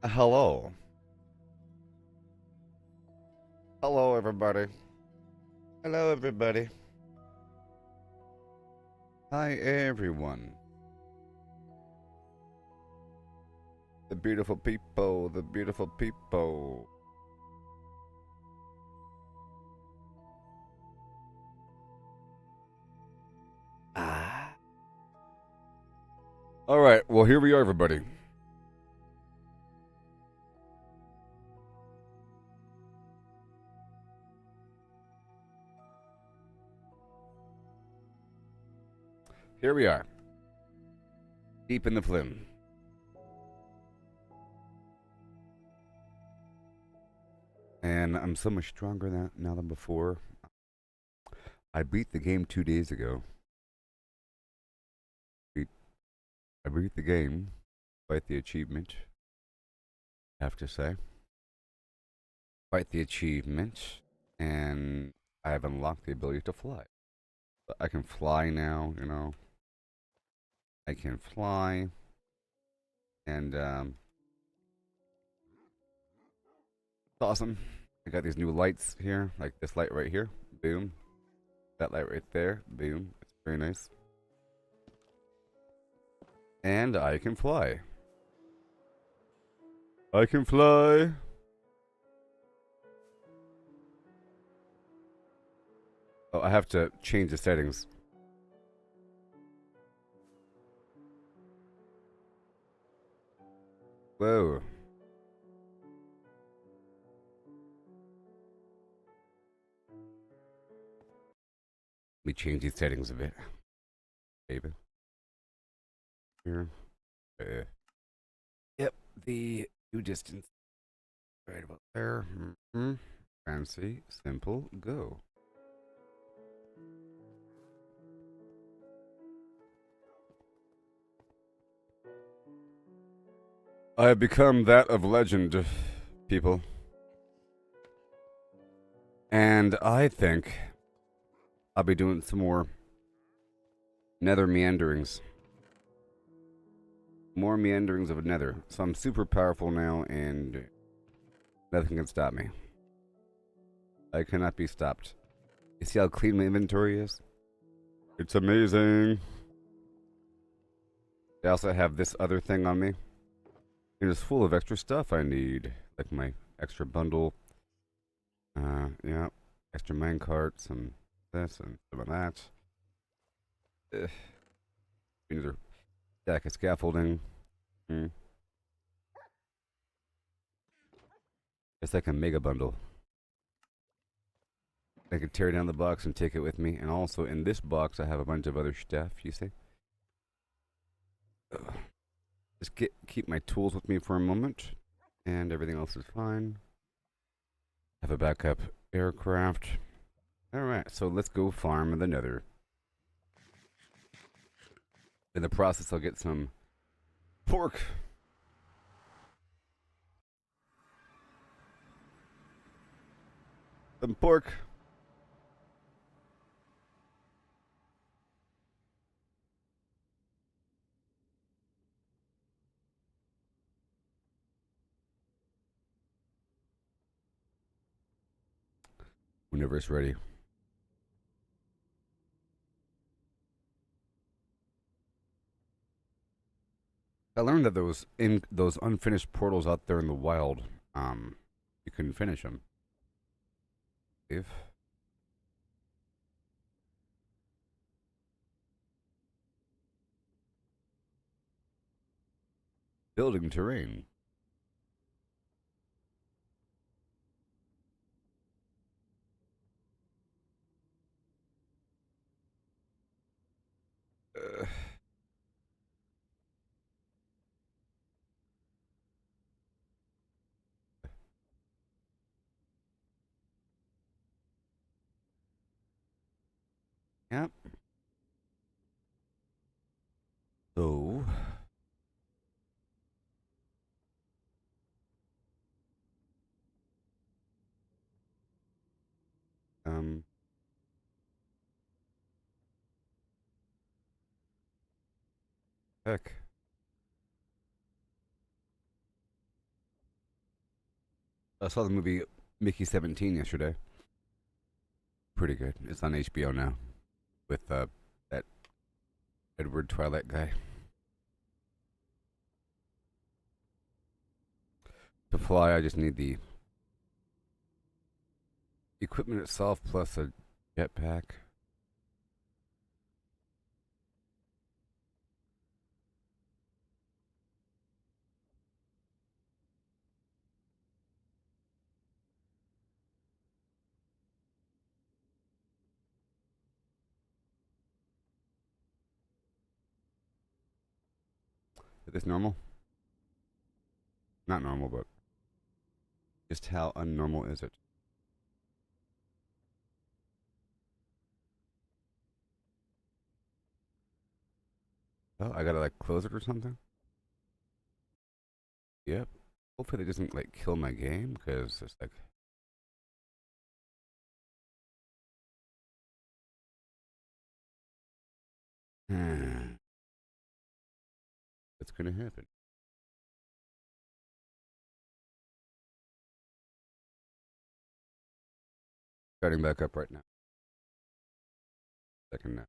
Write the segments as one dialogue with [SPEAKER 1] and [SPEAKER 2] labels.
[SPEAKER 1] Hello. Hello, everybody. Hello, everybody. Hi, everyone. The beautiful people, the beautiful people. Ah. All right, well, here we are, everybody. Here we are, deep in the flim. And I'm so much stronger now than before. I beat the game 2 days ago. Beat, I beat the game, quite the achievement, I have to say. Quite the achievement. And I have unlocked the ability to fly. I can fly now, you know. I can fly. And it's awesome. I got these new lights here, like this light right here. Boom. That light right there. Boom. It's very nice. And I can fly. I can fly. Oh, I have to change the settings. Whoa. Let me change these settings a bit. Baby. Here. Yep. The new distance. Right about there. Fancy. Simple. Go. I have become that of legend, people. And I think I'll be doing some more nether meanderings. More meanderings of nether. So I'm super powerful now, and nothing can stop me. I cannot be stopped. You see how clean my inventory is? It's amazing. I also have this other thing on me. It is full of extra stuff I need. Like my extra bundle. Yeah. Extra minecarts and this and some of that. Another stack of scaffolding. It's like a mega bundle. I can tear down the box and take it with me. And also in this box, I have a bunch of other stuff, you see? Just keep my tools with me for a moment. And everything else is fine. Have a backup aircraft. Alright, so let's go farm the nether. In the process, I'll get some pork. Some pork. Whenever it's ready. I learned that those unfinished portals out there in the wild, you couldn't finish them. If building terrain. Uh, yep. So, um, heck. I saw the movie Mickey 17 yesterday. Pretty good. It's on HBO now with that Edward Twilight guy. To fly, I just need the equipment itself plus a jetpack. Is this normal? Not normal, but just how unnormal is it? Oh, I gotta like close it or something? Yep. Hopefully it doesn't like kill my game because it's like. What's gonna happen? Starting back up right now. Second now.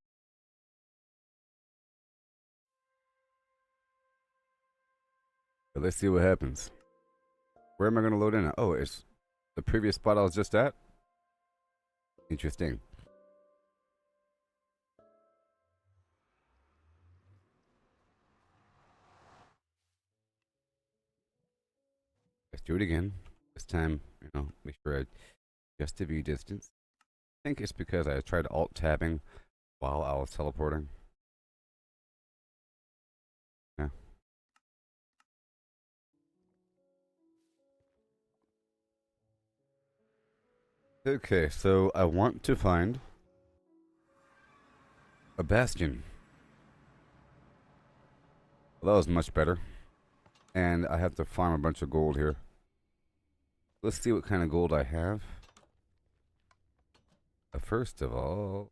[SPEAKER 1] But let's see what happens. Where am I gonna load in at? Oh, it's the previous spot I was just at? Interesting. Let's do it again. This time, make sure I adjust the view distance. I think it's because I tried alt tabbing while I was teleporting. Yeah. Okay, so I want to find a bastion. Well, that was much better. And I have to farm a bunch of gold here. Let's see what kind of gold I have. First of all,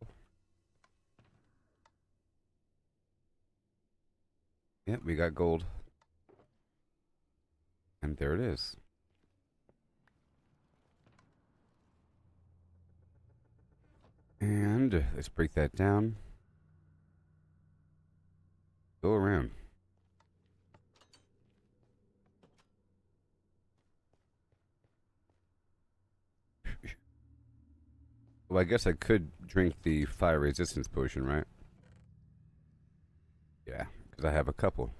[SPEAKER 1] yeah, we got gold. And there it is. And let's break that down. Go around. Well, I guess I could drink the fire resistance potion, right? Yeah, because I have a couple.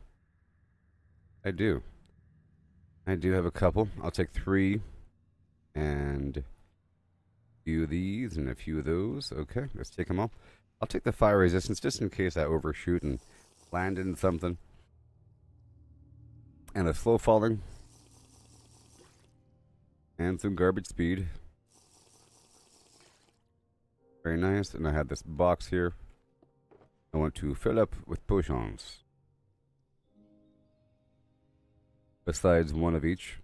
[SPEAKER 1] I do. I do have a couple. I'll take 3 and a few of these and a few of those. Okay, let's take them all. I'll take the fire resistance just in case I overshoot and land in something. And a slow falling. And some garbage speed. Very nice. And I have this box here. I want to fill up with potions. Besides one of each.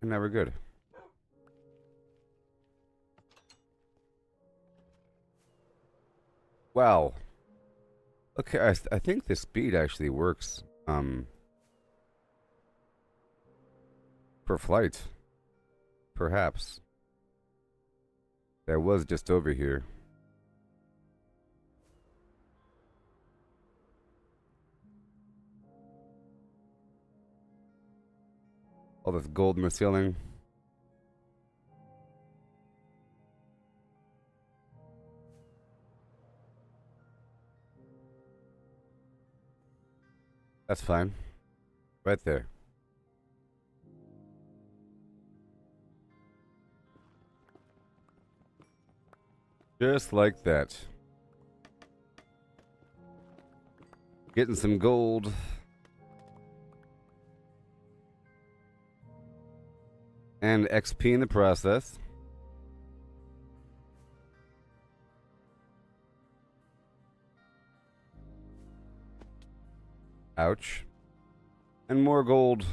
[SPEAKER 1] And now we're good. Wow. Okay, I think the speed actually works for flight. Perhaps. That was just over here. All this gold in the ceiling. That's fine. Right there. Just like that. Getting some gold. And XP in the process. Ouch. And more gold.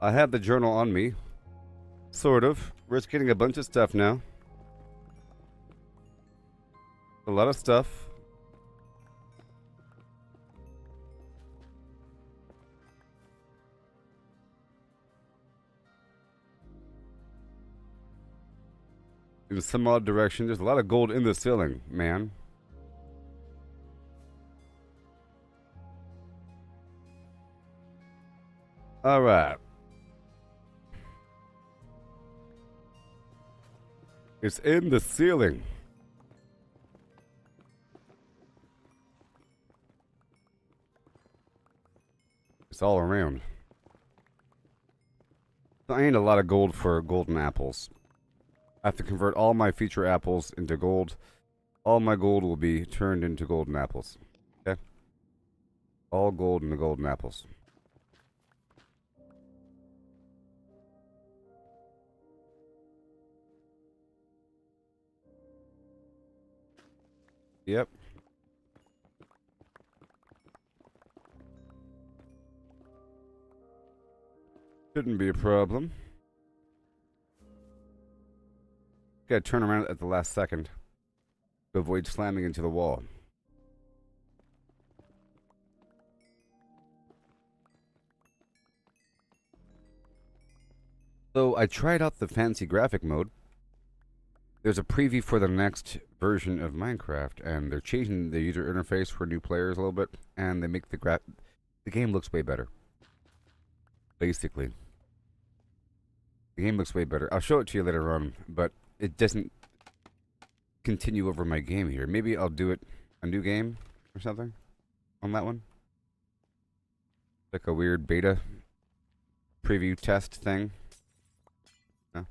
[SPEAKER 1] I have the journal on me. Sort of. We're just getting a bunch of stuff now. A lot of stuff. in some odd direction. There's a lot of gold in the ceiling, man. All right. It's in the ceiling. It's all around. So I need a lot of gold for golden apples. I have to convert all my future apples into gold. All my gold will be turned into golden apples. Okay? All gold into golden apples. Yep. Shouldn't be a problem. Gotta turn around at the last second to avoid slamming into the wall. So I tried out the fancy graphic mode. There's a preview for the next version of Minecraft, and they're changing the user interface for new players a little bit, and they make the game looks way better. Basically, the game looks way better. I'll show it to you later on, but it doesn't continue over my game here. Maybe I'll do it a new game or something on that one, like a weird beta preview test thing. No?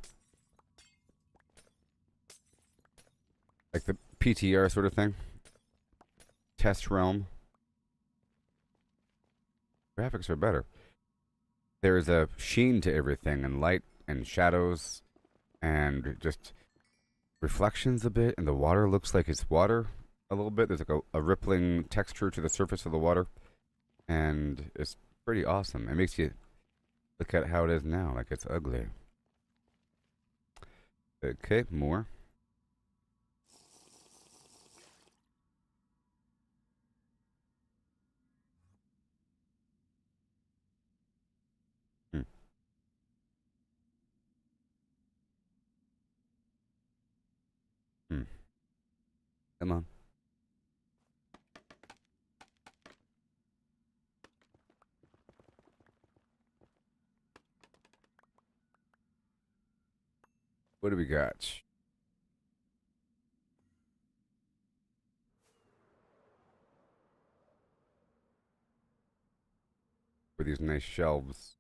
[SPEAKER 1] Like the PTR sort of thing. Test realm. Graphics are better. There's a sheen to everything, and light and shadows and just reflections a bit, and the water looks like it's water a little bit. There's like a rippling texture to the surface of the water, and it's pretty awesome. It makes you look at how it is now, like it's ugly. Okay, more. Come on. What do we got? For these nice shelves.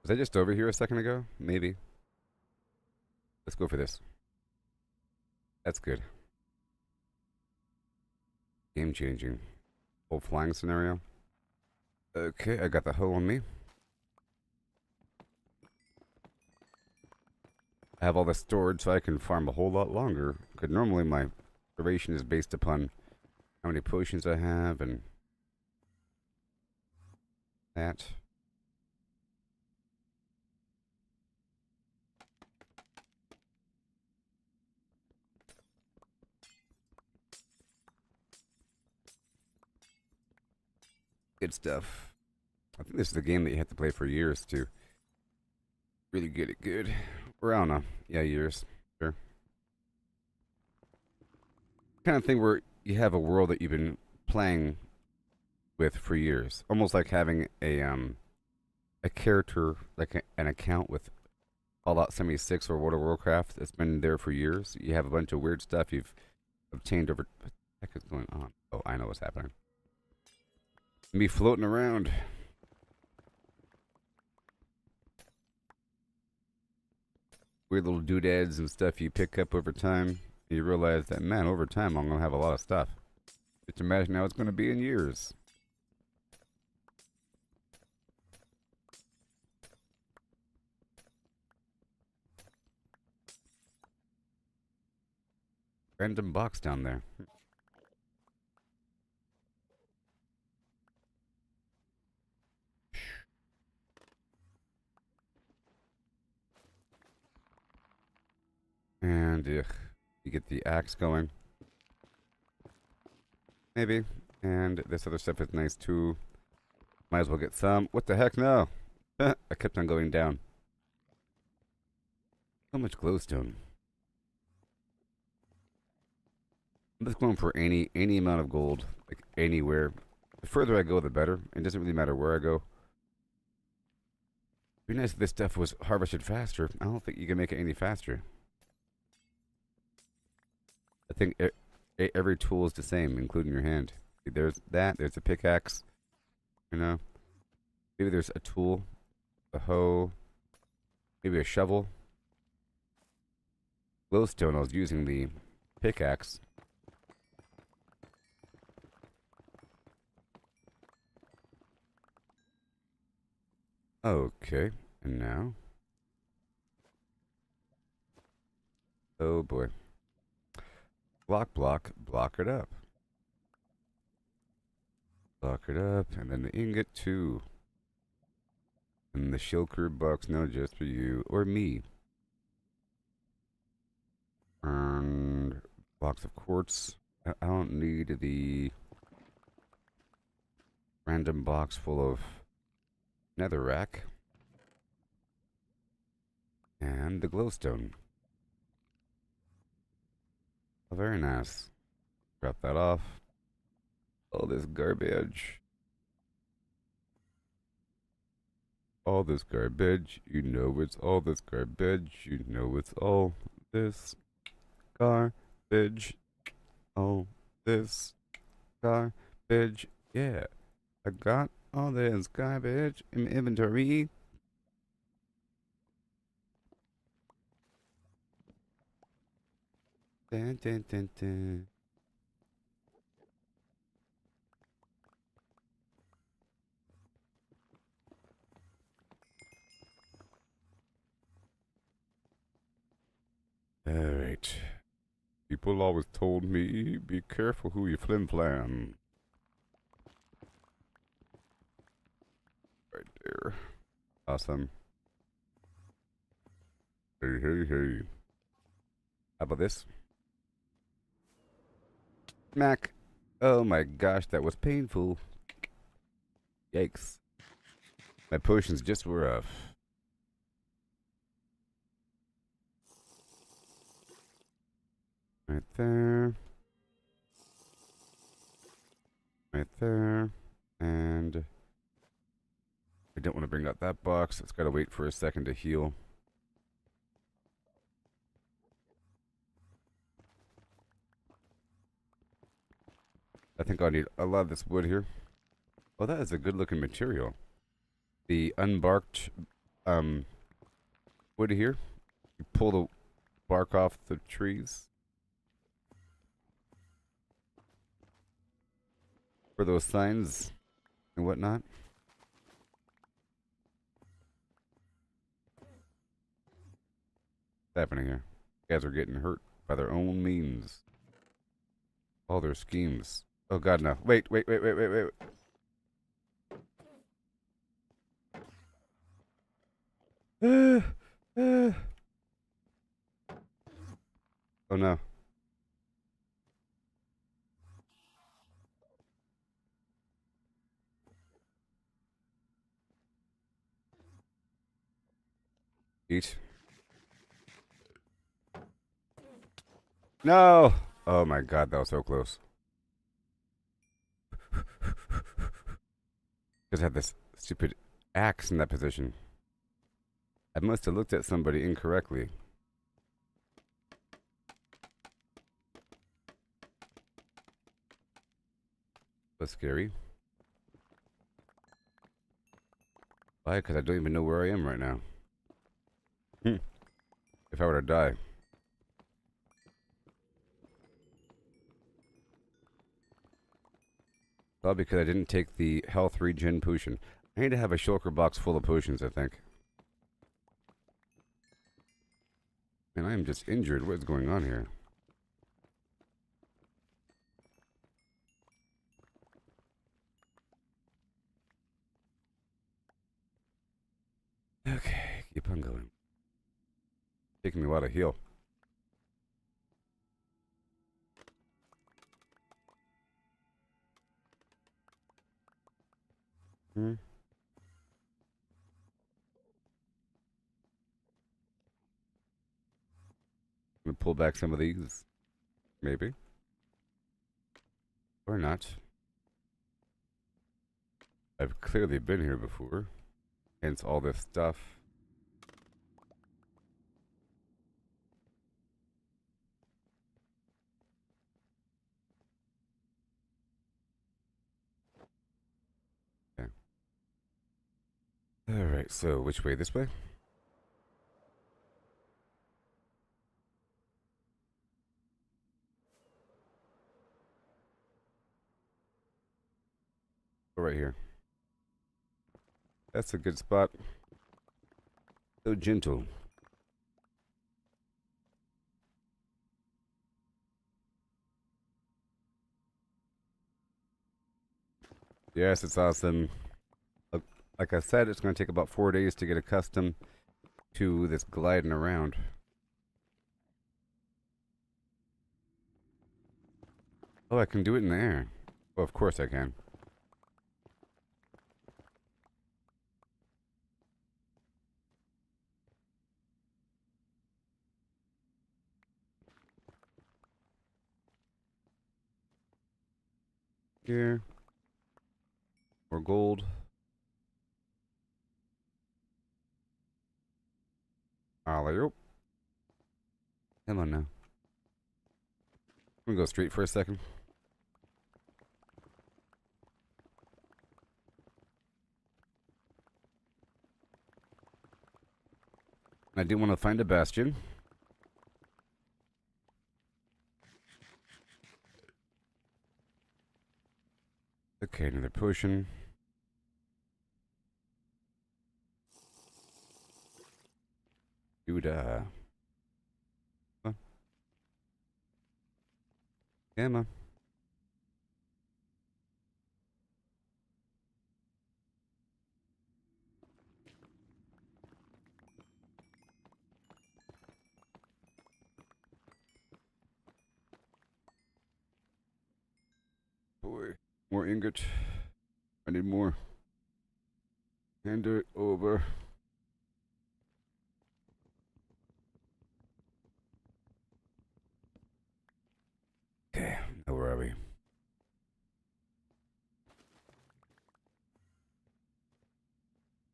[SPEAKER 1] Was I just over here a second ago? Maybe. Let's go for this. That's good. Game changing. Whole flying scenario. Okay, I got the hoe on me. I have all the storage so I can farm a whole lot longer. Because normally my duration is based upon how many potions I have and that. Good stuff. I think this is the game that you have to play for years to really get it good. Or I don't know. Yeah, years. Sure. Kind of thing where you have a world that you've been playing with for years. Almost like having a character, like an account with Fallout 76 or World of Warcraft that's been there for years. You have a bunch of weird stuff you've obtained over. What the heck is going on? Oh, I know what's happening. Me floating around. Weird little doodads and stuff you pick up over time. And you realize that, man, over time I'm going to have a lot of stuff. Just imagine how it's going to be in years. Random box down there. And you get the axe going. Maybe. And this other stuff is nice too. Might as well get some. What the heck? No. I kept on going down. So much glowstone. I'm just going for any amount of gold, like anywhere. The further I go, the better. It doesn't really matter where I go. It'd be nice if this stuff was harvested faster. I don't think you can make it any faster. I think every tool is the same, including your hand. There's that. There's a pickaxe. You know, maybe there's a tool, a hoe, maybe a shovel. Glowstone. I was using the pickaxe. Okay, and now, oh boy, block it up. Block it up, and then the ingot too. And the Shulker box, no, just for you or me. And blocks of quartz. I don't need the random box full of netherrack. And the glowstone. Oh, very nice. Drop that off. All this garbage. All this garbage. You know it's all this garbage. You know it's all this garbage. All this garbage. Yeah. I got all this garbage in my inventory. Dun, dun, dun, dun. Alright. People always told me, be careful who you flim flam. Right there. Awesome. Hey, hey, hey. How about this? Smack. Oh my gosh, that was painful. Yikes. My potions just were off. Right there. Right there. And I don't want to bring out that box. It's got to wait for a second to heal. I think I'll need a lot of this wood here. Oh, that is a good looking material. The unbarked wood here. You pull the bark off the trees. For those signs and whatnot. What's happening here? Guys are getting hurt by their own means. All their schemes. Oh god, no. Wait. Oh no. Eat. No! Oh my god, that was so close. Just had this stupid axe in that position. I must have looked at somebody incorrectly. That's scary. Why? Because I don't even know where I am right now. If I were to die. Well, because I didn't take the health regen potion. I need to have a shulker box full of potions, I think. And I am just injured. What is going on here? Okay, keep on going. Taking me a while to heal. Hmm. I'm gonna pull back some of these. Maybe. Or not. I've clearly been here before. Hence all this stuff. Okay. Alright, so which way? This way? Or right here. That's a good spot. So gentle. Yes, it's awesome. Like I said, it's going to take about 4 days to get accustomed to this gliding around. Oh, I can do it in the air. Well, of course I can. Here. More gold. Alley-oop. Come on now. I'm going to go straight for a second. I do want to find a bastion. Okay, another potion. Duda. Come on. Boy, more ingot. I need more. Hand it over. Okay, now where are we?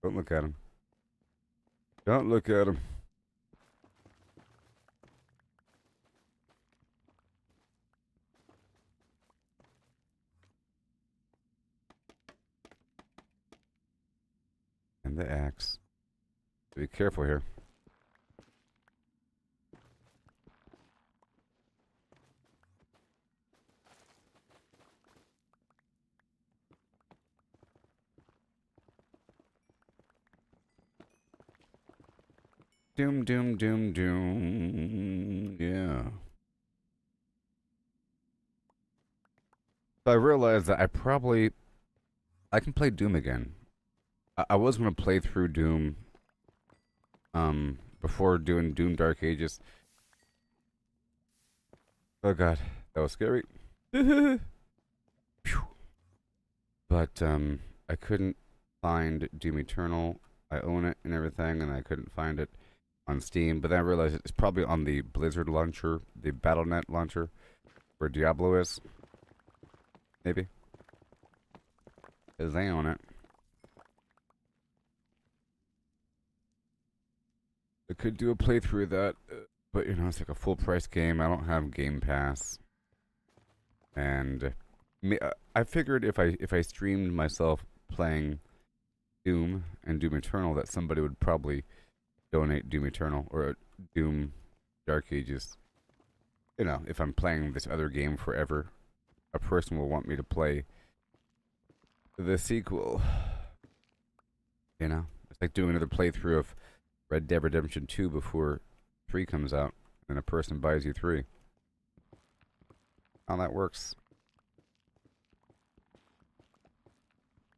[SPEAKER 1] Don't look at him. Don't look at him. And the axe. Be careful here. Doom, doom, doom, doom. Yeah. So I realized that I can play Doom again. I was gonna play through Doom before doing Doom Dark Ages. Oh god, that was scary. But I couldn't find Doom Eternal. I own it and everything, and I couldn't find it on Steam. But then I realized it's probably on the Blizzard launcher, the Battle.net launcher, where Diablo is. Maybe. Because they own it. I could do a playthrough of that, but you know, it's like a full price game. I don't have Game Pass. And I figured if I streamed myself playing Doom and Doom Eternal, that somebody would probably donate Doom Eternal or Doom Dark Ages. You know, if I'm playing this other game forever, a person will want me to play the sequel. You know, it's like doing another playthrough of Red Dead Redemption 2 before 3 comes out, and a person buys you 3. How that works.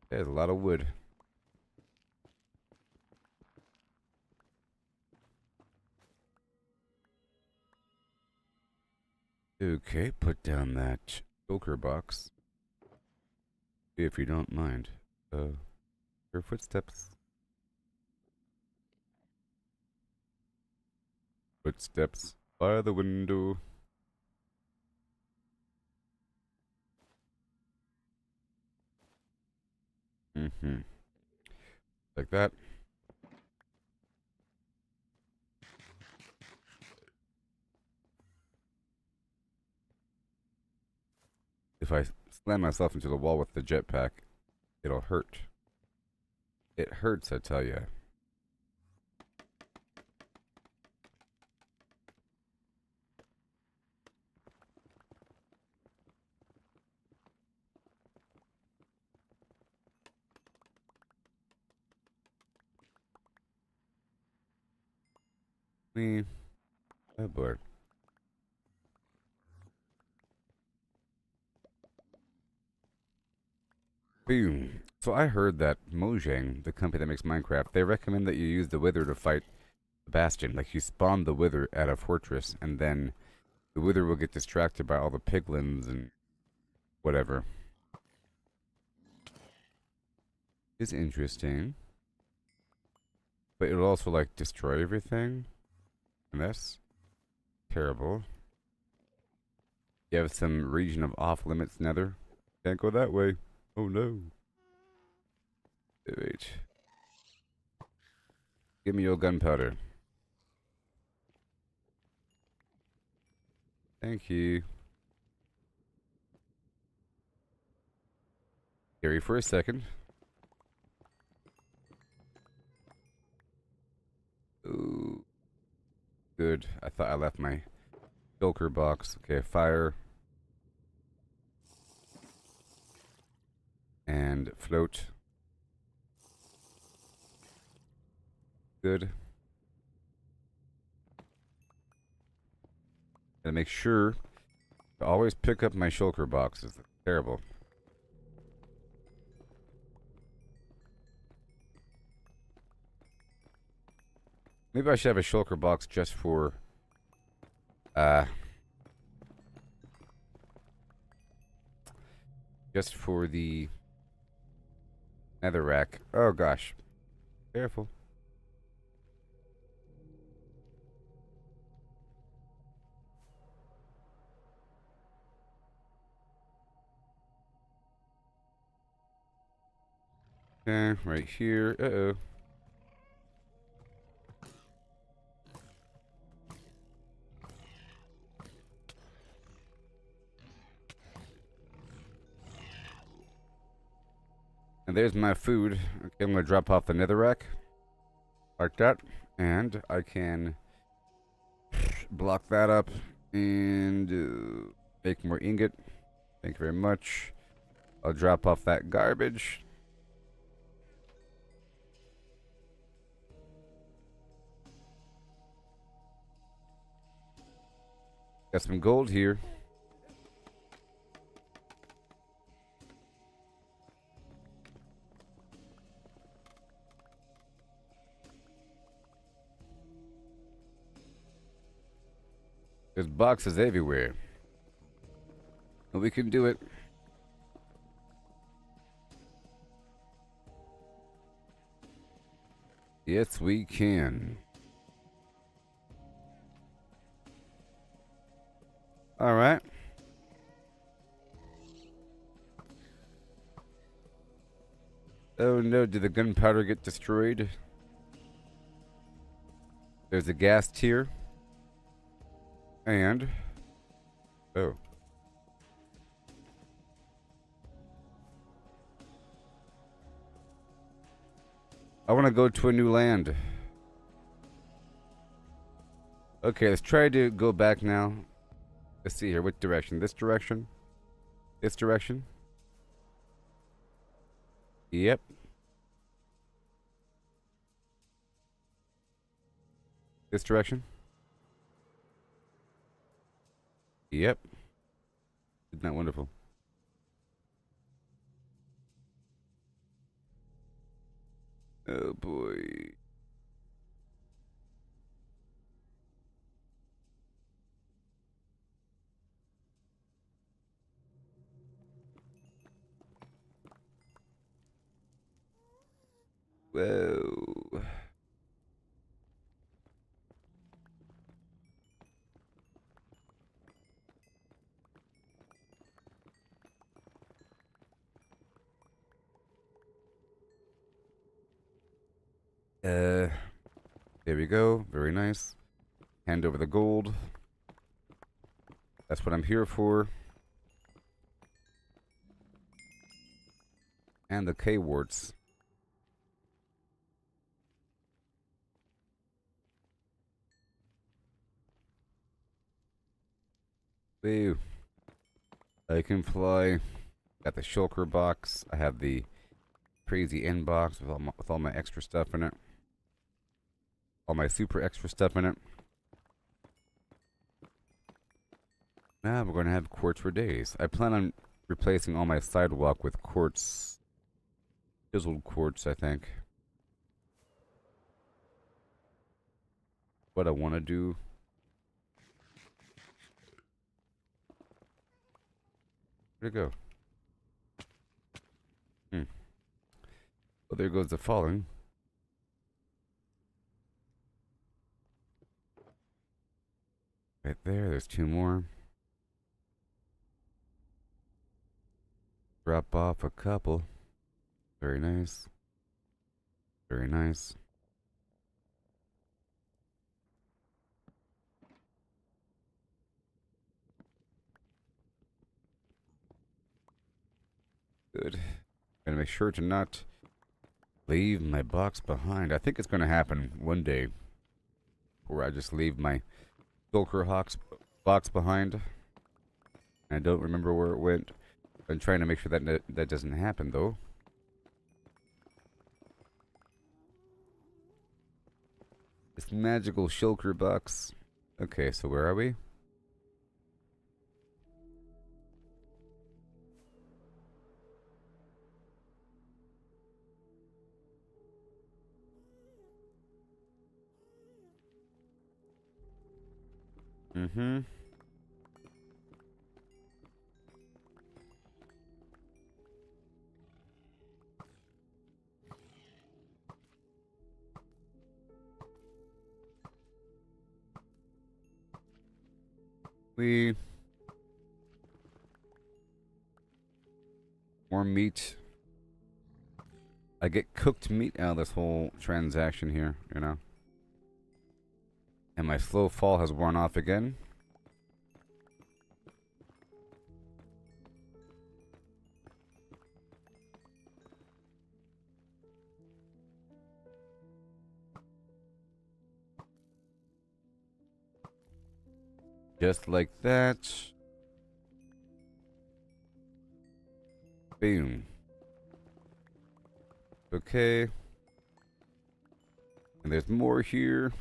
[SPEAKER 1] There's a lot of wood. Okay, put down that Shulker box. If you don't mind. Your footsteps. Footsteps. By the window. Mm-hmm. Like that. If I slam myself into the wall with the jetpack, it'll hurt. It hurts, I tell ya. Me. Oh boy. Boom. So I heard that Mojang, the company that makes Minecraft, they recommend that you use the Wither to fight the Bastion. Like you spawn the Wither at a fortress, and then the Wither will get distracted by all the piglins and whatever. It's interesting. But it'll also like destroy everything. And that's terrible. You have some region of off limits nether. Can't go that way. Oh no. Wait. Give me your gunpowder. Thank you. Scary for a second. Ooh. Good. I thought I left my Shulker box. Okay, fire. And float. Good. Gotta make sure to always pick up my Shulker boxes. That's terrible. Maybe I should have a Shulker box just for the nether rack. Oh gosh. Careful. Okay, right here. Uh-oh. And there's my food. Okay, I'm gonna drop off the nether rack. Like that. And I can block that up and make more ingot. Thank you very much. I'll drop off that garbage. Got some gold here. There's boxes everywhere. But we can do it. Yes, we can. All right. Oh no, did the gunpowder get destroyed? There's a gas tier. And... oh. I want to go to a new land. Okay, let's try to go back now. Let's see here. What direction? This direction? This direction? Yep. This direction? Yep. Isn't that wonderful? Oh boy. Whoa. There we go. Very nice. Hand over the gold. That's what I'm here for. And the K-warts. Woo. I can fly. Got the Shulker box. I have the crazy end box with all my extra stuff in it. All my super extra stuff in it. Now we're going to have quartz for days. I plan on replacing all my sidewalk with quartz. Chiseled quartz, I think. What I want to do. Where'd it go? Well, there goes the falling. Right there, there's two more. Drop off a couple. Very nice. Very nice. Good. Gotta make sure to not leave my box behind. I think it's gonna happen one day where I just leave my Shulker Hawks box behind. I don't remember where it went. I'm trying to make sure that that doesn't happen though. This magical Shulker box. Okay, so where are we? Mm-hmm. More meat. I get cooked meat out of this whole transaction here, you know. And my slow fall has worn off again. Just like that. Boom. Okay. And there's more here.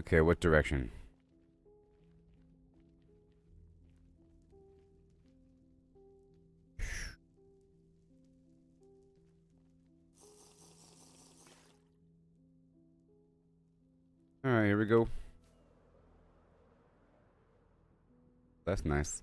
[SPEAKER 1] Okay, what direction? Alright, here we go. That's nice.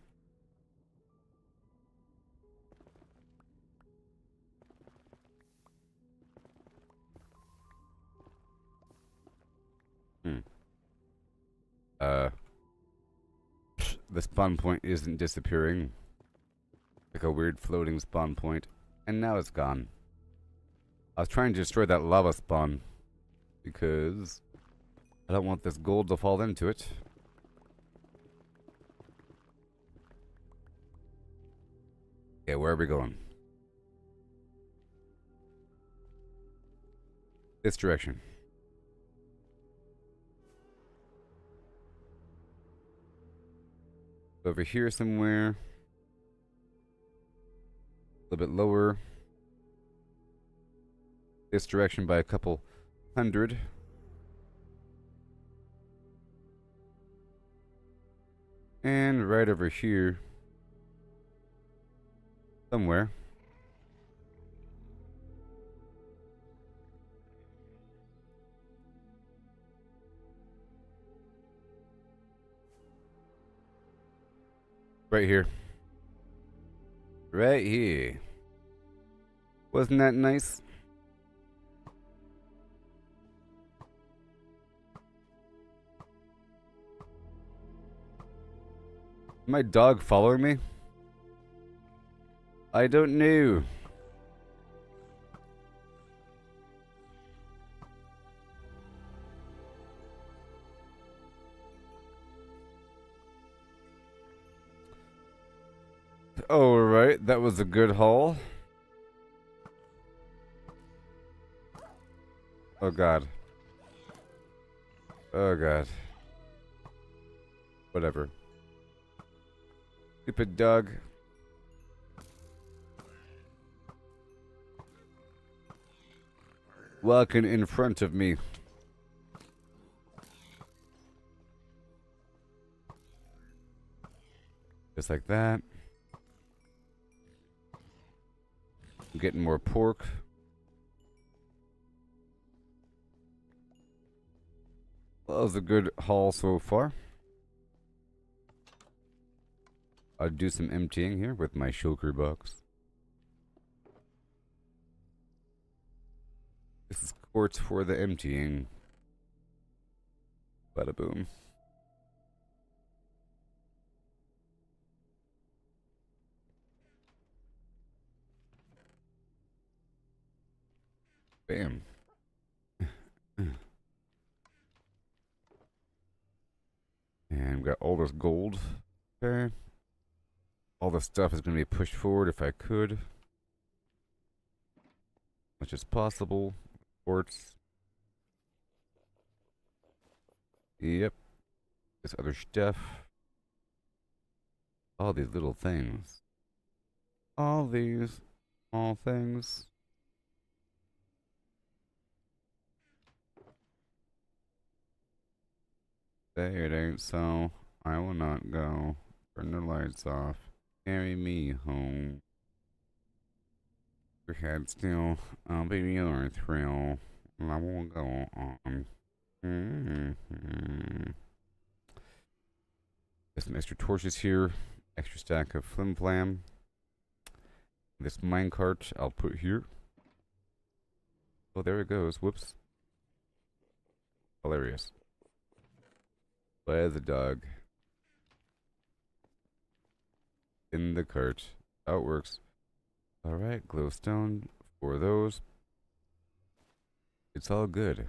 [SPEAKER 1] The spawn point isn't disappearing. Like a weird floating spawn point. And now it's gone. I was trying to destroy that lava spawn. Because I don't want this gold to fall into it. Okay, where are we going? This direction. Over here somewhere. A little bit lower. This direction by a couple hundred. And right over here. Somewhere. Right here. Right here. Wasn't that nice? My dog following me? I don't know. Alright, that was a good haul. Oh god. Oh god. Whatever. Stupid dog. Walking in front of me. Just like that. I'm getting more pork. Well, that was a good haul so far. I'll do some emptying here with my Shulker box. This is quartz for the emptying. Bada boom. Bam. And we got all this gold. Okay. All this stuff is going to be pushed forward if I could. As much as possible. Quartz. Yep. This other stuff. All these little things. All these small things. Say it ain't so. I will not go. Turn the lights off. Carry me home. Your head still. I'll be your thrill. I won't go on. There's some extra torches here. Extra stack of flim flam. This minecart I'll put here. Oh, there it goes. Whoops. Hilarious. By the dog. In the cart. How it works. Alright, glowstone for those. It's all good.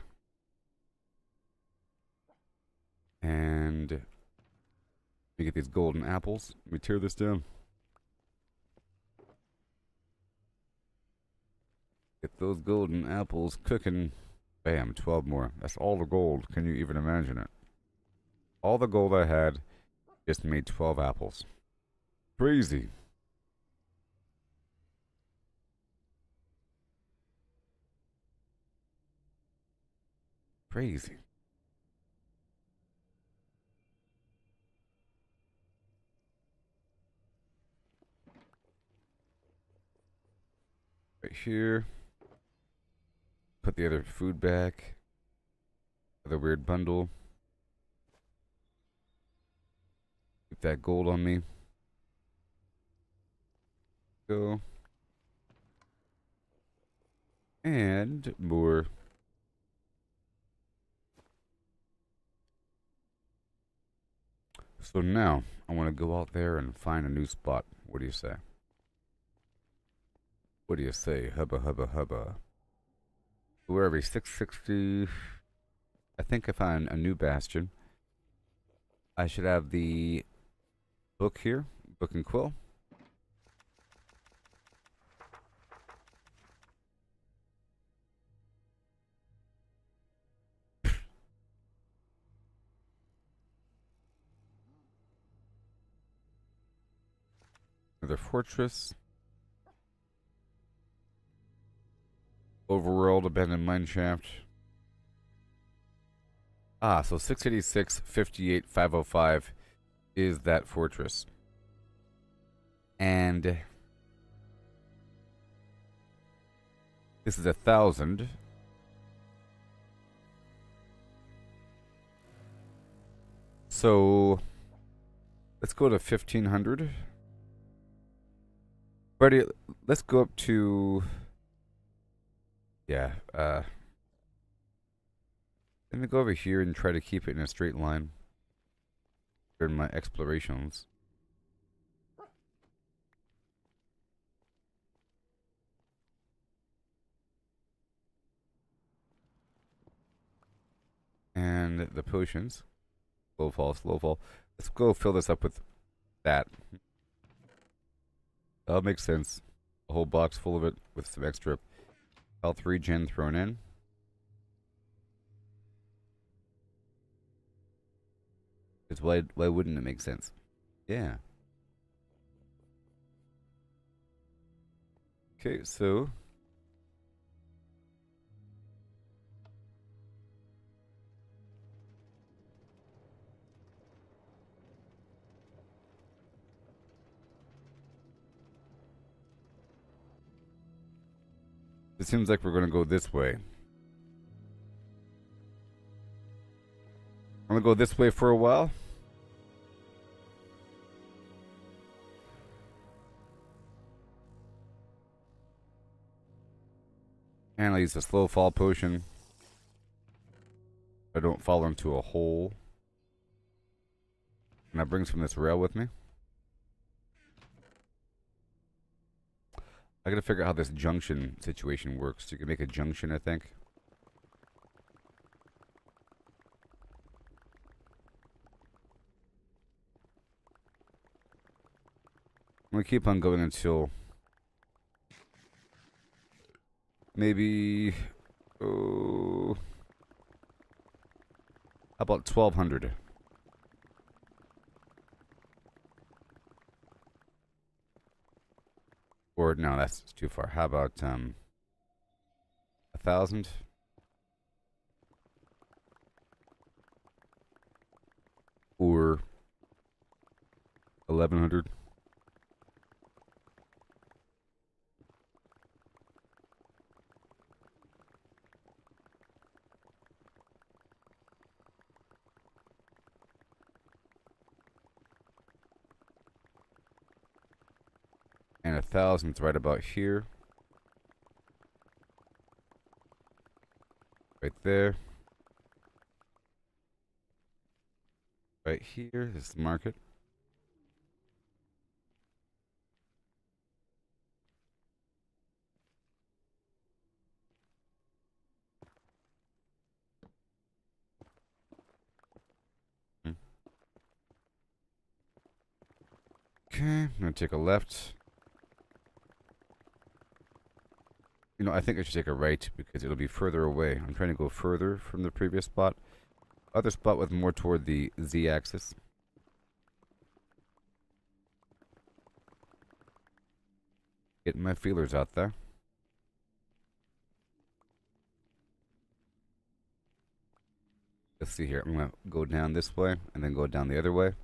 [SPEAKER 1] And let me get these golden apples. Let me tear this down. Get those golden apples cooking. Bam, 12 more. That's all the gold. Can you even imagine it? All the gold I had just made 12 apples. Crazy. Crazy. Right here. Put the other food back. Other weird bundle. Keep that gold on me. Go. And more. So now, I want to go out there and find a new spot. What do you say? What do you say? Hubba, hubba, hubba. We're every 660. I think I found a new bastion. I should have the book here. Book and quill. Another fortress. Overworld, abandoned mineshaft. Ah, so 686, 58, 505 is that fortress. And this is 1,000. So let's go to 1,500. Buddy, let's go up to... Yeah, let me go over here and try to keep it in a straight line during my explorations. And the potions. Slow fall, slow fall. Let's go fill this up with that. That makes sense. A whole box full of it with some extra health regen thrown in. Because why wouldn't it make sense? Yeah. Okay, so it seems like we're going to go this way. I'm going to go this way for a while. And I'll use the slow fall potion. I don't fall into a hole. And I bring some of this rail with me. I gotta figure out how this junction situation works. You can make a junction, I think. I'm gonna keep on going until maybe, oh, how about 1200? Or no, that's too far. How about 1000? Or 1100? And 1000's right about here. Right there. Right here. This is the market. Okay, I'm gonna take a left. You know, I think I should take a right because it'll be further away. I'm trying to go further from the previous spot. Other spot was more toward the Z-axis. Getting my feelers out there. Let's see here. I'm gonna go down this way and then go down the other way.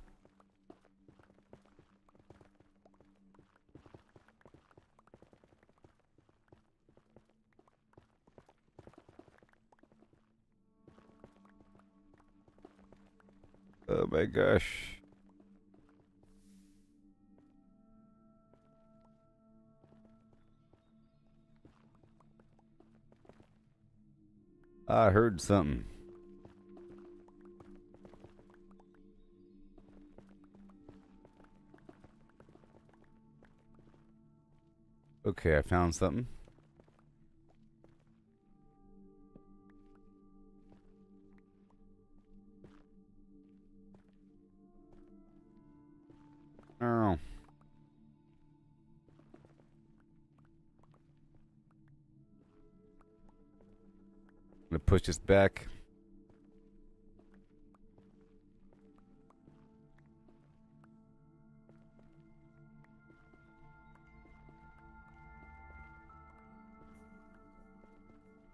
[SPEAKER 1] Oh my gosh. I heard something. Okay, I found something. Oh. I'm gonna push this back.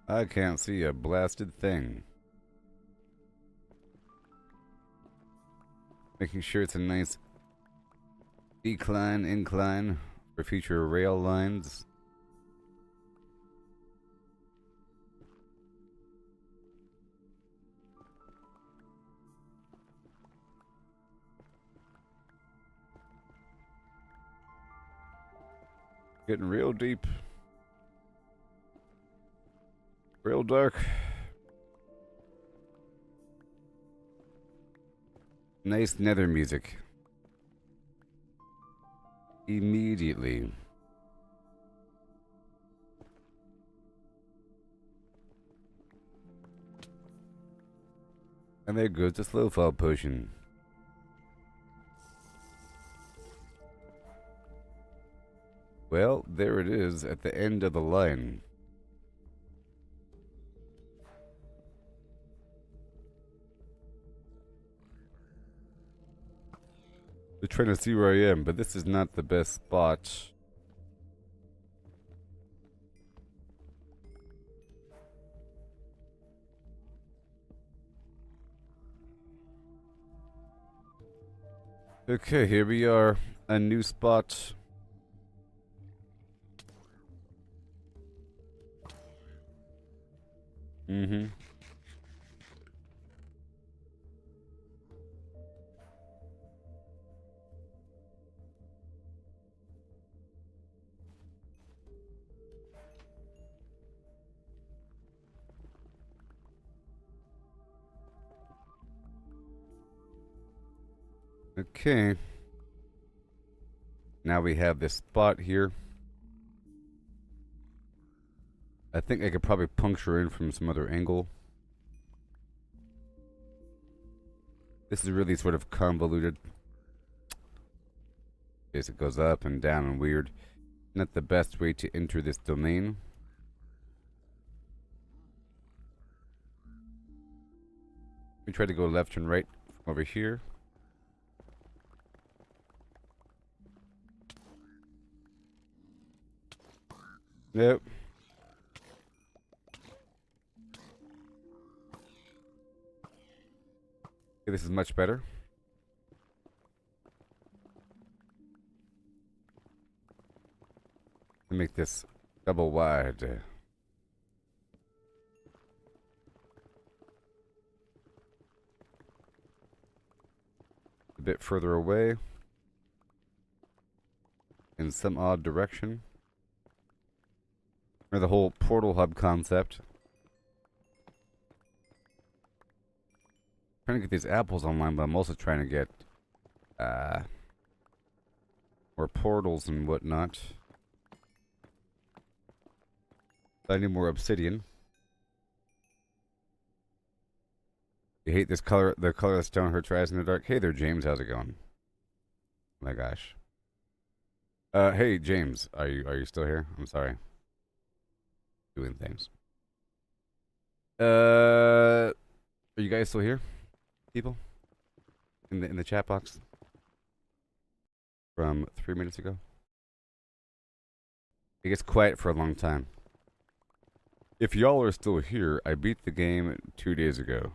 [SPEAKER 1] I can't see a blasted thing. Making sure it's a nice decline, incline for future rail lines. Getting real deep. Real dark. Nice nether music. Immediately. And there goes the slow fall potion. Well, there it is at the end of the line. They're trying to see where I am, but this is not the best spot. Okay, here we are. A new spot. Mm-hmm. Okay. Now we have this spot here. I think I could probably puncture in from some other angle. This is really sort of convoluted. As it goes up and down and weird. Not the best way to enter this domain. We try to go left and right from over here. Yep. Okay, this is much better. Make this double wide. A bit further away. In some odd direction. Or the whole portal hub concept. Trying to get these apples online, but I'm also trying to get more portals and whatnot. I need more obsidian. You hate this color, the color of the stone hurts your eyes in the dark. Hey there, James, how's it going? Oh my gosh. Hey James, are you still here? I'm sorry. Doing things. Are you guys still here? People? In the chat box? From 3 minutes ago? It gets quiet for a long time. If y'all are still here, I beat the game 2 days ago.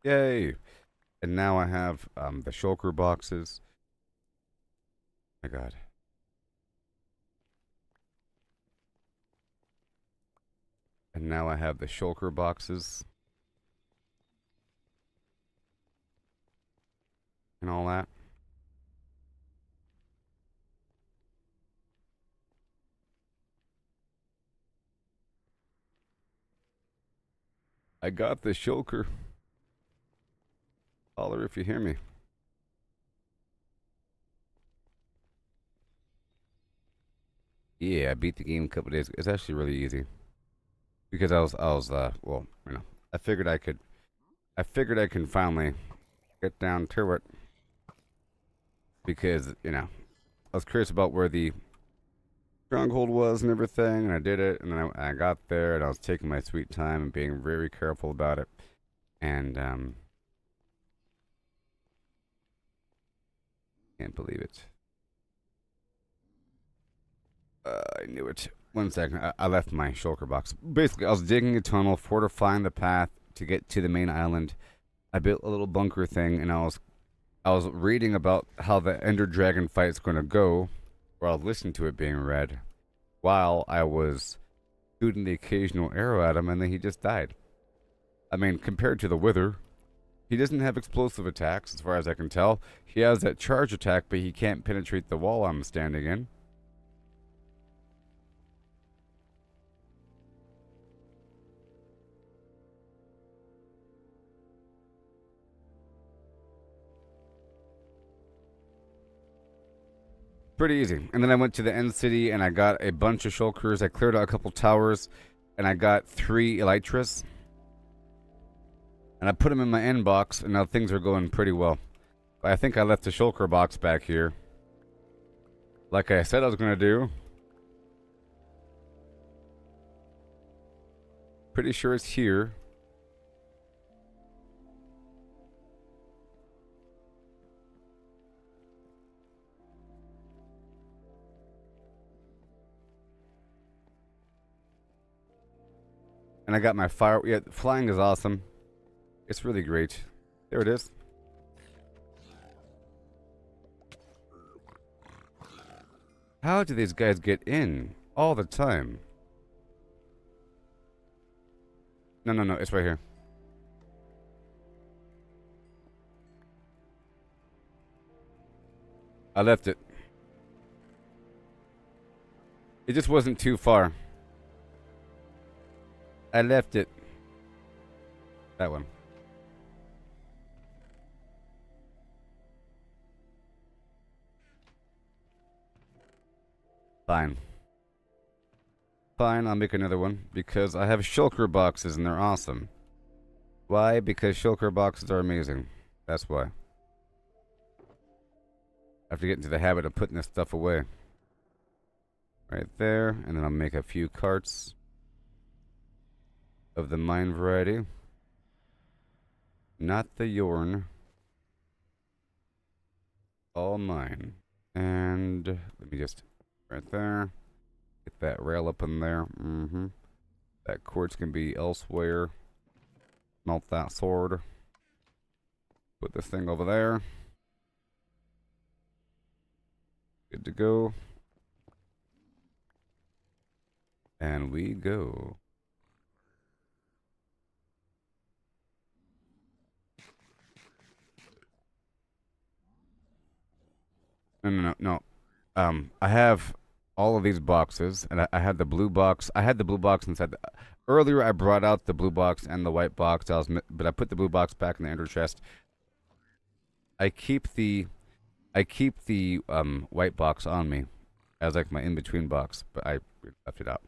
[SPEAKER 1] Yay! And now I have the Shulker boxes. My god. And now I have the Shulker boxes. And all that. I got the Shulker. Holler if you hear me. Yeah, I beat the game a couple days ago. It's actually really easy. Because I was well, you know, I figured I can finally get down to it. Because, you know, I was curious about where the stronghold was and everything, and I did it, and then I got there, and I was taking my sweet time and being very careful about it. And, can't believe it. I knew it. 1 second. I left my shulker box. Basically, I was digging a tunnel, fortifying the path to get to the main island. I built a little bunker thing, and I was reading about how the Ender Dragon fight is going to go, or I was listening to it being read, while I was shooting the occasional arrow at him, and then he just died. I mean, compared to the Wither, he doesn't have explosive attacks, as far as I can tell. He has that charge attack, but he can't penetrate the wall I'm standing in. Pretty easy. And then I went to the end city and I got a bunch of shulkers. I cleared out a couple towers and I got 3 elytras. And I put them in my inbox, and now things are going pretty well. I think I left the Shulker box back here. Like I said I was going to do. Pretty sure it's here. And I got my fire. Yeah, flying is awesome. It's really great. There it is. How do these guys get in all the time? No. It's right here. I left it. It just wasn't too far. I left it. That one. Fine. Fine, I'll make another one. Because I have Shulker boxes and they're awesome. Why? Because Shulker boxes are amazing. That's why. I have to get into the habit of putting this stuff away. Right there. And then I'll make a few carts of the mine variety. Not the Yorn. All mine. And let me just... Right there. Get that rail up in there. That quartz can be elsewhere. Melt that sword. Put this thing over there. Good to go. And we go. No. I have all of these boxes, and I had the blue box. I had the blue box inside. Earlier, I brought out the blue box and the white box. But I put the blue box back in the ender chest. I keep the white box on me as like my in-between box, but I left it out.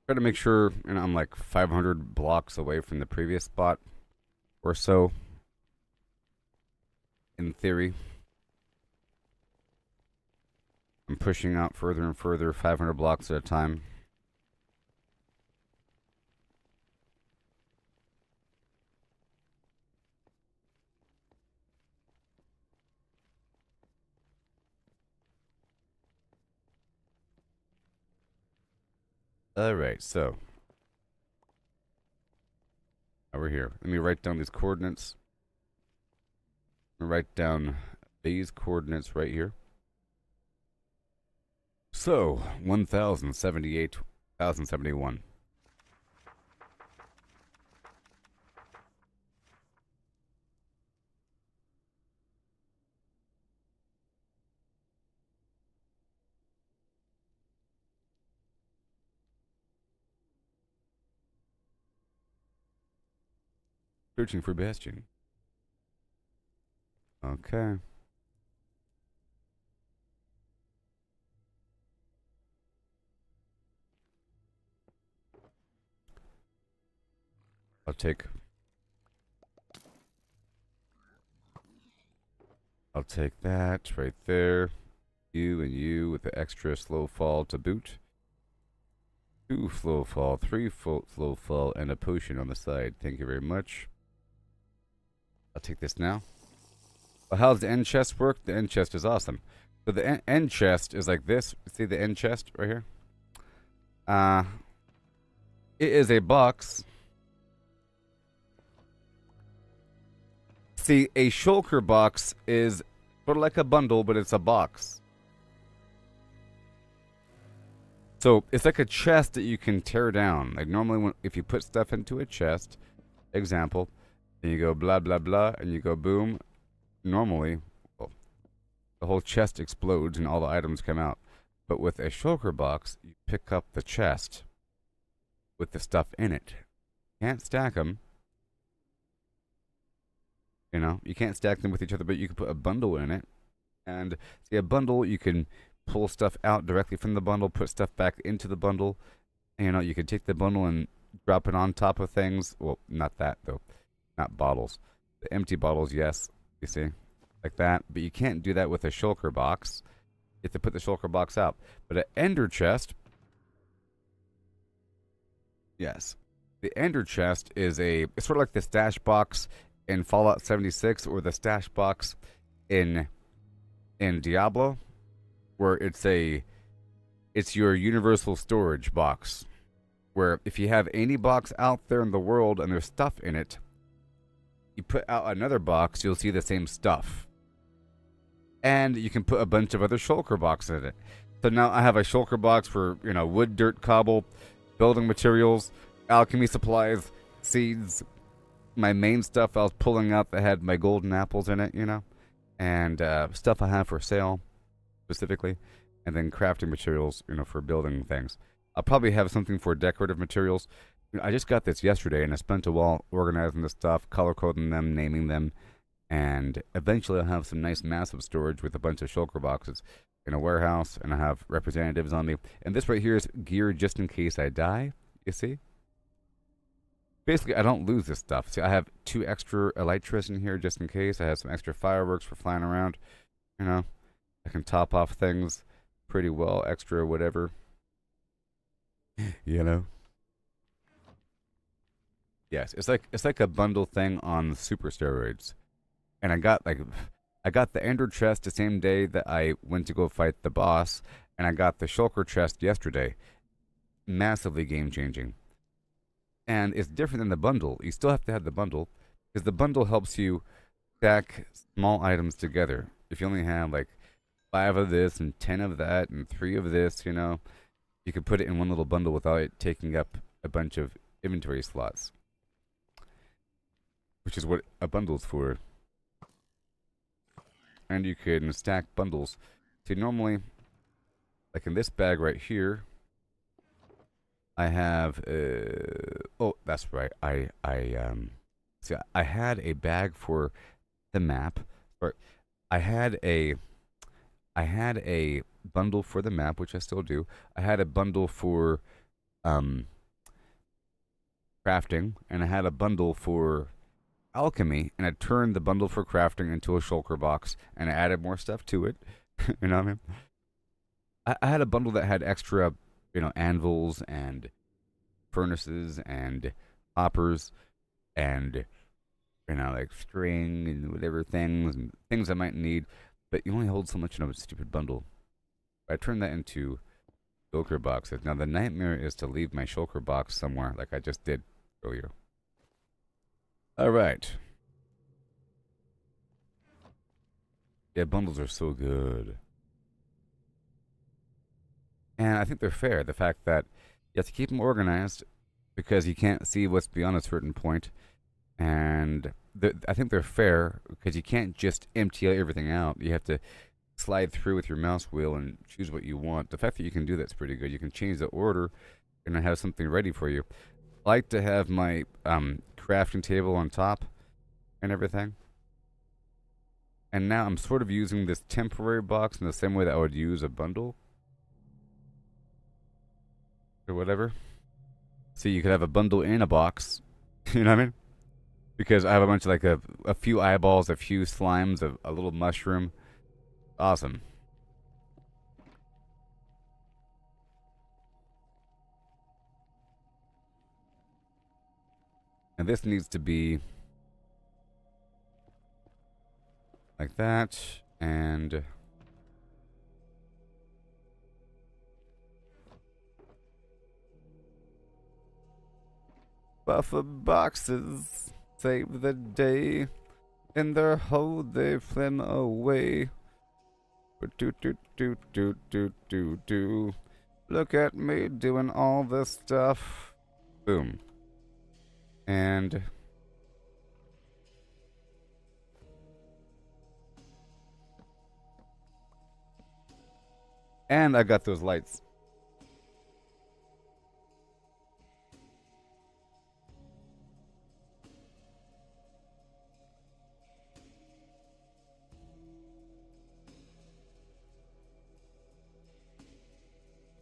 [SPEAKER 1] Try to make sure, and I'm like 500 blocks away from the previous spot or so. In theory, I'm pushing out further and further, 500 blocks at a time. Alright, so over here. Let me write down these coordinates. I'm gonna write down these coordinates right here. So 1078, 1071. Searching for Bastion. Okay. I'll take that right there. You and you with the extra slow fall to boot. 2 slow fall, 3 slow fall, and a potion on the side. Thank you very much. I'll take this now. Well, how does the end chest work? The end chest is awesome. So the end chest is like this. See the end chest right here? It is a box. See, a Shulker box is sort of like a bundle, but it's a box. So it's like a chest that you can tear down. Like normally, if you put stuff into a chest, example, and you go blah blah blah, and you go boom. normally, well, the whole chest explodes and all the items come out. But with a shulker box, you pick up the chest with the stuff in it. Can't stack them. You know, you can't stack them with each other, but you can put a bundle in it. And see, a bundle, you can pull stuff out directly from the bundle, put stuff back into the bundle. And, you know, you can take the bundle and drop it on top of things. Well, not that, though. Not bottles. The empty bottles, yes. You see? Like that. But you can't do that with a shulker box. You have to put the shulker box out. But an ender chest... Yes. The ender chest is it's sort of like the stash box in Fallout 76 or the stash box in Diablo, where it's your universal storage box, where if you have any box out there in the world and there's stuff in it, you put out another box, you'll see the same stuff. And you can put a bunch of other shulker boxes in it. So now I have a shulker box for, you know, wood, dirt, cobble, building materials, alchemy supplies, seeds. My main stuff I was pulling out that had my golden apples in it, you know, and stuff I have for sale specifically, and then crafting materials, you know, for building things. I'll probably have something for decorative materials. You know, I just got this yesterday, and I spent a while organizing the stuff, color coding them, naming them, and eventually I'll have some nice massive storage with a bunch of shulker boxes in a warehouse, and I have representatives on me. And this right here is gear just in case I die, you see? Basically, I don't lose this stuff. See, I have 2 extra elytras in here just in case. I have some extra fireworks for flying around. You know, I can top off things pretty well, extra whatever. You know? Yes, it's like a bundle thing on super steroids. And I got the ender chest the same day that I went to go fight the boss, and I got the shulker chest yesterday. Massively game changing. And it's different than the bundle. You still have to have the bundle, because the bundle helps you stack small items together. If you only have like 5 of this and 10 of that and 3 of this, you know, you could put it in one little bundle without it taking up a bunch of inventory slots, which is what a bundle's for. And you can stack bundles. See, normally, like in this bag right here, I have, oh, that's right. See, I had a bag for the map, or I had a bundle for the map, which I still do. I had a bundle for, crafting, and I had a bundle for alchemy, and I turned the bundle for crafting into a shulker box, and I added more stuff to it. You know what I mean? I had a bundle that had extra, you know, anvils and furnaces and hoppers and, you know, like string and whatever things I might need, but you only hold so much in a stupid bundle. I turned that into shulker boxes. Now the nightmare is to leave my shulker box somewhere, like I just did earlier. All right. Yeah, bundles are so good. And I think they're fair. The fact that you have to keep them organized because you can't see what's beyond a certain point. And I think they're fair because you can't just empty everything out. You have to slide through with your mouse wheel and choose what you want. The fact that you can do that's pretty good. You can change the order and I have something ready for you. I like to have my crafting table on top and everything. And now I'm sort of using this temporary box in the same way that I would use a bundle. Or whatever. So you could have a bundle in a box. You know what I mean? Because I have a bunch of like a few eyeballs, a few slimes, a little mushroom. Awesome. And this needs to be like that, and buffer boxes save the day. In their hold they flim away. Do do do do do do do. Look at me doing all this stuff. Boom. And And I got those lights.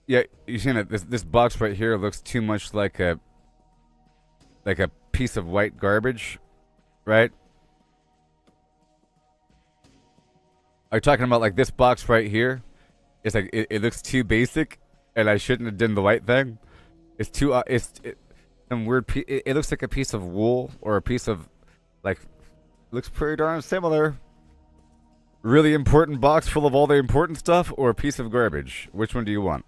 [SPEAKER 1] Yeah, you seen it? This box right here looks too much like a piece of white garbage, right? Are you talking about like this box right here? It's like it looks too basic, and I shouldn't have done the white thing. It's too some weird. It looks like a piece of wool or a piece of like looks pretty darn similar. Really important box full of all the important stuff, or a piece of garbage. Which one do you want?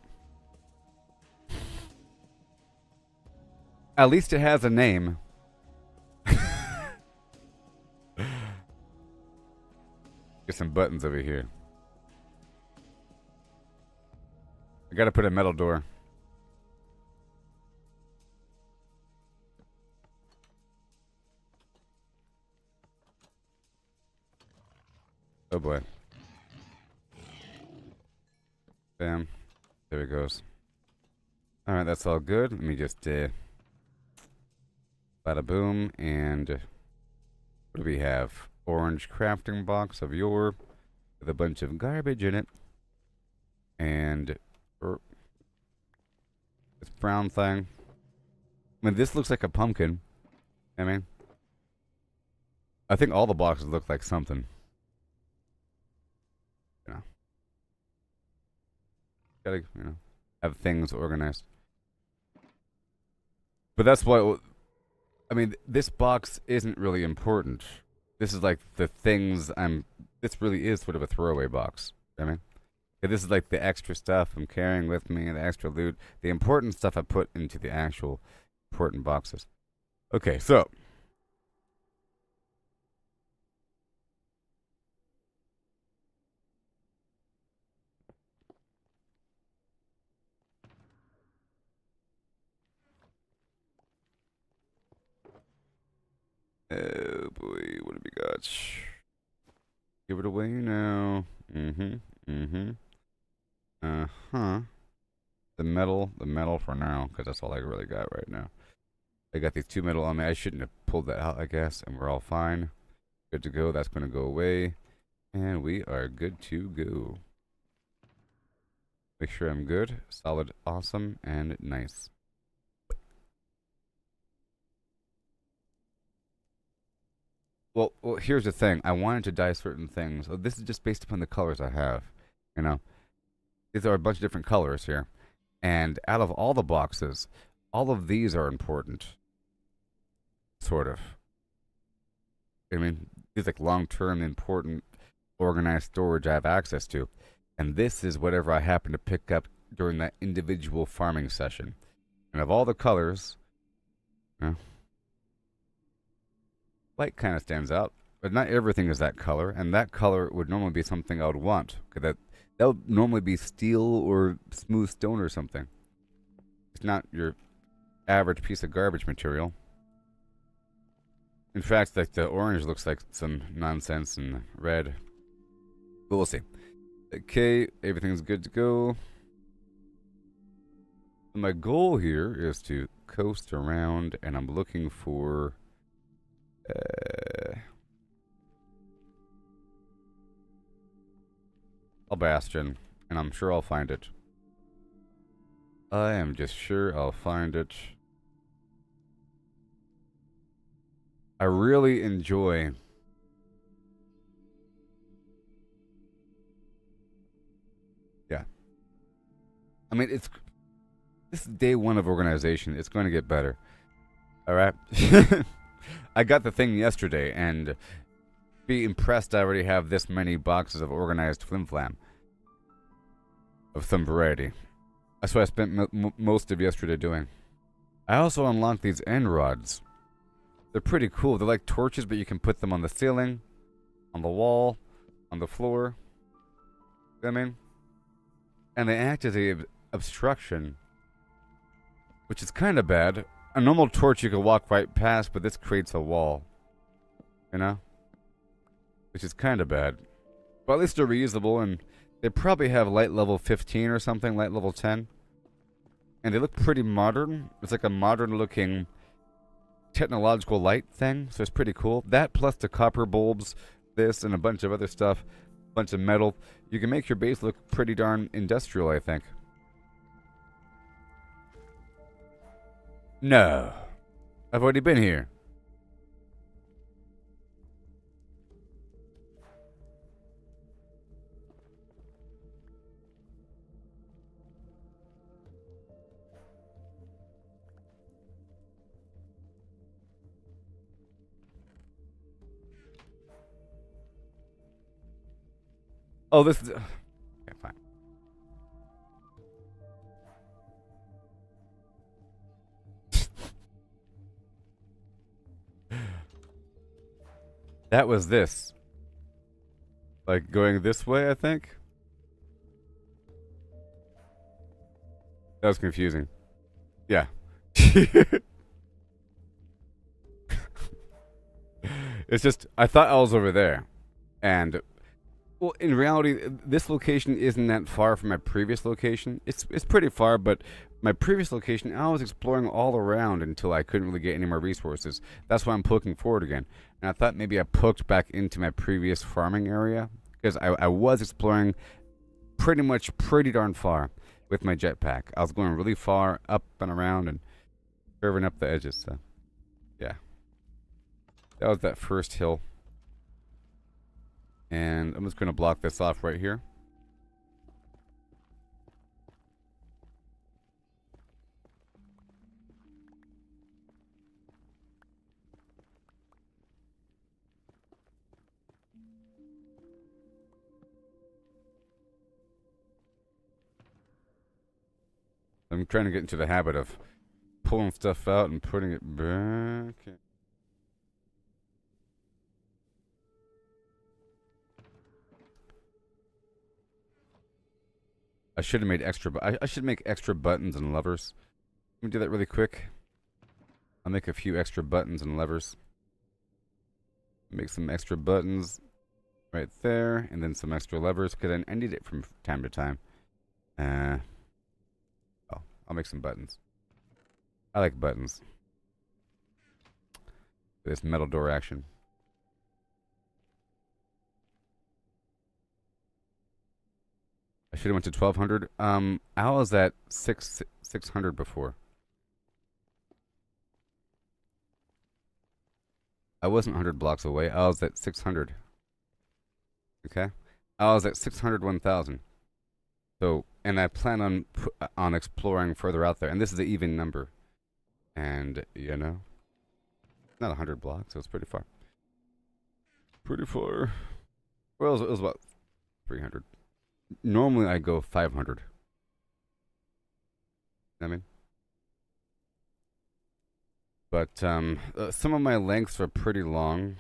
[SPEAKER 1] At least it has a name. Get some buttons over here. I gotta put a metal door. Oh boy. Bam. There it goes. Alright, that's all good. Let me just bada boom. And what do we have? Orange crafting box of yore with a bunch of garbage in it. And this brown thing. I mean, this looks like a pumpkin. I mean, I think all the boxes look like something. You know, gotta have things organized. But that's what I mean. This box isn't really important. This is like the things This really is sort of a throwaway box. I mean, this is like the extra stuff I'm carrying with me, the extra loot, the important stuff I put into the actual important boxes. Okay, so oh boy, what have we got? Give it away now. Uh-huh. The metal for now, because that's all I really got right now. I got these 2 metal on me. I shouldn't have pulled that out, I guess, and we're all fine. Good to go. That's going to go away. And we are good to go. Make sure I'm good, solid, awesome, and nice. Well, here's the thing. I wanted to dye certain things. This is just based upon the colors I have. You know, these are a bunch of different colors here. And out of all the boxes, all of these are important. Sort of. I mean, these like long-term, important, organized storage I have access to. And this is whatever I happen to pick up during that individual farming session. And of all the colors, white kind of stands out, but not everything is that color, and that color would normally be something I would want, because that would normally be steel or smooth stone or something. It's not your average piece of garbage material. In fact, like the orange looks like some nonsense, and red. But we'll see. Okay, everything's good to go. My goal here is to coast around, and I'm looking for a bastion, and I'm sure I'll find it. I am just sure I'll find it. I really enjoy I mean, this is day 1 of organization. It's going to get better. Alright? I got the thing yesterday, and be impressed I already have this many boxes of organized flim-flam. Of some variety. That's what I spent most of yesterday doing. I also unlocked these end rods. They're pretty cool. They're like torches, but you can put them on the ceiling, on the wall, on the floor. You know what I mean? And they act as a obstruction, which is kind of bad. A normal torch you can walk right past, but this creates a wall. You know? Which is kind of bad. But at least they're reusable, and They probably have light level 15 or something, light level 10. And they look pretty modern. It's like a modern looking technological light thing, so it's pretty cool. That plus the copper bulbs, this and a bunch of other stuff, a bunch of metal. You can make your base look pretty darn industrial, I think. No. I've already been here. Oh, this is... Okay, fine. That was this. Like, going this way, I think? That was confusing. Yeah. It's just, I thought I was over there. And... Well, in reality, this location isn't that far from my previous location. It's pretty far, but my previous location, I was exploring all around until I couldn't really get any more resources. That's why I'm poking forward again. And I thought maybe I poked back into my previous farming area, because I was exploring pretty darn far with my jetpack. I was going really far up and around and curving up the edges, so yeah. That was that first hill. And I'm just going to block this off right here. I'm trying to get into the habit of pulling stuff out and putting it back. I should have made extra, I should make extra buttons and levers. Let me do that really quick. I'll make a few extra buttons and levers. Make some extra buttons right there, and then some extra levers, because I need it from time to time. Oh, I'll make some buttons. I like buttons. This metal door action. I should have went to 1200. I was at 600 before. I wasn't 100 blocks away. I was at 600. Okay? I was at 600, 1000. So, and I plan on exploring further out there. And this is an even number. And, you know, not 100 blocks. So it's pretty far. Pretty far. Well, it was about 300. Normally I go 500. I mean, but some of my lengths are pretty long,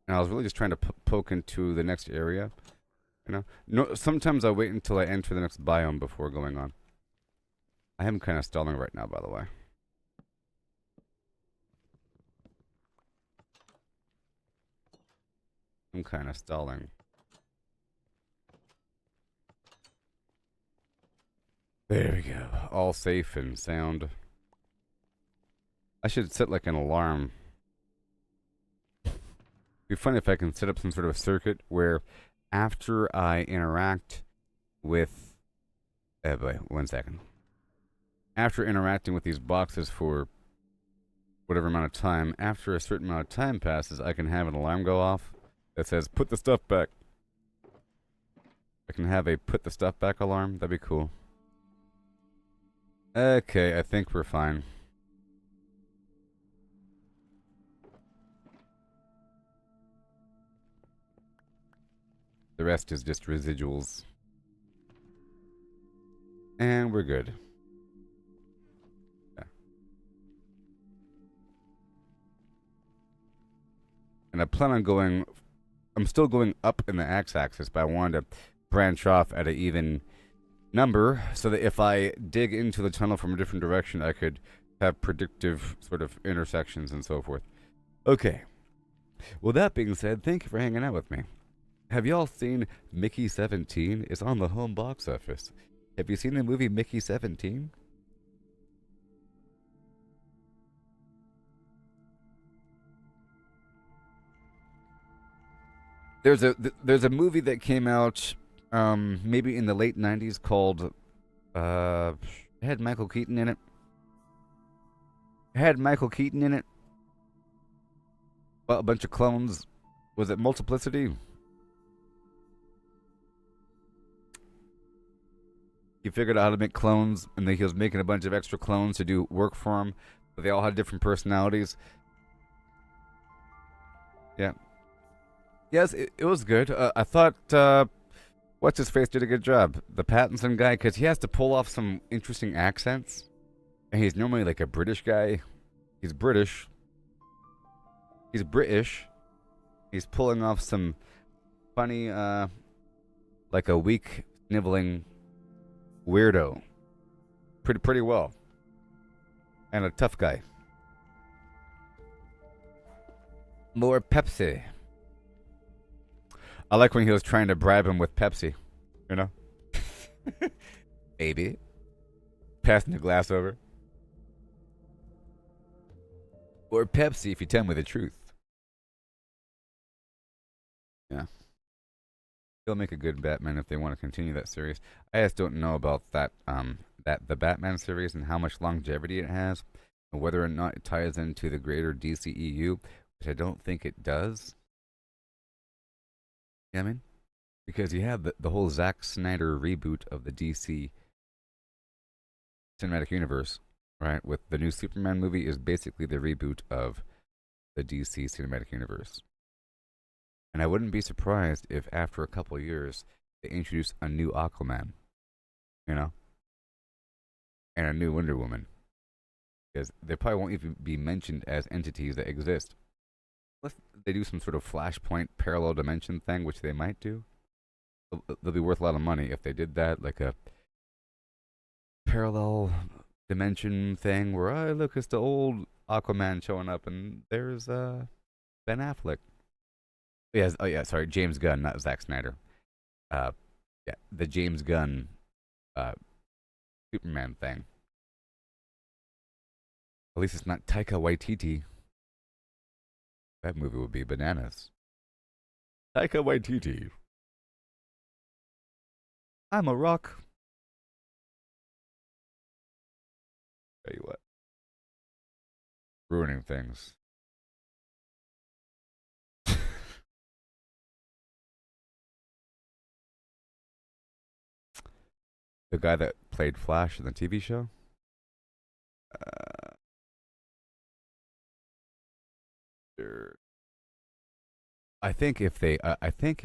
[SPEAKER 1] and I was really just trying to poke into the next area. You know, no. Sometimes I wait until I enter the next biome before going on. I am kind of stalling right now, by the way. I'm kind of stalling. There we go. All safe and sound. I should set like an alarm. It'd be funny if I can set up some sort of circuit where after I interact with... boy, 1 second. After interacting with these boxes for whatever amount of time, after a certain amount of time passes, I can have an alarm go off that says, put the stuff back. I can have a put the stuff back alarm. That'd be cool. Okay, I think we're fine. The rest is just residuals. And we're good. Yeah. And I plan on going... I'm still going up in the x-axis, but I wanted to branch off at an even number so that if I dig into the tunnel from a different direction, I could have predictive sort of intersections and so forth. Okay. Well, that being said, thank you for hanging out with me. Have y'all seen Mickey 17? It's on the home box office. Have you seen the movie Mickey 17? There's a movie that came out maybe in the late 90s called it had Michael Keaton in it. It had Michael Keaton in it. Well, a bunch of clones. Was it Multiplicity? He figured out how to make clones, and then he was making a bunch of extra clones to do work for him, but they all had different personalities. Yeah. Yes, it was good. I thought what's his face did a good job. The Pattinson guy, because he has to pull off some interesting accents, and he's normally like a British guy. He's British. He's British. He's pulling off some funny, like a weak, sniveling weirdo. Pretty well. And a tough guy. More Pepsi. I like when he was trying to bribe him with Pepsi. You know? Maybe. Passing the glass over. Or Pepsi if you tell me the truth. Yeah. They'll make a good Batman if they want to continue that series. I just don't know about that the Batman series and how much longevity it has, and whether or not it ties into the greater DCEU, which I don't think it does. You know what I mean? Because you have the whole Zack Snyder reboot of the DC cinematic universe, right? With the new Superman movie is basically the reboot of the DC cinematic universe. And I wouldn't be surprised if after a couple of years they introduce a new Aquaman, you know, and a new Wonder Woman, because they probably won't even be mentioned as entities that exist. Unless they do some sort of Flashpoint parallel dimension thing, which they might do. They'll be worth a lot of money if they did that, like a parallel dimension thing where, oh, look, it's the old Aquaman showing up, and there's Ben Affleck. Yes. Oh yeah. Sorry, James Gunn, not Zack Snyder. Uh, yeah, the James Gunn, Superman thing. At least it's not Taika Waititi. That movie would be bananas. Taika Waititi. I'm a rock. Tell you what, ruining things. The guy that played Flash in the TV show. Uh, I think if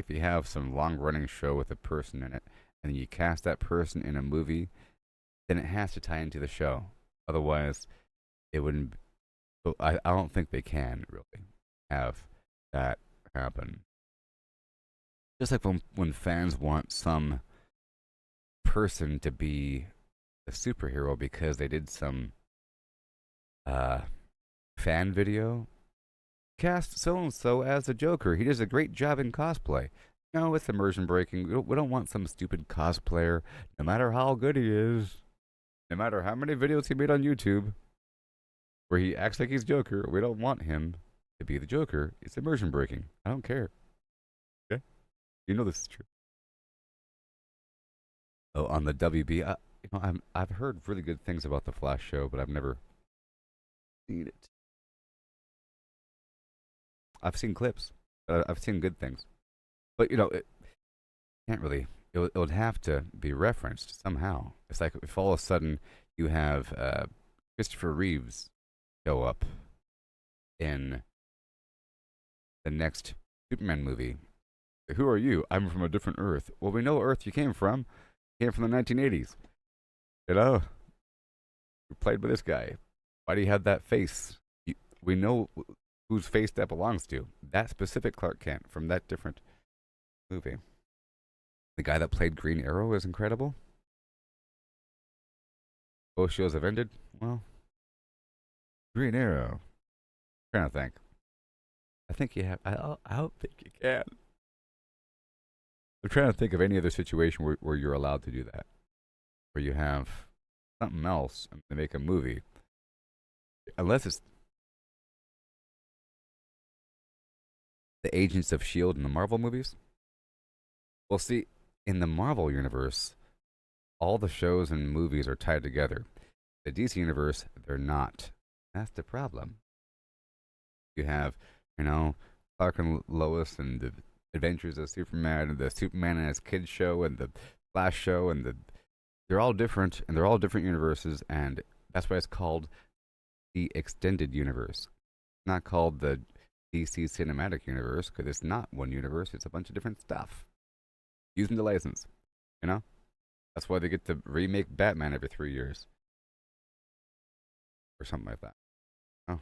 [SPEAKER 1] you have some long-running show with a person in it, and you cast that person in a movie, then it has to tie into the show. Otherwise, it wouldn't. I don't think they can really have that happen. Just like when fans want some person to be a superhero because they did some uh, fan video. Cast so and so as a Joker. He does a great job in cosplay. No, it's immersion breaking. We don't want some stupid cosplayer, no matter how good he is, no matter how many videos he made on YouTube, where he acts like he's Joker. We don't want him to be the Joker. It's immersion breaking. I don't care. Okay, you know this is true. Oh, on the WB, I've heard really good things about the Flash show, but I've never seen it. I've seen clips. I've seen good things, but it can't really. It would have to be referenced somehow. It's like if all of a sudden you have Christopher Reeves show up in the next Superman movie. Who are you? I'm from a different Earth. Well, we know what Earth you came from. You came from the 1980s. You know, you played by this guy. Why do you have that face? We know whose face that belongs to. That specific Clark Kent from that different movie. The guy that played Green Arrow is incredible. Both shows have ended. Well, Green Arrow. I'm trying to think. I think you have. I don't think you can. I'm trying to think of any other situation where you're allowed to do that, where you have something else and they make a movie, unless it's the Agents of Shield in the Marvel movies. Well, see, in the Marvel universe, all the shows and movies are tied together. The DC universe, they're not. That's the problem. You have, you know, Clark and Lois and the Adventures of Superman and the Superman and his kids show and the Flash show and they're all different and they're all different universes and that's why it's called the extended universe. It's not called the DC cinematic universe because it's not one universe. It's a bunch of different stuff using the license. You know, that's why they get to remake Batman every 3 years or something like that. Oh,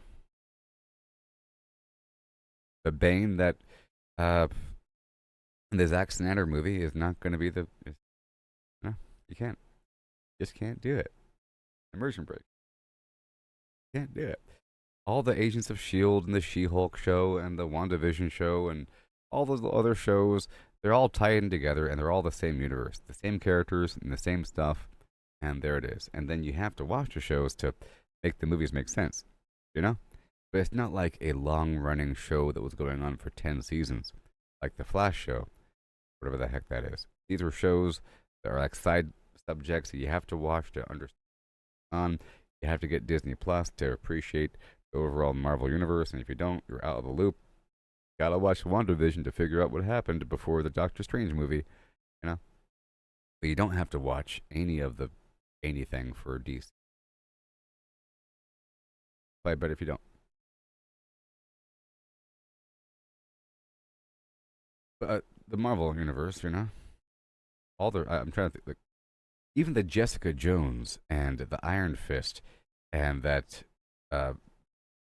[SPEAKER 1] the Bane that uh, the Zack Snyder movie is not going to be the. No, you can't. Just can't do it. Immersion break. Can't do it. All the Agents of Shield and the She-Hulk show and the WandaVision show and all those other shows, they're all tied in together and they're all the same universe, the same characters and the same stuff, and there it is. And then you have to watch the shows to make the movies make sense, you know. But it's not like a long-running show that was going on for 10 seasons, like the Flash show, whatever the heck that is. These are shows that are like side subjects that you have to watch to understand. You have to get Disney Plus to appreciate the overall Marvel universe, and if you don't, you're out of the loop. You gotta watch WandaVision to figure out what happened before the Doctor Strange movie, you know. But you don't have to watch any of the anything for DC. But I bet if you don't. But the Marvel universe, you know, all the I'm trying to think, like, even the Jessica Jones and the Iron Fist, and that uh,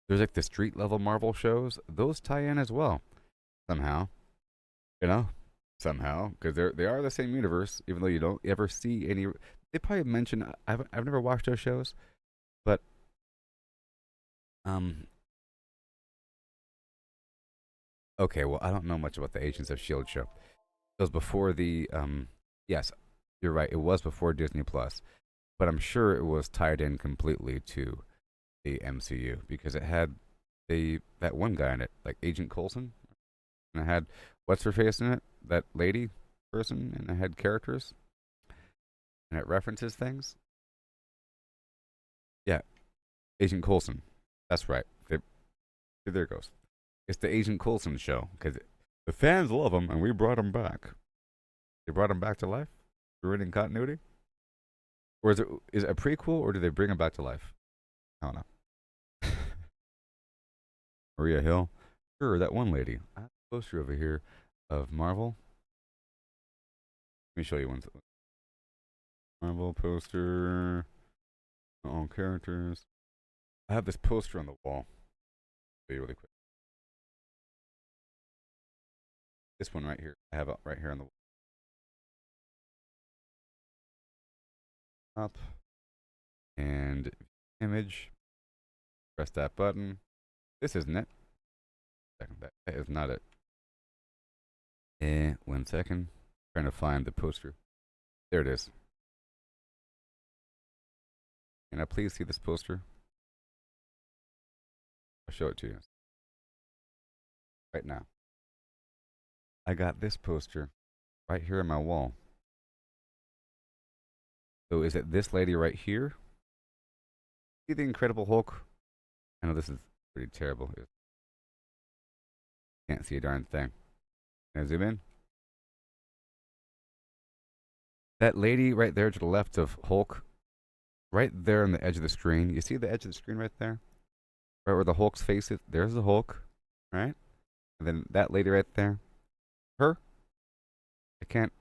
[SPEAKER 1] there's like the street level Marvel shows. Those tie in as well somehow. You know, somehow because they are the same universe, even though you don't ever see any. They probably mention I've never watched those shows, but um okay, well I don't know much about the Agents of Shield show. It was before the yes, you're right. It was before Disney Plus, but I'm sure it was tied in completely to the MCU because it had the that one guy in it, like Agent Coulson, and it had what's her face in it, that lady person, and it had characters and it references things. Yeah, Agent Coulson. That's right. There it goes. It's the Agent Coulson show because the fans love him, and we brought him back. They brought him back to life, ruining continuity. Or is it a prequel, or do they bring him back to life? I don't know. Maria Hill, sure, that one lady. I have a poster over here of Marvel. Let me show you one. Marvel poster. All characters. I have this poster on the wall. Show you really quick. This one right here. I have it right here on the top. And image. Press that button. This isn't it. Second, that is not it. 1 second. Trying to find the poster. There it is. Can I please see this poster? I'll show it to you right now. I got this poster right here on my wall. So is it this lady right here? See the Incredible Hulk? I know this is pretty terrible. Can't see a darn thing. Can I zoom in? That lady right there to the left of Hulk, right there on the edge of the screen. You see the edge of the screen right there? Right where the Hulk's face is? There's the Hulk, right? And then that lady right there. Her? I can't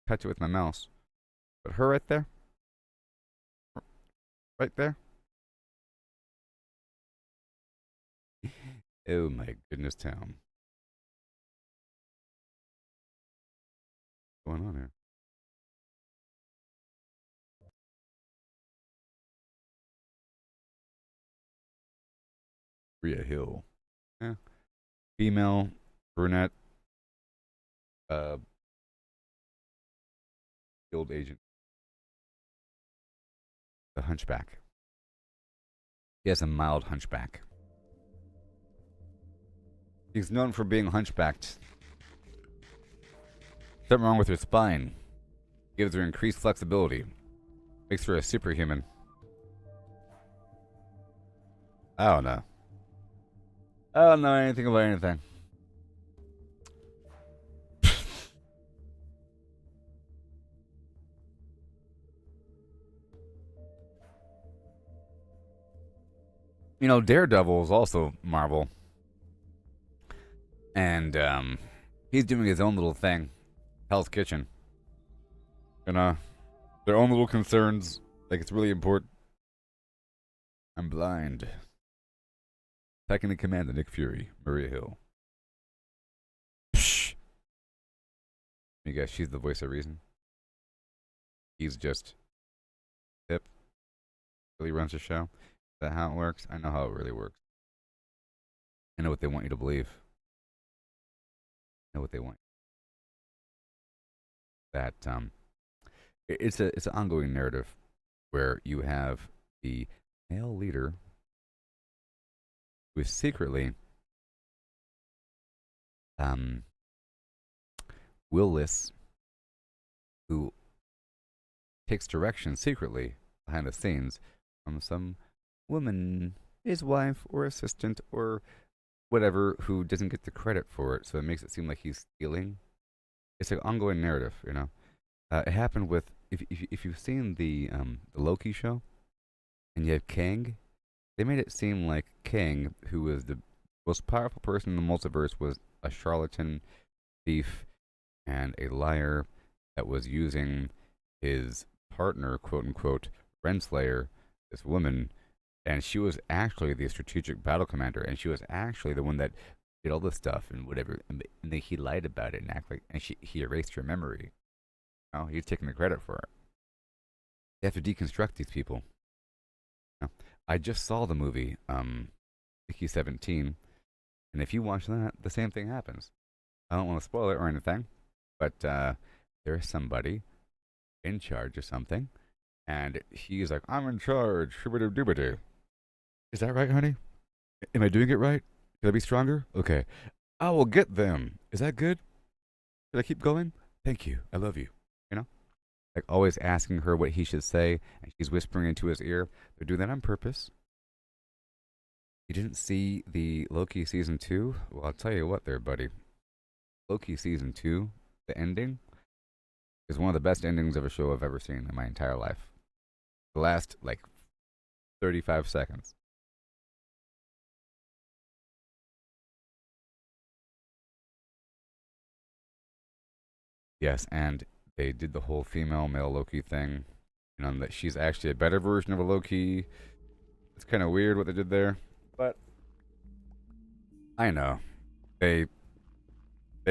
[SPEAKER 1] touch it with my mouse. But her right there? Right there? Oh my goodness, town. What's going on here? Rhea Hill. Yeah. Female, brunette, uh, Field agent, the hunchback. He has a mild hunchback. He's known for being hunchbacked. Something wrong with her spine. Gives her increased flexibility. Makes her a superhuman. I don't know. I don't know anything about anything. You know, Daredevil is also Marvel. And he's doing his own little thing. Hell's Kitchen. You know, their own little concerns. Like, it's really important. I'm blind. Second in command of Nick Fury, Maria Hill. Psh. You guys, she's the voice of reason. He's just hip. Really runs the show. Is that how it works? I know how it really works. I know what they want you to believe. I know what they want. That it's an ongoing narrative where you have the male leader who is secretly willless, who takes direction secretly behind the scenes from some woman, his wife or assistant or whatever, who doesn't get the credit for it, so it makes it seem like he's stealing. It's an ongoing narrative, you know. It happened with if you've seen the Loki show, and you have Kang, they made it seem like Kang, who was the most powerful person in the multiverse, was a charlatan, thief, and a liar that was using his partner, quote unquote, Renslayer, this woman, and she was actually the strategic battle commander, and she was actually the one that did all this stuff and whatever, and he lied about it and act like, and he erased her memory. You know, he's taking the credit for it. They have to deconstruct these people. You know, I just saw the movie, Mickey 17, and if you watch that, the same thing happens. I don't want to spoil it or anything, but there's somebody in charge of something, and he's like, I'm in charge. Is that right, honey? Am I doing it right? Can I be stronger? Okay. I will get them. Is that good? Should I keep going? Thank you. I love you. You know? Like, always asking her what he should say, and she's whispering into his ear. They're doing that on purpose. You didn't see the Loki season 2? Well, I'll tell you what there, buddy. Loki season 2, the ending, is one of the best endings of a show I've ever seen in my entire life. The last, like, 35 seconds. Yes, and they did the whole female male Loki thing. You know, that she's actually a better version of a Loki. It's kind of weird what they did there, but I know they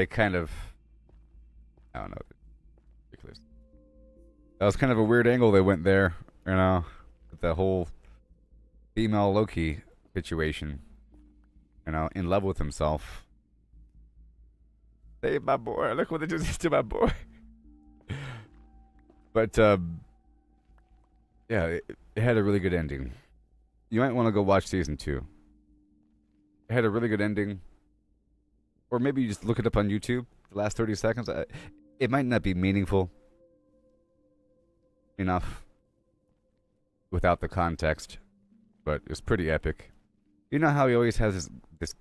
[SPEAKER 1] kind of, I don't know, ridiculous. That was kind of a weird angle they went there. You know, with the whole female Loki situation. You know, in love with himself. Save my boy. Look what they did to my boy. But, yeah, it had a really good ending. You might want to go watch season 2. It had a really good ending. Or maybe you just look it up on YouTube, the last 30 seconds. It might not be meaningful enough without the context, but it's pretty epic. You know how he always has this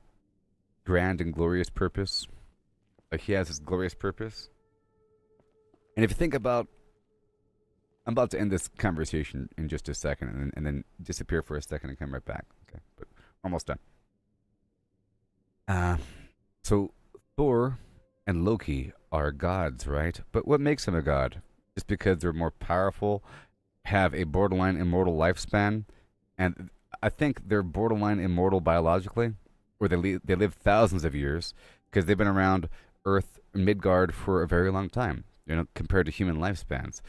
[SPEAKER 1] grand and glorious purpose? Like, he has this glorious purpose. And if you think about, I'm about to end this conversation in just a second, and then disappear for a second and come right back. Okay, but almost done. So Thor and Loki are gods, right? But what makes them a god? Just because they're more powerful, have a borderline immortal lifespan, and I think they're borderline immortal biologically, or they live thousands of years because they've been around Earth, Midgard, for a very long time, you know, compared to human lifespans.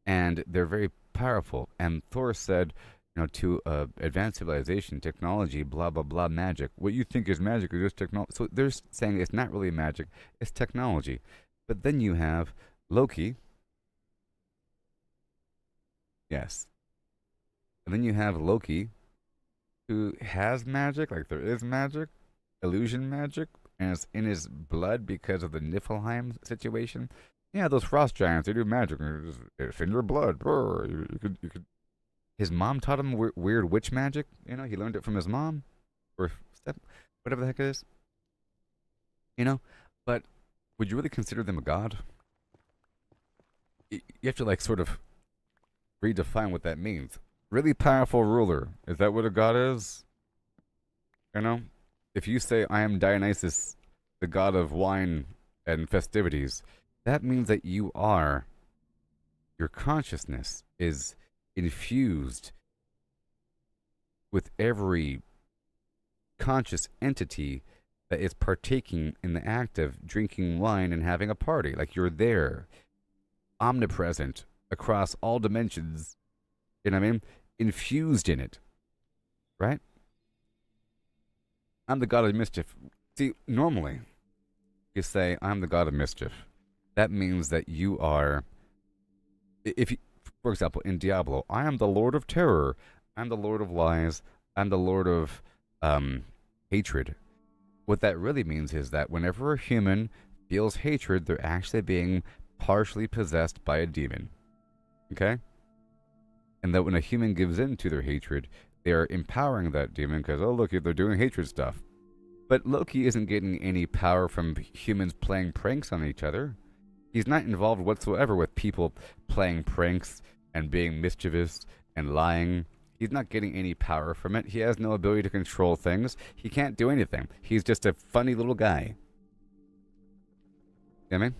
[SPEAKER 1] And they're very powerful. And Thor said, you know, to advanced civilization, technology, blah, blah, blah, magic. What you think is magic is just technology. So they're saying it's not really magic, it's technology. But then you have Loki, Yes. And then you have Loki, who has magic, like there is magic, illusion magic, and it's in his blood because of the Niflheim situation. Yeah, those frost giants, they do magic. It's in your blood. You could. His mom taught him weird witch magic. You know, he learned it from his mom, or step, whatever the heck it is. You know, but would you really consider them a god? You have to like sort of redefine what that means. Really powerful ruler. Is that what a god is? You know, if you say I am Dionysus, the god of wine and festivities, that means that your consciousness is infused with every conscious entity that is partaking in the act of drinking wine and having a party. Like you're there, omnipresent across all dimensions, you know what I mean? Infused in it, right? I'm the god of mischief. See, normally, you say, I'm the god of mischief. That means that you are, if you, for example, in Diablo, I am the lord of terror. I'm the lord of lies. I'm the lord of hatred. What that really means is that whenever a human feels hatred, they're actually being partially possessed by a demon. Okay? And that when a human gives in to their hatred, they are empowering that demon because, oh, look, they're doing hatred stuff. But Loki isn't getting any power from humans playing pranks on each other. He's not involved whatsoever with people playing pranks and being mischievous and lying. He's not getting any power from it. He has no ability to control things. He can't do anything. He's just a funny little guy. You know what I mean?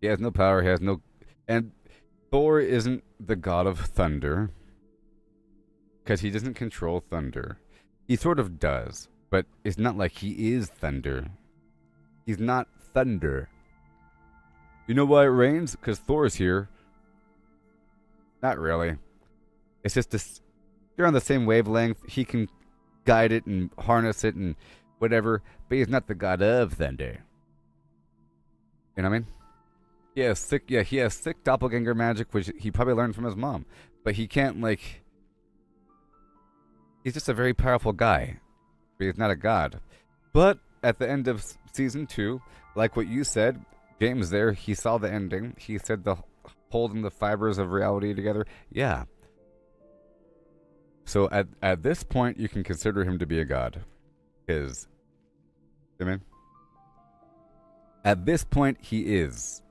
[SPEAKER 1] He has no power. He has no... And Thor isn't the god of thunder because he doesn't control thunder. He sort of does, but it's not like he is thunder. He's not thunder. You know why it rains? Because Thor's here. Not really. It's just this. They're on the same wavelength. He can guide it and harness it and whatever, but he's not the god of thunder. You know what I mean? He has thick doppelganger magic, which he probably learned from his mom. But he can't, like... He's just a very powerful guy. But he's not a god. But at the end of season 2, like what you said, James there, he saw the ending. He said the holding the fibers of reality together. Yeah. So at this point, you can consider him to be a god. Is. You know what I mean? At this point, he is.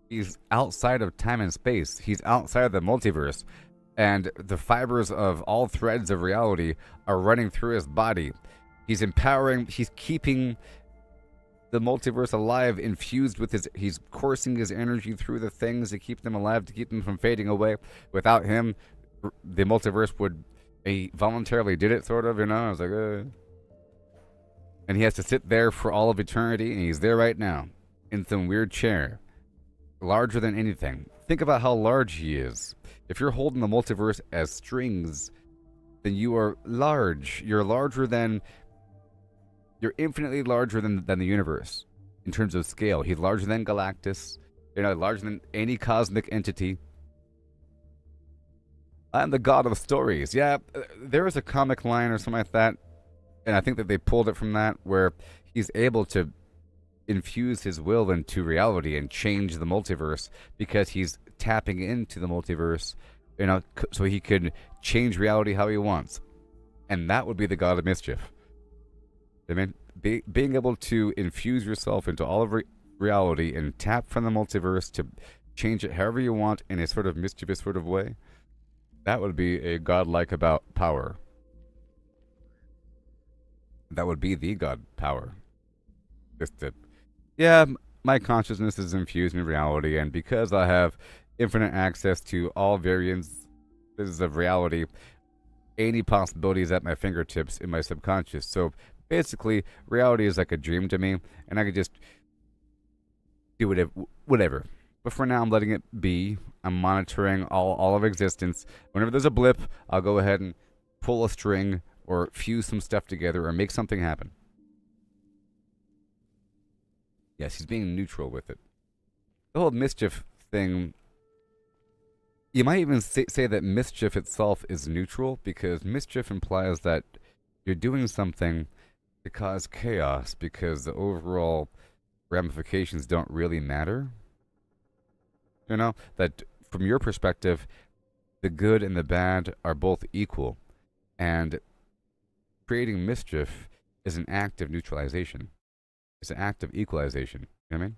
[SPEAKER 1] He's outside of time and space. He's outside of the multiverse. And the fibers of all threads of reality are running through his body. He's empowering, he's keeping the multiverse alive, infused with his, he's coursing his energy through the things to keep them alive, to keep them from fading away. Without him, the multiverse would, he voluntarily did it, sort of, you know? I was like, And he has to sit there for all of eternity, and he's there right now, in some weird chair. Larger than anything. Think about how large he is. If you're holding the multiverse as strings, then you are large. You're larger than... You're infinitely larger than the universe in terms of scale. He's larger than Galactus. You know, larger than any cosmic entity. I'm the god of stories. Yeah, there was a comic line or something like that, and I think that they pulled it from that, where he's able to infuse his will into reality and change the multiverse because he's tapping into the multiverse, you know, so he could change reality how he wants. And that would be the god of mischief. I mean, being able to infuse yourself into all of reality and tap from the multiverse to change it however you want in a sort of mischievous sort of way, that would be a godlike about power. That would be the god power. Just to, yeah, my consciousness is infused in reality, and because I have infinite access to all variants of reality, any possibilities at my fingertips in my subconscious. So basically, reality is like a dream to me, and I could just do whatever. But for now, I'm letting it be. I'm monitoring all of existence. Whenever there's a blip, I'll go ahead and pull a string or fuse some stuff together or make something happen. Yes, he's being neutral with it. The whole mischief thing, you might even say that mischief itself is neutral because mischief implies that you're doing something to cause chaos because the overall ramifications don't really matter. You know, that from your perspective, the good and the bad are both equal. And creating mischief is an act of neutralization. It's an act of equalization. You know what I mean?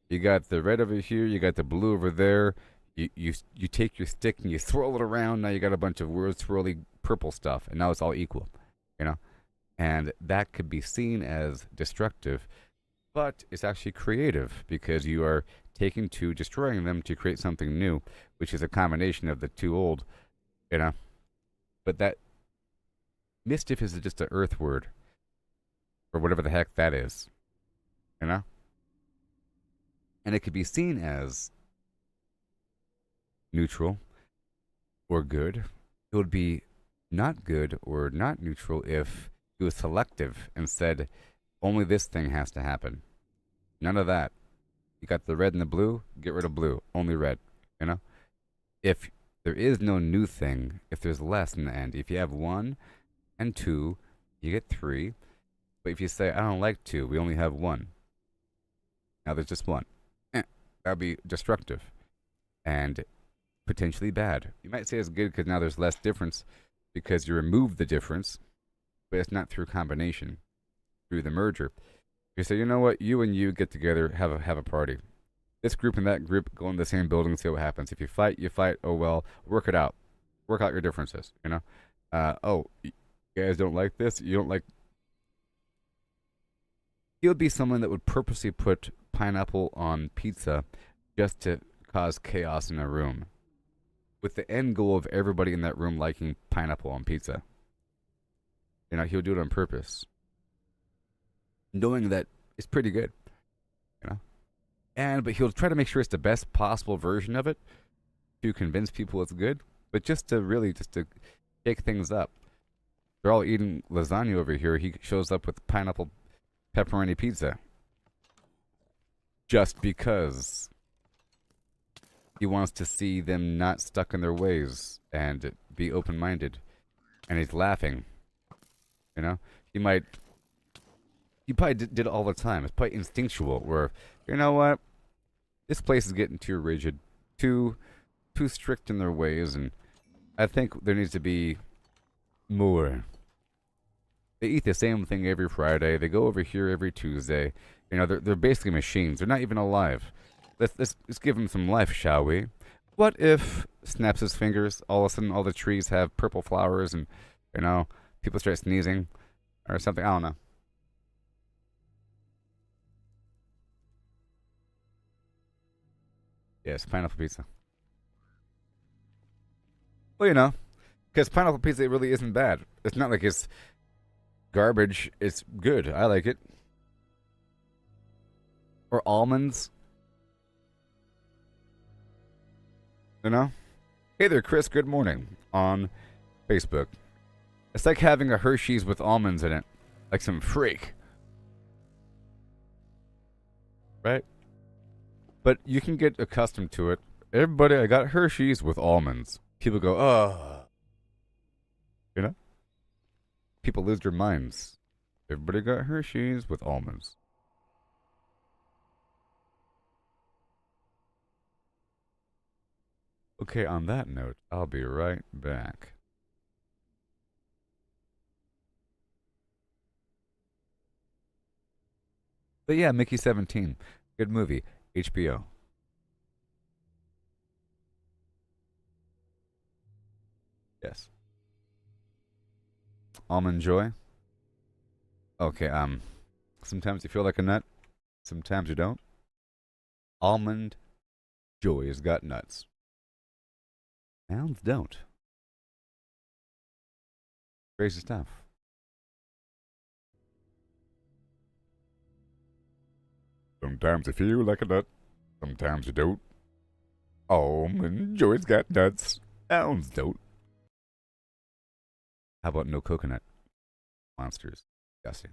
[SPEAKER 1] You got the red over here, you got the blue over there. You take your stick and you swirl it around. Now you got a bunch of weird swirly purple stuff, and now it's all equal. You know, and that could be seen as destructive, but it's actually creative because you are taking two, destroying them to create something new, which is a combination of the two old. You know, but that mischief is just an earth word or whatever the heck that is. You know, and it could be seen as neutral or good. It would be not good or not neutral if it was selective and said only this thing has to happen. None of that. You got the red and the blue, get rid of blue. Only red. You know? If there is no new thing, if there's less in the end, if you have one and two, you get three. But if you say, I don't like two, we only have one. Now there's just one. That would be destructive and potentially bad. You might say it's good because now there's less difference because you remove the difference, but it's not through combination, through the merger. You say, you know what, you and you get together, have a party. This group and that group go in the same building, see what happens. If you fight, you fight. Oh well, work it out. Work out your differences. You know. Oh, you guys don't like this. You don't like. He would be someone that would purposely put pineapple on pizza just to cause chaos in a room, with the end goal of everybody in that room liking pineapple on pizza. You know, he would do it on purpose, knowing that it's pretty good. You know, but he'll try to make sure it's the best possible version of it to convince people it's good, but just to shake things up. They're all eating lasagna over here. He shows up with pineapple pepperoni pizza just because he wants to see them not stuck in their ways and be open-minded. And he's laughing. You know, he probably did it all the time. It's probably instinctual. Where, you know what, this place is getting too rigid, too strict in their ways, and I think there needs to be more. They eat the same thing every Friday. They go over here every Tuesday. You know, they're basically machines. They're not even alive. Let's give them some life, shall we? What if snaps his fingers? All of a sudden, all the trees have purple flowers, and you know, people start sneezing or something. I don't know. Yes, pineapple pizza. Well, you know, because pineapple pizza really isn't bad. It's not like it's garbage. It's good. I like it. Or almonds. You know? Hey there, Chris. Good morning on Facebook. It's like having a Hershey's with almonds in it. Like some freak. Right? But you can get accustomed to it. Everybody, I got Hershey's with almonds. People go, oh. You know? People lose their minds. Everybody got Hershey's with almonds. Okay, on that note, I'll be right back. But yeah, Mickey 17. Good movie. HBO. Yes. Almond Joy. Okay, sometimes you feel like a nut, sometimes you don't. Almond Joy's got nuts. Mounds don't. Crazy stuff. Sometimes you feel like a nut, sometimes you don't. Almond Joy's got nuts. Mounds don't. How about no coconut? Monsters. Disgusting.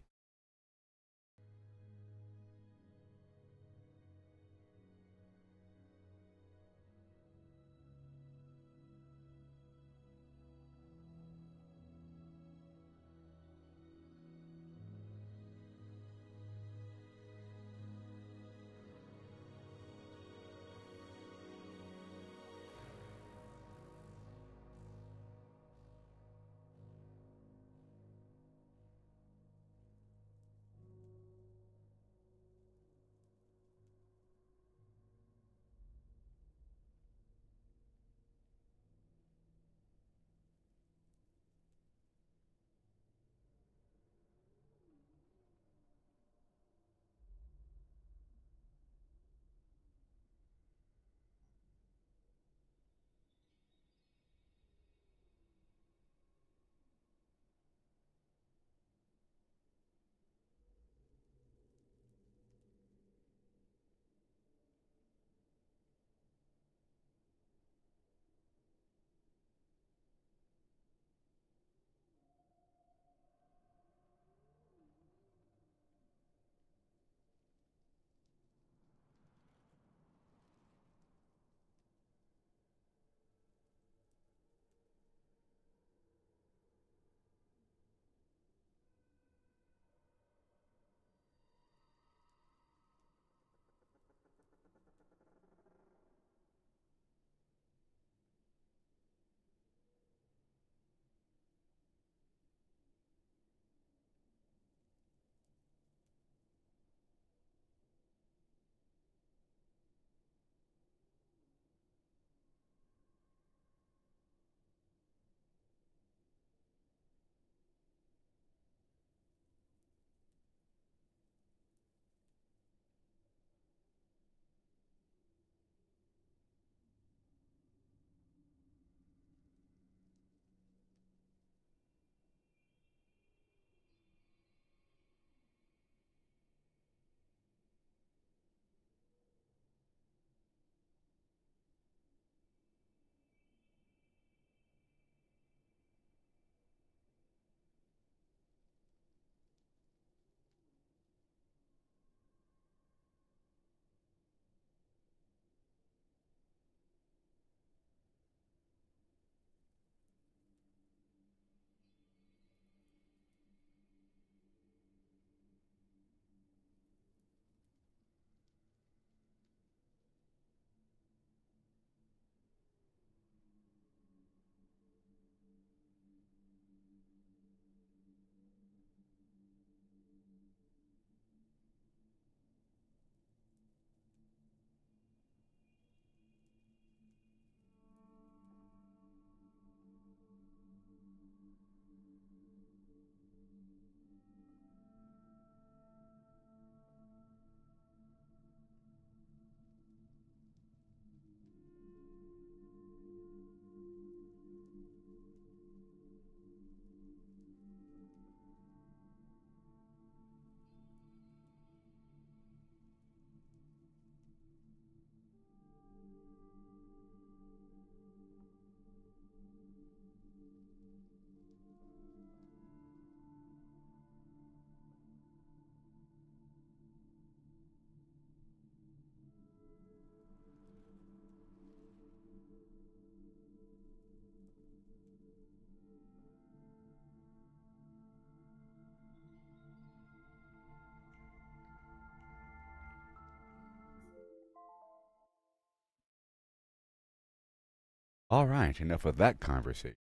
[SPEAKER 1] Alright, enough of that conversation.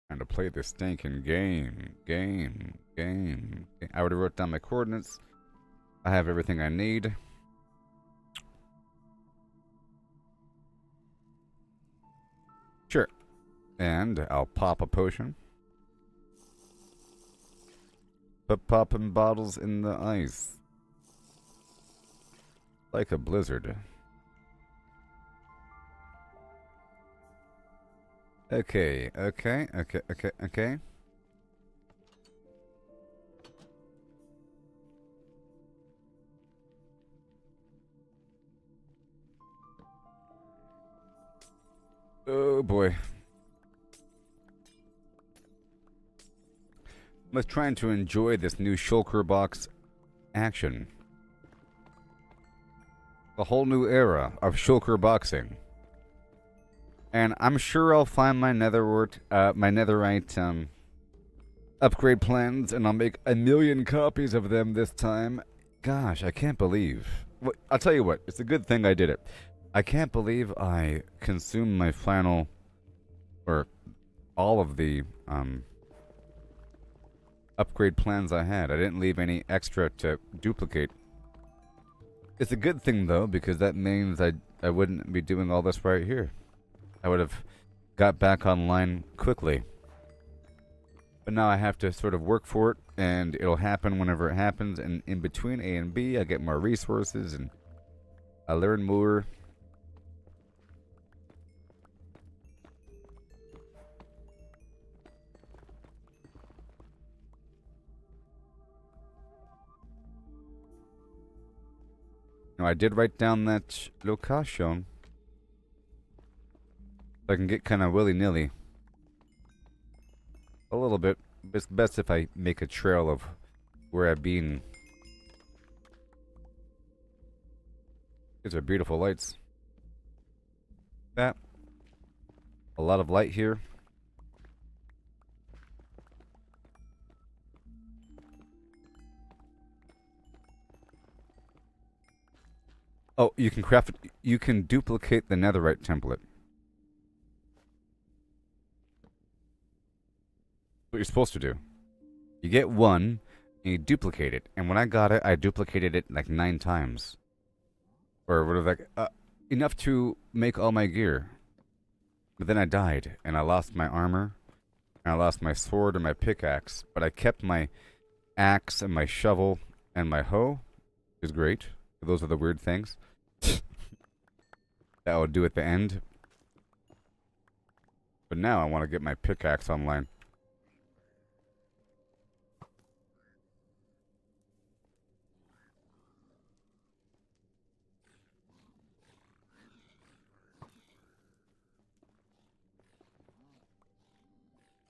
[SPEAKER 1] Time to play this stinking game. I already wrote down my coordinates. I have everything I need. Sure. And I'll pop a potion. Put popping bottles in the ice. Like a blizzard. Okay. Oh boy. I'm just trying to enjoy this new Shulker box action. A whole new era of Shulker boxing. And I'm sure I'll find my netherite upgrade plans, and I'll make 1,000,000 copies of them this time. Gosh, I can't believe. Well, I'll tell you what, it's a good thing I did it. I can't believe I consumed my final, or all of the upgrade plans I had. I didn't leave any extra to duplicate. It's a good thing though, because that means I wouldn't be doing all this right here. I would have got back online quickly. But now I have to sort of work for it, and it'll happen whenever it happens, and in between A and B I get more resources and I learn more. Now, I did write down that location. So I can get kind of willy-nilly. A little bit. It's best if I make a trail of where I've been. These are beautiful lights. That. A lot of light here. Oh, you can craft it. You can duplicate the netherite template. What you're supposed to do. You get one, and you duplicate it. And when I got it, I duplicated it like 9 times. Or whatever, like, enough to make all my gear. But then I died, and I lost my armor, and I lost my sword and my pickaxe. But I kept my axe and my shovel and my hoe. Which is great. Those are the weird things. That I would do at the end. But now I want to get my pickaxe online.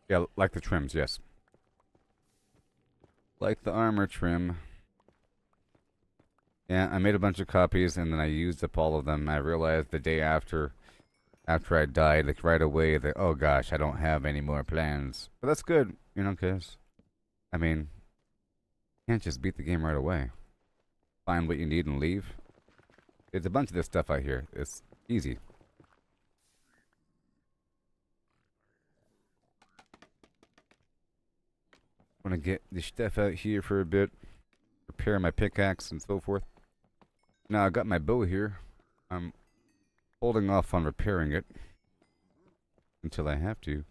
[SPEAKER 1] Yeah, like the trims, yes. Like the armor trim. Yeah, I made a bunch of copies and then I used up all of them. I realized the day after I died, like right away, that, oh gosh, I don't have any more plans. But that's good, you know, because, I mean, you can't just beat the game right away. Find what you need and leave. There's a bunch of this stuff out here. It's easy. I'm gonna get the stuff out here for a bit. Repair my pickaxe and so forth. Now I got my bow here. I'm holding off on repairing it until I have to.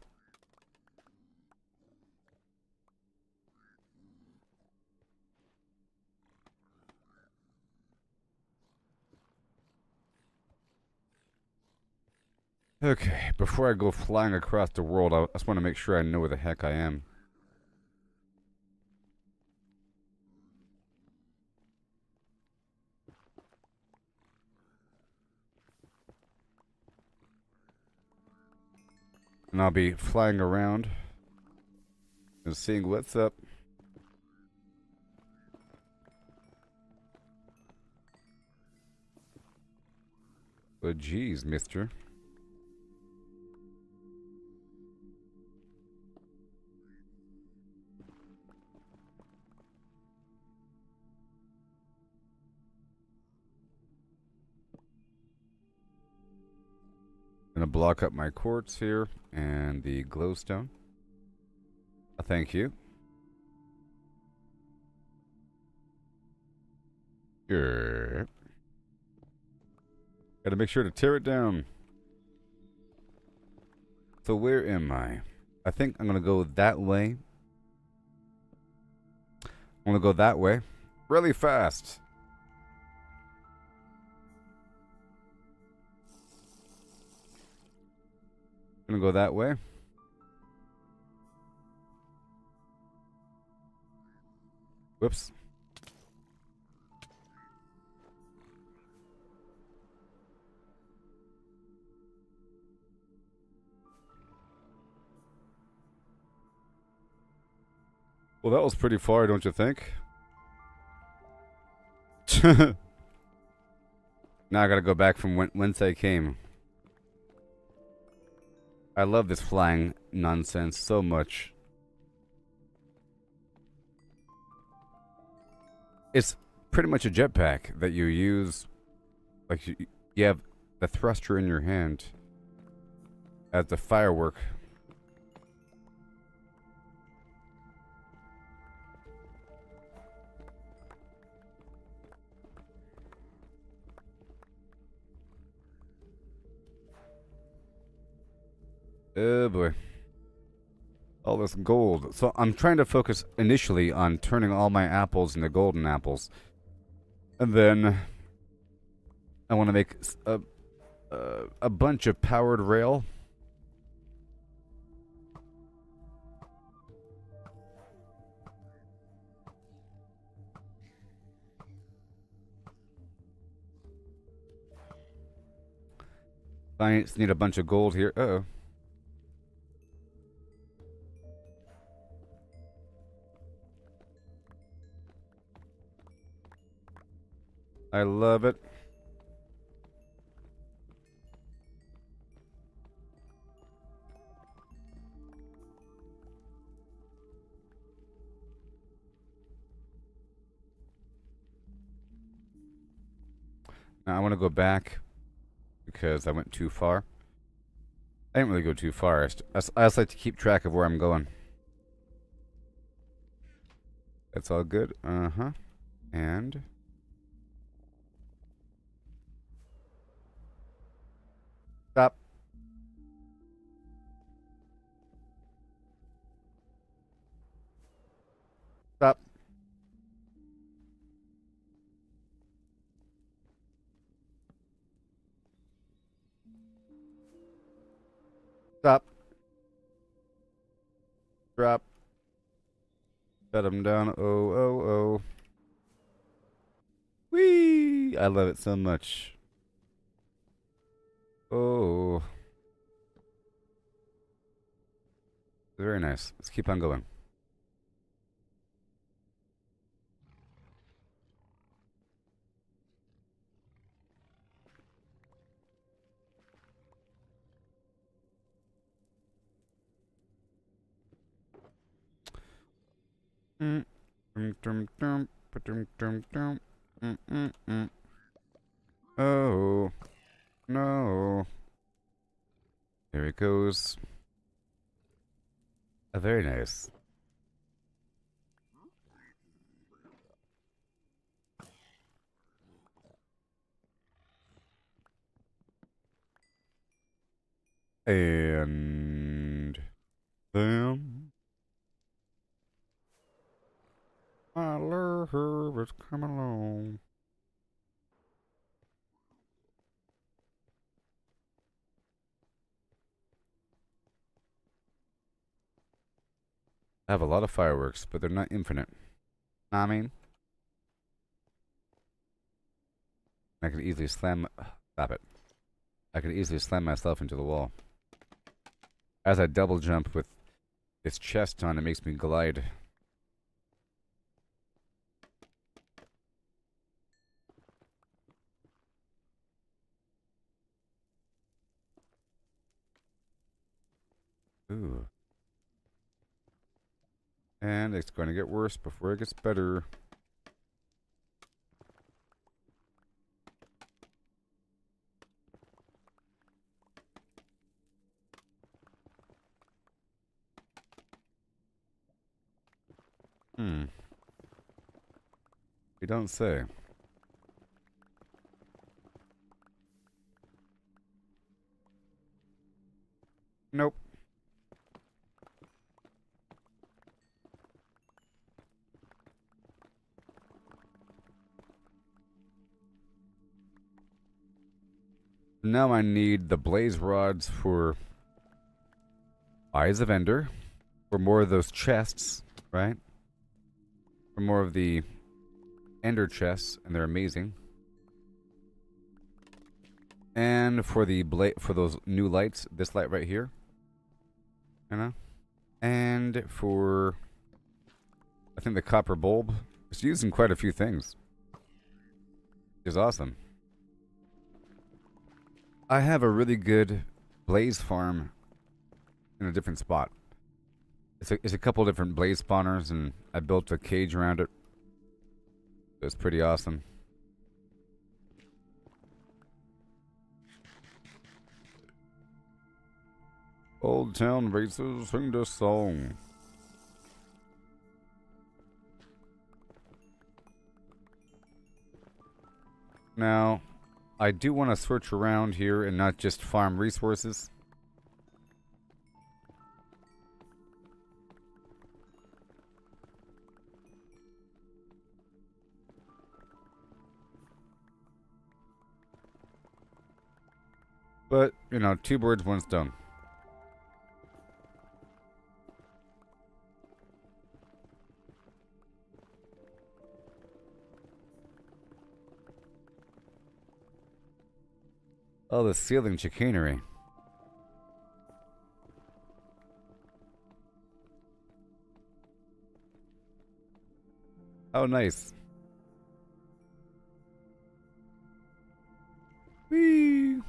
[SPEAKER 1] Okay, before I go flying across the world, I just want to make sure I know where the heck I am. And I'll be flying around and seeing what's up. But geez, mister. gonna block up my quartz here and the glowstone. Thank you. Sure. Gotta make sure to tear it down. So where am I? I think I'm gonna go that way. I'm gonna go that way. Really fast. Gonna go that way. Whoops. Well, that was pretty far, don't you think? Now I gotta go back from whence I came. I love this flying nonsense so much. It's pretty much a jetpack that you use. Like, you have the thruster in your hand as the firework. Oh boy. All this gold. So I'm trying to focus initially on turning all my apples into golden apples. And then I want to make a bunch of powered rail. I just need a bunch of gold here. Uh-oh. I love it. Now I want to go back because I went too far. I didn't really go too far. I just like to keep track of where I'm going. That's all good. Uh-huh. And stop. Stop. Stop. Drop. Set him down. Oh, oh, oh. Whee! I love it so much. Oh. Very nice. Let's keep on going. Oh, no. Here it goes. Very nice. And then my love is coming along. I have a lot of fireworks, but they're not infinite. I mean, I could easily slam. Stop it. I could easily slam myself into the wall. As I double jump with this chest on, it makes me glide. Ooh. And it's going to get worse before it gets better. You don't say. Nope. Now I need the blaze rods for Eyes of Ender, for more of those chests, right? For more of the Ender chests, and they're amazing. And for the for those new lights, this light right here, you know, and for I think the copper bulb. It's used in quite a few things. It's awesome. I have a really good blaze farm in a different spot. It's a couple different blaze spawners, and I built a cage around it. It's pretty awesome. Old Town Races, sing this song. Now, I do want to switch around here and not just farm resources. But, you know, two birds, one stone. Oh, the ceiling chicanery. Oh, nice. Whee!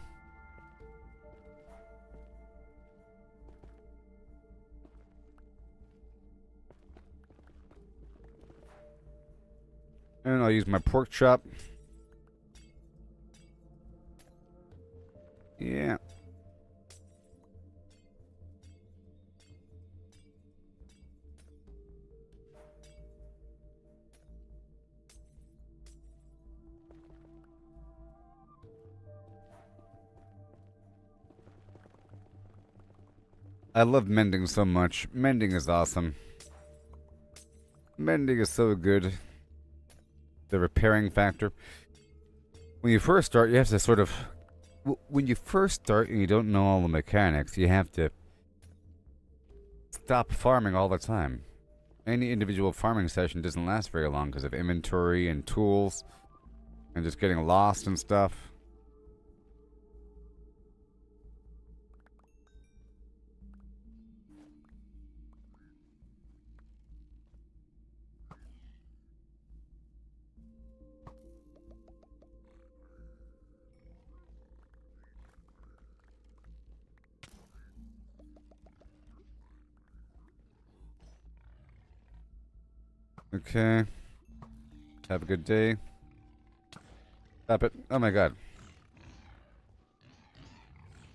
[SPEAKER 1] And I'll use my pork chop. Yeah. I love mending so much. Mending is awesome. Mending is so good. The repairing factor. When you first start, you have to sort of... When you first start and you don't know all the mechanics, you have to stop farming all the time. Any individual farming session doesn't last very long because of inventory and tools and just getting lost and stuff. Okay. Have a good day. Stop it. Oh my god.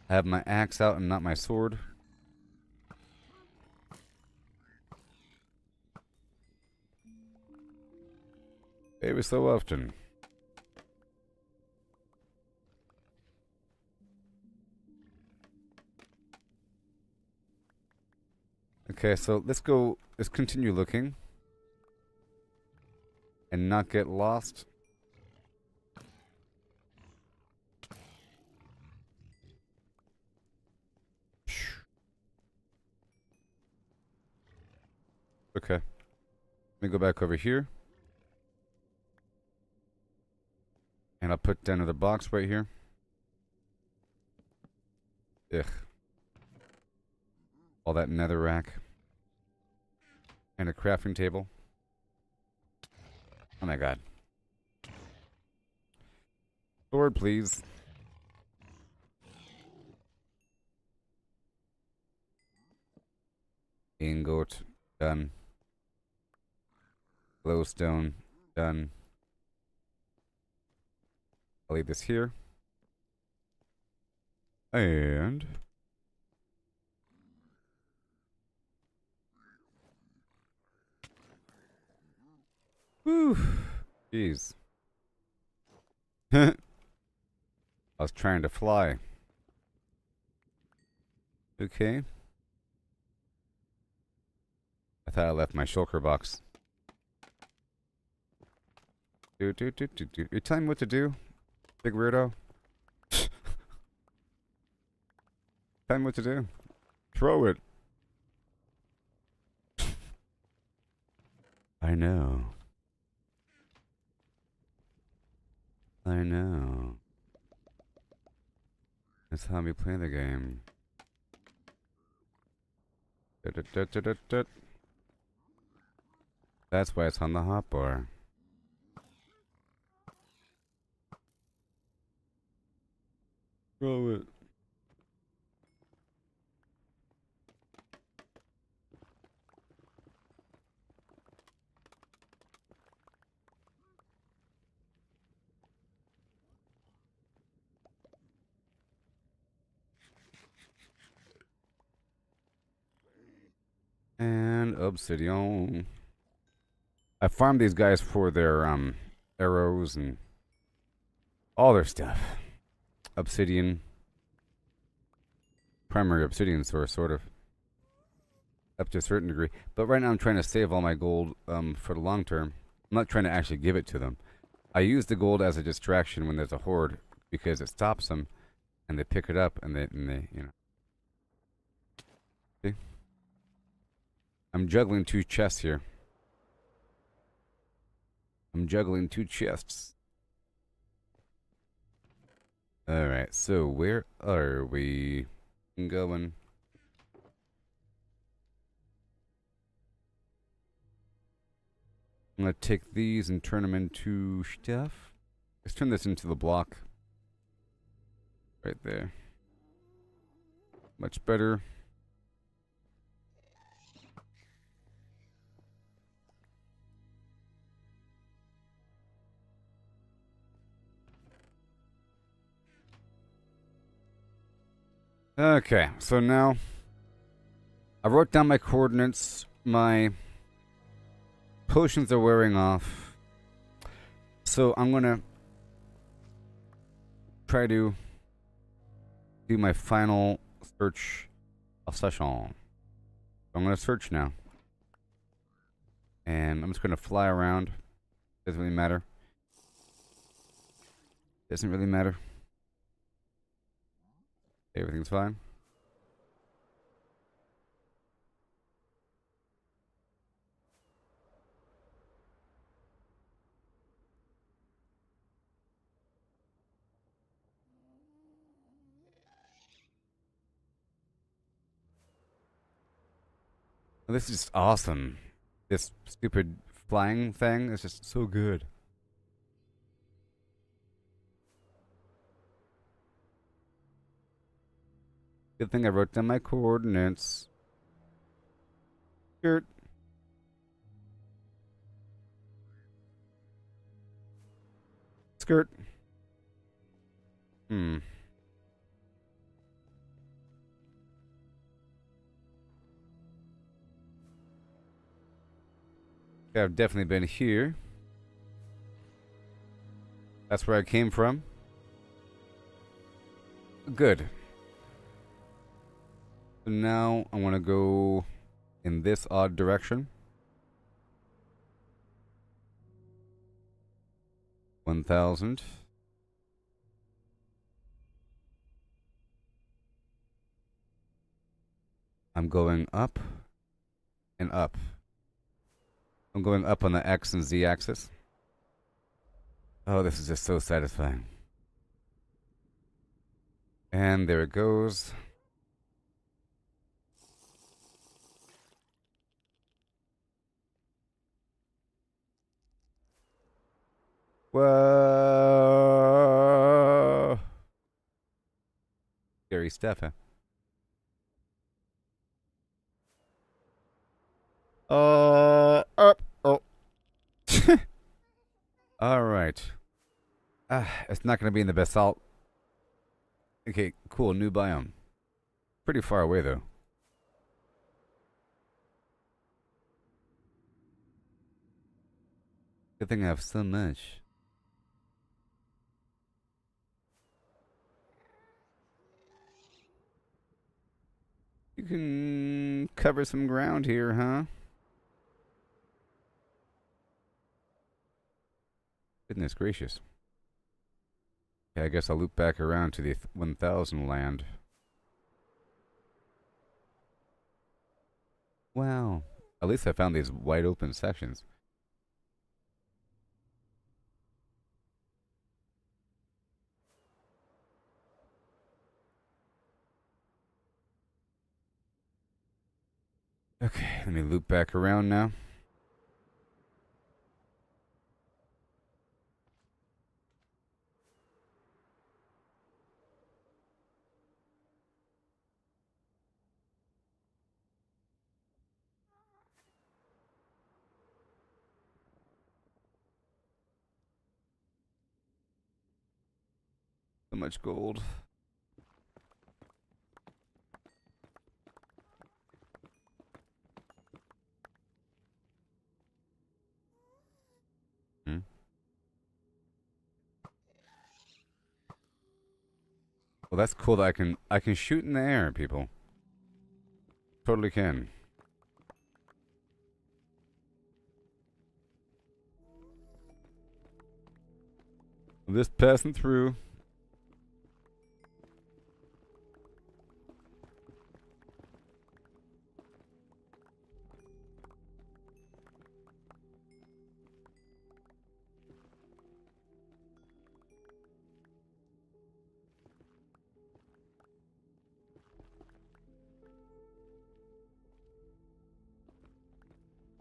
[SPEAKER 1] I have my axe out and not my sword. Every so often. Okay, so let's go. Let's continue looking. And not get lost. Okay. Let me go back over here. And I'll put down another box right here. Ugh. All that nether rack. And a crafting table. Oh my god. Sword, please. Ingot. Done. Glowstone. Done. I'll leave this here. And... Whew. Jeez. I was trying to fly. Okay. I thought I left my shulker box. You're telling me what to do, big weirdo? Tell me what to do. Throw it. I know. I know. That's how we play the game. That's why it's on the hotbar. Throw it. And obsidian. I farmed these guys for their arrows and all their stuff. Obsidian. Primary obsidian source, sort of. Up to a certain degree. But right now I'm trying to save all my gold for the long term. I'm not trying to actually give it to them. I use the gold as a distraction when there's a horde because it stops them and they pick it up and they you know. See? I'm juggling two chests here. I'm juggling two chests. Alright, so where are we going? I'm going to take these and turn them into stuff. Let's turn this into the block. Right there. Much better. Okay, so now I wrote down my coordinates. My potions are wearing off. So I'm going to try to do my final search of session. I'm going to search now. And I'm just going to fly around. Doesn't really matter. Doesn't really matter. Everything's fine. This is just awesome. This stupid flying thing is just so good. Good thing I wrote down my coordinates. Skirt. Skirt. Hmm. Yeah, I've definitely been here. That's where I came from. Good. So now I want to go in this odd direction. 1,000. I'm going up and up. I'm going up on the X and Z axis. Oh, this is just so satisfying. And there it goes. Whoa. Scary stuff, huh? Up. Oh. All right. It's not going to be in the basalt. Okay, cool. New biome. Pretty far away, though. Good thing I have so much. You can cover some ground here, huh? Goodness gracious. Yeah, I guess I'll loop back around to the 1000 land. Wow. At least I found these wide open sections. Okay, let me loop back around now. So much gold. Hmm. Well, that's cool that I can shoot in the air, people. Totally can. I'm just passing through.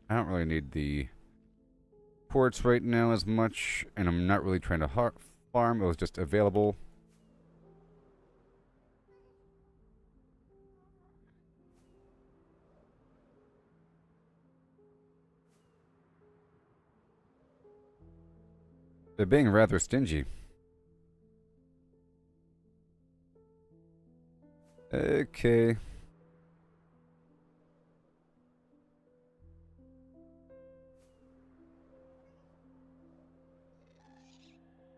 [SPEAKER 1] I don't really need the ports right now as much, and I'm not really trying to farm. It was just available. They're being rather stingy. Okay.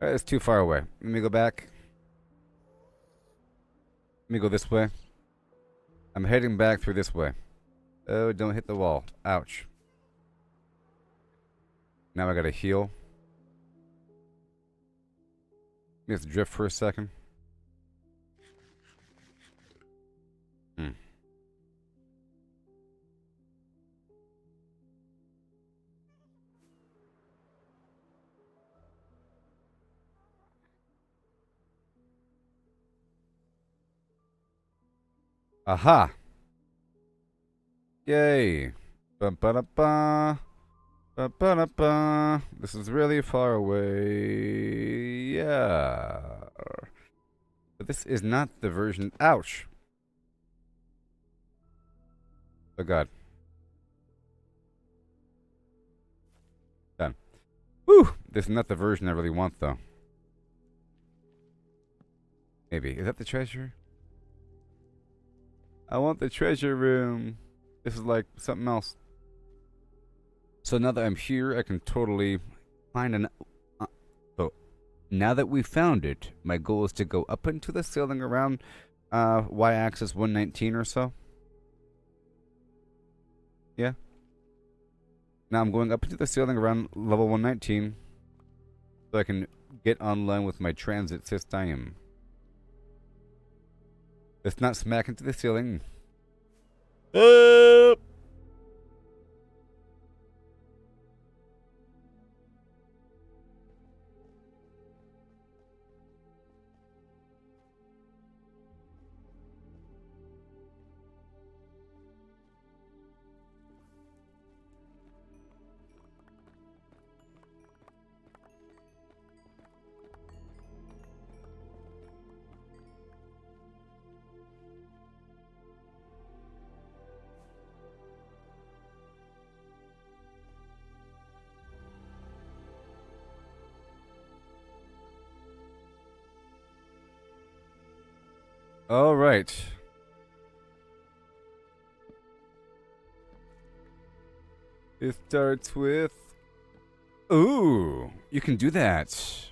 [SPEAKER 1] It's too far away. Let me go back. Let me go this way. I'm heading back through this way. Oh, don't hit the wall. Ouch. Now I gotta heal. Let me just drift for a second. Hmm. Aha! Yay! Ba-ba-da-ba. Ba-ba-da-ba. This is really far away. Yeah. But this is not the version. Ouch! Oh god. Done. Whew! This is not the version I really want, though. Maybe. Is that the treasure? I want the treasure room. This is like something else. So now that I'm here, I can totally find an... so, now that we found it, my goal is to go up into the ceiling around y-axis 119 or so. Yeah. Now I'm going up into the ceiling around level 119 so I can get online with my transit system. Let's not smack into the ceiling. All right. It starts with... Ooh, you can do that.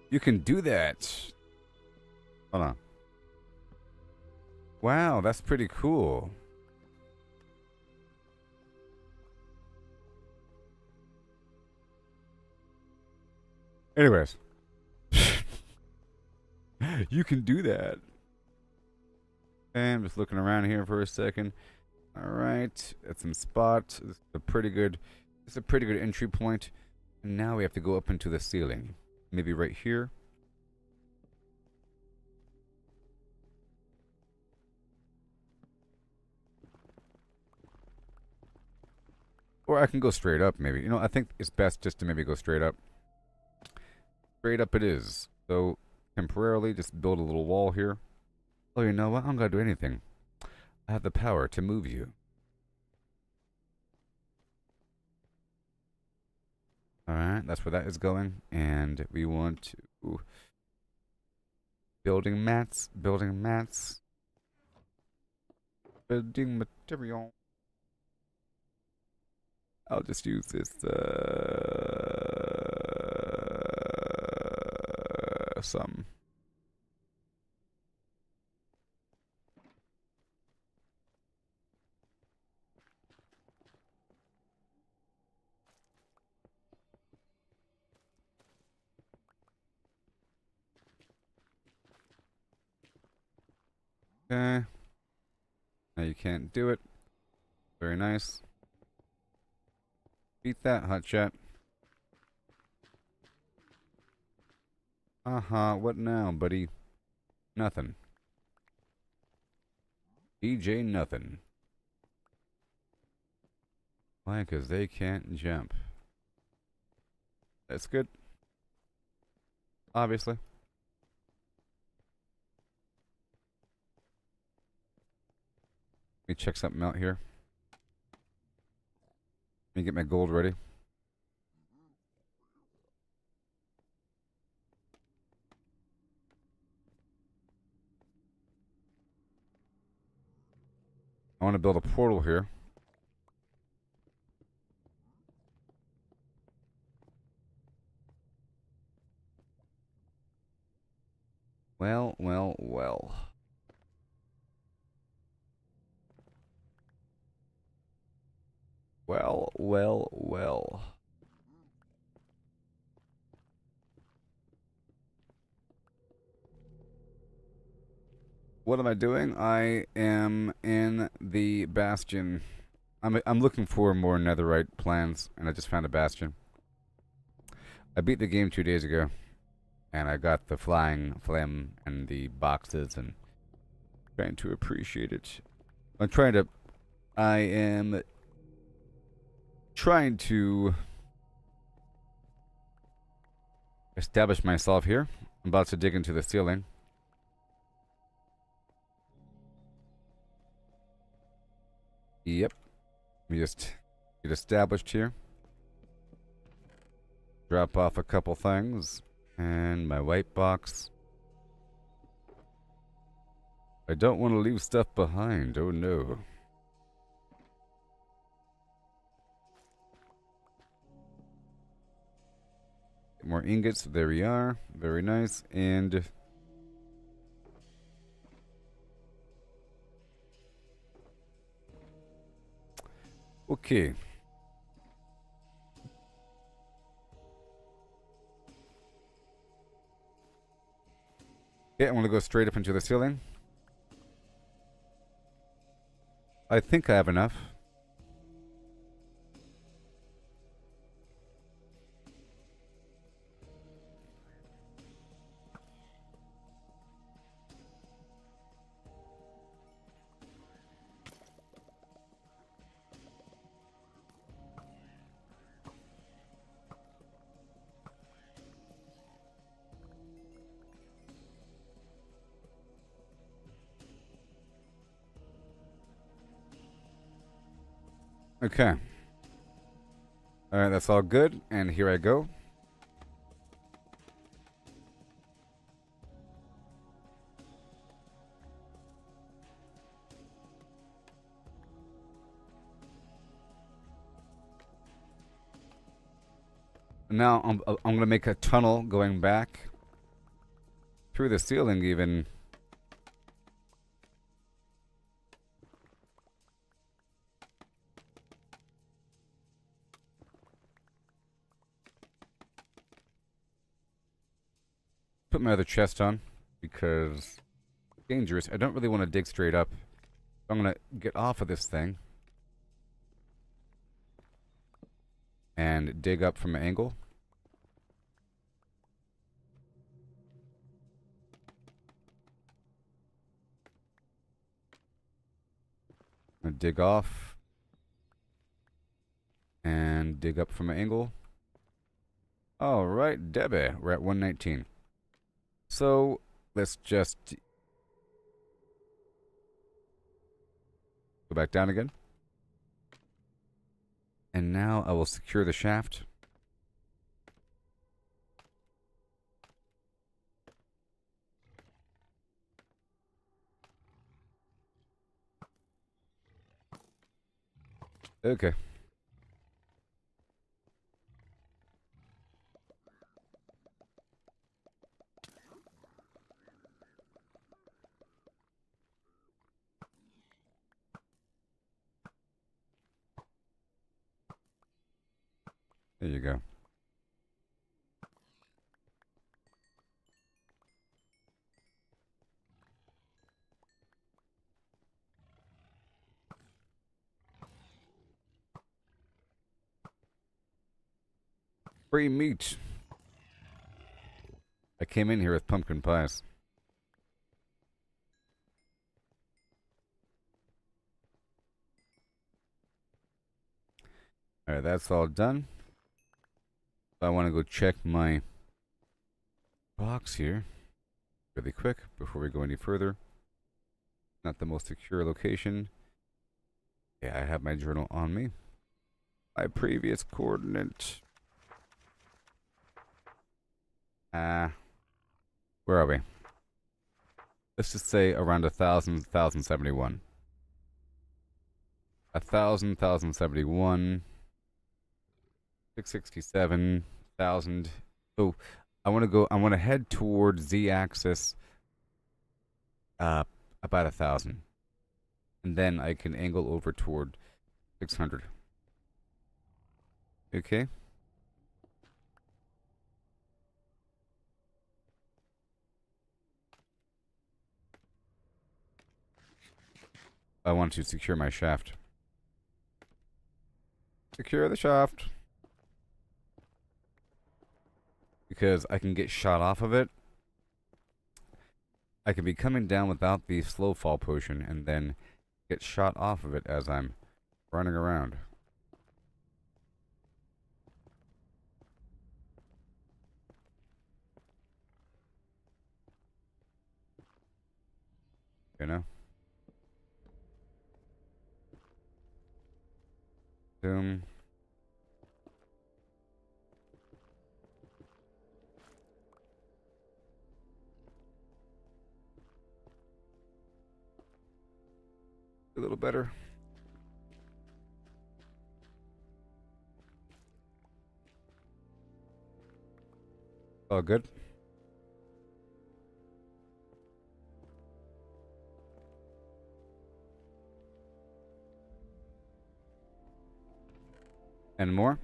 [SPEAKER 1] You can do that. Hold on. Wow, that's pretty cool. Anyways. You can do that. Okay, I'm just looking around here for a second. All right, at some spots. This is a pretty good. This is a pretty good entry point. And now we have to go up into the ceiling. Maybe right here. Or I can go straight up, maybe. You know, I think it's best just to maybe go straight up. Straight up it is. So, temporarily, just build a little wall here. Oh, you know what? I'm gonna do anything. I have the power to move you. Alright, that's where that is going. And we want to... Building mats. Building mats. Building material. I'll just use this, some. Okay. Now you can't do it. Very nice. Beat that, hotshot. Uh-huh, what now, buddy? Nothing. DJ nothing. Why? Because they can't jump. That's good. Obviously. Let me check something out here. Let me get my gold ready. I want to build a portal here. Well, well, well. Well, well, well. What am I doing? I am in the bastion. I'm looking for more netherite plans, and I just found a bastion. I beat the game 2 days ago, and I got the flying phlegm and the boxes, and trying to appreciate it. I am trying to establish myself here. I'm about to dig into the ceiling. Yep. Let me just get established here. Drop off a couple things. And my white box. I don't want to leave stuff behind. Oh no. More ingots. There we are. Very nice. And okay. Okay, I want to go straight up into the ceiling. I think I have enough. Okay. Alright, that's all good. And here I go. now I'm gonna make a tunnel going back through the ceiling even. Put my other chest on because it's dangerous. I don't really want to dig straight up. I'm gonna get off of this thing and dig up from an angle. I'm gonna dig off and dig up from an angle. All right, Debbie, we're at 119. So let's just go back down again. And now I will secure the shaft. Okay. There you go. Free meat. I came in here with pumpkin pies. Alright, that's all done. I want to go check my box here really quick before we go any further. Not the most secure location. Yeah, I have my journal on me. My previous coordinate. Where are we? Let's just say around 1,071. 1,071. 667,000. So I want to head towards Z-axis about 1,000. And then I can angle over toward 600. Okay. I want to secure my shaft. Secure the shaft. Because I can get shot off of it. I can be coming down without the slow fall potion and then get shot off of it as I'm running around. You know? Boom. A little better. All good. And more.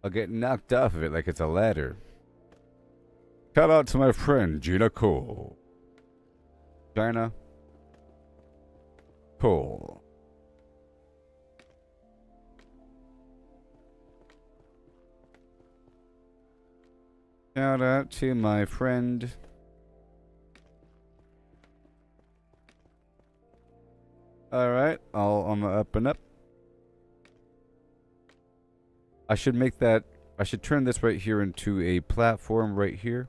[SPEAKER 1] I'll get knocked off of it like it's a ladder. Shout out to my friend Gina Cole. Gina Cole. Shout out to my friend. Alright, all on the up and up. I should make that. I should turn this right here into a platform right here.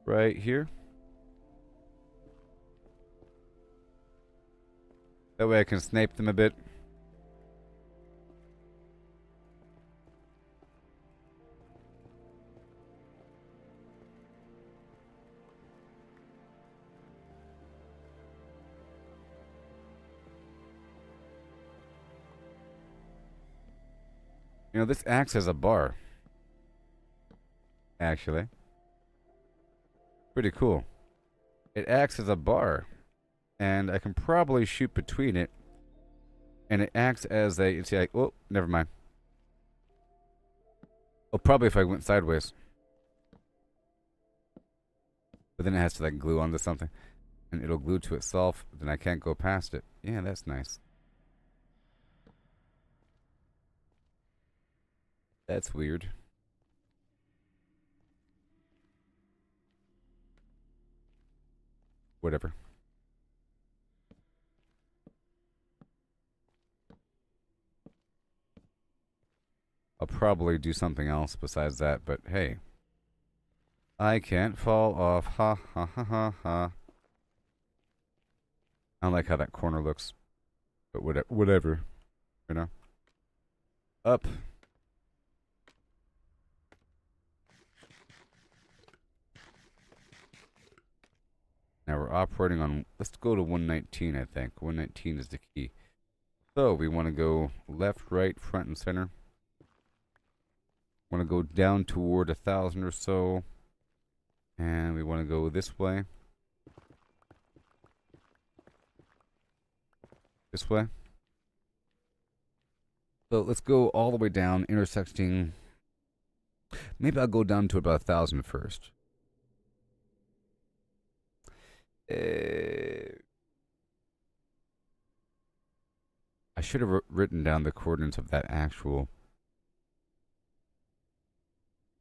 [SPEAKER 1] Right here. That way I can snipe them a bit. You know, this acts as a bar. Actually. Pretty cool. It acts as a bar. And I can probably shoot between it. And it acts as a... See, oh, never mind. Oh, probably if I went sideways. But then it has to, like, glue onto something. And it'll glue to itself. Then I can't go past it. Yeah, that's nice. That's weird. Whatever. I'll probably do something else besides that, but hey. I can't fall off. Ha ha ha ha ha. I don't like how that corner looks. But whatever. You know? Up. Now we're operating on... Let's go to 119, I think. 119 is the key. So we want to go left, right, front, and center. Want to go down toward 1,000 or so. And we want to go this way. This way. So let's go all the way down, intersecting. Maybe I'll go down to about 1,000 first. I should have written down the coordinates of that actual.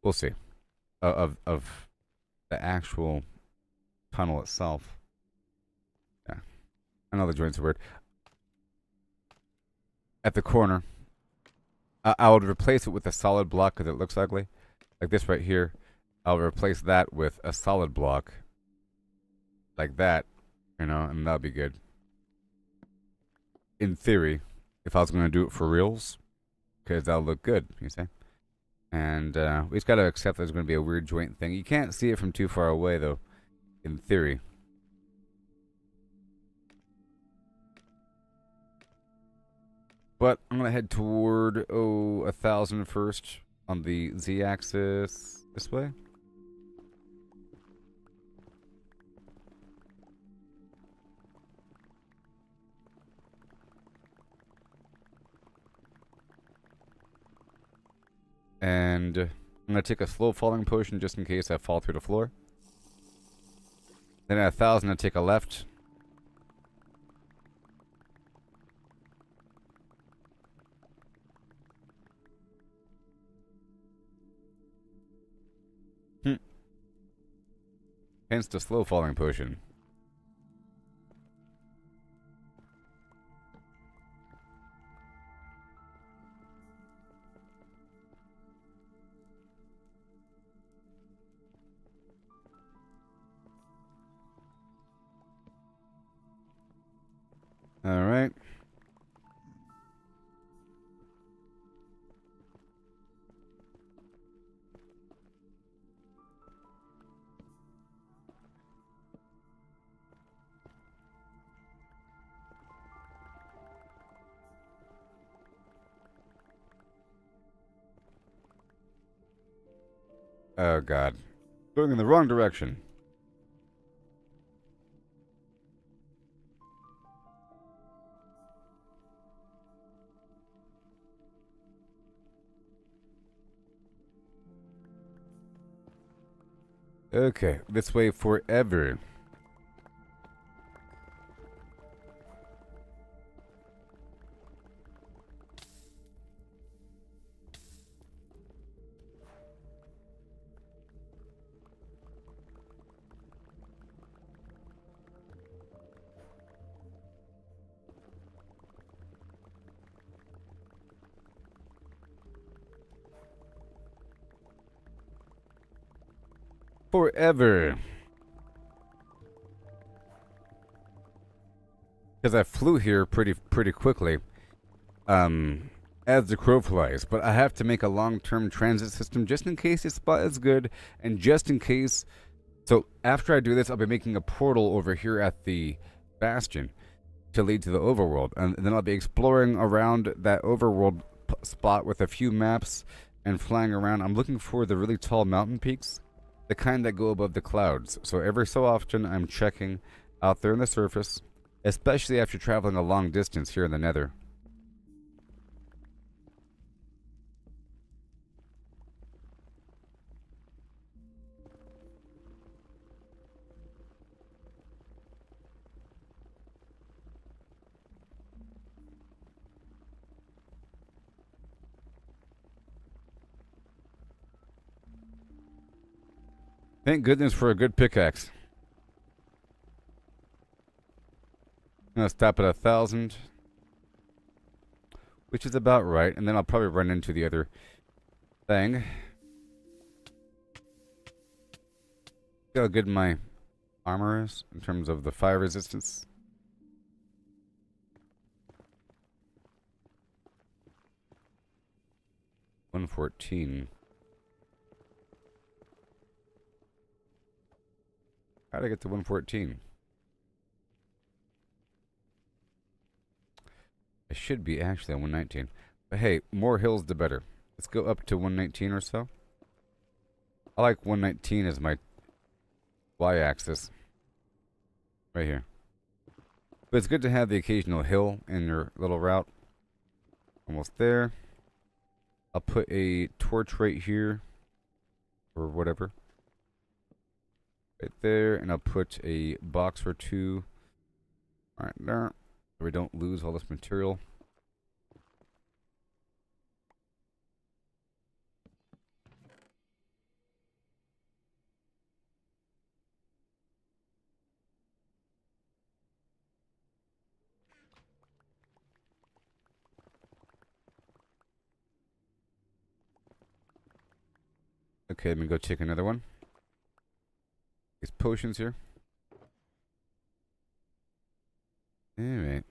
[SPEAKER 1] We'll see. Of the actual tunnel itself. Yeah. I know the joints are weird. At the corner, I would replace it with a solid block because it looks ugly. Like this right here. I'll replace that with a solid block. Like that. You know, and that'll be good. In theory, if I was going to do it for reals. Because that'll look good, you see. And we just got to accept there's going to be a weird joint thing. You can't see it from too far away, though, in theory. But I'm going to head toward, 1,000 first on the z-axis this way. And I'm going to take a slow falling potion just in case I fall through the floor. Then at 1,000, I take a left. Hence the slow falling potion. All right. Oh, God. Going in the wrong direction. Okay, this way forever. Forever. Because I flew here pretty quickly. As the crow flies. But I have to make a long-term transit system just in case this spot is good. And just in case... So after I do this, I'll be making a portal over here at the Bastion to lead to the overworld. And then I'll be exploring around that overworld spot with a few maps and flying around. I'm looking for the really tall mountain peaks, the kind that go above the clouds. So every so often I'm checking out there in the surface, especially after traveling a long distance here in the Nether. Thank goodness for a good pickaxe. I'm gonna stop at 1,000, which is about right, and then I'll probably run into the other thing. See how good my armor is in terms of the fire resistance. $114. How did I get to 114? I should be actually on 119. But hey, more hills the better. Let's go up to 119 or so. I like 119 as my y-axis. Right here. But it's good to have the occasional hill in your little route. Almost there. I'll put a torch right here. Or whatever. Right there. And I'll put a box or two right there. So we don't lose all this material. Okay, let me go take another one. These potions here. Alright.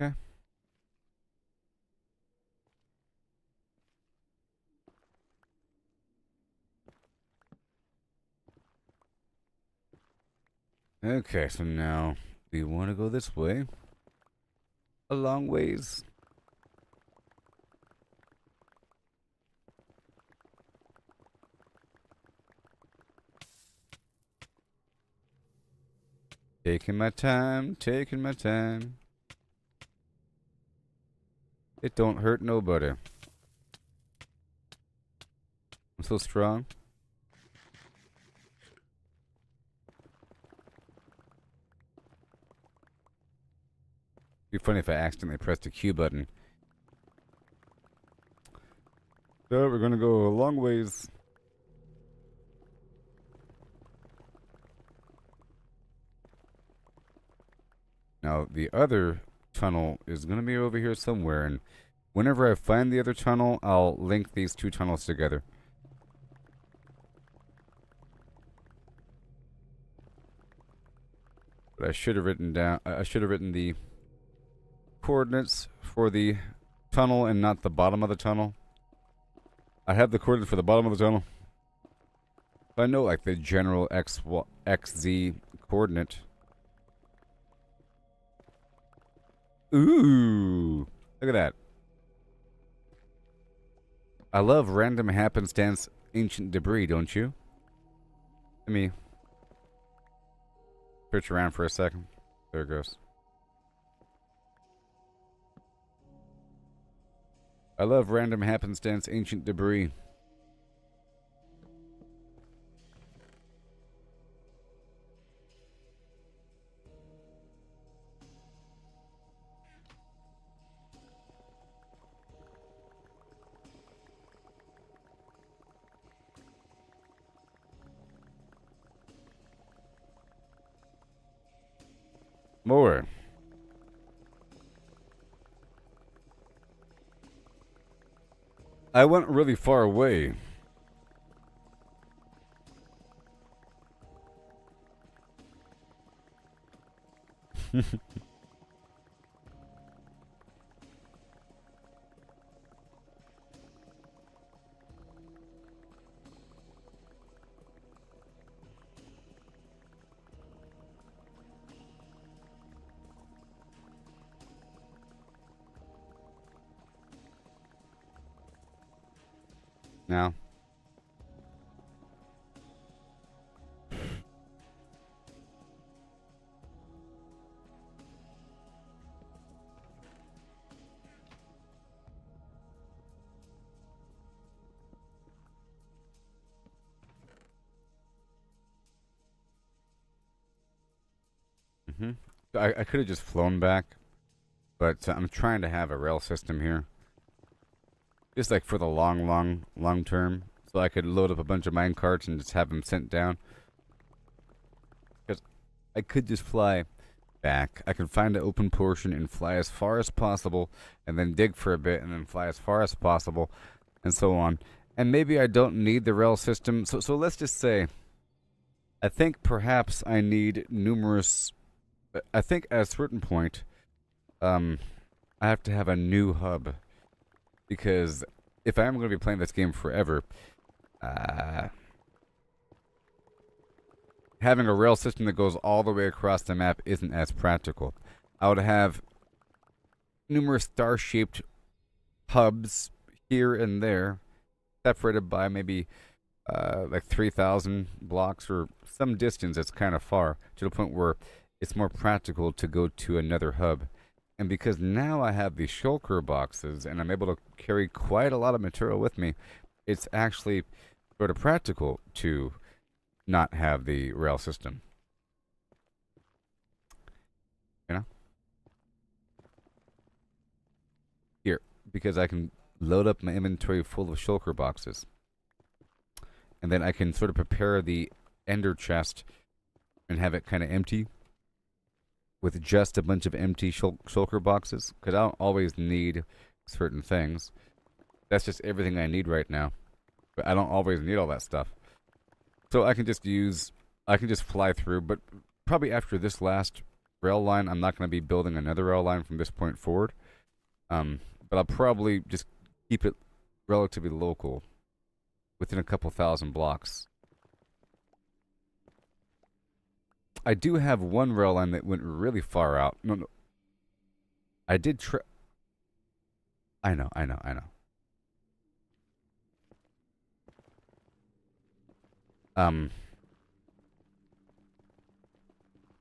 [SPEAKER 1] Okay. Okay, so now we want to go this way. A long ways. Taking my time, taking my time. It don't hurt nobody. I'm so strong. It'd be funny if I accidentally pressed the Q button. So we're gonna go a long ways. Now the other tunnel is gonna be over here somewhere, and whenever I find the other tunnel, I'll link these two tunnels together. But I should have written the coordinates for the tunnel and not the bottom of the tunnel. I have the coordinates for the bottom of the tunnel. But I know like the general XZ coordinate. Ooh, look at that. I love random happenstance ancient debris, don't you? Let me search around for a second. There it goes. I love random happenstance ancient debris. More. I went really far away. now. Mm-hmm. I could have just flown back, but I'm trying to have a rail system here. Just like for the long term. So I could load up a bunch of mine carts and just have them sent down. Because I could just fly back. I could find an open portion and fly as far as possible, and then dig for a bit, and then fly as far as possible, and so on. And maybe I don't need the rail system. So let's just say, I think perhaps I need numerous. I think at a certain point, I have to have a new hub, because if I am going to be playing this game forever, having a rail system that goes all the way across the map isn't as practical. I would have numerous star-shaped hubs here and there, separated by maybe like 3,000 blocks or some distance that's kind of far, to the point where it's more practical to go to another hub. And because now I have these shulker boxes and I'm able to carry quite a lot of material with me, it's actually sort of practical to not have the rail system. You know? Here, because I can load up my inventory full of shulker boxes. And then I can sort of prepare the ender chest and have it kind of empty, with just a bunch of empty shulker boxes, because I don't always need certain things. That's just everything I need right now. But I don't always need all that stuff. So I can just fly through, but probably after this last rail line, I'm not going to be building another rail line from this point forward. But I'll probably just keep it relatively local, within a couple thousand blocks. I do have one rail line that went really far out. No. I did I know.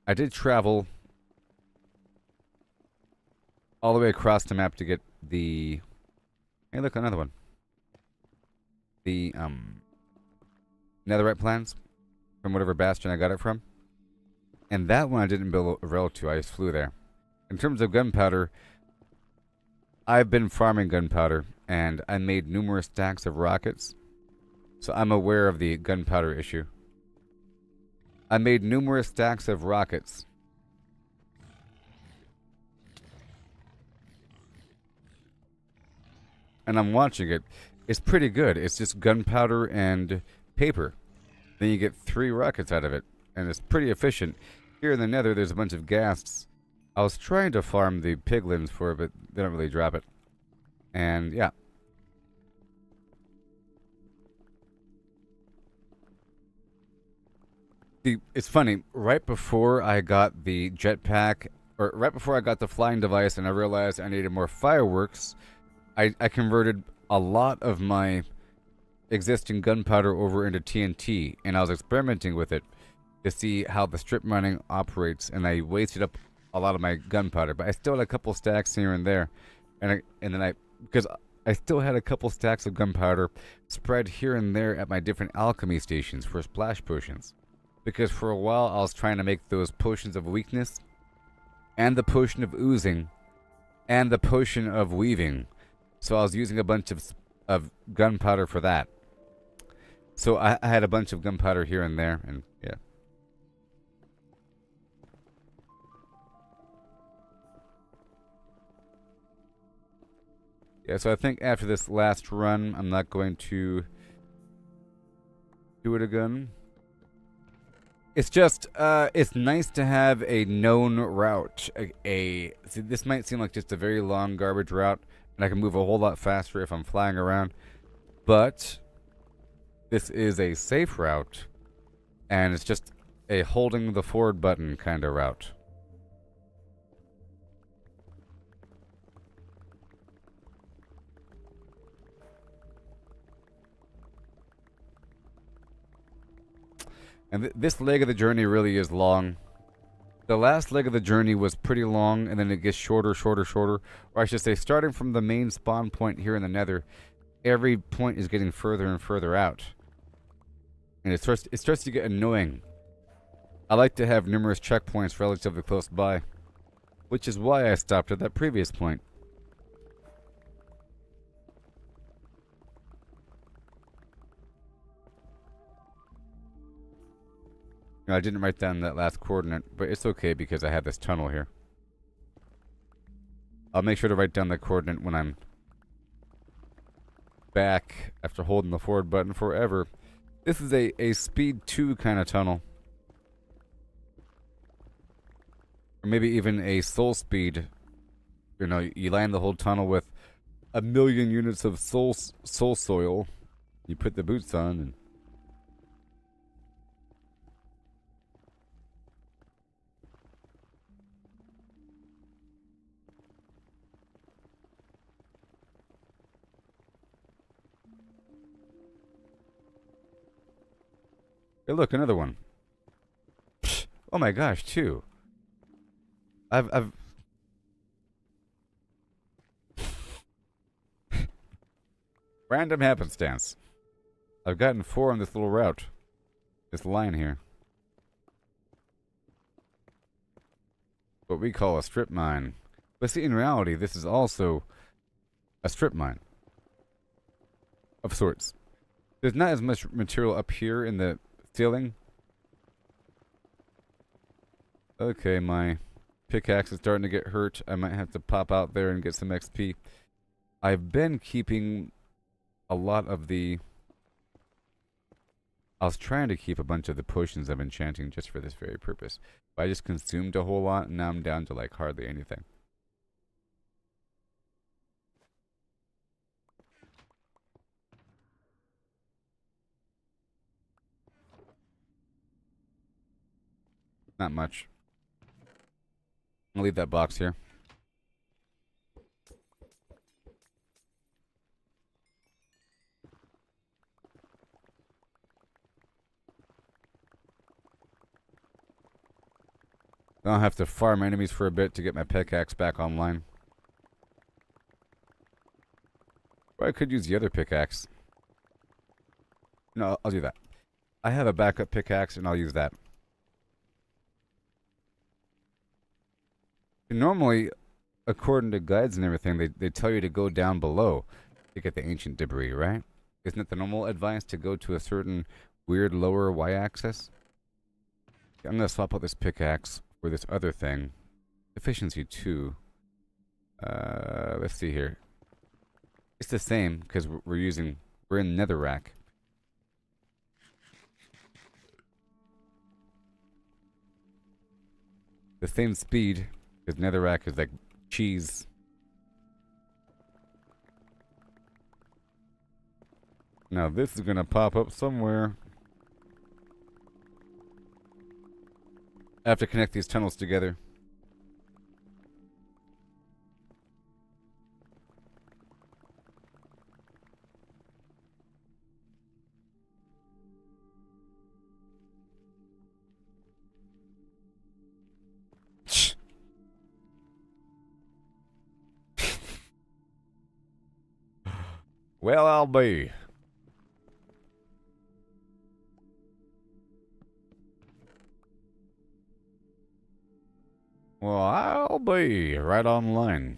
[SPEAKER 1] I did travel all the way across the map to get the... Hey, look, another one. The, netherite plans from whatever bastion I got it from. And that one I didn't build a rail to, I just flew there. In terms of gunpowder, I've been farming gunpowder, and I made numerous stacks of rockets. So I'm aware of the gunpowder issue. I made numerous stacks of rockets. And I'm watching it. It's pretty good. It's just gunpowder and paper. Then you get 3 rockets out of it. And it's pretty efficient. Here in the nether, there's a bunch of ghasts. I was trying to farm the piglins for it, but they don't really drop it. And yeah. It's funny, right before I got the jetpack, or right before I got the flying device and I realized I needed more fireworks, I converted a lot of my existing gunpowder over into TNT, and I was experimenting with it to see how the strip mining operates, and I wasted up a lot of my gunpowder, but I still had a couple stacks here and there, because I still had a couple stacks of gunpowder spread here and there at my different alchemy stations for splash potions. Because for a while I was trying to make those potions of weakness, and the potion of oozing, and the potion of weaving. So I was using a bunch of gunpowder for that. So I had a bunch of gunpowder here and there, and yeah. Yeah, so I think after this last run, I'm not going to do it again. It's just, it's nice to have a known route. See, this might seem like just a very long garbage route, and I can move a whole lot faster if I'm flying around. But this is a safe route, and it's just a holding the forward button kind of route. And this leg of the journey really is long. The last leg of the journey was pretty long, and then it gets shorter, shorter, shorter. Or I should say, starting from the main spawn point here in the nether, every point is getting further and further out. And it starts to get annoying. I like to have numerous checkpoints relatively close by, which is why I stopped at that previous point. I didn't write down that last coordinate, but it's okay because I have this tunnel here. I'll make sure to write down the coordinate when I'm back after holding the forward button forever. This is a speed 2 kind of tunnel. Or maybe even a soul speed. You know, you land the whole tunnel with 1,000,000 units of soul soil. You put the boots on and... Hey, look, another one. Psh, oh my gosh, 2. I've random happenstance. I've gotten 4 on this little route. This line here. What we call a strip mine. But see, in reality, this is also a strip mine. Of sorts. There's not as much material up here in the ceiling. Okay, my pickaxe is starting to get hurt. I might have to pop out there and get some XP. I've been keeping a lot of the... I was trying to keep a bunch of the potions of enchanting just for this very purpose. But I just consumed a whole lot, and now I'm down to like hardly anything. Not much. I'll leave that box here. I'll have to farm enemies for a bit to get my pickaxe back online. Or I could use the other pickaxe. No, I'll do that. I have a backup pickaxe and I'll use that. And normally, according to guides and everything, they tell you to go down below to get the ancient debris, right? Isn't it the normal advice to go to a certain weird lower y-axis? I'm going to swap out this pickaxe for this other thing. Efficiency 2. Let's see here. It's the same because we're in netherrack. The same speed because netherrack is like cheese. Now this is gonna pop up somewhere. I have to connect these tunnels together. Well, I'll be. Well, I'll be right online.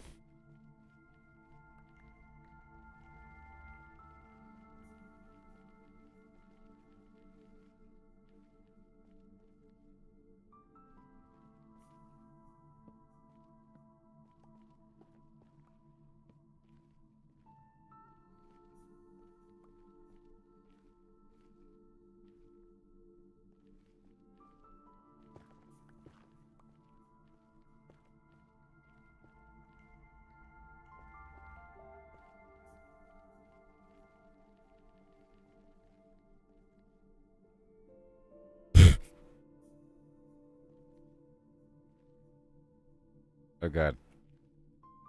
[SPEAKER 1] Oh god.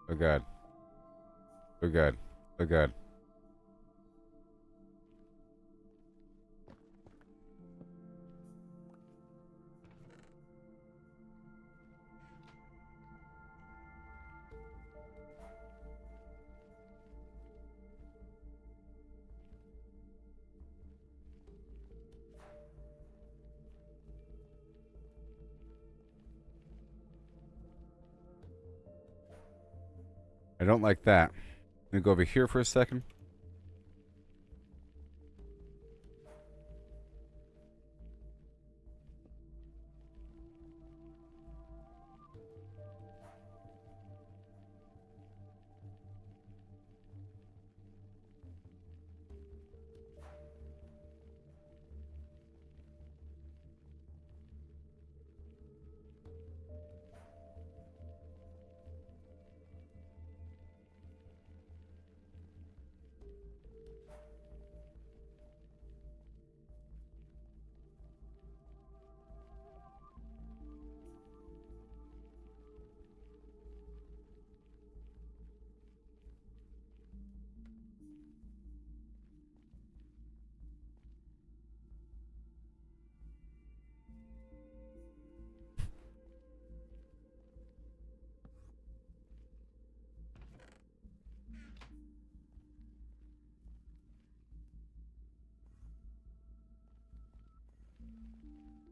[SPEAKER 1] Oh god. Oh god. Oh god. I don't like that. Let me go over here for a second.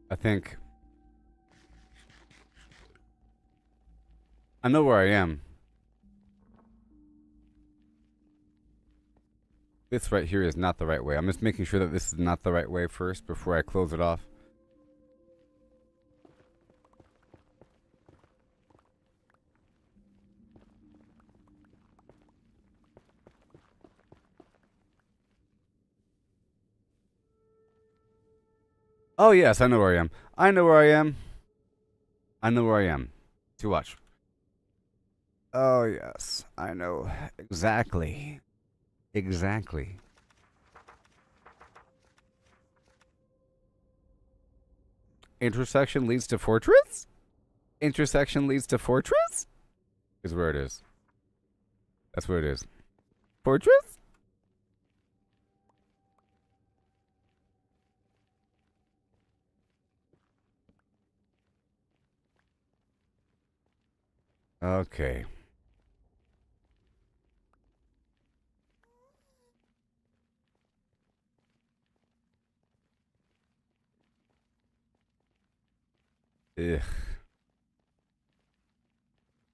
[SPEAKER 1] I think I know where I am. This right here is not the right way. I'm just making sure that this is not the right way first before I close it off. Oh yes, I know where I am. I know where I am. I know where I am. To watch. Oh yes, I know exactly. Exactly. Intersection leads to fortress? Intersection leads to fortress? Is where it is. That's where it is. Fortress? Okay. Ugh.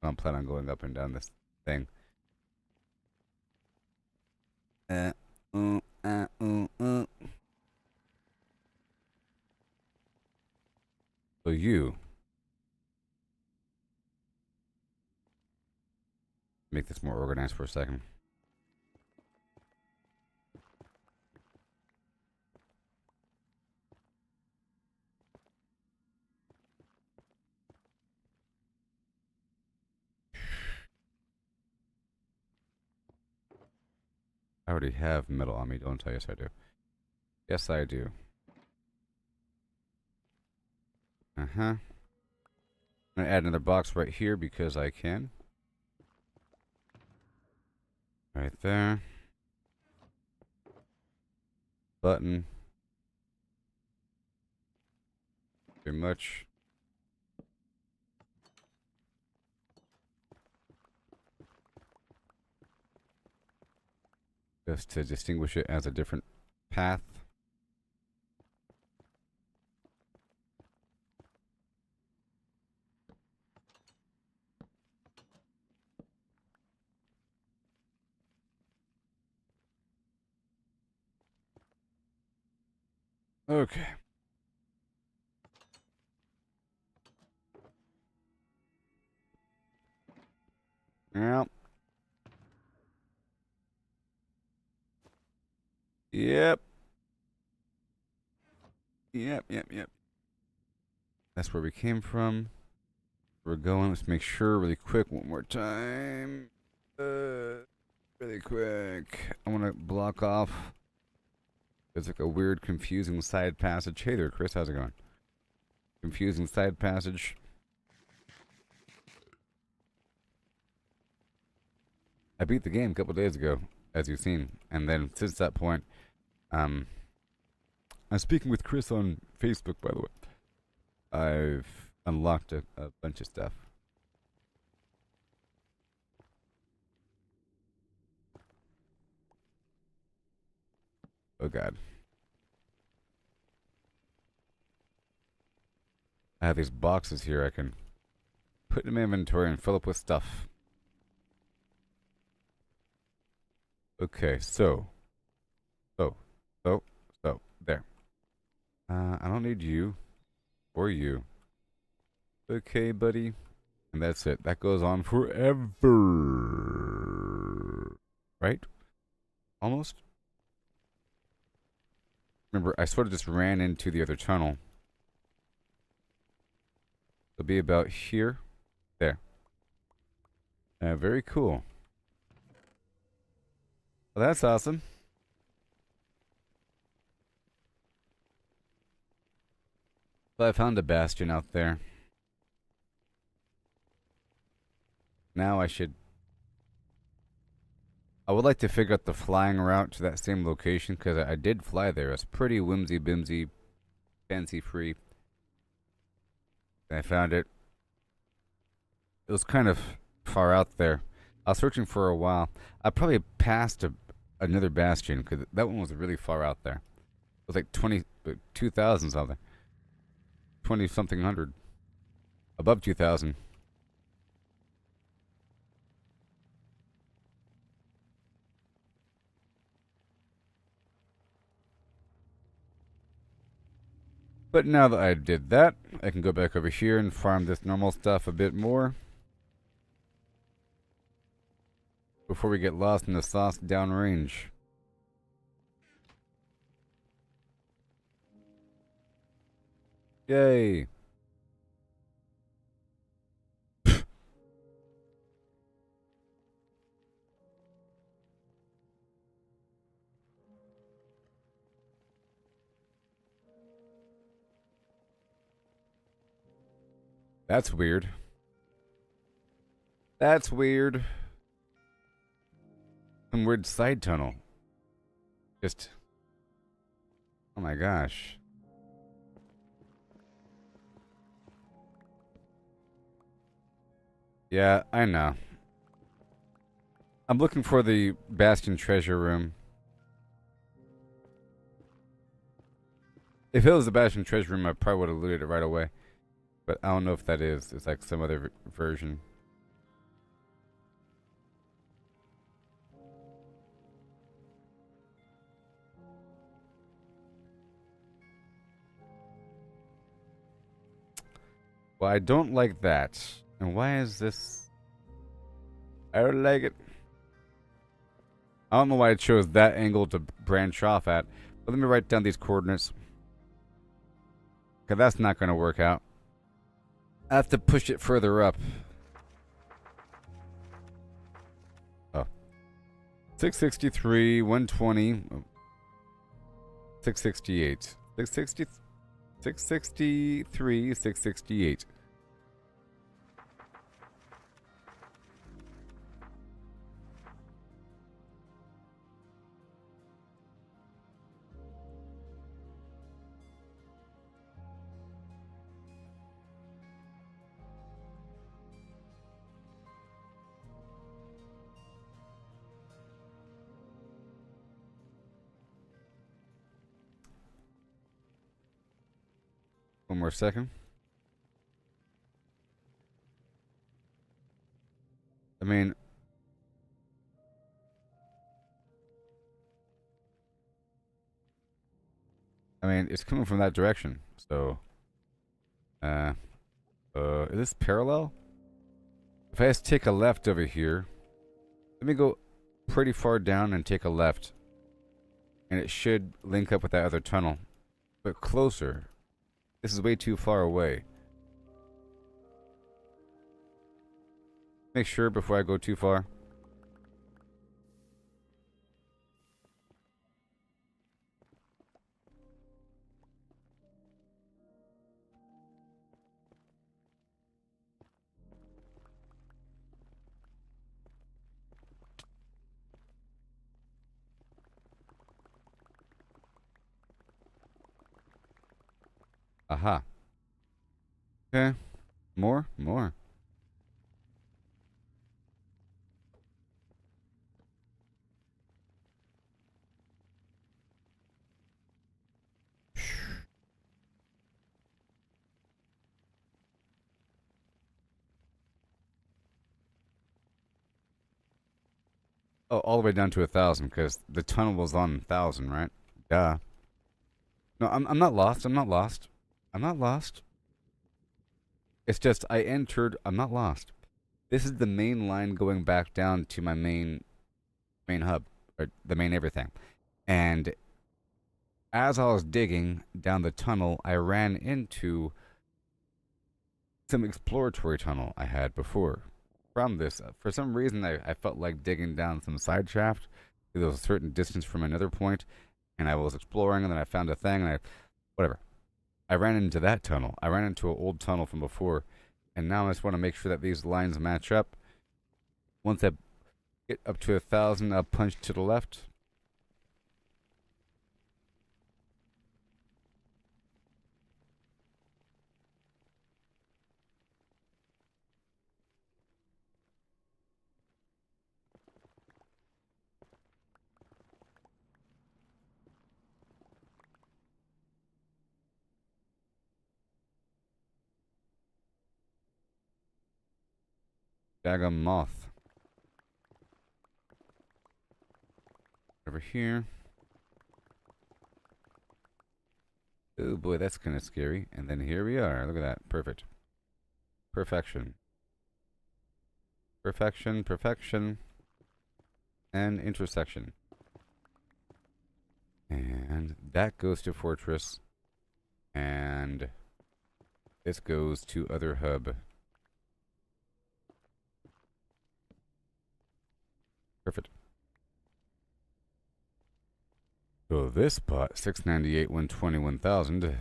[SPEAKER 1] I don't plan on going up and down this thing. Uh, uh, uh, uh, uh. So you make this more organized for a second. I already have metal on me, don't I? Yes, I do. Yes, I do. Uh-huh. I'm gonna add another box right here because I can. Right there. Button. Very much. Just to distinguish it as a different path. Okay. Yep. Yep. Yep, yep, yep. That's where we came from. We're going. Let's make sure really quick one more time. Really quick. I want to block off. There's like a weird, confusing side passage. Hey there, Chris. How's it going? Confusing side passage. I beat the game a couple days ago, as you've seen, and then since that point, I'm speaking with Chris on Facebook, by the way. I've unlocked a bunch of stuff. Oh god. I have these boxes here I can put in my inventory and fill up with stuff. Okay, so, so, there. I don't need you or you. Okay, buddy. And that's it. That goes on forever. Right? Almost? Remember, I sort of just ran into the other tunnel. It'll be about here. There. Very cool. Well, that's awesome. So I found a bastion out there. Now I would like to figure out the flying route to that same location because I did fly there. It's pretty whimsy bimsy, fancy free. I found it. It was kind of far out there. I was searching for a while. I probably passed another bastion because that one was really far out there. It was like 2,000 something. 20 something hundred. Above 2,000. But now that I did that, I can go back over here and farm this normal stuff a bit more. Before we get lost in the sauce downrange. Yay. That's weird. That's weird. Some weird side tunnel. Just... Oh my gosh. Yeah, I know. I'm looking for the Bastion treasure room. If it was the Bastion treasure room, I probably would have looted it right away. But I don't know if that is. It's like some other version. Well, I don't like that. And why is this... I don't like it. I don't know why I chose that angle to branch off at. But let me write down these coordinates. Okay, that's not going to work out. I have to push it further up. Oh. 663, 120, 668. 663, 668. One more second. I mean, it's coming from that direction. So, is this parallel? If I just take a left over here, let me go pretty far down and take a left. And it should link up with that other tunnel. But closer. This is way too far away. Make sure before I go too far. Aha. Okay. More? More. Oh, all the way down to 1,000 because the tunnel was on 1,000, right? Duh. No, I'm not lost. I'm not lost. I'm not lost. It's just I entered. I'm not lost. This is the main line going back down to my main hub or the main everything. And as I was digging down the tunnel, I ran into some exploratory tunnel I had before. From this, for some reason, I felt like digging down some side shaft. There was a certain distance from another point, and I was exploring, and then I found a thing, and whatever. I ran into that tunnel. I ran into an old tunnel from before, and now I just want to make sure that these lines match up. Once I get up to 1,000, I'll punch to the left. Daggum moth. Over here. Oh boy, that's kind of scary. And then here we are. Look at that. Perfect. Perfection. Perfection, perfection. And intersection. And that goes to fortress. And this goes to other hub. Perfect. So this spot, 698, 120, 1,000.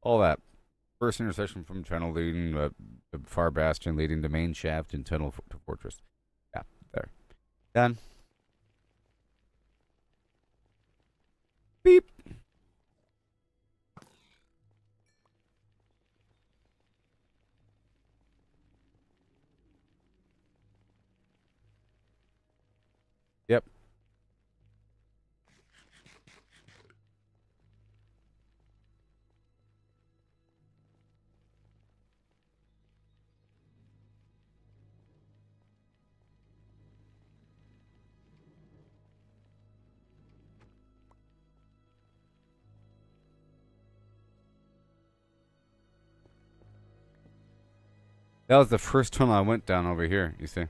[SPEAKER 1] All that. First intersection from tunnel leading to far bastion leading to main shaft and tunnel to fortress. Yeah, there. Done. Beep. Yep. That was the first tunnel I went down over here, you see.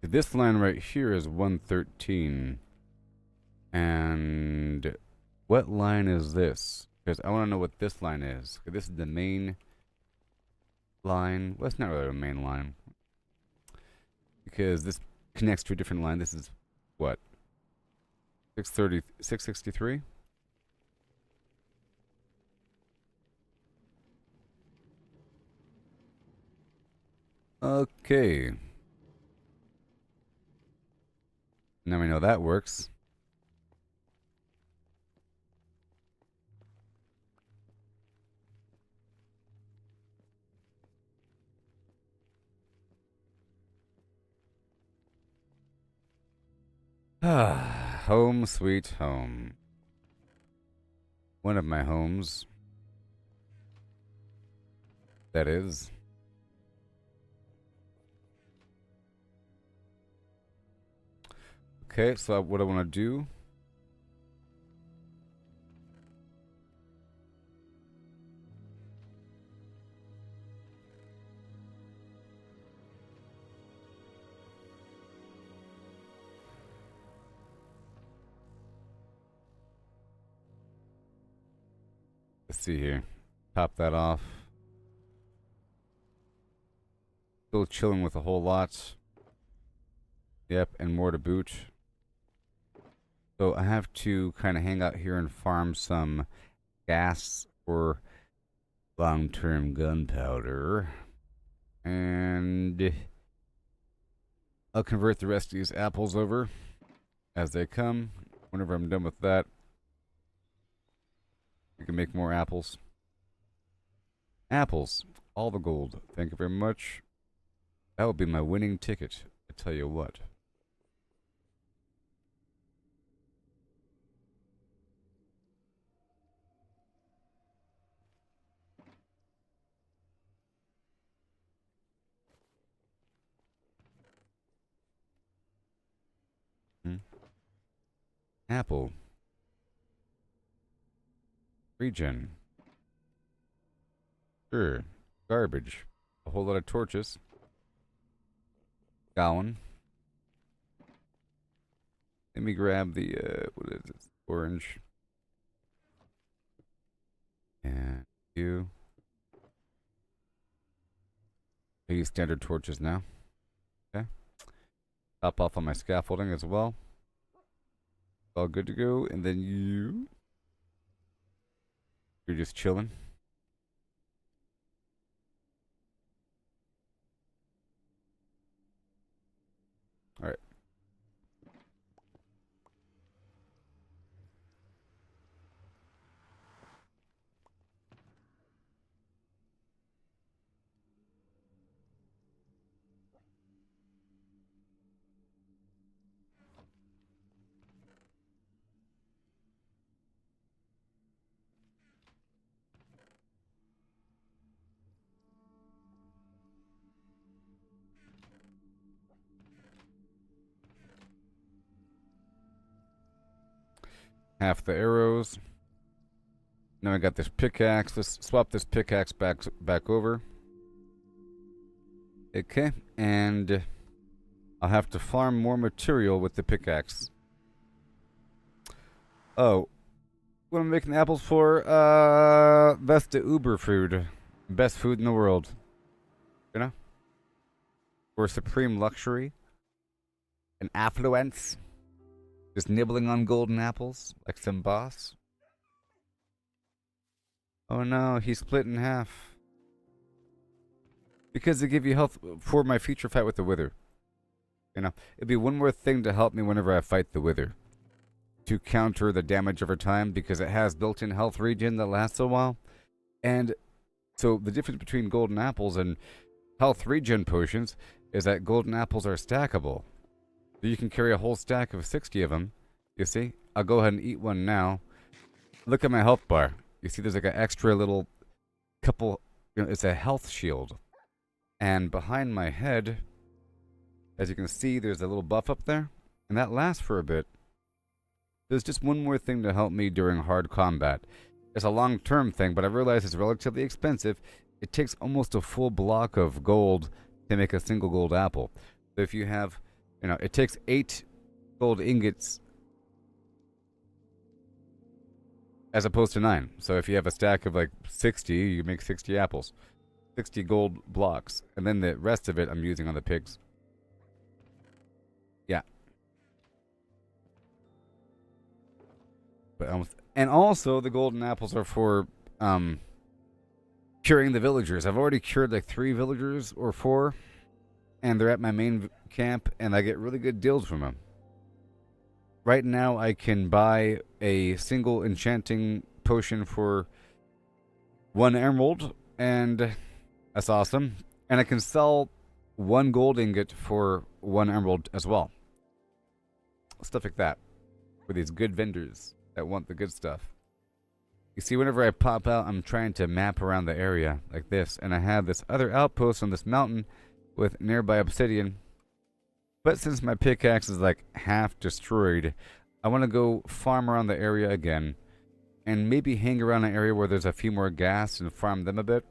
[SPEAKER 1] This line right here is 113. And what line is this? Because I want to know what this line is. This is the main line. Well, it's not really a main line. Because this connects to a different line. This is what? 630, 663? Okay. Now we know that works. Home sweet home. One of my homes. That is. Okay, so what I want to do. Let's see here. Top that off. Still chilling with a whole lot. Yep, and more to boot. So I have to kind of hang out here and farm some gas for long-term gunpowder. And I'll convert the rest of these apples over as they come. Whenever I'm done with that, we can make more apples. Apples. All the gold. Thank you very much. That would be my winning ticket. I tell you what. Hmm? Apple. Regen. Sure. Garbage. A whole lot of torches. Gowan. Let me grab the, what is it? Orange. And you. I use standard torches now. Okay. Top off on my scaffolding as well. All good to go. And then you're just chilling. All right. Half the arrows. Now I got this pickaxe. Let's swap this pickaxe back over. Okay, and I'll have to farm more material with the pickaxe. Oh, what am I making apples for? That's the Uber food. Best food in the world. You know? For supreme luxury and affluence. Just nibbling on golden apples like some boss. Oh no, he's split in half. Because they give you health for my future fight with the Wither. You know, it'd be one more thing to help me whenever I fight the Wither. To counter the damage over time, because it has built-in health regen that lasts a while. And so the difference between golden apples and health regen potions is that golden apples are stackable. So you can carry a whole stack of 60 of them. You see? I'll go ahead and eat one now. Look at my health bar. You see there's like an extra little couple, it's a health shield. And behind my head, as you can see, there's a little buff up there. And that lasts for a bit. There's just one more thing to help me during hard combat. It's a long-term thing, but I realize it's relatively expensive. It takes almost a full block of gold to make a single gold apple. So if you have, it takes 8 gold ingots as opposed to 9. So if you have a stack of like 60, you make 60 apples. 60 gold blocks. And then the rest of it I'm using on the pigs. Yeah. But and also the golden apples are for curing the villagers. I've already cured like 3 villagers or 4, and they're at my main camp, and I get really good deals from them. Right now I can buy a single enchanting potion for 1 emerald, and that's awesome. And I can sell 1 gold ingot for 1 emerald as well. Stuff like that. For these good vendors that want the good stuff. You see, whenever I pop out, I'm trying to map around the area like this. And I have this other outpost on this mountain with nearby obsidian. But since my pickaxe is like half destroyed, I want to go farm around the area again. And maybe hang around an area where there's a few more gas and farm them a bit.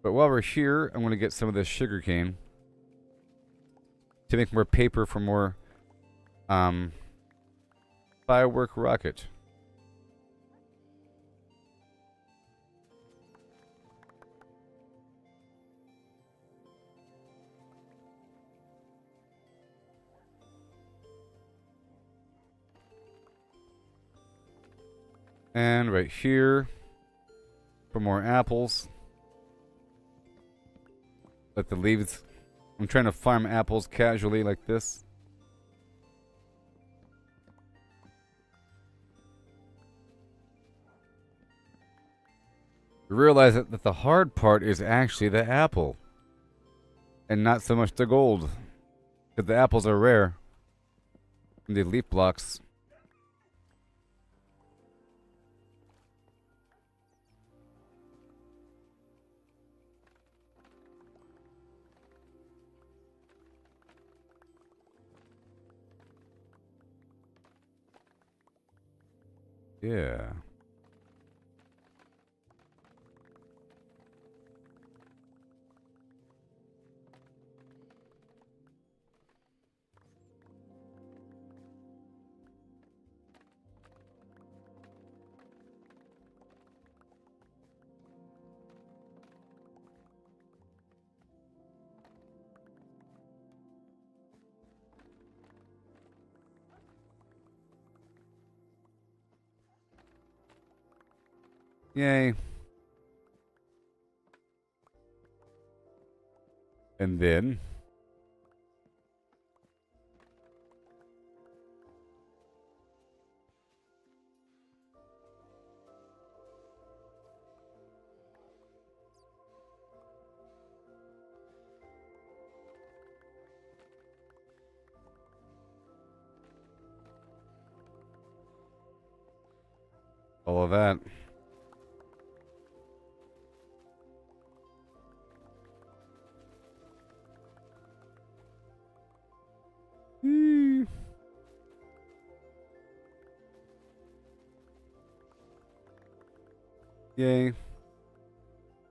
[SPEAKER 1] But while we're here, I'm going to get some of this sugarcane to make more paper for more firework rocket. And right here for more apples. Let the leaves... I'm trying to farm apples casually like this. Realize that the hard part is actually the apple. And not so much the gold. Because the apples are rare. And the leaf blocks. Yeah. Yay. And then... all of that. Yay.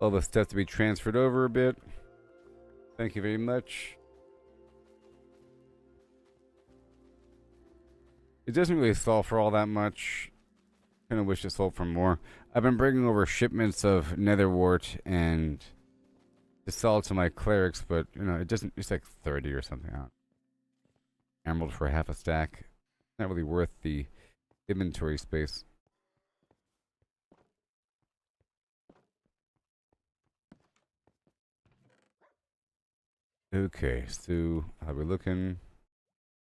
[SPEAKER 1] All the stuff to be transferred over a bit. Thank you very much. It doesn't really sell for all that much. Kind of wish it sold for more. I've been bringing over shipments of netherwort and to sell to my clerics, but you know, it doesn't. It's like 30 or something out. Emerald for half a stack. Not really worth the inventory space. Okay, so we're looking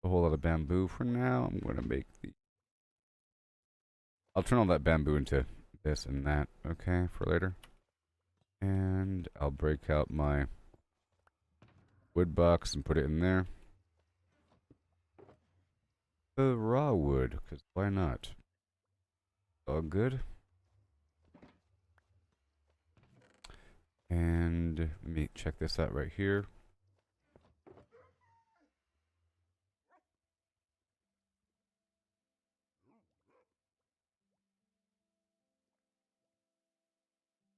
[SPEAKER 1] a whole lot of bamboo for now. I'm gonna make the... I'll turn all that bamboo into this and that, okay, for later. And I'll break out my wood box and put it in there. The raw wood, because why not? All good. And let me check this out right here.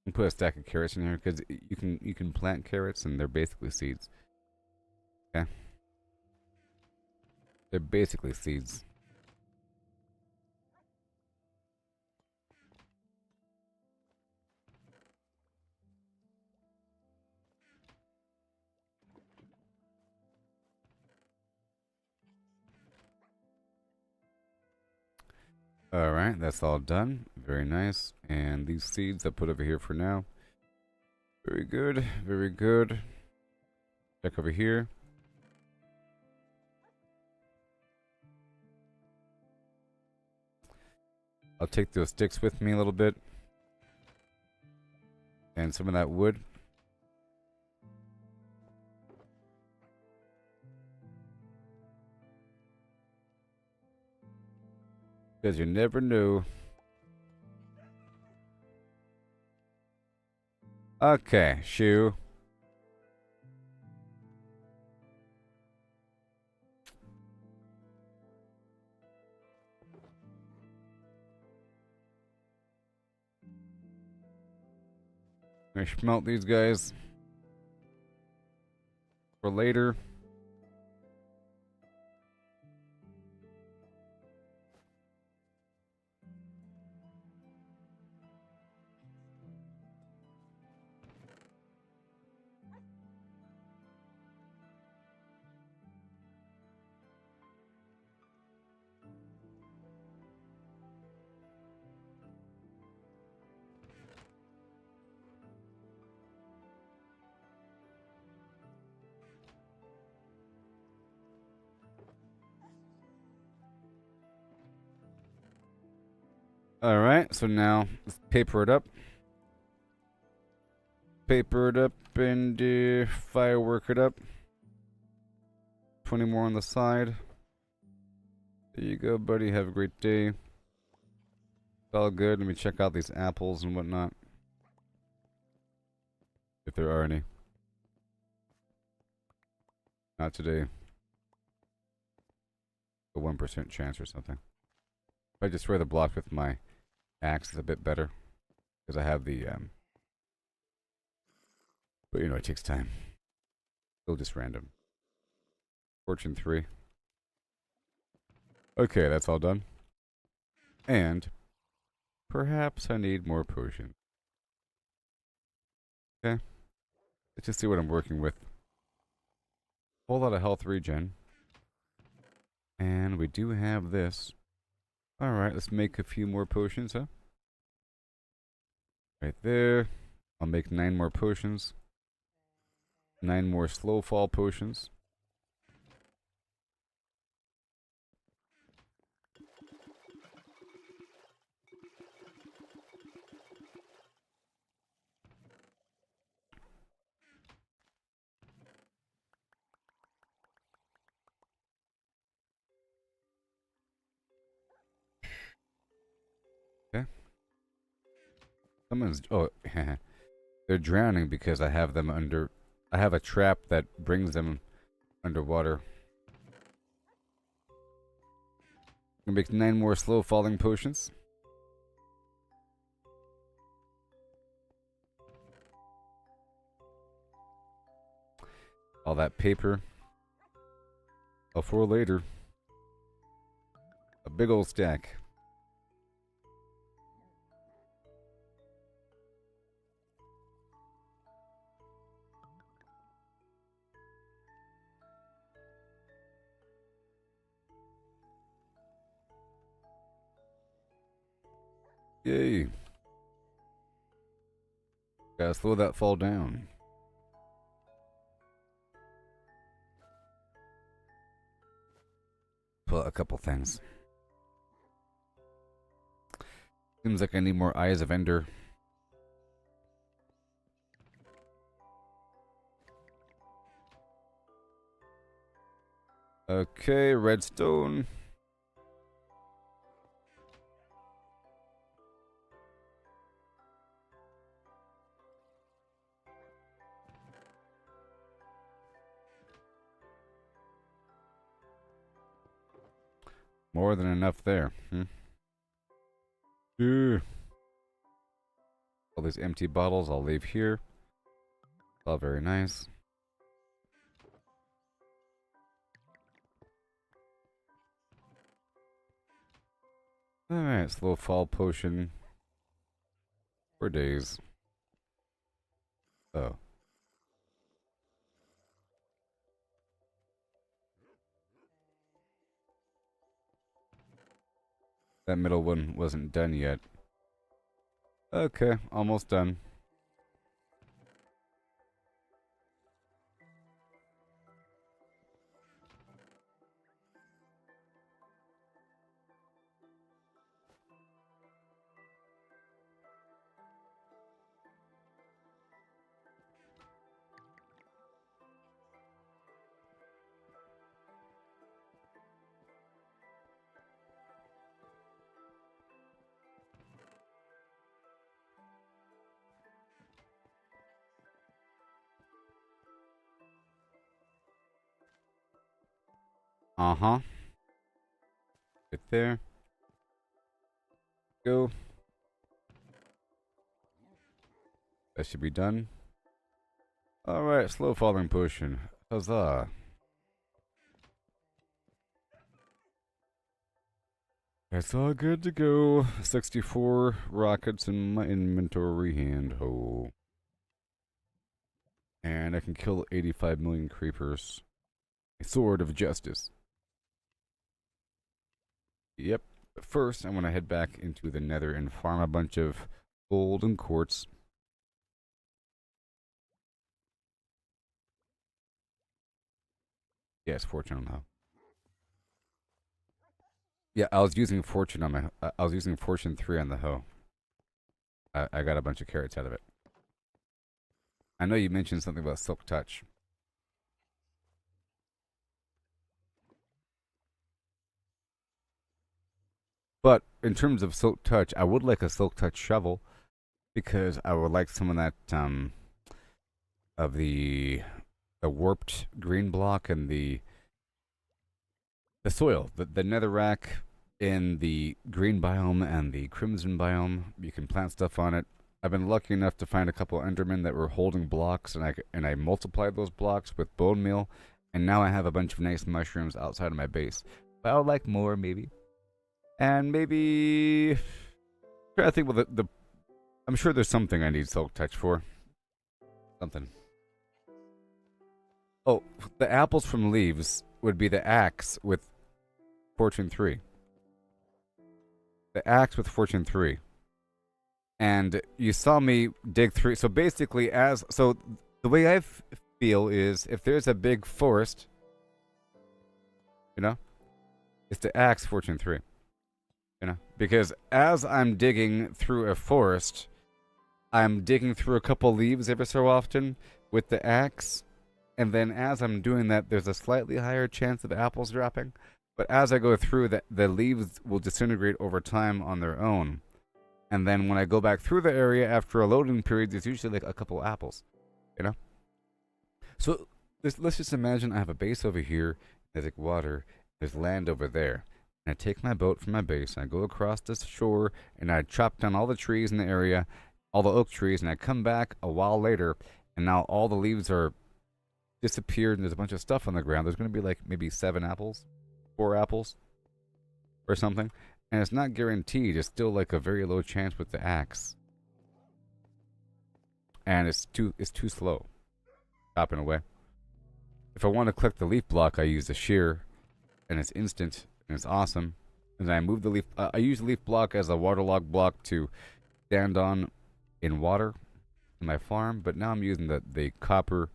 [SPEAKER 1] And put a stack of carrots in here because you can plant carrots and they're basically seeds. Okay. They're basically seeds. Alright, that's all done. Very nice. And these seeds I put over here for now. Very good, very good. Check over here. I'll take those sticks with me a little bit. And some of that wood. Because you never knew. Okay, shoe. I'm gonna smelt these guys for later. Alright, so now let's paper it up. Paper it up and firework it up. 20 more on the side. There you go, buddy. Have a great day. It's all good. Let me check out these apples and whatnot. If there are any. Not today. A 1% chance or something. If I just spray the block with my axe, it's a bit better. Because I have the, but you know, it takes time. Still just random. Fortune 3. Okay, that's all done. And perhaps I need more potions. Okay. Let's just see what I'm working with. Whole lot of health regen. And we do have this. Alright, let's make a few more potions, huh? Right there. I'll make 9 more potions. 9 more slow fall potions. Okay. Someone's... Oh, they're drowning because I have them under... I have a trap that brings them underwater. I'm gonna make 9 more slow falling potions. All that paper. Oh, for later. A big old stack. Yay. Gotta slow that fall down. Pull out a couple things. Seems like I need more Eyes of Ender. Okay, redstone. More than enough there. Yeah. All these empty bottles I'll leave here. All very nice. Alright, slow fall potion. For days. Oh. That middle one wasn't done yet. Okay, almost done. Uh-huh. Right there. Go. That should be done. Alright, slow falling potion. Huzzah. It's all good to go. 64 rockets in my inventory hand ho. And I can kill 85 million creepers. A sword of justice. Yep. But first, I'm going to head back into the nether and farm a bunch of gold and quartz. Yes, fortune now. Yeah, I was using fortune on my. I was using fortune 3 on the hoe. I got a bunch of carrots out of it. I know you mentioned something about silk touch. But in terms of silk touch, I would like a silk touch shovel because I would like some of that of the warped green block and the soil, the netherrack in the green biome and the crimson biome. You can plant stuff on it. I've been lucky enough to find a couple endermen that were holding blocks, and I multiplied those blocks with bone meal, and now I have a bunch of nice mushrooms outside of my base. But I would like more, maybe, and maybe. I think well, the I'm sure there's something I need silk touch for. Something. Oh, the apples from leaves would be the axe with Fortune 3. The axe with Fortune 3. And you saw me dig through. So basically, the way I feel is if there's a big forest, you know, it's the axe Fortune 3. You know, because as I'm digging through a forest, I'm digging through a couple leaves every so often with the axe. And then as I'm doing that, there's a slightly higher chance of apples dropping. But as I go through, the leaves will disintegrate over time on their own. And then when I go back through the area after a loading period, there's usually like a couple apples, you know? So let's just imagine I have a base over here, there's like water, there's land over there. And I take my boat from my base, and I go across this shore, and I chop down all the trees in the area, all the oak trees, and I come back a while later, and now all the leaves are disappeared, and there's a bunch of stuff on the ground. There's going to be like maybe 7 apples, 4 apples, or something. And it's not guaranteed. It's still like a very low chance with the axe. And it's too slow. Chopping away. If I want to collect the leaf block, I use the shear, and it's instant, and it's awesome. And then I move the leaf. I use the leaf block as a waterlogged block to stand on in water in my farm. But now I'm using the copper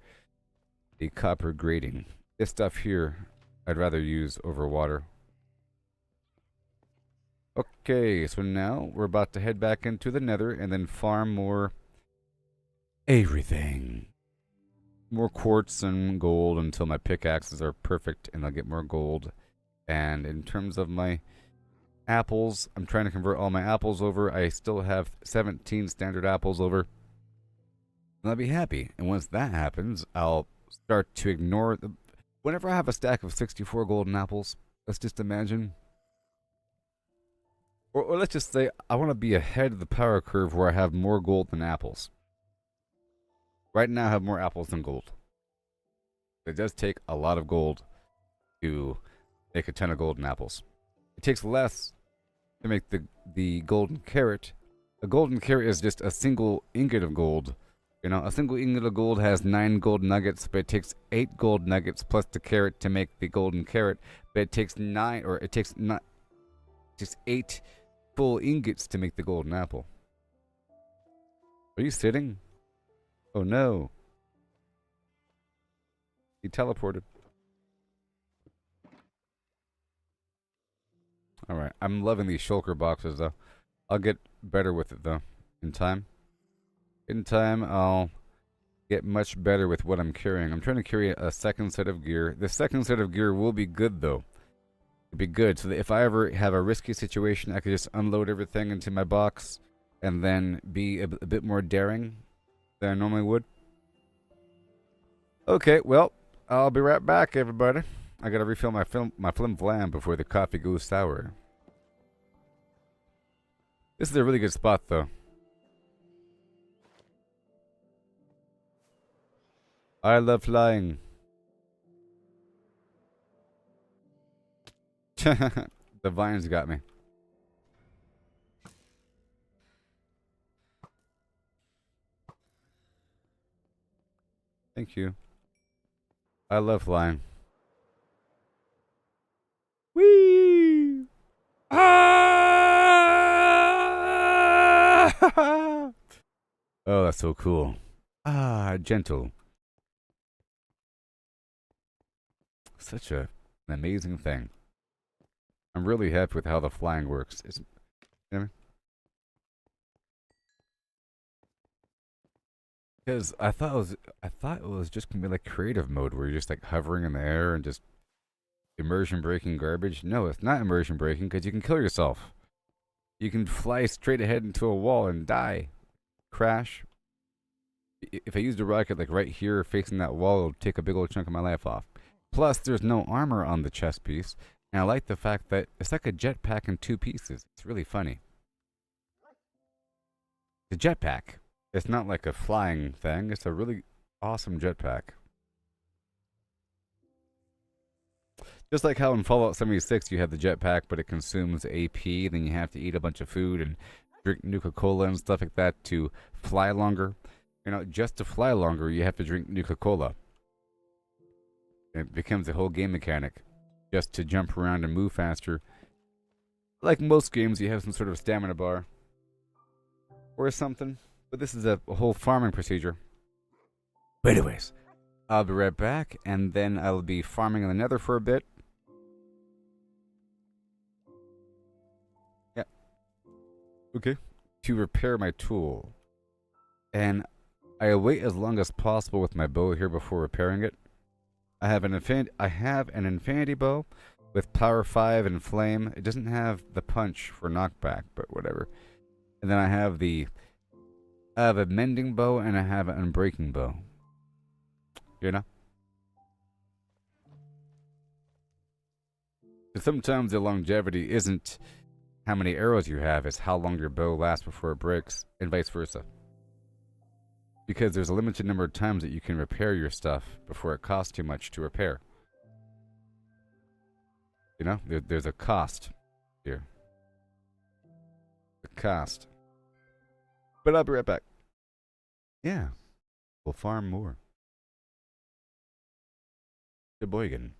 [SPEAKER 1] grating. This stuff here, I'd rather use over water. Okay, so now we're about to head back into the nether and then farm more everything. More quartz and gold until my pickaxes are perfect and I'll get more gold. And in terms of my apples, I'm trying to convert all my apples over. I still have 17 standard apples over. And I'll be happy. And once that happens, I'll start to ignore the... Whenever I have a stack of 64 golden apples, let's just imagine... Or let's just say I want to be ahead of the power curve where I have more gold than apples. Right now I have more apples than gold. It does take a lot of gold to make a ton of golden apples. It takes less to make the golden carrot. A golden carrot is just a single ingot of gold. You know, a single ingot of gold has 9 gold nuggets, but it takes 8 gold nuggets plus the carrot to make the golden carrot. But it takes 8 full ingots to make the golden apple. Are you sitting? Oh no. He teleported. Alright, I'm loving these shulker boxes though. I'll get better with it though. In time. In time, I'll get much better with what I'm carrying. I'm trying to carry a second set of gear. The second set of gear will be good though. Be good so that if I ever have a risky situation, I could just unload everything into my box and then be a bit more daring than I normally would. Okay, well, I'll be right back, everybody. I gotta refill my flim flam before the coffee goes sour. This is a really good spot, though. I love flying. The vines got me. Thank you. I love flying. Whee! Ah! Oh, that's so cool. Ah, gentle. Such an amazing thing. I'm I'm really happy with how the flying works. It's, you know, because I thought it was just gonna be like creative mode where you're just like hovering in the air and just immersion breaking garbage. No, it's not immersion breaking because you can kill yourself. You can fly straight ahead into a wall and die, crash. If I used a rocket like right here facing that wall, it'll take a big old chunk of my life off. Plus, there's no armor on the chest piece, and I like the fact that it's like a jetpack in two pieces. It's really funny. The jetpack. It's not like a flying thing. It's a really awesome jetpack. Just like how in Fallout 76 you have the jetpack, but it consumes AP, then you have to eat a bunch of food and drink Nuka-Cola and stuff like that to fly longer. You know, just to fly longer, you have to drink Nuka-Cola. It becomes a whole game mechanic just to jump around and move faster. Like most games, you have some sort of stamina bar or something, but this is a whole farming procedure. But anyways, I'll be right back, and then I'll be farming in the nether for a bit. Yeah. Okay. To repair my tool. And I wait as long as possible with my bow here before repairing it. I have an infinity bow with power 5 and flame. It doesn't have the punch for knockback, but whatever. And then I have a mending bow and I have an unbreaking bow. You know? Sometimes the longevity isn't how many arrows you have, it's how long your bow lasts before it breaks, and vice versa. Because there's a limited number of times that you can repair your stuff before it costs too much to repair. You know, there's a cost here. The cost. But I'll be right back. Yeah, we'll farm more. Sheboygan.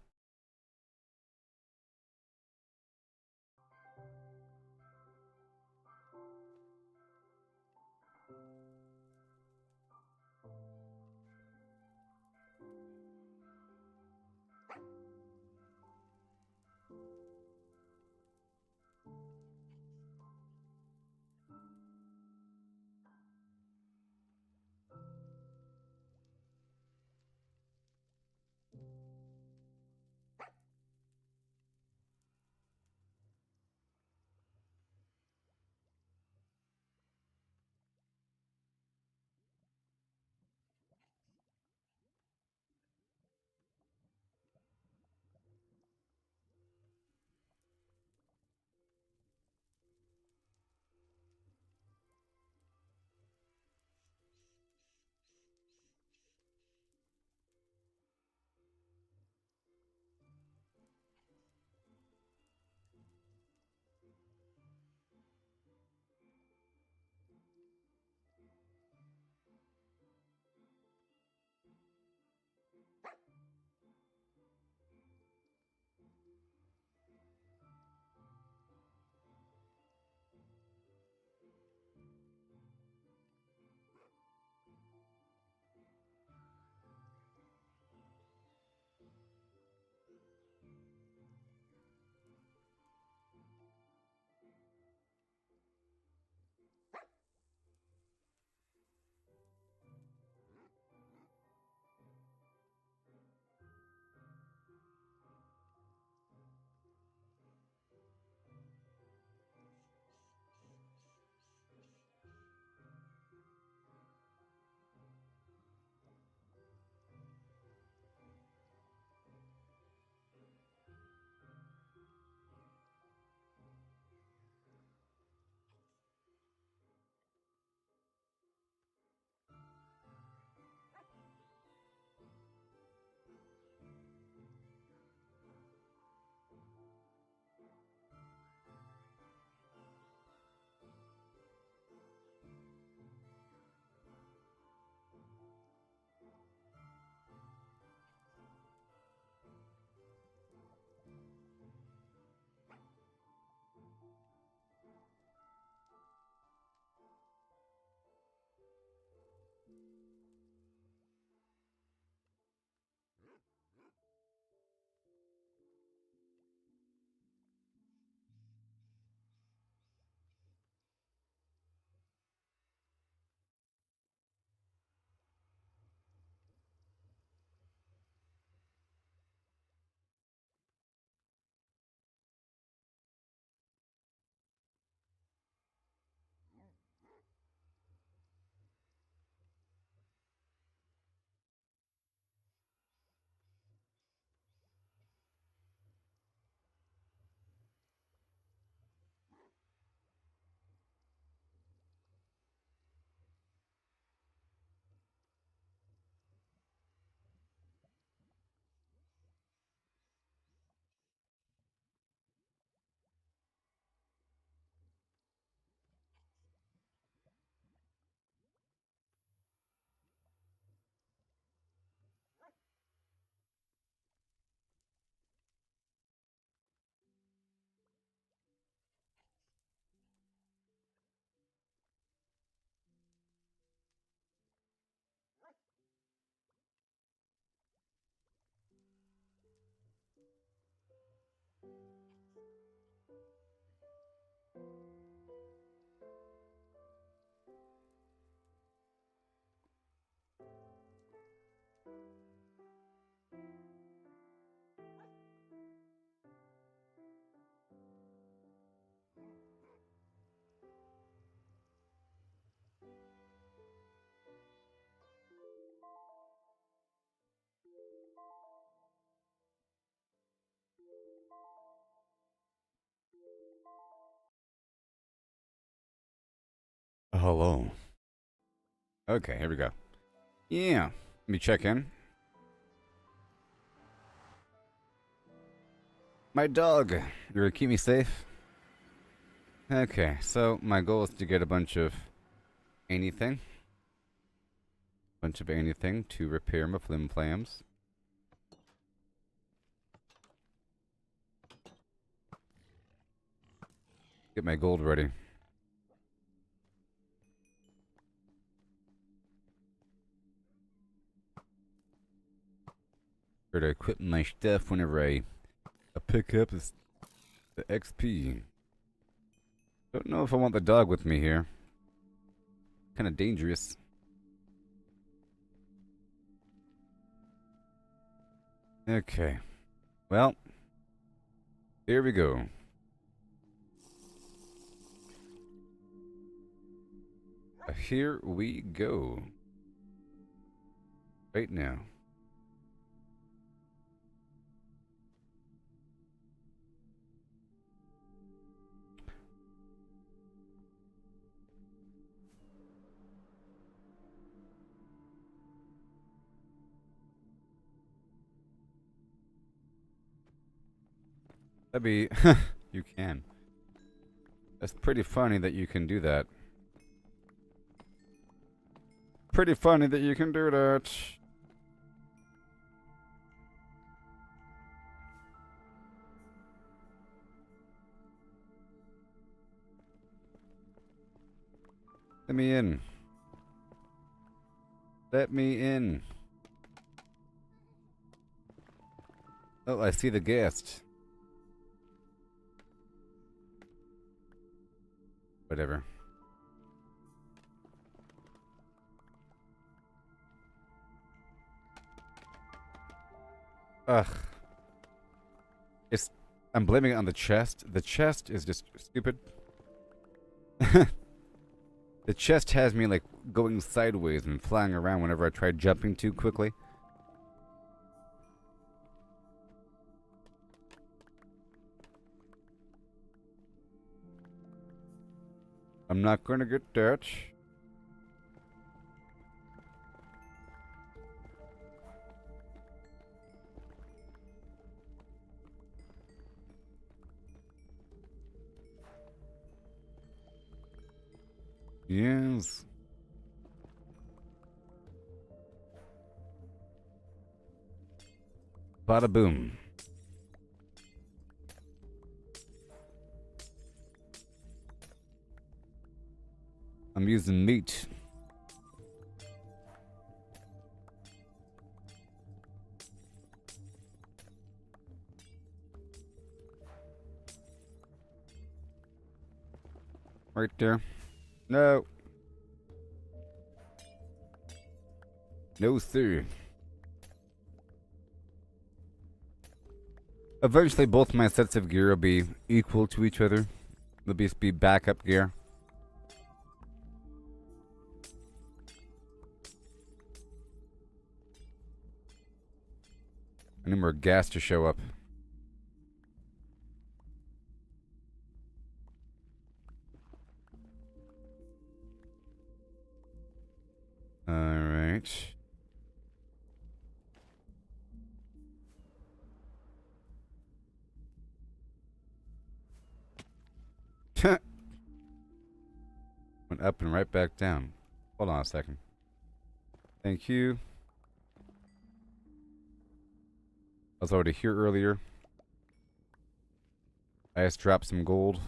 [SPEAKER 1] Hello. Okay, here we go. Yeah. Let me check in. My dog. You're gonna keep me safe? Okay, so my goal is to get a bunch of anything. To repair my flim flams. Get my gold ready. Or to equip my stuff whenever I pick up the XP. Don't know if I want the dog with me here. Kind of dangerous. Okay. Well, here we go. Here we go. Right now. That'd be... you can. That's pretty funny that you can do that. Pretty funny that you can do that. Let me in. Let me in. Oh, I see the guest. Whatever. Ugh. I'm blaming it on the chest. The chest is just stupid. The chest has me, like, going sideways and flying around whenever I try jumping too quickly. I'm not gonna get that. Yes. Bada boom. I'm using meat. Right there. No. No, sir. Eventually, both my sets of gear will be equal to each other. They'll be backup gear. I need more gas to show up. Alright. Went up and right back down. Hold on a second. Thank you. I was already here earlier. I just dropped some gold.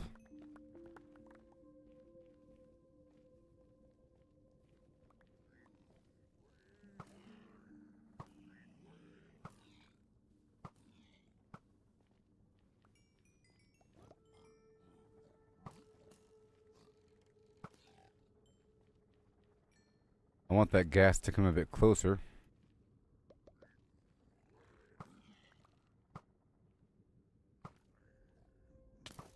[SPEAKER 1] want that gas to come a bit closer.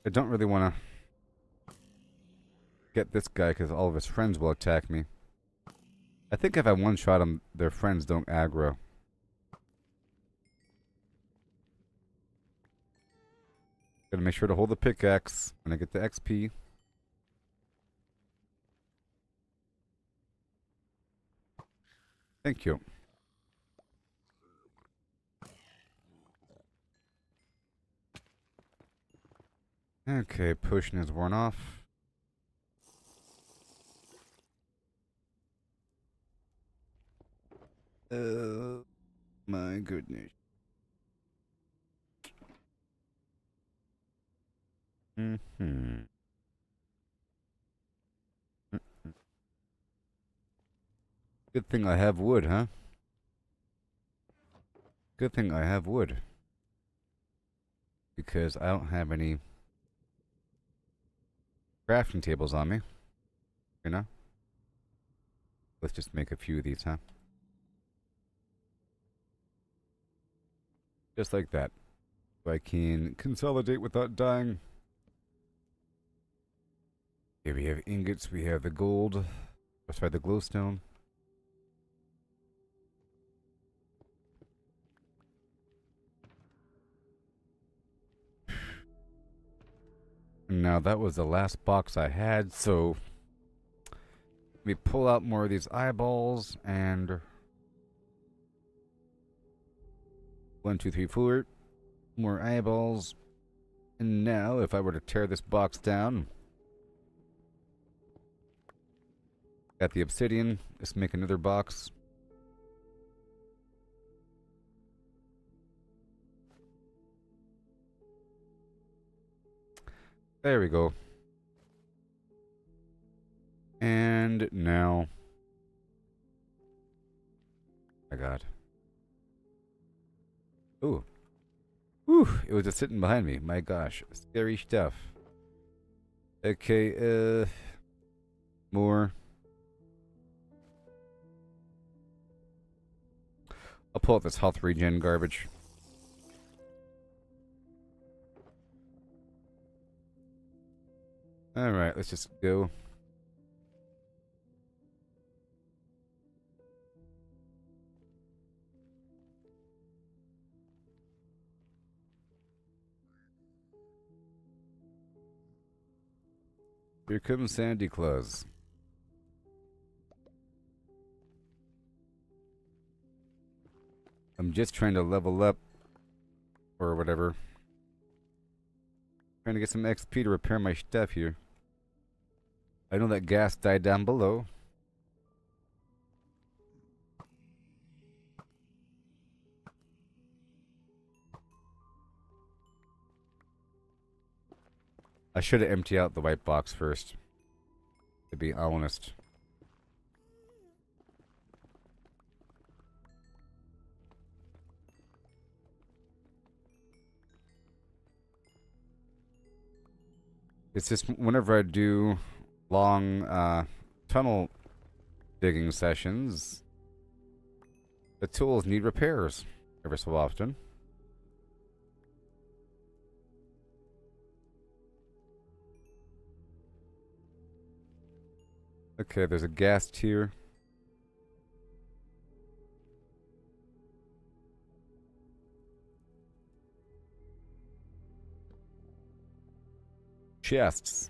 [SPEAKER 1] I don't really want to get this guy because all of his friends will attack me. I think if I one-shot him, their friends don't aggro. Gotta make sure to hold the pickaxe when I get the XP. Thank you. Okay, potion is worn off. My goodness. Mm-hmm. Good thing I have wood, huh? Good thing I have wood. Because I don't have any crafting tables on me. You know? Let's just make a few of these, huh? Just like that. So I can consolidate without dying. Here we have ingots, we have the gold. Or sorry, the glowstone. Now that was the last box I had, so let me pull out more of these eyeballs and 1, 2, 3, 4 more eyeballs. And now if I were to tear this box down, got the obsidian, let's make another box. There we go. And now I got. Ooh. Whew, it was just sitting behind me. My gosh. Scary stuff. Okay, more. I'll pull out this health regen garbage. Alright, let's just go. Here comes Sandy Claus. I'm just trying to level up. Or whatever. Trying to get some XP to repair my stuff here. I know that gas died down below. I should have emptied out the white box first, to be honest. It's just whenever I do long tunnel digging sessions, the tools need repairs every so often. Okay, there's a gas tier. Chests.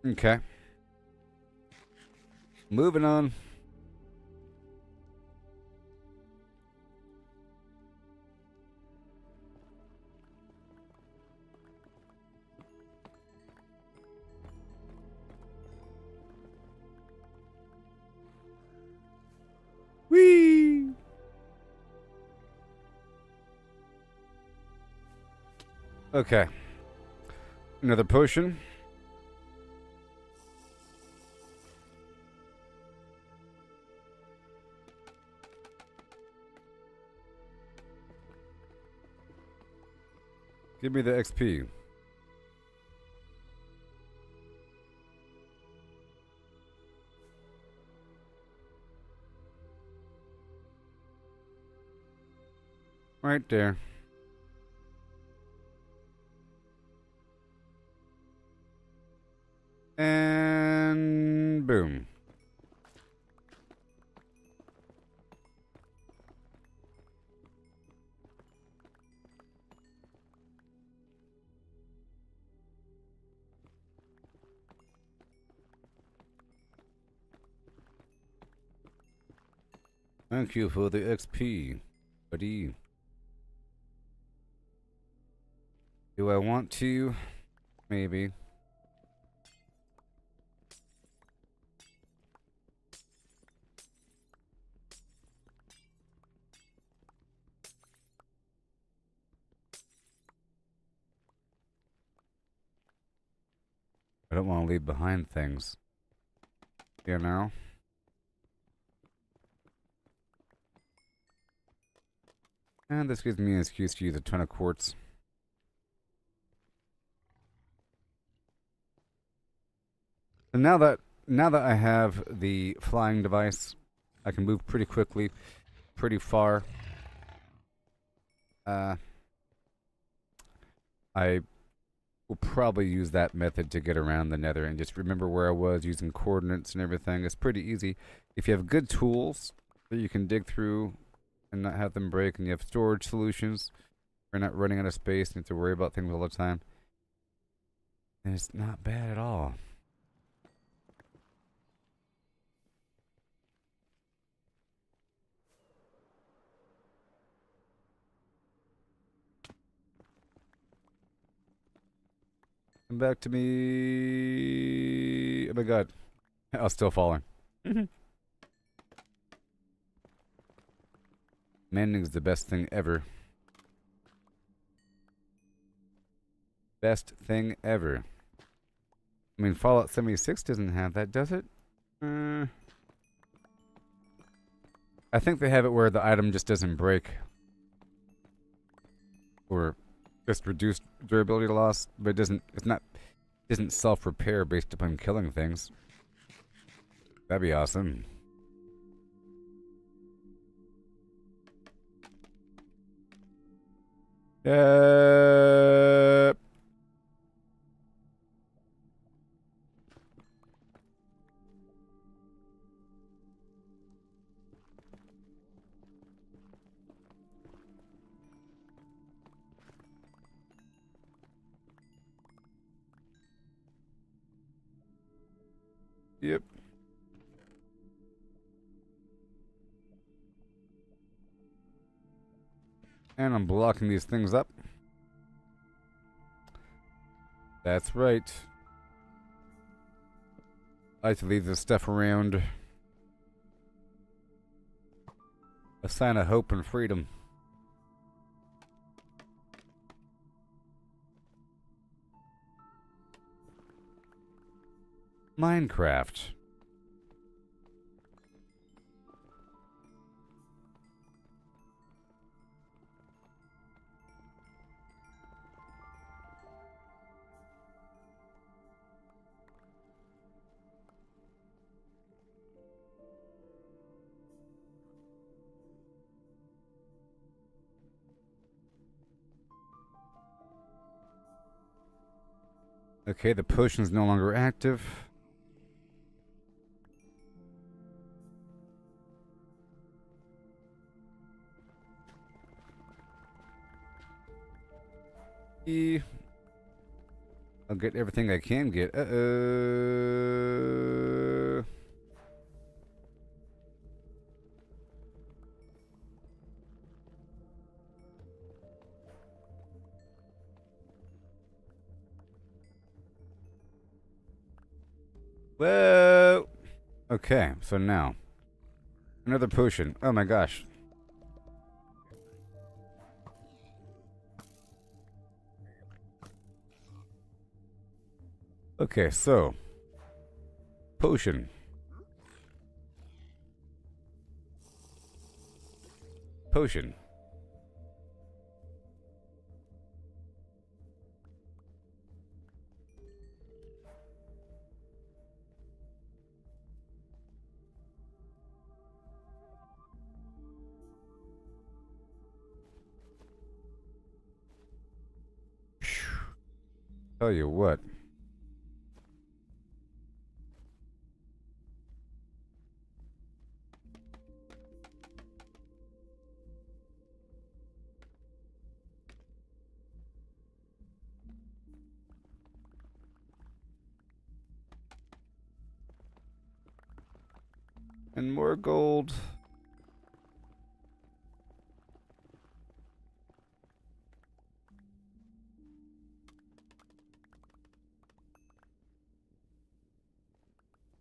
[SPEAKER 1] Okay. Moving on. Whee! Okay. Another potion. Give me the XP. Right there. And boom. Thank you for the XP, buddy. Do I want to? Maybe. I don't want to leave behind things. You know? And this gives me an excuse to use a ton of quartz. And now that I have the flying device, I can move pretty quickly, pretty far. I will probably use that method to get around the nether and just remember where I was using coordinates and everything. It's pretty easy. If you have good tools that you can dig through and not have them break, and you have storage solutions, you're not running out of space and you have to worry about things all the time, then it's not bad at all. Come back to me. Oh my god. I was still falling. Mending's the best thing ever. Best thing ever. I mean, Fallout 76 doesn't have that, does it? I think they have it where the item just doesn't break. Or just reduced durability loss, but it isn't self-repair based upon killing things. That'd be awesome. Yep. And I'm blocking these things up. That's right. I like to leave this stuff around. A sign of hope and freedom. Minecraft. Okay, the potion's no longer active. I'll get everything I can get. Whoa! Okay, so now. Another potion. Oh my gosh. Okay, so. Potion. Potion. Tell you what. And more gold.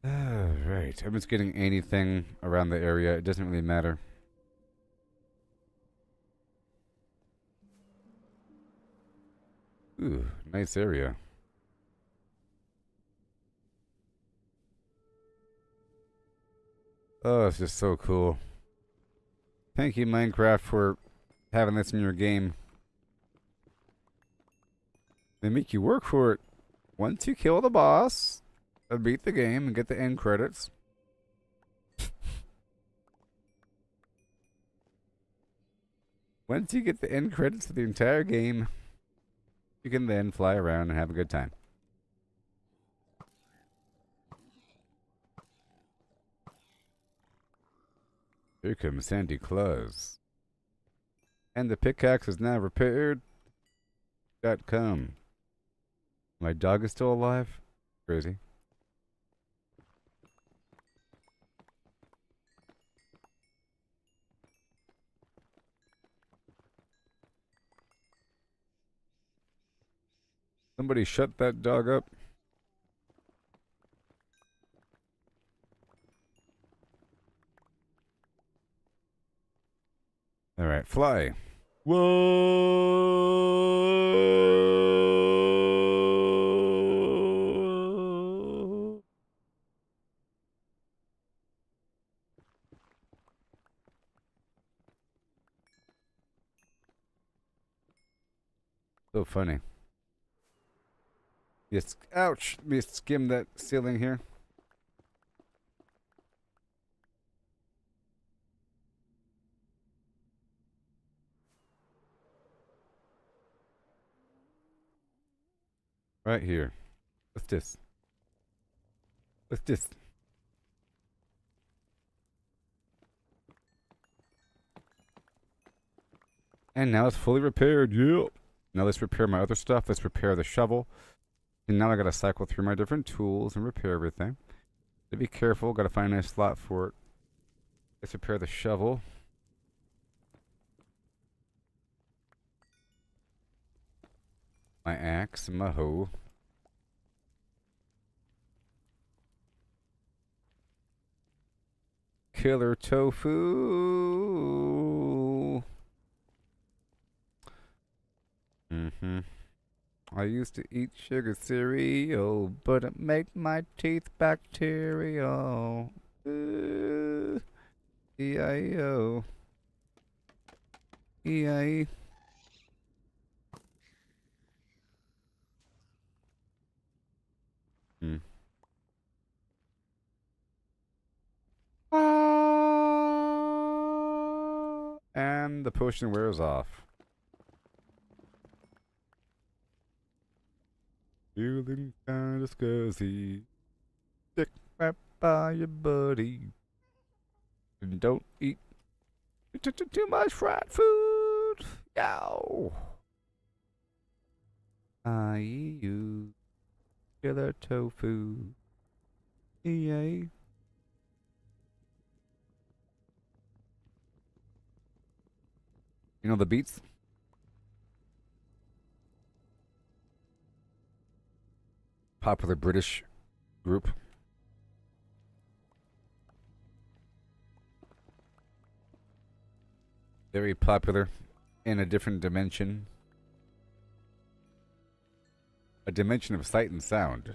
[SPEAKER 1] Alright, I'm just getting anything around the area. It doesn't really matter. Ooh, nice area. Oh, it's just so cool. Thank you, Minecraft, for having this in your game. They make you work for it. Once you kill the boss, beat the game, and get the end credits. Once you get the end credits of the entire game, you can then fly around and have a good time. Here comes Santa Claus. And the pickaxe is now repaired. .com. My dog is still alive? Crazy. Somebody shut that dog up. Alright, fly. Whoa! So funny. Yes, ouch! Let me skim that ceiling here. Right here. What's this? What's this? And now it's fully repaired. Yep. Now let's repair my other stuff. Let's repair the shovel. And now I gotta cycle through my different tools and repair everything. To be careful, gotta find a nice slot for it. Let's repair the shovel. My axe and my hoe. Killer tofu. I used to eat sugar cereal, but it made my teeth bacterial. E-I-O. E-I-E. And the potion wears off. Feeling kinda scuzzy. Stick right by your buddy. And don't eat too much fried food. Yow. I you killer tofu. Yay. You know the Beats? Popular British group. Very popular in a different dimension. A dimension of sight and sound.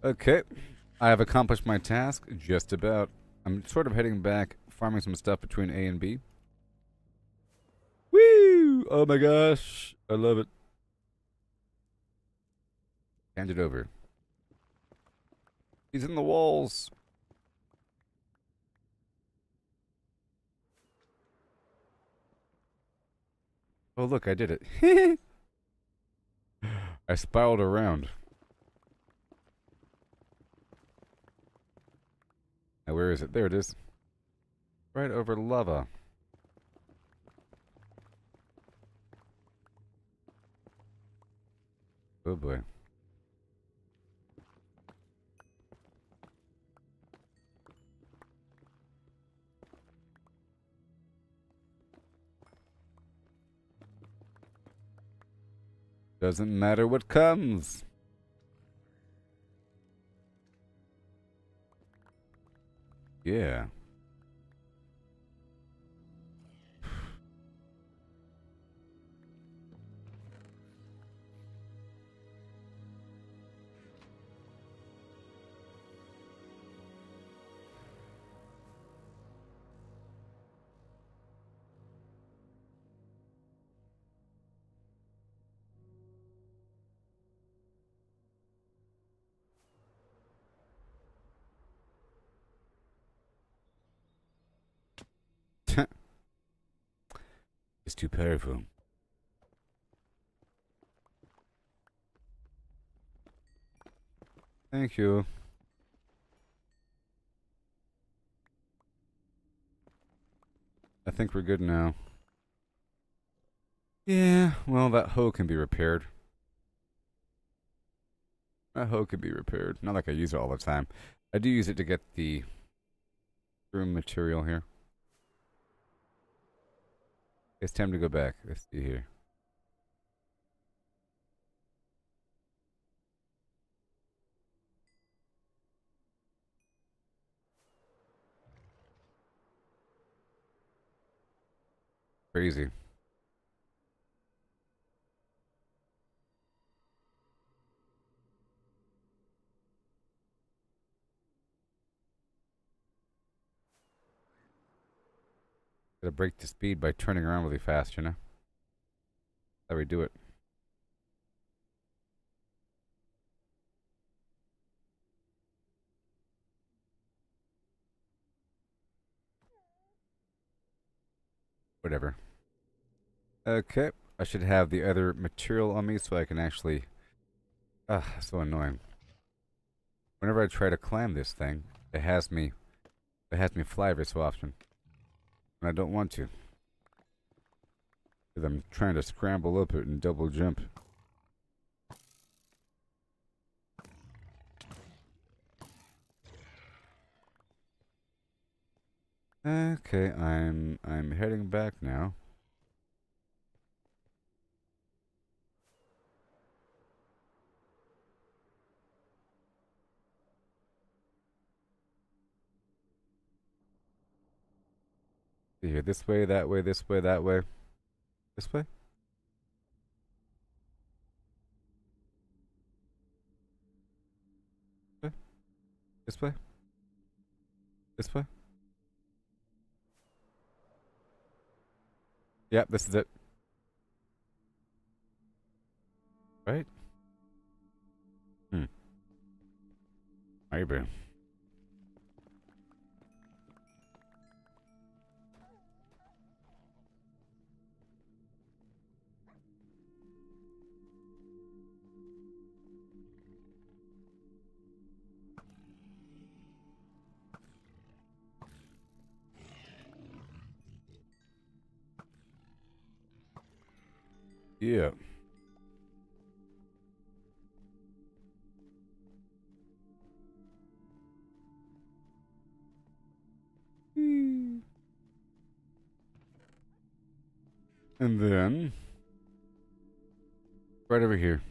[SPEAKER 1] Okay. I have accomplished my task, just about. I'm sort of heading back, farming some stuff between A and B. Woo! Oh my gosh. I love it. Hand it over. He's in the walls. Oh, look, I did it. I spiraled around. Now, where is it? There it is. Right over lava. Oh boy. Doesn't matter what comes. Yeah. It's too powerful. Thank you. I think we're good now. Yeah, well, that hoe can be repaired. That hoe can be repaired. Not like I use it all the time. I do use it to get the room material here. It's time to go back. Let's see here. Crazy. Gotta break the speed by turning around really fast, you know? That's how we do it. Whatever. Okay. I should have the other material on me so I can actually... so annoying. Whenever I try to climb this thing, it has me fly every so often. And I don't want to. Because I'm trying to scramble up it and double jump. Okay, I'm heading back now. See here, this way, that way, this way, that way. This way? This way? This way? Yep, this is it. Right? Maybe. Yeah. And then... right over here.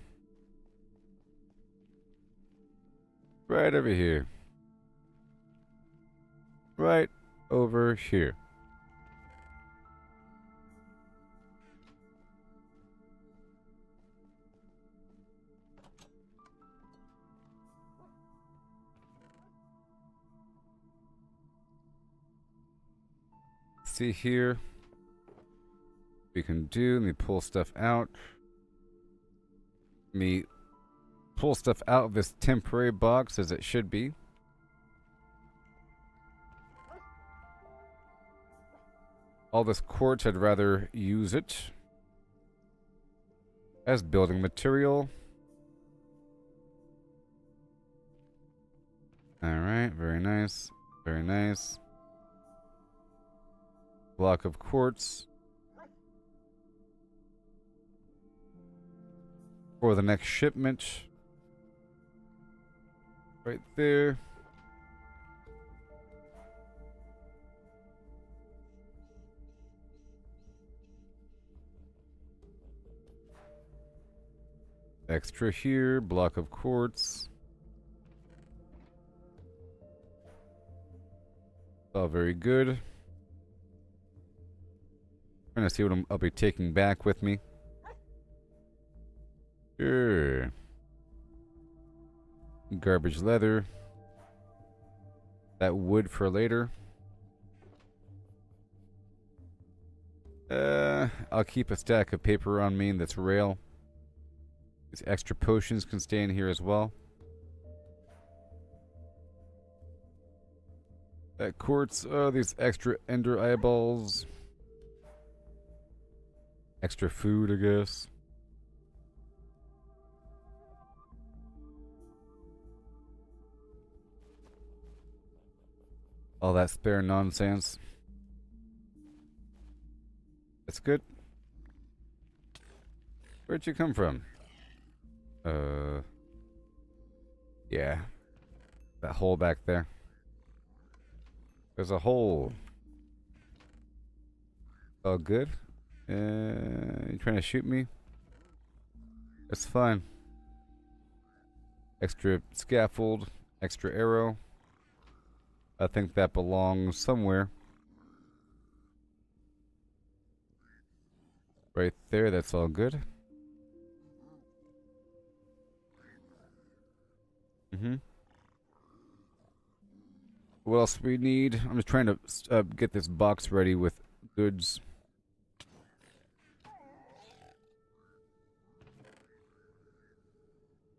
[SPEAKER 1] Right over here. Right over here. See here. We can do. Let me pull stuff out. Let me pull stuff out of this temporary box as it should be. All this quartz, I'd rather use it. As building material. Alright, very nice. Very nice. Block of quartz. For the next shipment. Right there. Extra here, block of quartz. All very good. Trying to see what I'll be taking back with me. Sure. Garbage leather. That wood for later. I'll keep a stack of paper on me that's rail. These extra potions can stay in here as well. That quartz, oh, these extra ender eyeballs. Extra food, I guess. All that spare nonsense. That's good. Where'd you come from? Yeah. That hole back there. There's a hole. All good? You trying to shoot me? That's fine. Extra scaffold. Extra arrow. I think that belongs somewhere. Right there, that's all good. What else we need? I'm just trying to get this box ready with goods.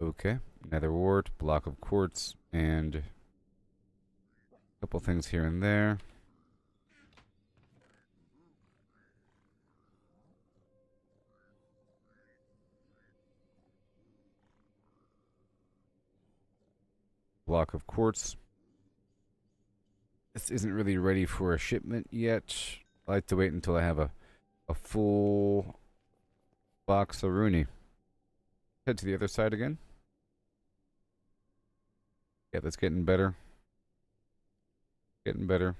[SPEAKER 1] Okay, nether wart, block of quartz, and a couple things here and there. Block of quartz. This isn't really ready for a shipment yet. I like to wait until I have a full box of Rooney. Head to the other side again. Yeah, that's getting better. Getting better.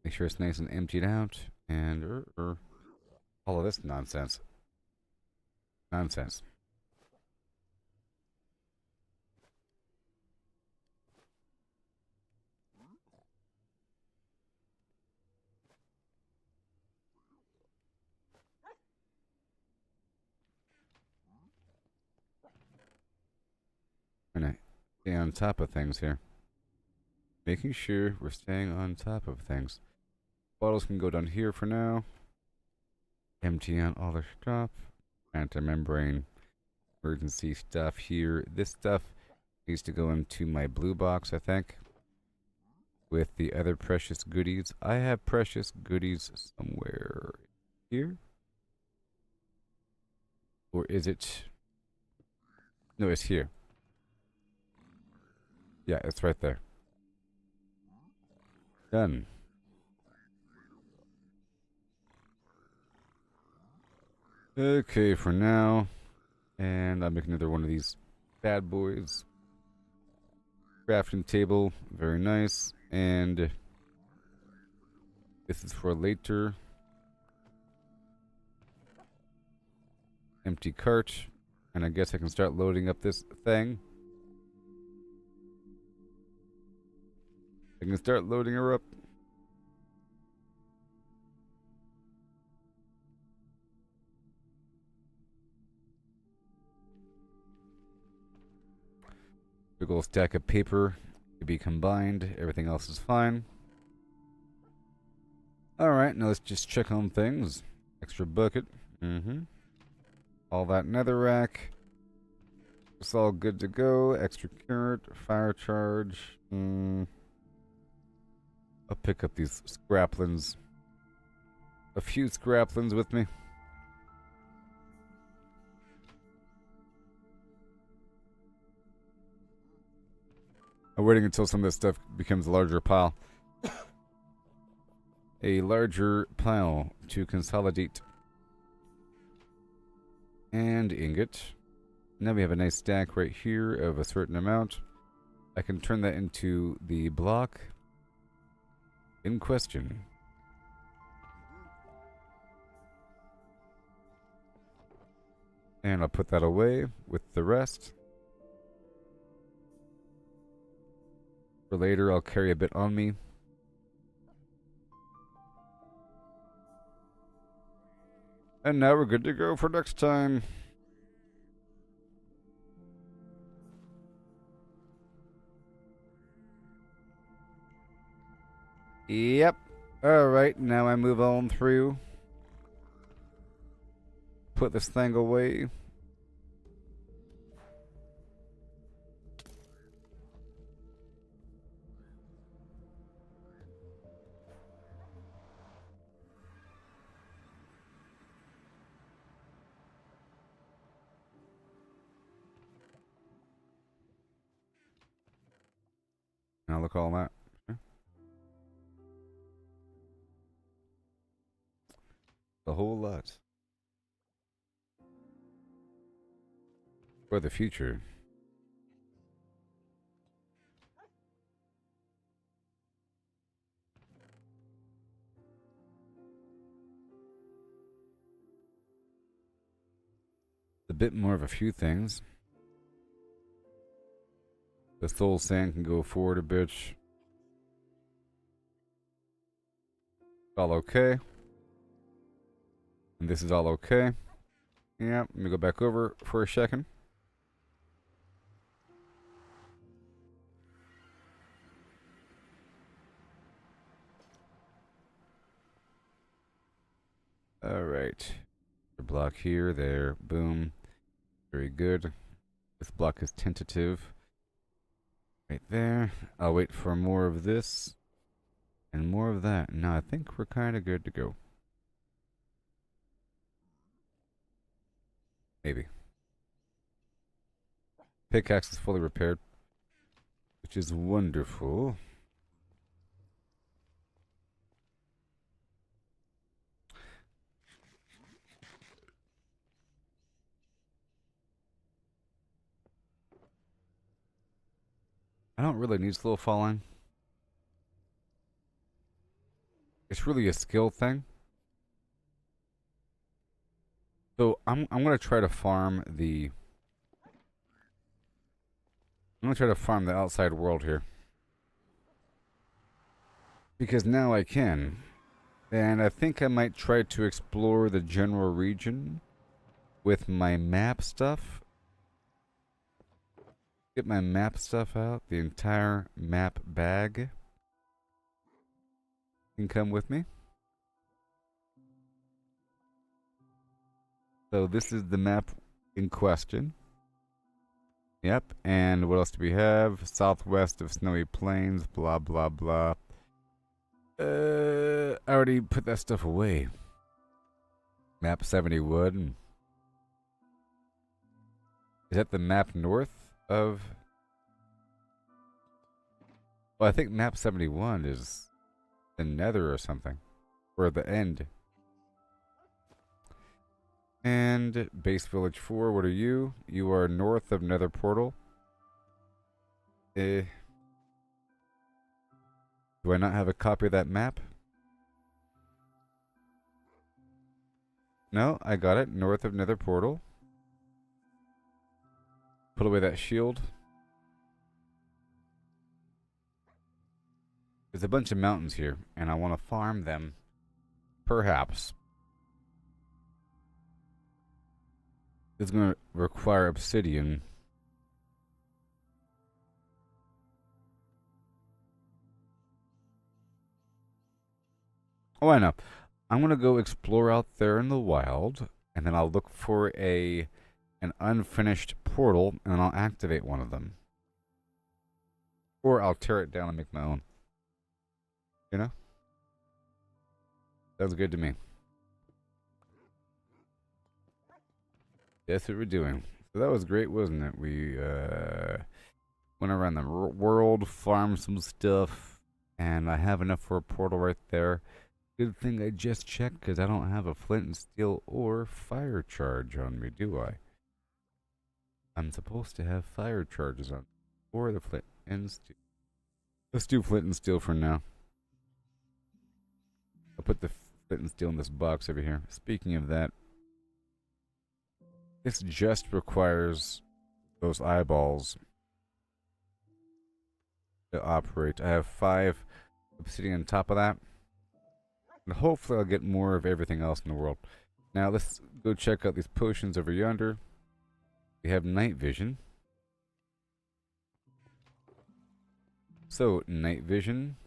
[SPEAKER 1] Make sure it's nice and emptied out. And all of this nonsense. Nonsense. Gonna stay on top of things here. Making sure we're staying on top of things. Bottles can go down here for now. Empty out all the stuff. Anti-membrane. Emergency stuff here. This stuff needs to go into my blue box, I think. With the other precious goodies. I have precious goodies somewhere here. Or is it? No, it's here. Yeah, it's right there. Done. Okay, for now. And I'll make another one of these bad boys. Crafting table, very nice. And this is for later. Empty cart. And I guess I can start loading up this thing. I can start loading her up. Big old stack of paper to be combined. Everything else is fine. Alright, now let's just check on things. Extra bucket. All that netherrack. It's all good to go. Extra carrot. Fire charge. I'll pick up these scraplings. A few scraplings with me. I'm waiting until some of this stuff becomes a larger pile. A larger pile to consolidate. And ingot. Now we have a nice stack right here of a certain amount. I can turn that into the block in question. And I'll put that away with the rest. For later, I'll carry a bit on me. And now we're good to go for next time. Yep. Alright, now I move on through. Put this thing away. Now look at all that. A whole lot. For the future. A bit more of a few things. The soul sand can go forward a bit. All okay. And this is all okay. Yeah, let me go back over for a second. Alright. The block here, there, boom. Very good. This block is tentative. Right there. I'll wait for more of this. And more of that. Now I think we're kind of good to go. Maybe. Pickaxe is fully repaired. Which is wonderful. I don't really need slow falling. It's really a skill thing. So I'm gonna try to farm the outside world here. Because now I can. And I think I might try to explore the general region with my map stuff. Get my map stuff out. The entire map bag can come with me. So this is the map in question. Yep, and what else do we have? Southwest of Snowy Plains, blah, blah, blah. I already put that stuff away. Map 70 wood. Is that the map north of... Well, I think map 71 is the nether or something. Or the end. And base village 4, what are you? You are north of nether portal. Do I not have a copy of that map? No, I got it. North of nether portal. Put away that shield. There's a bunch of mountains here, and I want to farm them. Perhaps. It's going to require obsidian. Oh, I know. I'm going to go explore out there in the wild, and then I'll look for an unfinished portal, and then I'll activate one of them. Or I'll tear it down and make my own. You know? Sounds good to me. That's what we're doing. So that was great, wasn't it? We went around the world, farmed some stuff, and I have enough for a portal right there. Good thing I just checked because I don't have a flint and steel or fire charge on me, do I? I'm supposed to have fire charges on, or the flint and steel. Let's do flint and steel for now. I'll put the flint and steel in this box over here. Speaking of that, this just requires those eyeballs to operate. I have 5 obsidian on top of that. And hopefully I'll get more of everything else in the world. Now let's go check out these potions over yonder. We have night vision. So, night vision.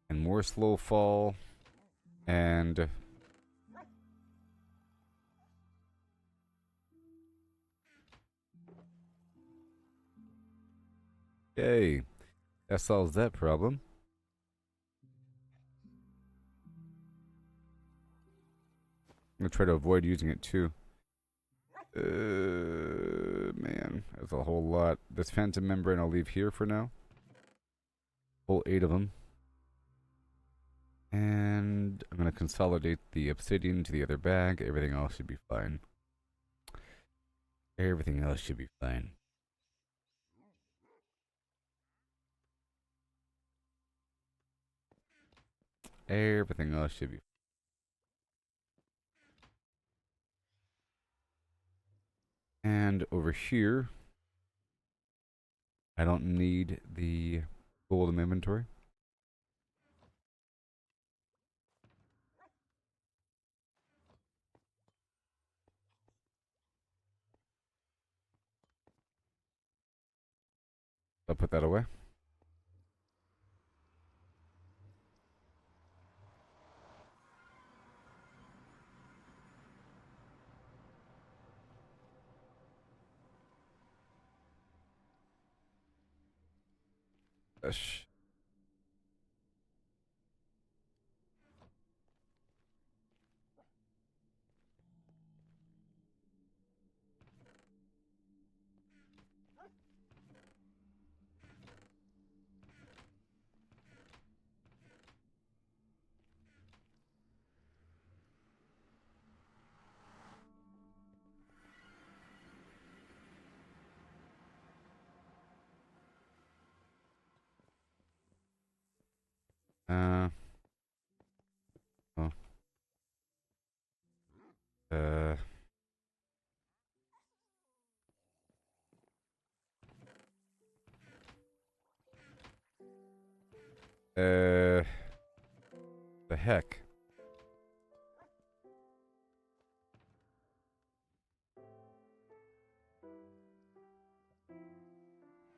[SPEAKER 1] And more slow fall. And... yay. That solves that problem. I'm gonna try to avoid using it too. Man, that's a whole lot. This phantom membrane I'll leave here for now. Whole 8 of them. And I'm gonna consolidate the obsidian to the other bag. Everything else should be fine. Everything else should be fine. Everything else should be. And over here, I don't need the gold in my inventory. I'll put that away. Gosh. Uh. Oh. Uh. The heck?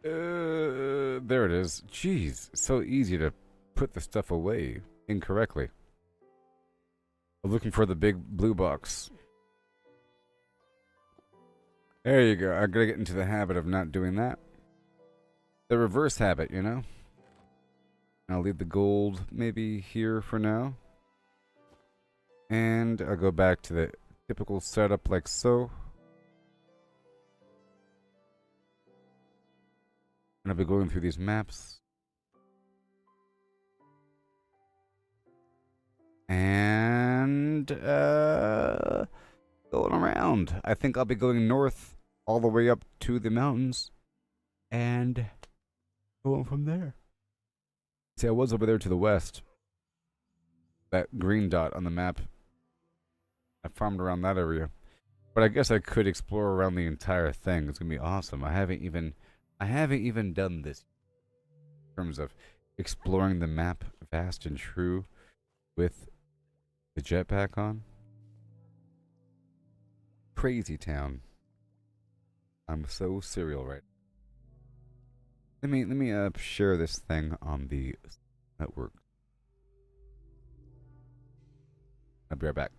[SPEAKER 1] There it is. Jeez, so easy to put the stuff away incorrectly. I'm looking for the big blue box. There you go. I gotta get into the habit of not doing that. The reverse habit, you know? I'll leave the gold maybe here for now. And I'll go back to the typical setup like so. And I'll be going through these maps. And going around. I think I'll be going north all the way up to the mountains. And going from there. See, I was over there to the west. That green dot on the map. I farmed around that area. But I guess I could explore around the entire thing. It's gonna be awesome. I haven't even done this in terms of exploring the map fast and true with the jetpack on. Crazy town. I'm so serial right. Let me share this thing on the network. I'll be right back.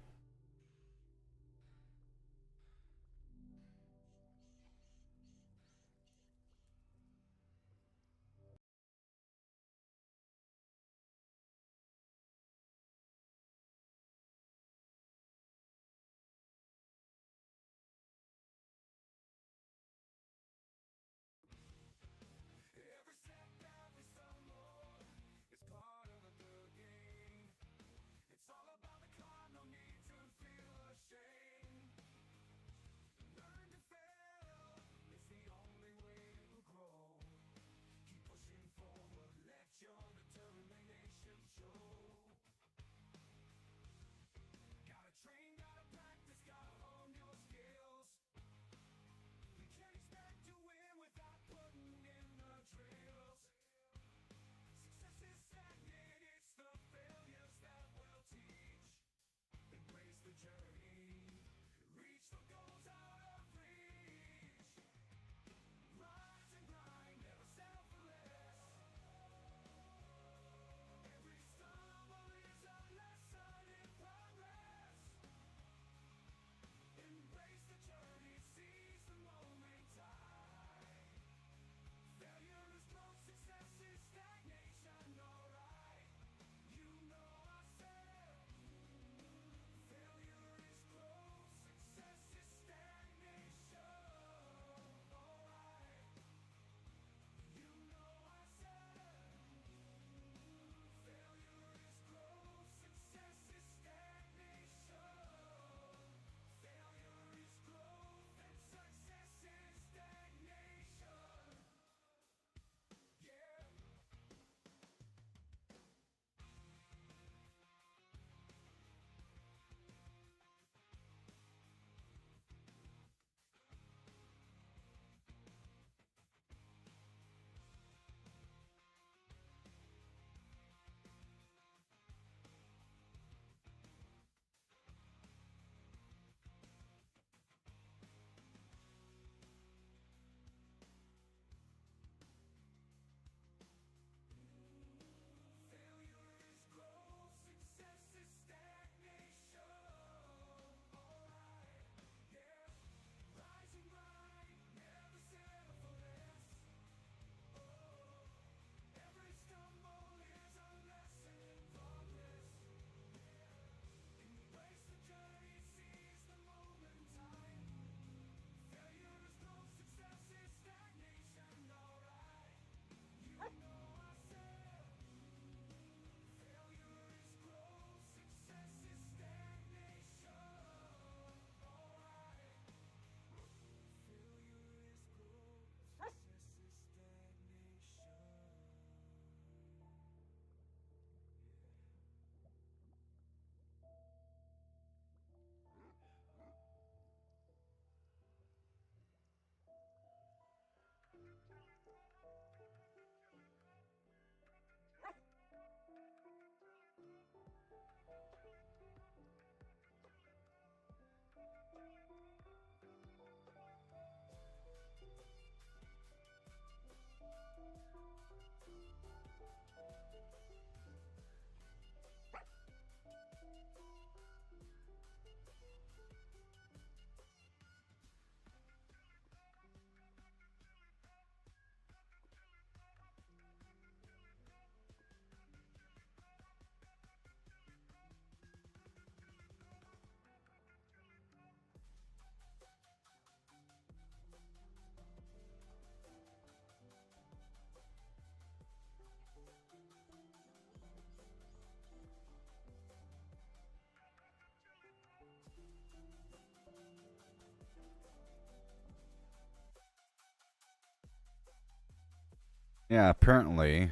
[SPEAKER 1] Yeah, apparently,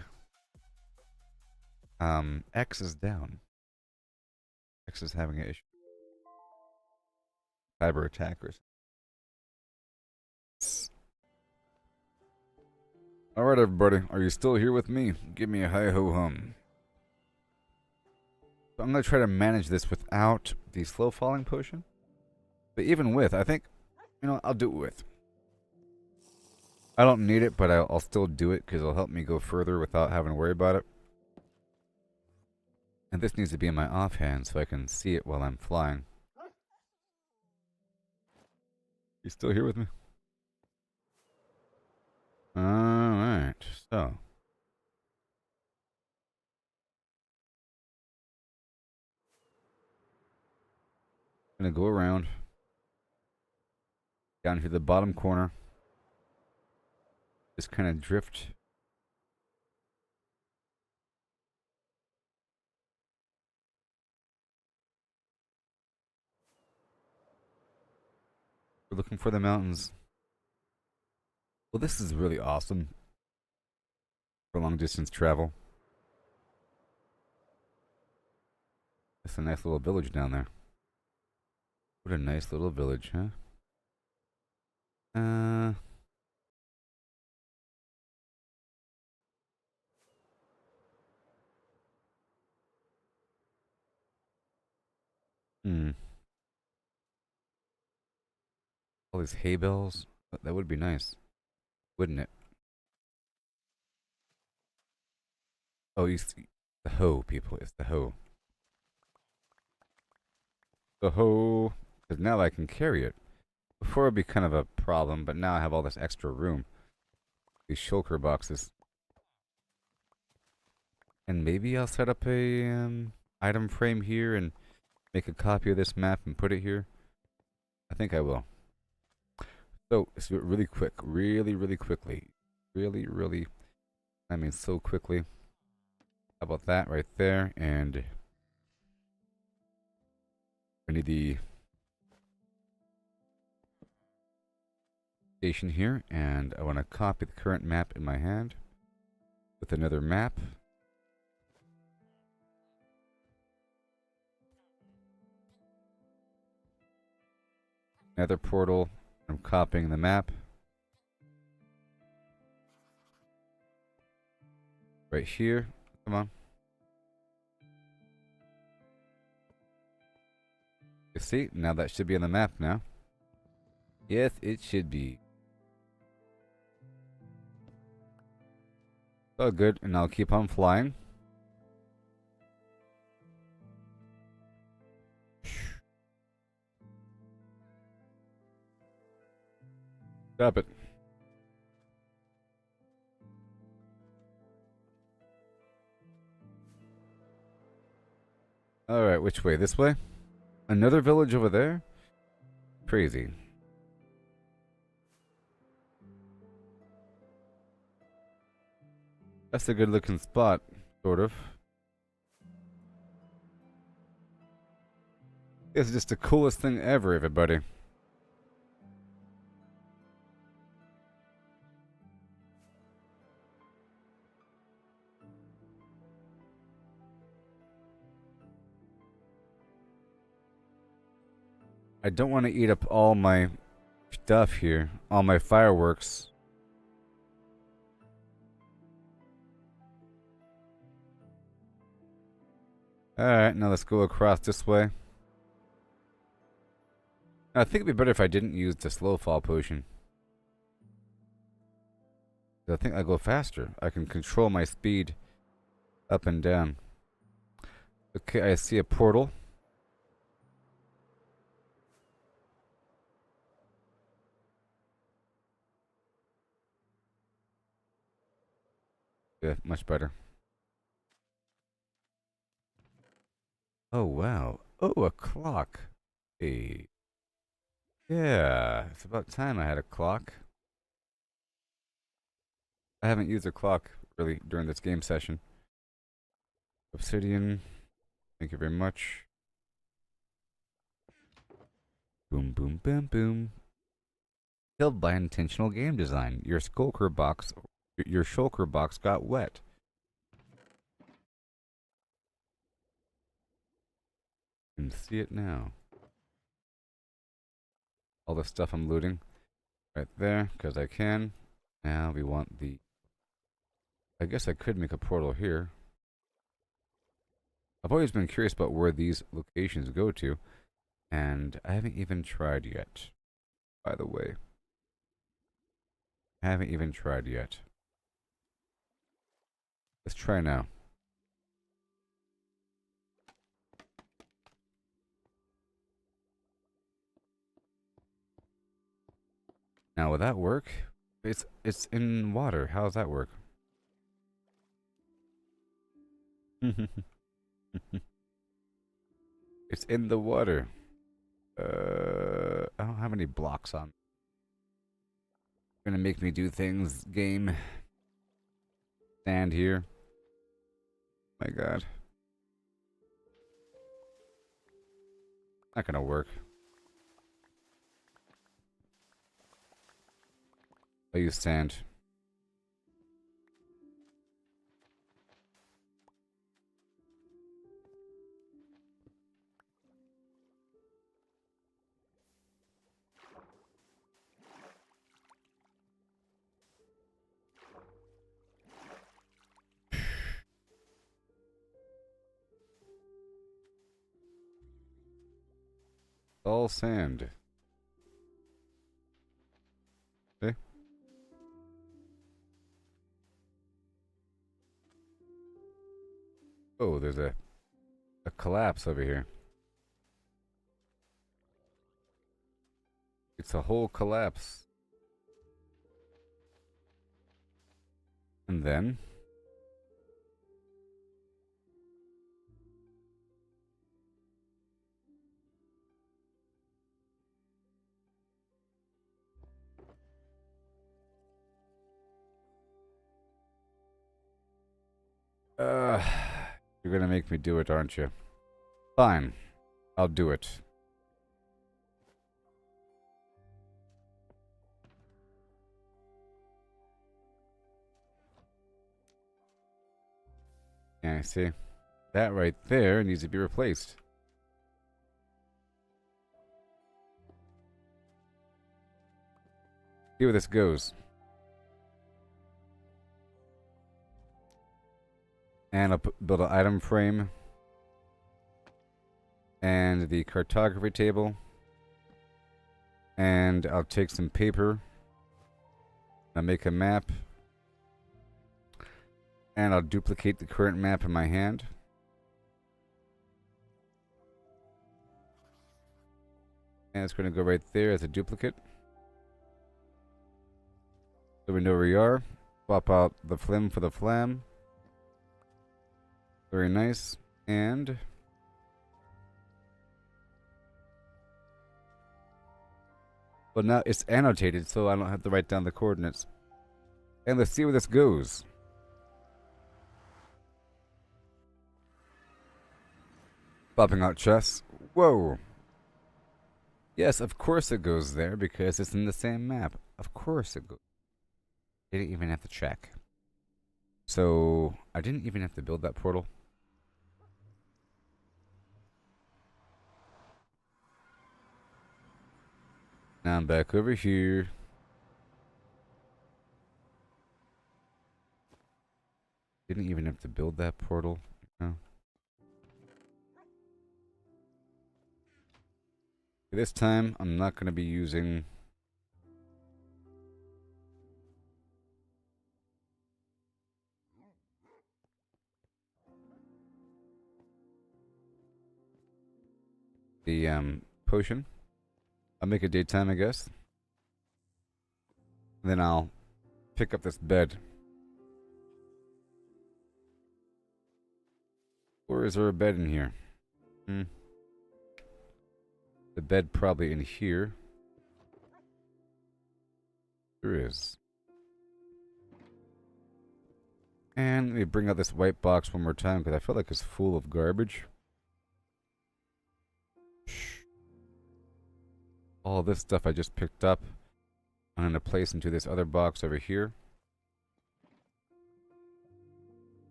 [SPEAKER 1] X is down. X is having an issue. Cyber attackers. Alright, everybody. Are you still here with me? Give me a hi-ho-hum. So I'm going to try to manage this without the slow falling potion. But even with, I think, I'll do it with. I don't need it, but I'll still do it because it'll help me go further without having to worry about it. And this needs to be in my offhand so I can see it while I'm flying. You still here with me? Alright, so. I'm going to go around. Down to the bottom corner. Just kind of drift. We're looking for the mountains. Well, this is really awesome for long distance travel. That's a nice little village down there. What a nice little village, huh? Hmm. All these hay bales. That would be nice, wouldn't it? Oh, you see, the hoe, people. It's the hoe. The hoe. Because now I can carry it. Before it would be kind of a problem, but now I have all this extra room. These shulker boxes. And maybe I'll set up a item frame here and make a copy of this map and put it here. I think I will. So, let's do it really quick. Really quickly. Really, I mean so quickly. How about that right there? And we need the station here. And I want to copy the current map in my hand with another map. Another portal. I'm copying the map. Right here. Come on. You see? Now that should be on the map now. Yes, it should be. Oh, good. And I'll keep on flying. Stop it. Alright, which way? This way? Another village over there? Crazy. That's a good looking spot, sort of. It's just the coolest thing ever, everybody. I don't want to eat up all my stuff here. All my fireworks. Alright, now let's go across this way. I think it'd be better if I didn't use the slow fall potion. I think I go faster. I can control my speed up and down. Okay, I see a portal. Yeah, much better. Oh, wow. Oh, a clock. Hey. Yeah, it's about time I had a clock. I haven't used a clock, really, during this game session. Obsidian. Thank you very much. Boom, boom, boom, boom. Killed by intentional game design. Your Shulker box Your shulker box got wet. You can see it now. All the stuff I'm looting. Right there, because I can. Now we want the... I guess I could make a portal here. I've always been curious about where these locations go to. And I haven't even tried yet. By the way. I haven't even tried yet. Let's try now. Now, will that work? It's in water. How does that work? It's in the water. I don't have any blocks on. You're gonna make me do things, game. Stand here. My God. Not gonna work. I'll use sand. All sand. Okay. Oh, there's a collapse over here. It's a whole collapse. And then... you're gonna make me do it, aren't you? Fine. I'll do it. Yeah, see? That right there needs to be replaced. See where this goes. And I'll build an item frame. And the cartography table. And I'll take some paper. I'll make a map. And I'll duplicate the current map in my hand. And it's going to go right there as a duplicate. So we know where we are. Swap out the flim for the flam. Very nice. And... well, now it's annotated, so I don't have to write down the coordinates. And let's see where this goes. Popping out chests. Whoa. Yes, of course it goes there, because it's in the same map. Of course it goes. Didn't even have to check. So, I didn't even have to build that portal. Now I'm back over here. Didn't even have to build that portal. No. This time, I'm not going to be using... the, potion. I'll make it daytime, I guess. And then I'll pick up this bed. Or is there a bed in here? The bed probably in here. There is. And let me bring out this white box one more time because I feel like it's full of garbage. All this stuff I just picked up, I'm going to place into this other box over here.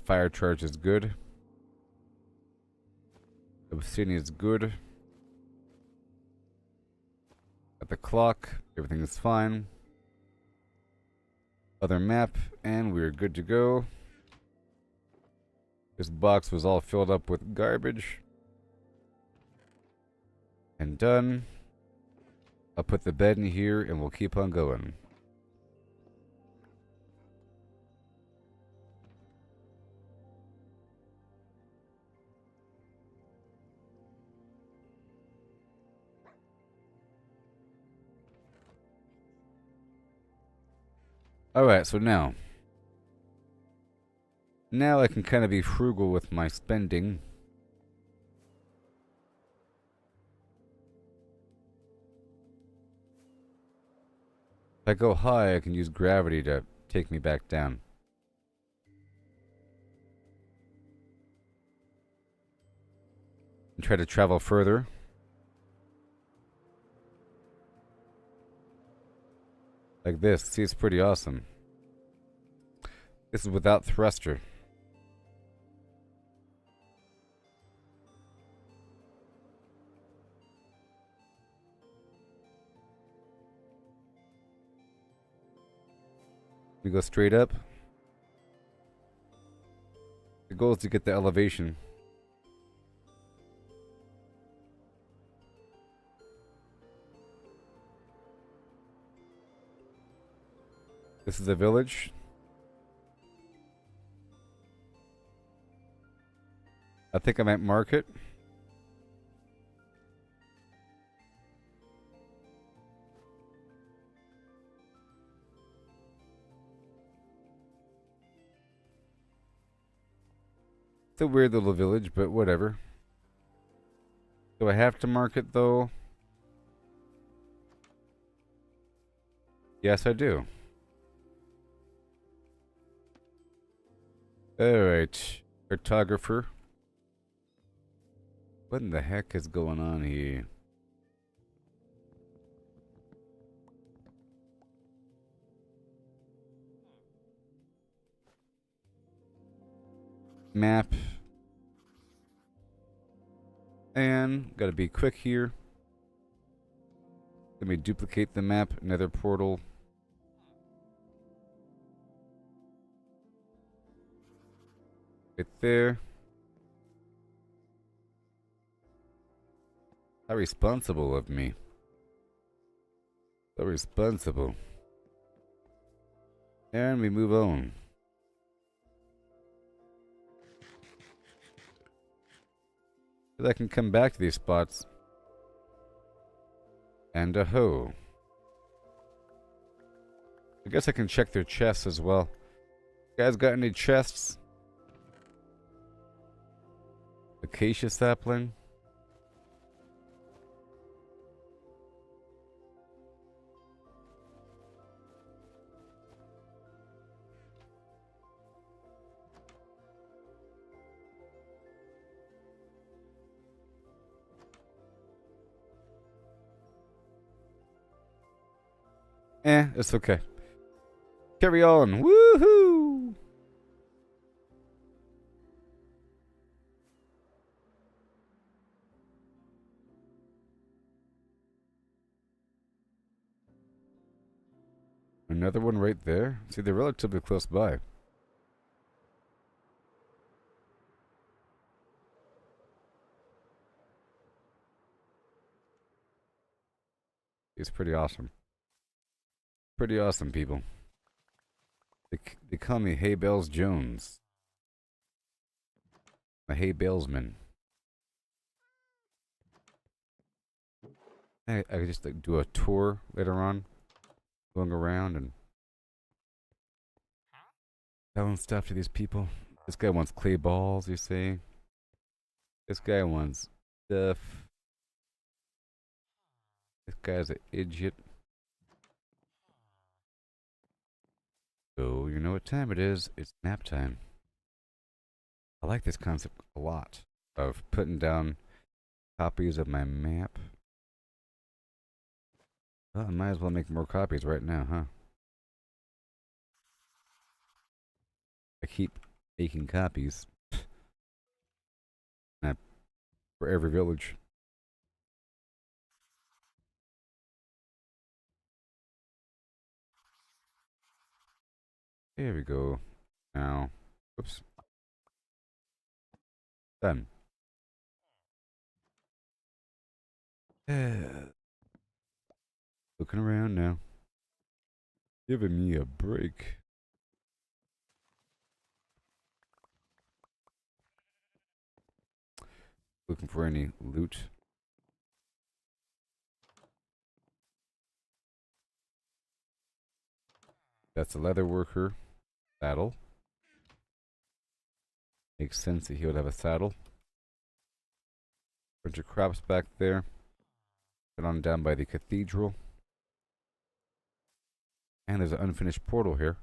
[SPEAKER 1] fire charge is good. Obsidian is good. At the clock, everything is fine. Other map, and we're good to go. This box was all filled up with garbage. And done. I'll put the bed in here and we'll keep on going. Alright, so now I can kind of be frugal with my spending. If I go high, I can use gravity to take me back down. And try to travel further. Like this. See, it's pretty awesome. This is without thruster. We go straight up. The goal is to get the elevation. This is the village. I think I might mark it. It's a weird little village, but whatever. Do I have to mark it though? Yes, I do. Alright. Cartographer. What in the heck is going on here? Map. And gotta be quick here. Let me duplicate the map. Nether portal. Right there. How responsible of me. So responsible. And we move on. So I can come back to these spots. And a hoe. I guess I can check their chests as well. You guys got any chests? Acacia sapling. It's okay. Carry on. Woohoo! Another one right there. See, they're relatively close by. It's pretty awesome. Pretty awesome, people. They call me Hay Bales Jones. A hay balesman. I could just like, do a tour later on. Going around and selling stuff to these people. This guy wants clay balls, you see. This guy wants stuff. This guy's an idiot. So, you know what time it is. It's nap time. I like this concept a lot. Of putting down copies of my map. Well, I might as well make more copies right now, huh? I keep making copies for every village. There we go. Now, oops, done. Looking around now, giving me a break. Looking for any loot. That's a leather worker saddle. Makes sense that he would have a saddle. Bunch of crops back there. Head on down by the cathedral. And there's an unfinished portal here.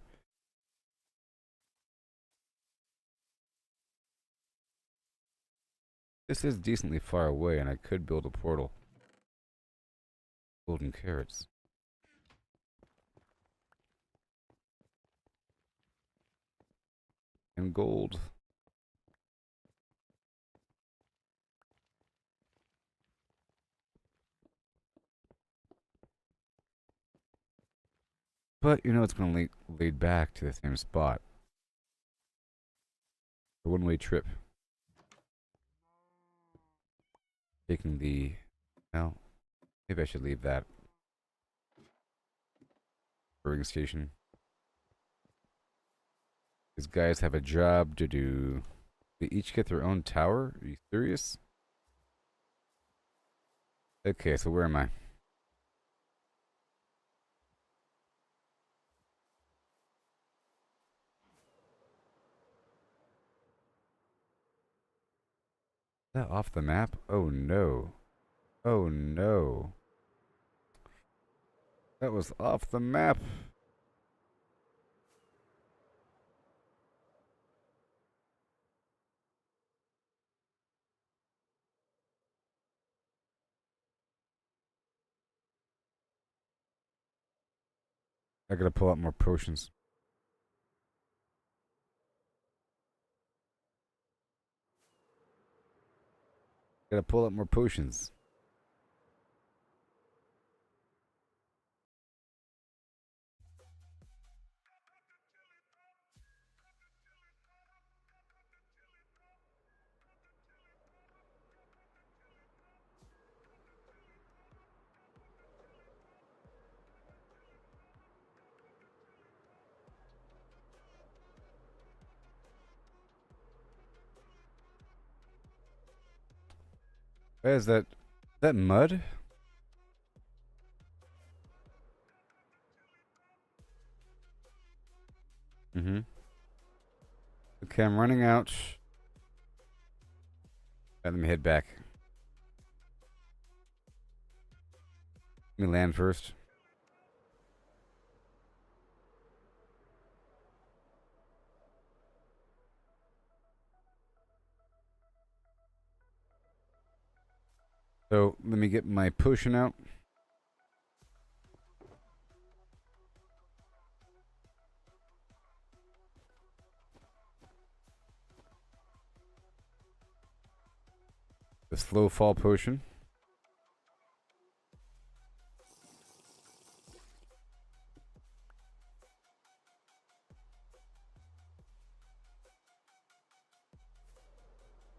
[SPEAKER 1] This is decently far away, and I could build a portal. Golden carrots. And gold. But, you know, it's going to lead back to the same spot. A one-way trip. Taking the... Well, maybe I should leave that. Brewing station. These guys have a job to do. They each get their own tower? Are you serious? Okay, so where am I? Is that off the map? Oh no. Oh no. That was off the map. I gotta pull out more potions. Gotta pull out more potions. Where is that? Is that mud? Mm-hmm. Okay, I'm running out. Let me head back. Let me land first. So, let me get my potion out. The slow fall potion.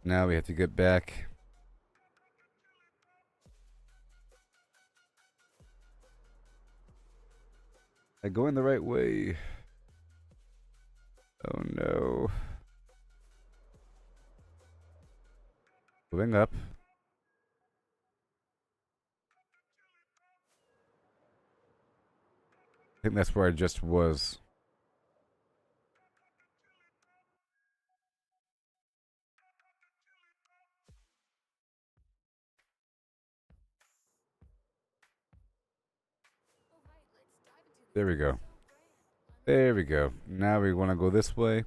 [SPEAKER 1] Now we have to get back. Am I going the right way? Oh no. Moving up. I think that's where I just was. There we go. There we go. Now we want to go this way.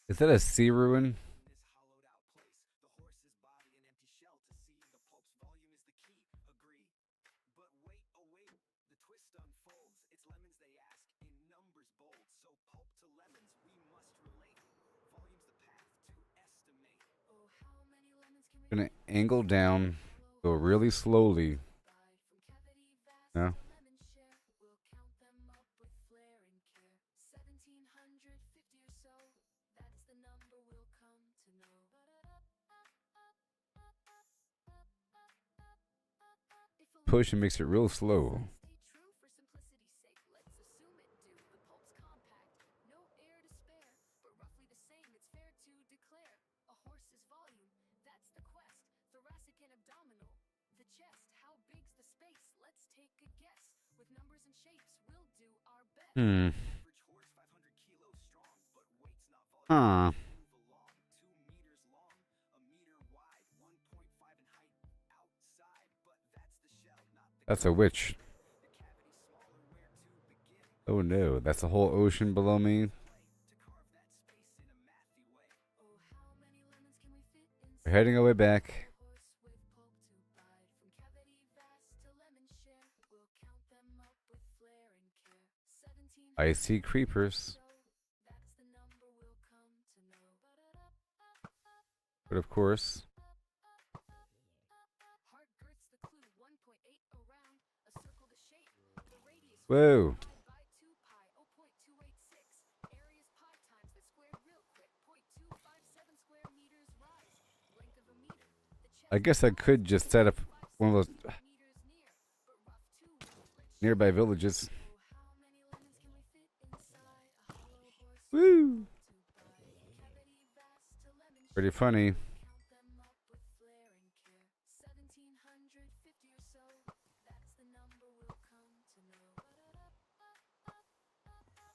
[SPEAKER 1] Is that a sea ruin? Gonna angle down, go really slowly. No. Push and makes it real slow. Hmm. Huh. That's a witch. Oh no, that's a whole ocean below me. We're heading our way back. I see creepers. But of course. Whoa. I guess I could just set up one of those nearby villages. Woo! Pretty funny.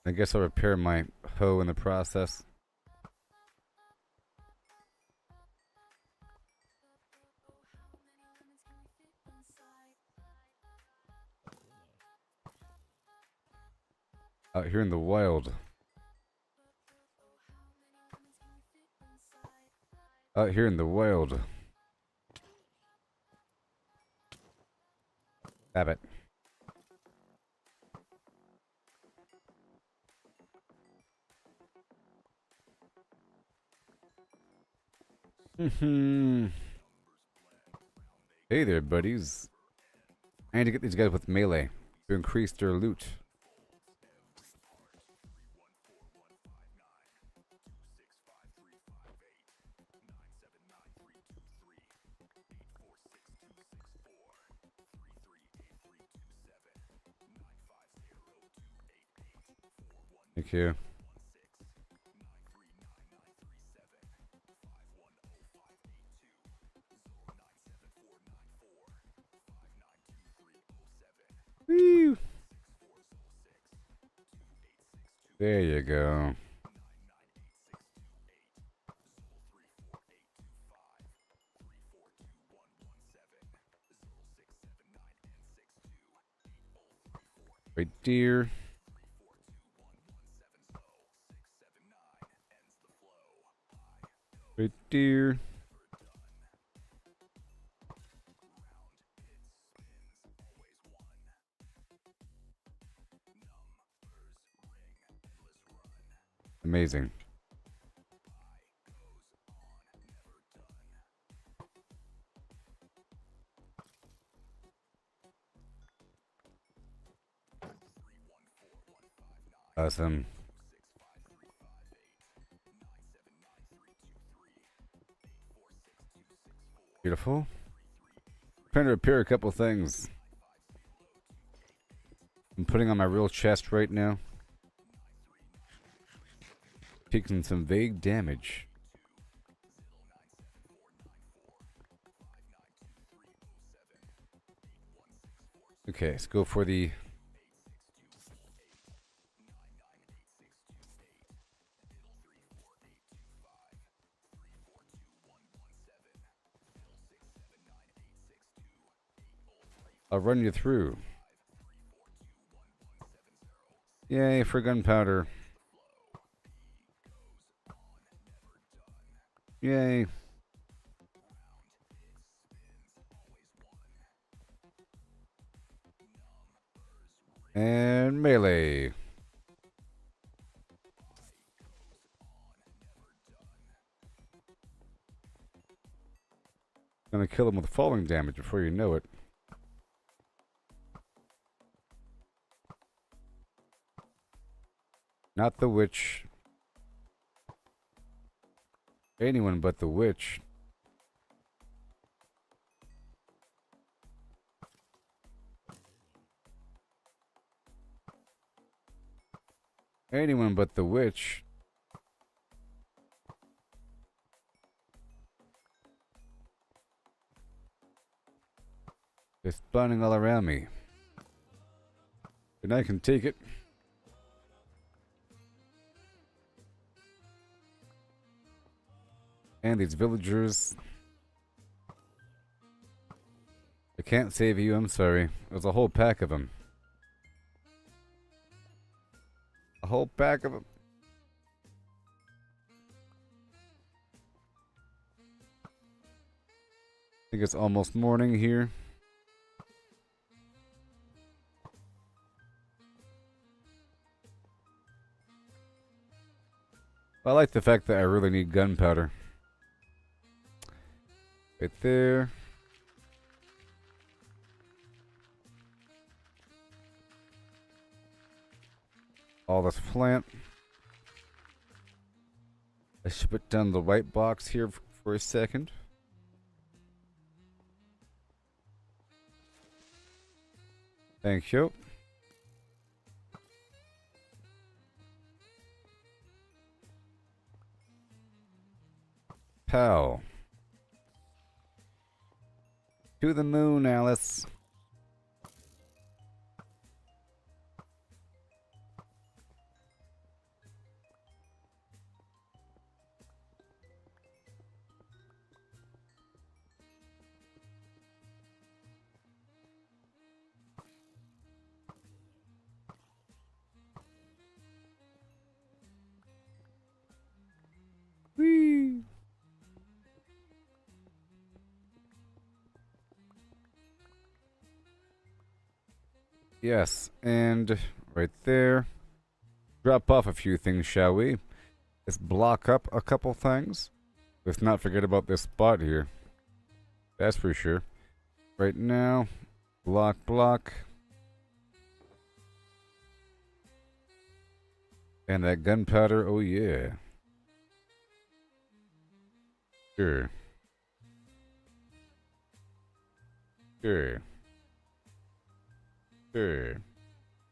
[SPEAKER 1] I guess I'll repair my hoe in the process. Out here in the wild. Out here in the wild. Stab it. Hey there, buddies. I need to get these guys with melee to increase their loot. Thank you. Woo! There you go. Right, dear. Right, dear. Amazing. Awesome. Beautiful. Trying to repair a couple things. I'm putting on my real chest right now. Taking some vague damage. Okay, let's go for the... I'll run you through. Yay for gunpowder. Yay. And melee. Gonna kill him with falling damage before you know it. Not the witch. Anyone but the witch. Anyone but the witch. They're spawning all around me. And I can take it. And these villagers. I can't save you, I'm sorry. There's a whole pack of them. A whole pack of them. I think it's almost morning here. I like the fact that I really need gunpowder. Right there. All this plant. I should put down the white box here for a second. Thank you. Pow. To the moon, Alice. Whee! Yes, and right there. Drop off a few things, shall we? Let's block up a couple things. Let's not forget about this spot here. That's for sure. Right now, block. And that gunpowder, oh yeah. Sure.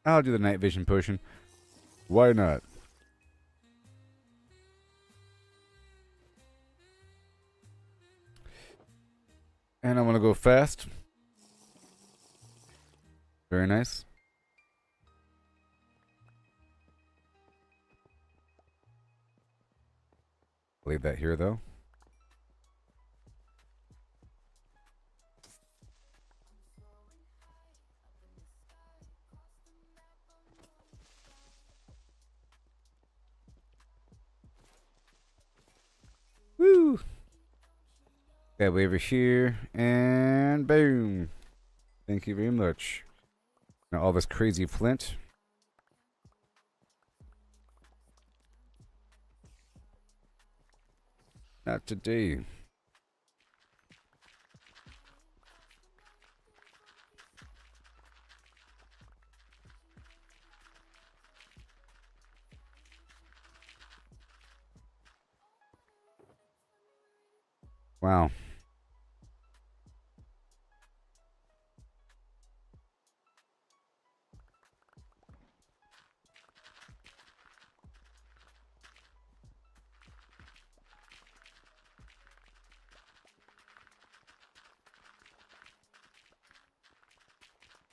[SPEAKER 1] I'll do the night vision potion. Why not? And I want to go fast. Very nice. Leave that here though. Woo! That way over here, and boom. Thank you very much. Now all this crazy flint. Not today. Wow.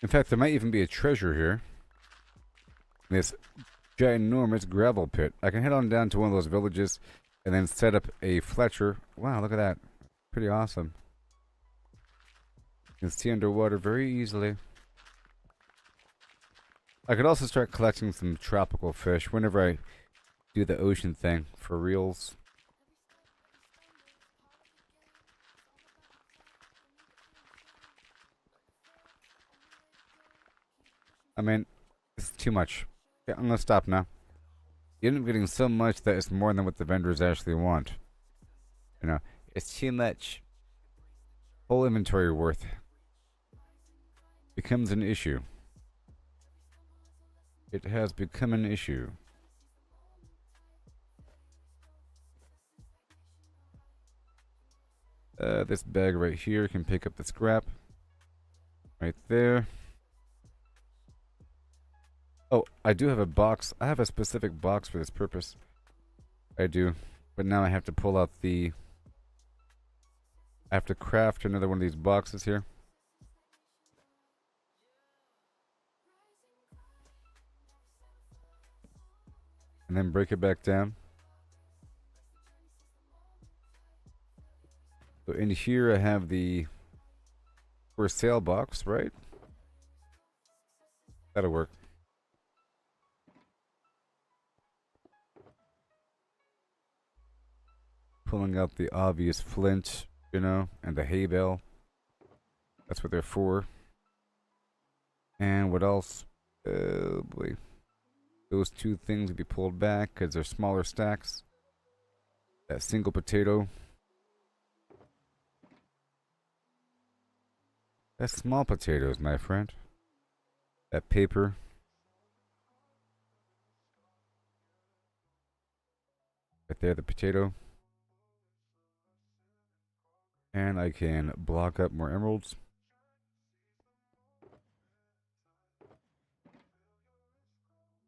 [SPEAKER 1] In fact, there might even be a treasure here. This ginormous gravel pit. I can head on down to one of those villages and then set up a Fletcher. Wow, look at that. Pretty awesome. You can see underwater very easily. I could also start collecting some tropical fish whenever I do the ocean thing for reals. I mean, it's too much. Yeah, I'm gonna stop now. You end up getting so much that it's more than what the vendors actually want. You know, it's too much. Whole inventory worth becomes an issue. It has become an issue. This bag right here can pick up the scrap. Right there. Oh, I do have a box. I have a specific box for this purpose. I do. But now I have to pull out the... I have to craft another one of these boxes here. And then break it back down. So in here I have the for sale box, right? That'll work. Pulling out the obvious flint, you know, and the hay bale. That's what they're for. And what else? Oh boy. Those two things will be pulled back because they're smaller stacks. That single potato. That's small potatoes, my friend. That paper. Right there, the potato. And I can block up more emeralds.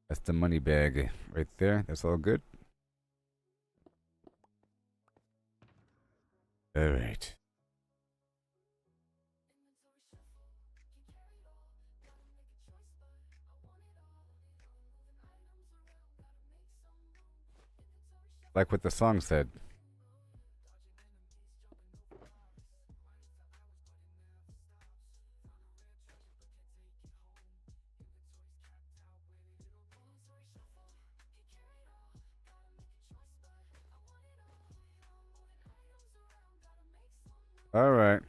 [SPEAKER 1] That's the money bag right there. That's all good. All right. Like what the song said. All right.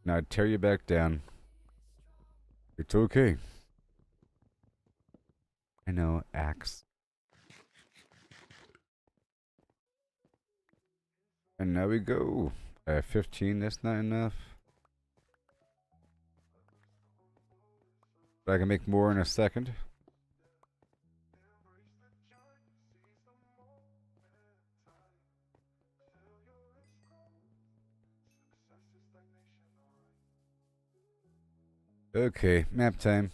[SPEAKER 1] Now tear you back down. It's okay. I know, axe. And now we go. 15, that's not enough. But I can make more in a second. Okay, map time.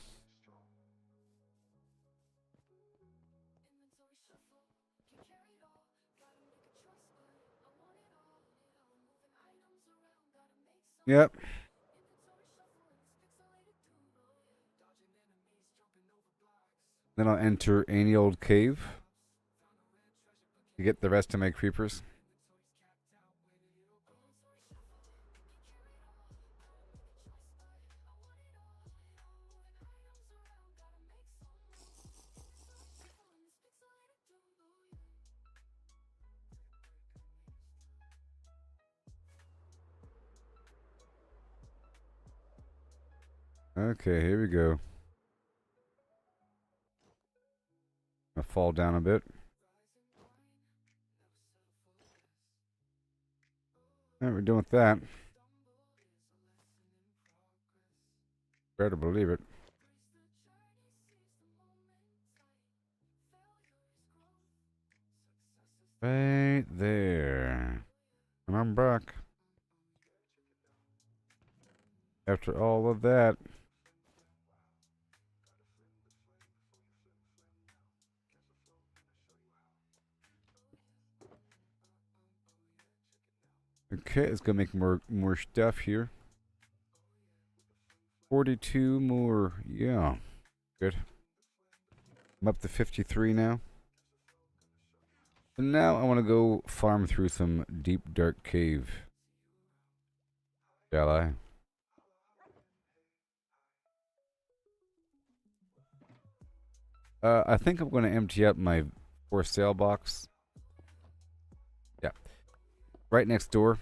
[SPEAKER 1] Yep. Then I'll enter any old cave to get the rest of my creepers. Okay, here we go. I'll fall down a bit. Alright, we're done with that. Better believe it. Right there. And I'm back. After all of that. Okay, let's go make more stuff here. 42 more. Yeah. Good. I'm up to 53 now. And now I want to go farm through some deep dark cave. Shall I? I think I'm going to empty up my for sale box. Yeah. Right next door.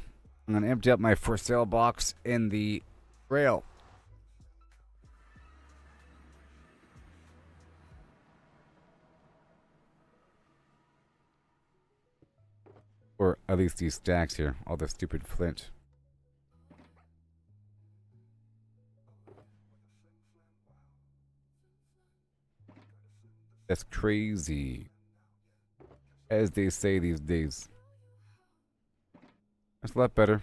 [SPEAKER 1] I'm going to empty up my for sale box in the rail. Or at least these stacks here. All the stupid flint. That's crazy. As they say these days. That's a lot better.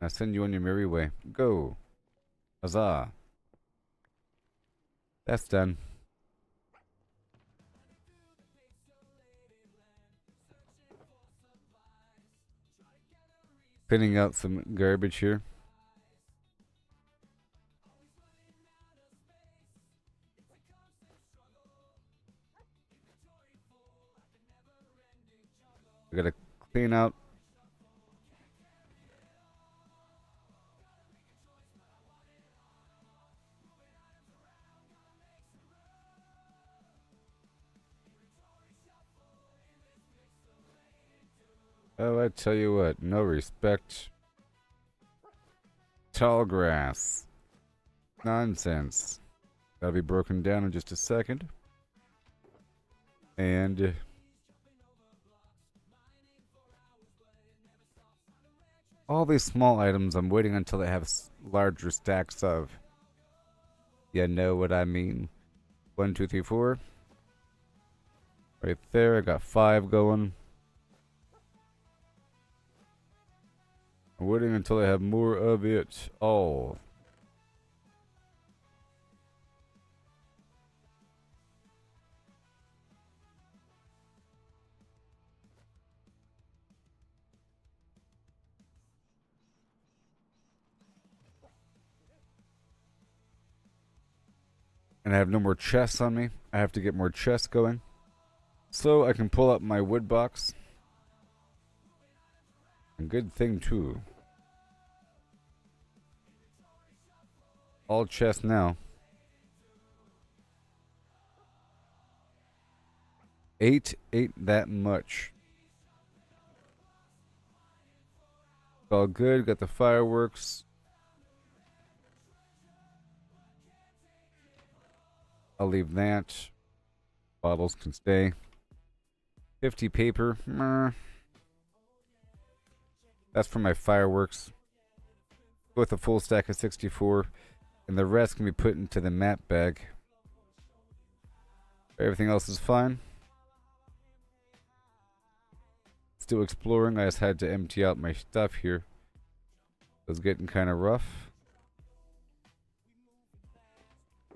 [SPEAKER 1] I send you on your merry way. Go. Huzzah. That's done. Cleaning out some garbage here. I gotta clean out. Oh, I tell you what, no respect. Tall grass. Nonsense. That'll be broken down in just a second. And all these small items I'm waiting until I have larger stacks of. You know what I mean. 1, 2, 3, 4. Right there, I got 5 going. I'm waiting until I have more of it all. And I have no more chests on me. I have to get more chests going. So I can pull up my wood box. And good thing too. All chests now. 8 ain't that much. It's all good. Got the fireworks. I'll leave that. Bottles can stay. 50 paper. That's for my fireworks. Go with a full stack of 64. And the rest can be put into the map bag. Everything else is fine. Still exploring. I just had to empty out my stuff here. It was getting kind of rough.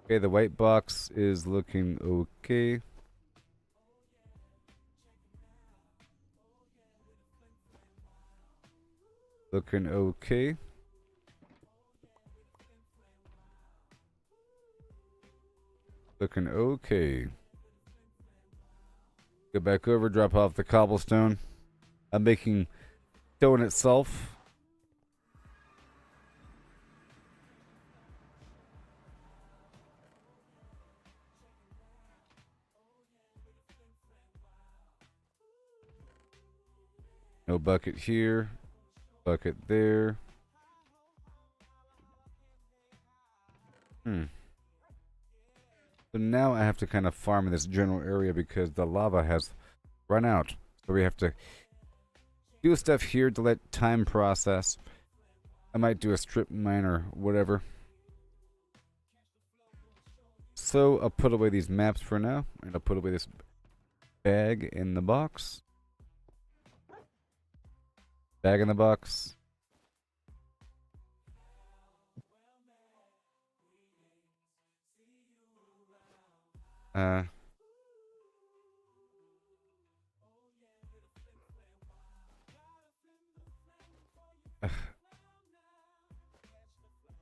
[SPEAKER 1] Okay, the white box is looking okay. Looking okay. Looking okay. Go back over, drop off the cobblestone. I'm making stone itself. No bucket here. Bucket there. So now I have to kind of farm in this general area because the lava has run out. So we have to do stuff here to let time process. I might do a strip mine or whatever. So I'll put away these maps for now. And I'll put away this bag in the box. Bag in the box.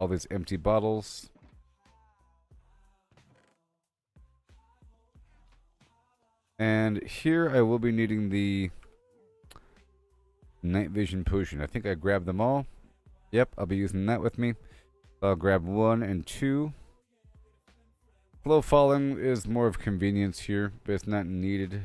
[SPEAKER 1] All these empty bottles. And here I will be needing the night vision potion. I think I grabbed them all. Yep, I'll be using that with me. I'll grab 1 and 2. Slow falling is more of convenience here, but it's not needed.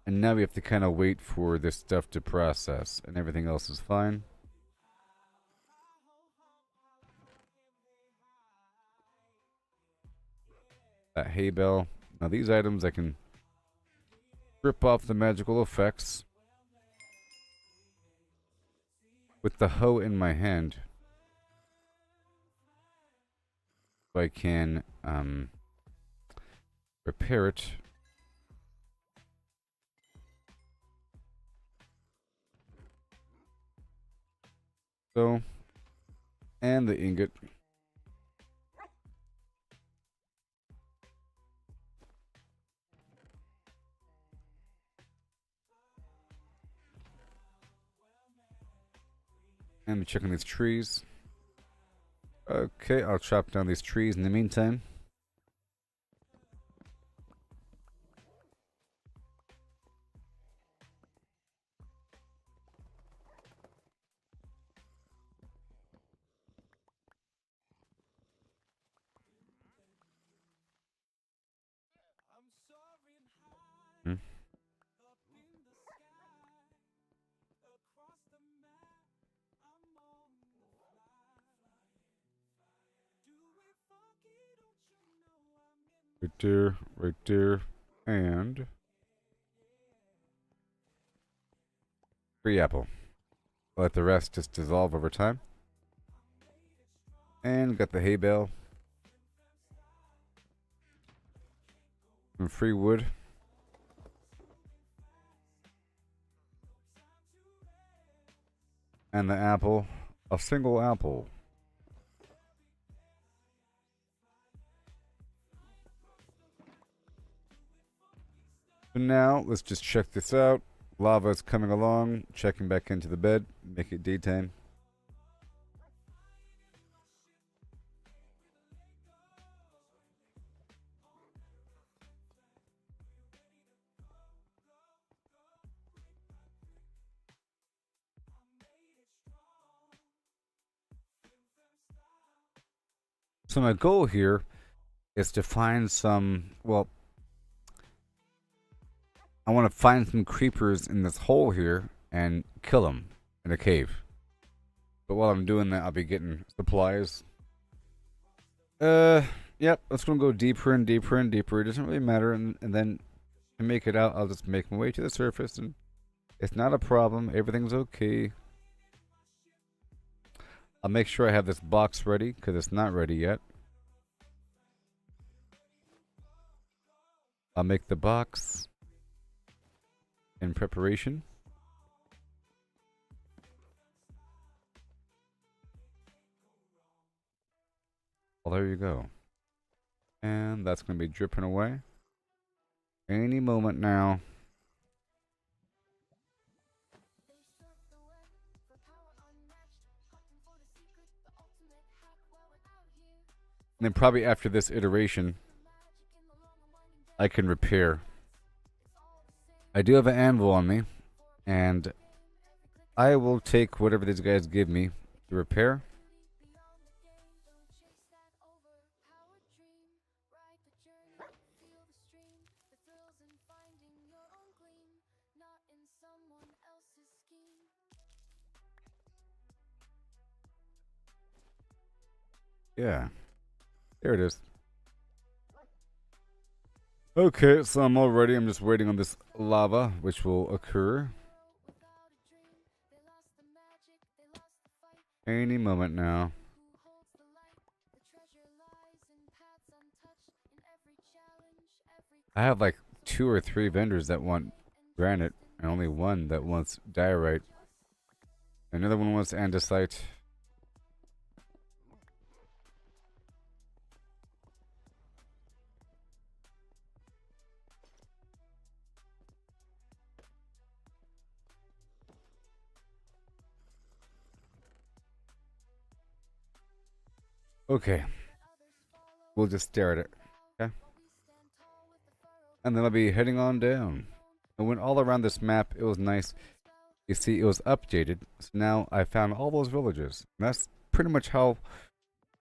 [SPEAKER 1] And now we have to kind of wait for this stuff to process, and everything else is fine. That hay bale. Now these items I can strip off the magical effects with the hoe in my hand. So I can repair it. So, and the ingot. And be checking these trees. Okay, I'll chop down these trees in the meantime. Hmm. Right there, and free apple. Let the rest just dissolve over time. And got the hay bale. Some free wood. And the apple. A single apple. So now, let's just check this out. Lava is coming along. Checking back into the bed. Make it daytime. So my goal here is to find some, well, I want to find some creepers in this hole here and kill them in a cave. But while I'm doing that, I'll be getting supplies. Yep, let's go deeper and deeper and deeper. It doesn't really matter, and then to make it out, I'll just make my way to the surface, and it's not a problem. Everything's okay. I'll make sure I have this box ready, because it's not ready yet. I'll make the box in preparation. Well, there you go. And that's going to be dripping away. Any moment now. And then probably after this iteration, I can repair. I do have an anvil on me, and I will take whatever these guys give me to repair. Yeah, there it is. Okay, so I'm all ready. I'm just waiting on this lava, which will occur any moment now. I have like 2 or 3 vendors that want granite, and only one that wants diorite. Another one wants andesite. Okay. We'll just stare at it. Okay. And then I'll be heading on down. I went all around this map. It was nice. You see, it was updated. So now I found all those villages. And that's pretty much how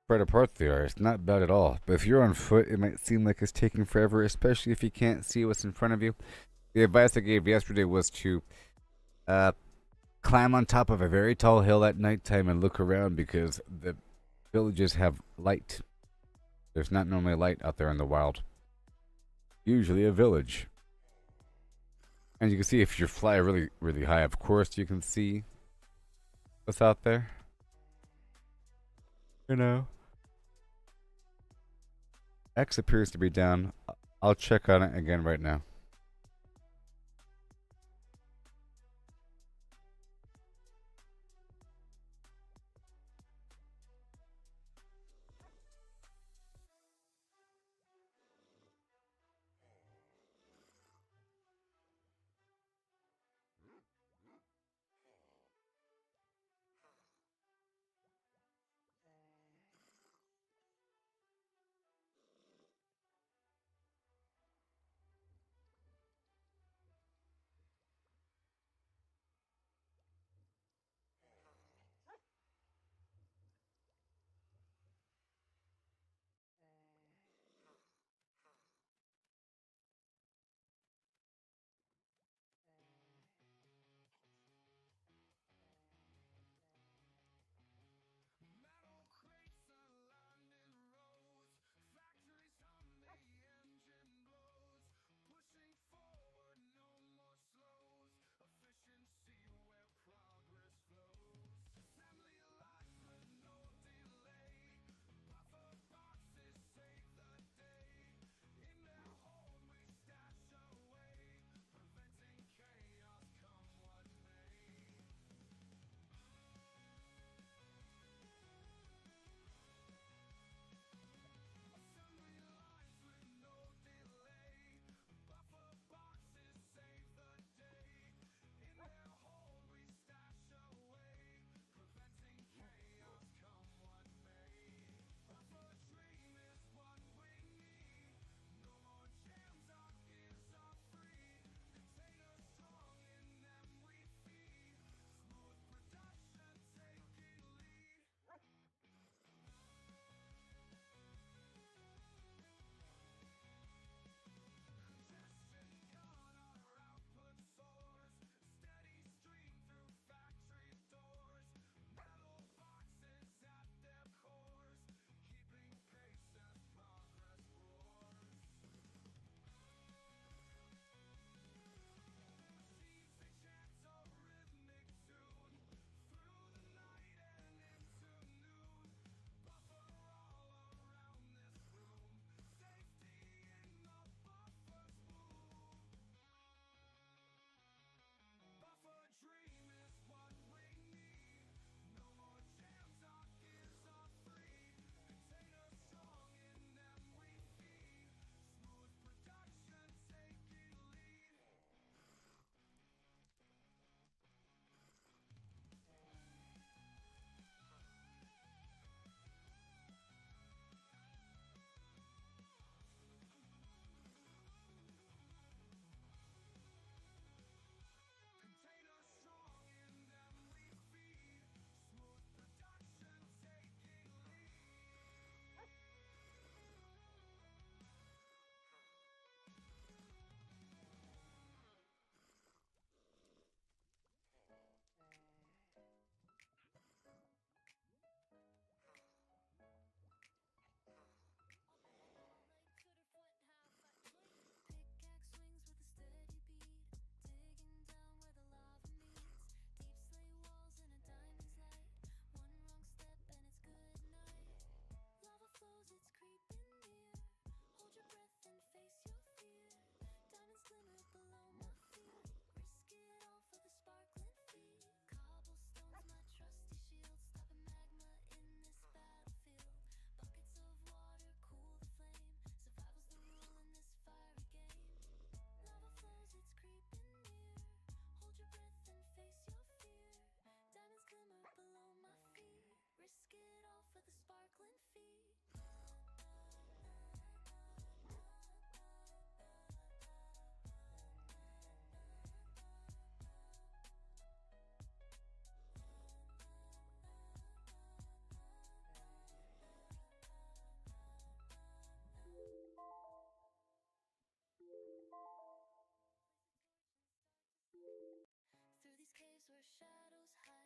[SPEAKER 1] spread apart they are. It's not bad at all. But if you're on foot, it might seem like it's taking forever, especially if you can't see what's in front of you. The advice I gave yesterday was to climb on top of a very tall hill at nighttime and look around, because the villages have light. There's not normally light out there in the wild. usually a village. And you can see if you fly really, really high, of course, you can see what's out there. You know. X appears to be down. I'll check on it again right now.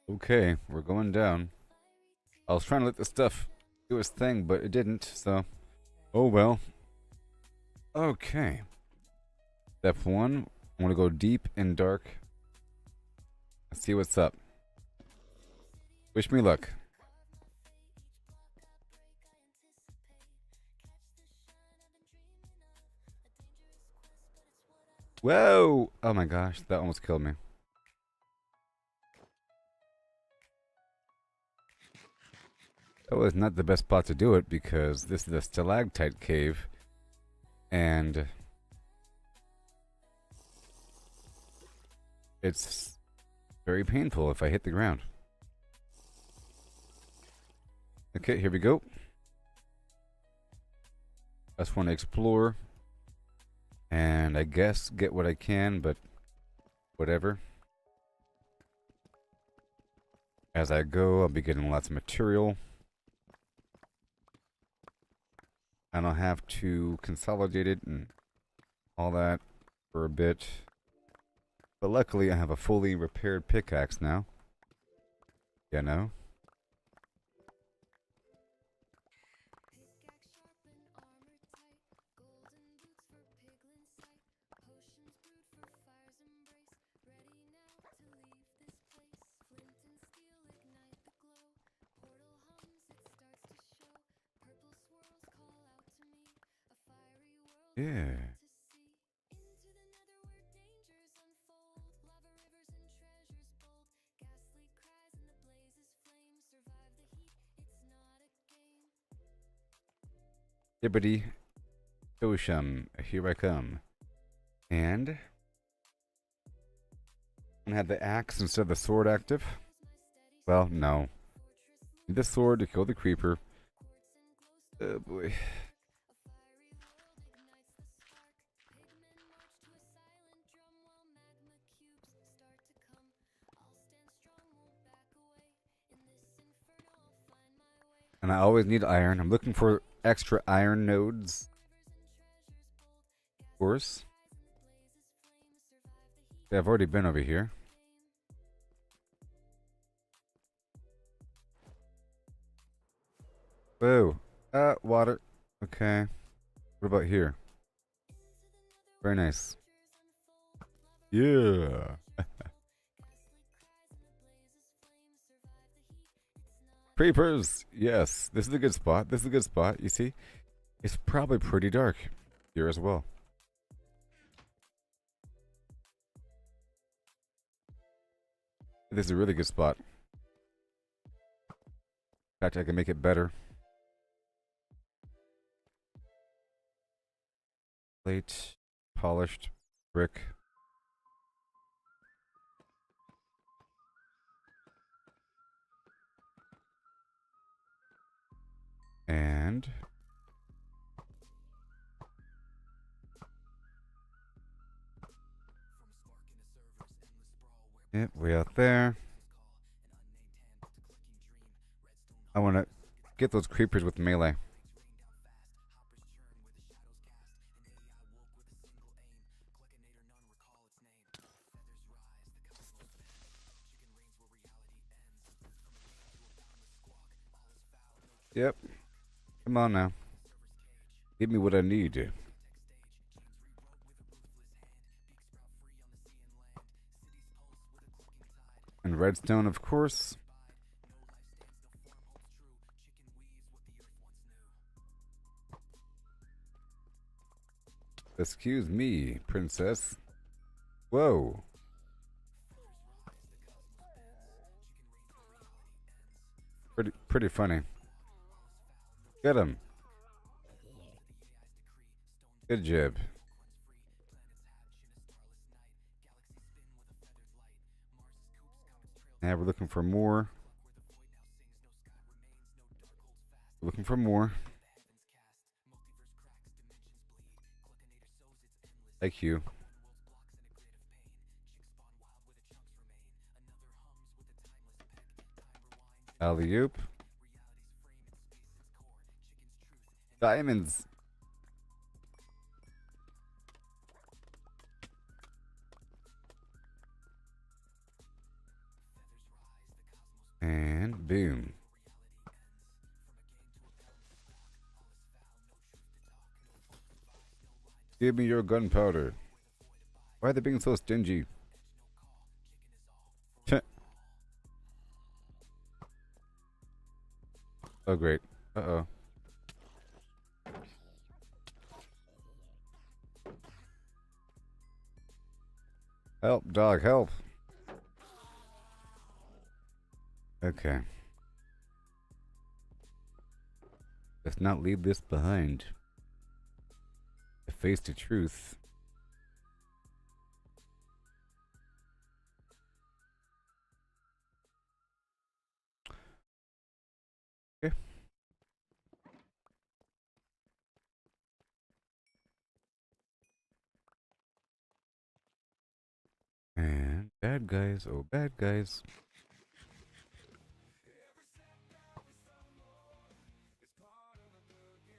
[SPEAKER 1] Okay, we're going down. I was trying to let this stuff do its thing, but it didn't, so. Oh well. Okay. Step 1, I want to go deep and dark. Let's see what's up. Wish me luck. Whoa! Oh my gosh, that almost killed me. That was not the best spot to do it because this is a stalactite cave. And it's very painful if I hit the ground. Okay, here we go. I just want to explore and I guess get what I can, but whatever. As I go, I'll be getting lots of material. I don't have to consolidate it and all that for a bit. But luckily, I have a fully repaired pickaxe now. You know? Yeah. Hibbity Dosham, here I come. And I'm gonna have the axe instead of the sword active. Well, no. Need the sword to kill the creeper. Oh boy. And I always need iron. I'm looking for extra iron nodes. Of course. Yeah, I've already been over here. Whoa. Water. Okay. What about here? Very nice. Yeah. Creepers! Yes, this is a good spot. This is a good spot. You see? It's probably pretty dark here as well. This is a really good spot. In fact, I can make it better. Plate, polished brick. And yep, way out there. I want to get those creepers with melee. Yep. Come on now. Give me what I need. And redstone, of course. Excuse me, princess. Whoa. Pretty funny. Get him. Good job. Now we're looking for more. Looking for more. Thank you. Alley-oop. Diamonds. And boom. Give me your gunpowder. Why are they being so stingy? Oh, great. Uh-oh. Help, dog, help. Okay. Let's not leave this behind. To face the truth. Okay. And bad guys, oh bad guys.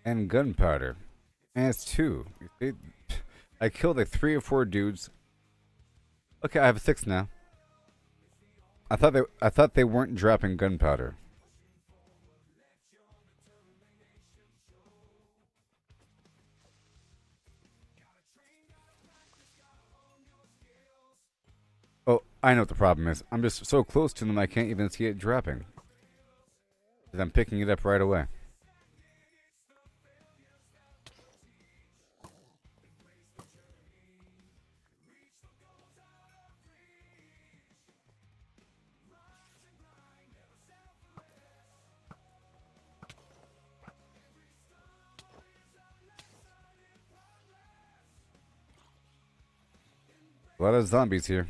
[SPEAKER 1] And gunpowder. And it's 2. I killed like 3 or 4 dudes. Okay, I have 6 now. I thought they weren't dropping gunpowder. Oh, I know what the problem is. I'm just so close to them I can't even see it dropping. Because I'm picking it up right away. A lot of zombies here.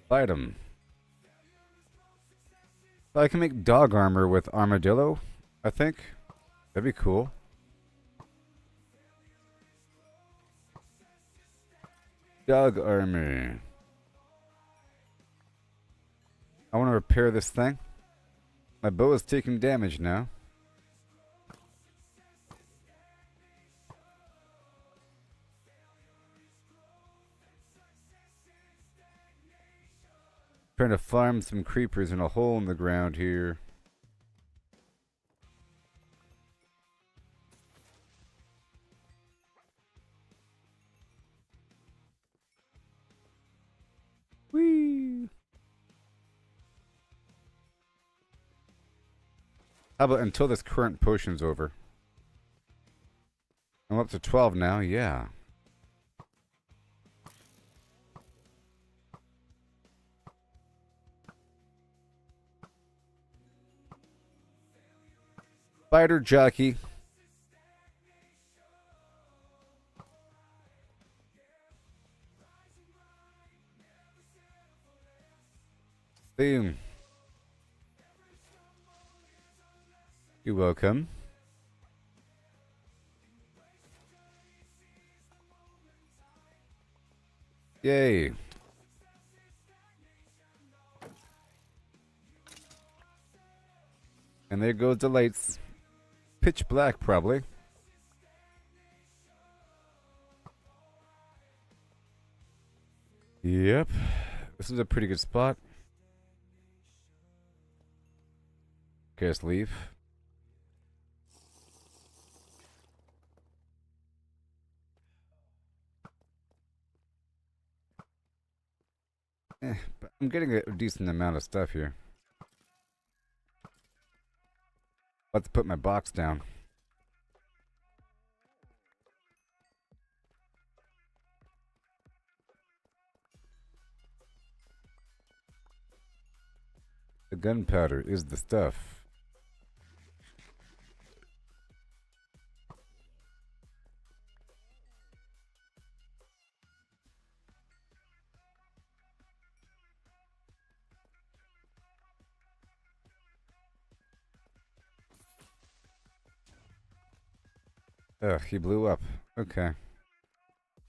[SPEAKER 1] Fight them. I can make dog armor with armadillo, I think. That'd be cool. Dog armor. I want to repair this thing. My bow is taking damage now. Trying to farm some creepers in a hole in the ground here. Whee! How about until this current potion's over? I'm up to 12 now, yeah. Spider jockey. Boom. You're welcome. Yay. And there goes the lights. Pitch black, probably. Yep. This is a pretty good spot. Okay, let's leave. But I'm getting a decent amount of stuff here. About to put my box down. The gunpowder is the stuff. Ugh, he blew up. Okay.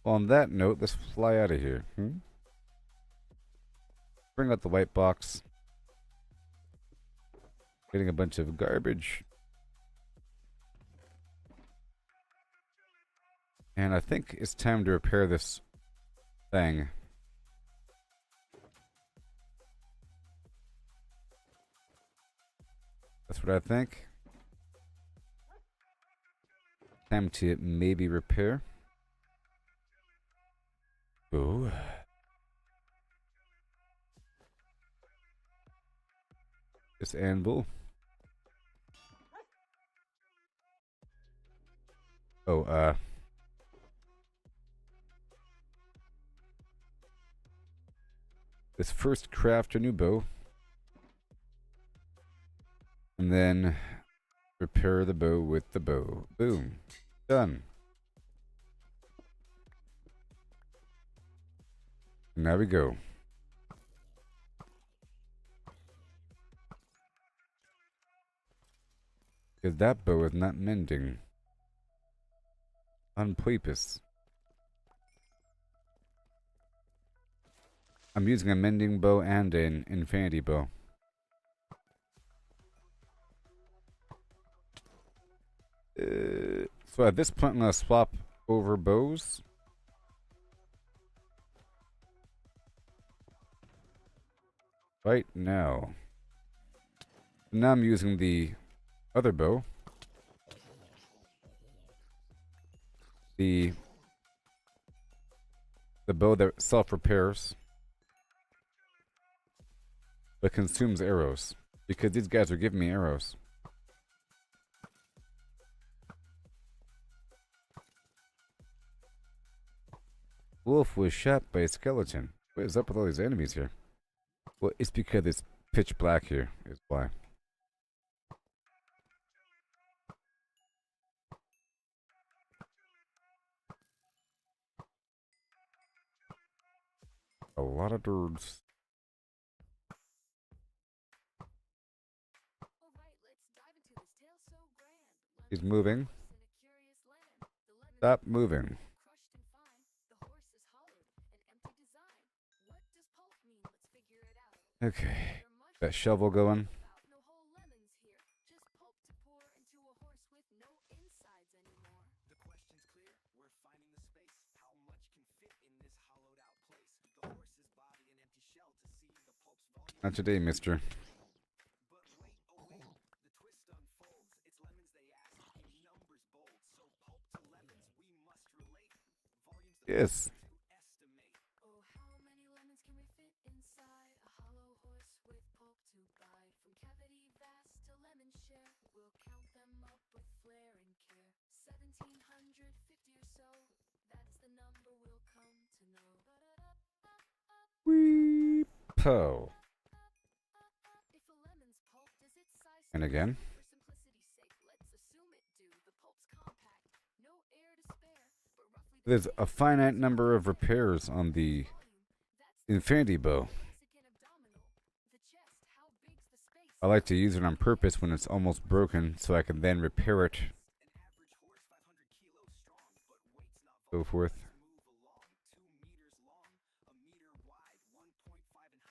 [SPEAKER 1] Well, on that note, let's fly out of here. Bring out the white box. Getting a bunch of garbage. And I think it's time to repair this thing. That's what I think. Time to maybe repair. Oh. This anvil. Oh, let's first craft a new bow. And then repair the bow with the bow. Boom. Done. Now we go. Because that bow is not mending. On purpose. I'm using a mending bow and an infinity bow. So at this point, I'm going to swap over bows. Right now. Now I'm using the other bow. The bow that self-repairs. But consumes arrows. Because these guys are giving me arrows. Wolf was shot by a skeleton. What is up with all these enemies here? Well, it's because it's pitch black here, is why. A lot of birds. He's moving. Stop moving. Okay. That shovel going. Not today, mister. Yes. Wee po. And again. There's a finite number of repairs on the infinity bow. I like to use it on purpose when it's almost broken so I can then repair it. So forth.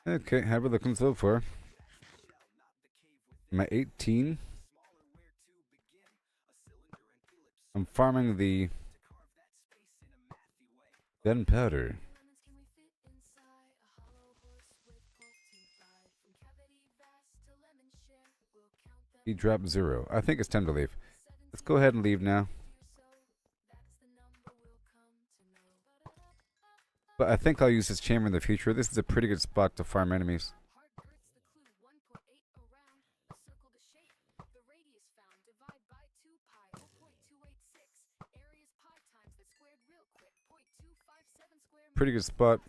[SPEAKER 1] Okay, how are we looking so far? I'm at 18. I'm farming the gunpowder. He dropped 0. I think it's time to leave. Let's go ahead and leave now. But I think I'll use this chamber in the future. This is a pretty good spot to farm enemies. Pretty good spot.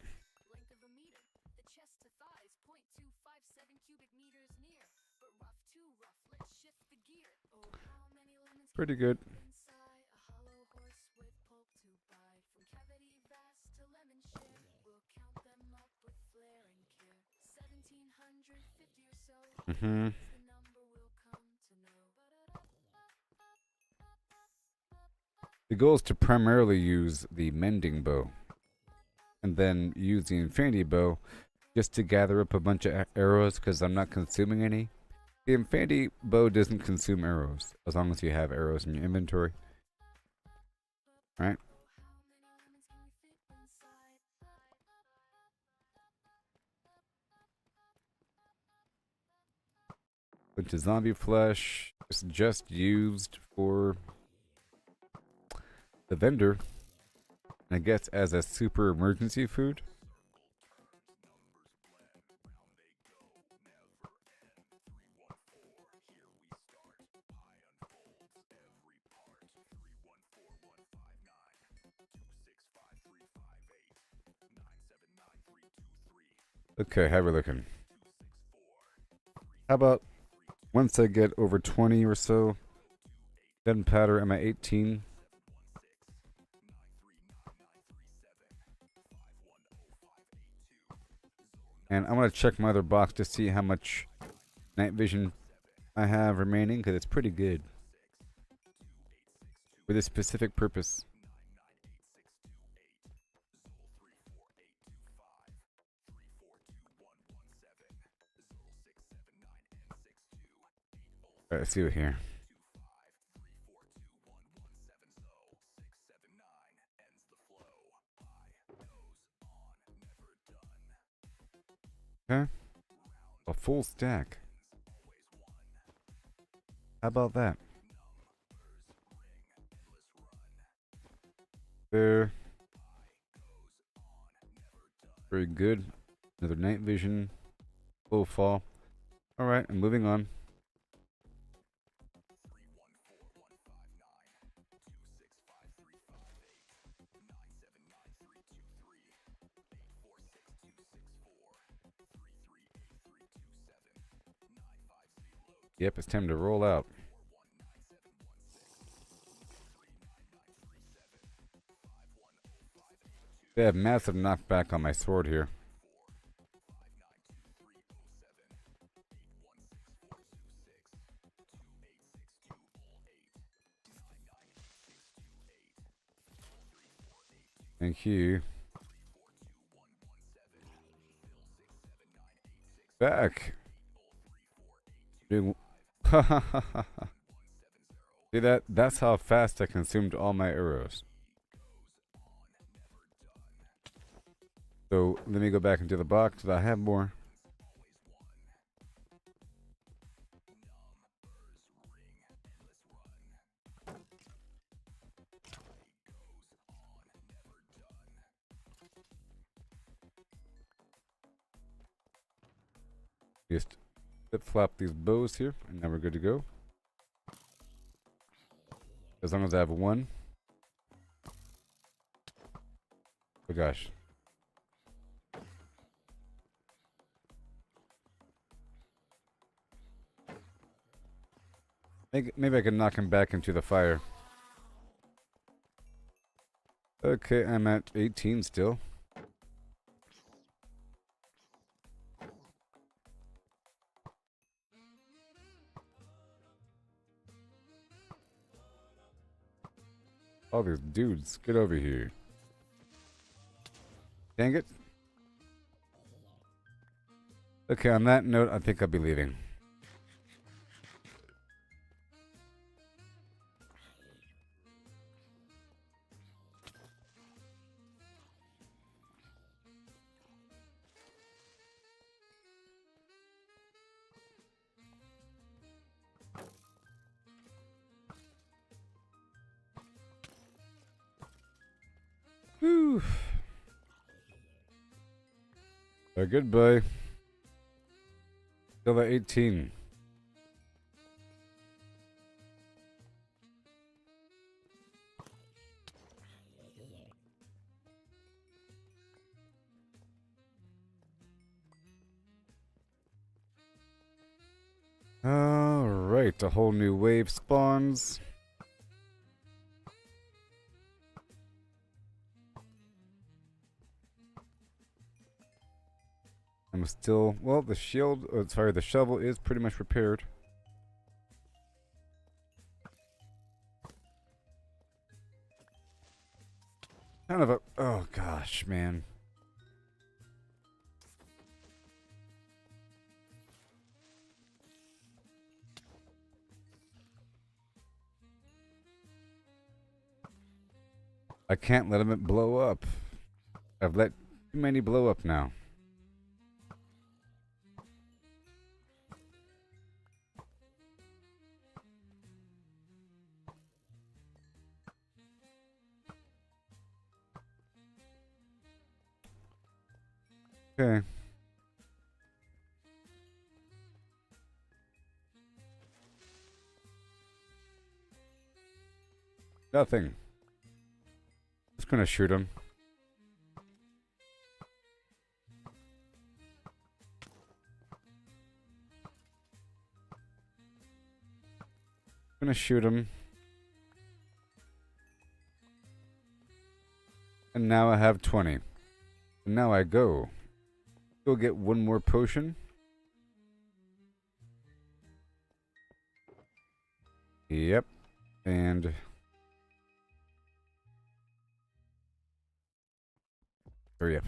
[SPEAKER 1] Pretty good. The goal is to primarily use the mending bow. And then use the infinity bow just to gather up a bunch of arrows because I'm not consuming any. The infinity bow doesn't consume arrows as long as you have arrows in your inventory. Right? Bunch of zombie flesh. It's just used for the vendor. I guess as a super emergency food. Okay, how we looking? How about once I get over 20 or so, gunpowder, am I 18? And I want to check my other box to see how much night vision I have remaining, because it's pretty good for this specific purpose. Alright, let's see what here. Okay. A full stack. How about that? There. Very good. Another night vision. Low fall. Alright, I'm moving on. Yep, it's time to roll out. They have massive knockback on my sword here. Thank you. Back. Doing. See that? That's how fast I consumed all my arrows. So let me go back into the box. I have more. Just flip flop these bows here, and now we're good to go. As long as I have one. Oh gosh. Maybe I can knock him back into the fire. Okay, I'm at 18 still. All these dudes, get over here. Dang it. Okay, on that note, I think I'll be leaving. Whew. Goodbye. Still at 18. Alright, a whole new wave spawns. I'm still, well, the shield, sorry, the shovel is pretty much repaired. Kind of a, oh gosh, man. I can't let it blow up. I've let too many blow up now. Okay. Nothing. Just gonna shoot him. Gonna shoot him. And now I have 20. And now I go. Go get one more potion. Yep. And hurry up.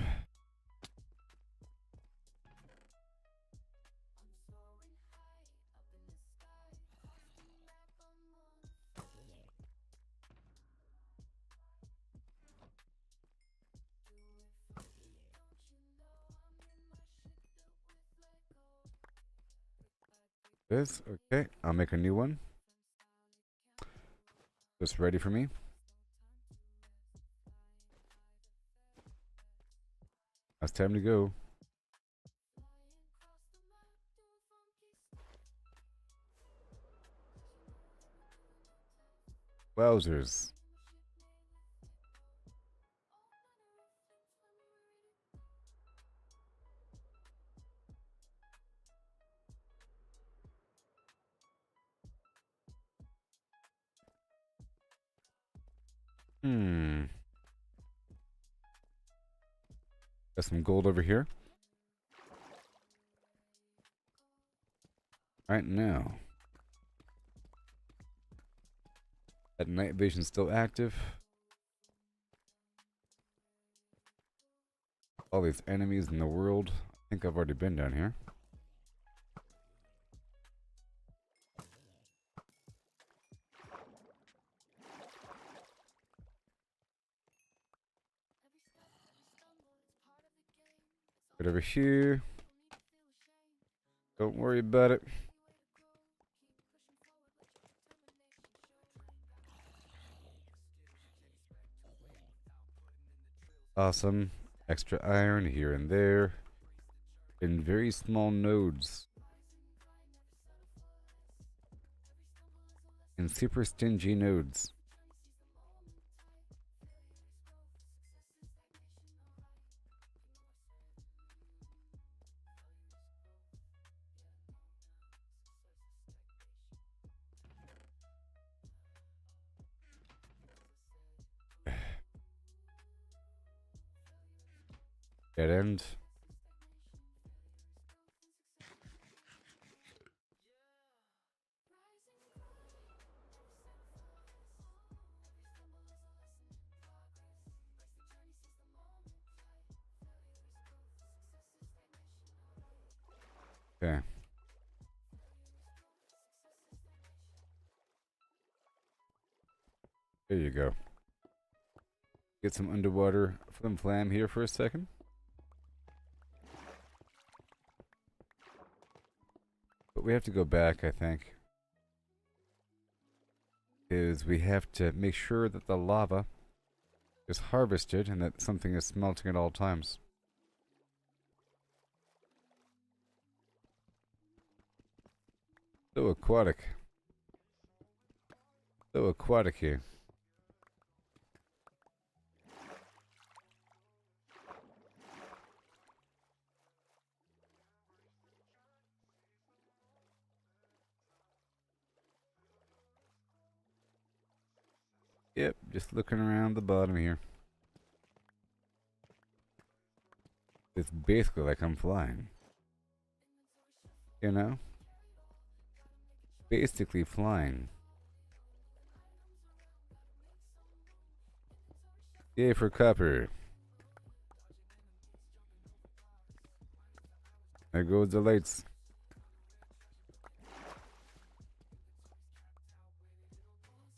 [SPEAKER 1] This, okay. I'll make a new one. Just ready for me. Now it's time to go. Wowzers. Got some gold over here. Alright, now. That night vision's still active. All these enemies in the world. I think I've already been down here. Right over here. Don't worry about it. Awesome. Extra iron here and there. In very small nodes. In super stingy nodes. Dead end. Okay. There you go. Get some underwater flim flam here for a second. But we have to go back, I think. Is we have to make sure that the lava is harvested and that something is smelting at all times. So aquatic. So aquatic here. Yep, just looking around the bottom here. It's basically like I'm flying. You know? Basically flying. Yay for copper. There goes the lights.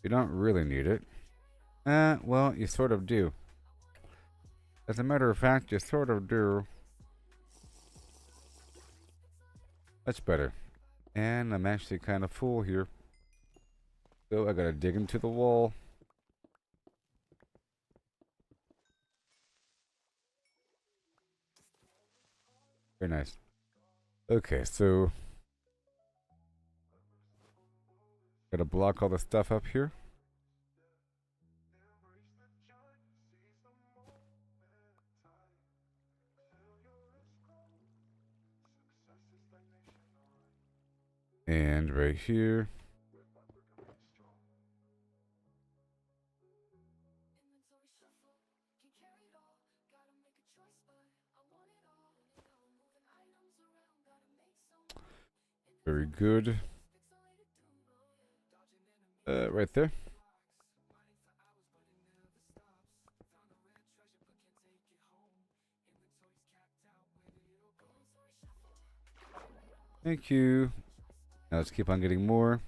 [SPEAKER 1] You don't really need it. Well, you sort of do. As a matter of fact, you sort of do. That's better. And I'm actually kind of full here. So I gotta dig into the wall. Very nice. Okay, so gotta block all the stuff up here. And right here. Very good. Right there. Thank you. Now let's keep on getting more.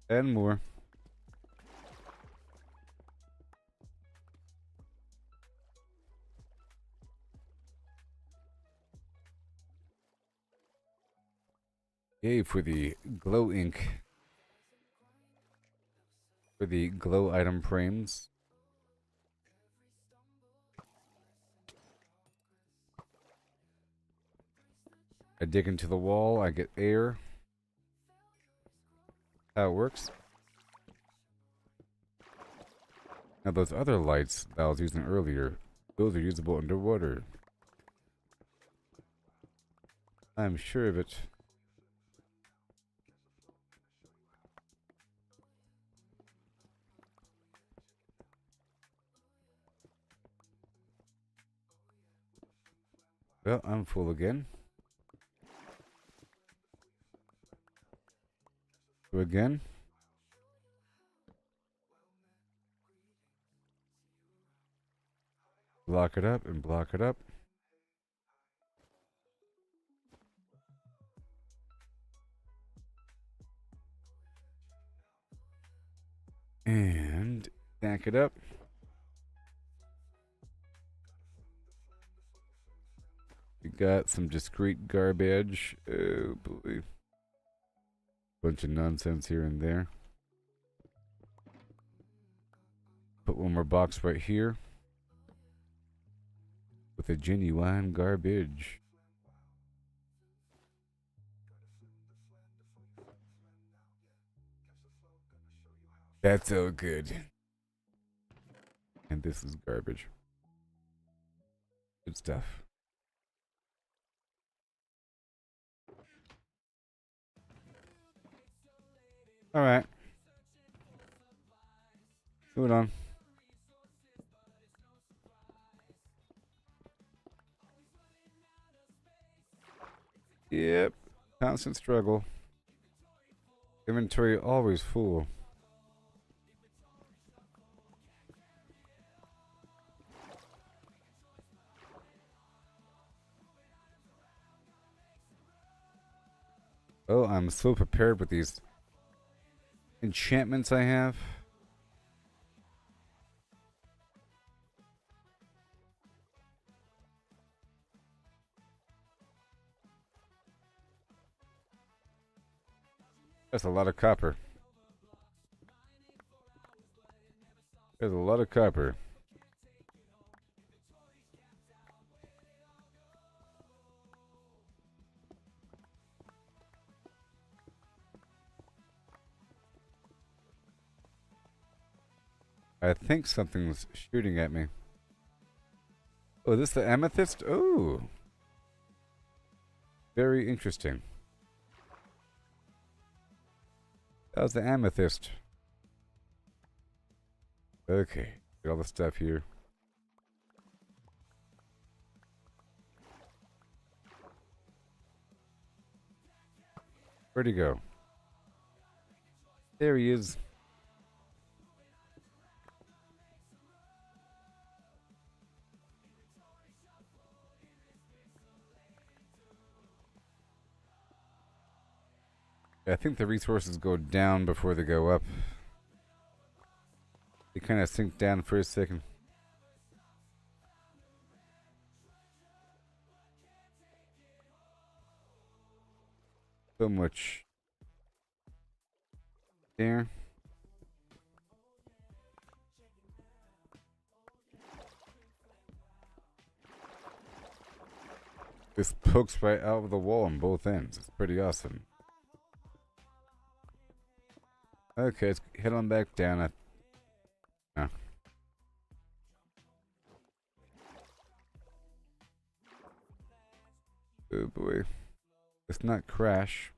[SPEAKER 1] And more. Yay for the glow ink. For the glow item frames. I dig into the wall, I get air. How it works. Now those other lights that I was using earlier, those are usable underwater. I'm sure of it. Well, I'm full again. So again. Block it up and block it up. And stack it up. We got some discrete garbage. Oh boy. Bunch of nonsense here and there. Put one more box right here. With a genuine garbage. That's so good. And this is garbage. Good stuff. Alright. Moving on. Yep. Constant struggle. Inventory always full. Oh, I'm so prepared with these enchantments I have. That's a lot of copper. There's a lot of copper. I think something's shooting at me. Oh, is this the amethyst? Oh. Very interesting. That was the amethyst. Okay. Get all the stuff here. Where'd he go? There he is. I think the resources go down before they go up. They kind of sink down for a second. So much there. This pokes right out of the wall on both ends. It's pretty awesome. Okay, let's head on back down. Oh. Oh boy. Let's not crash.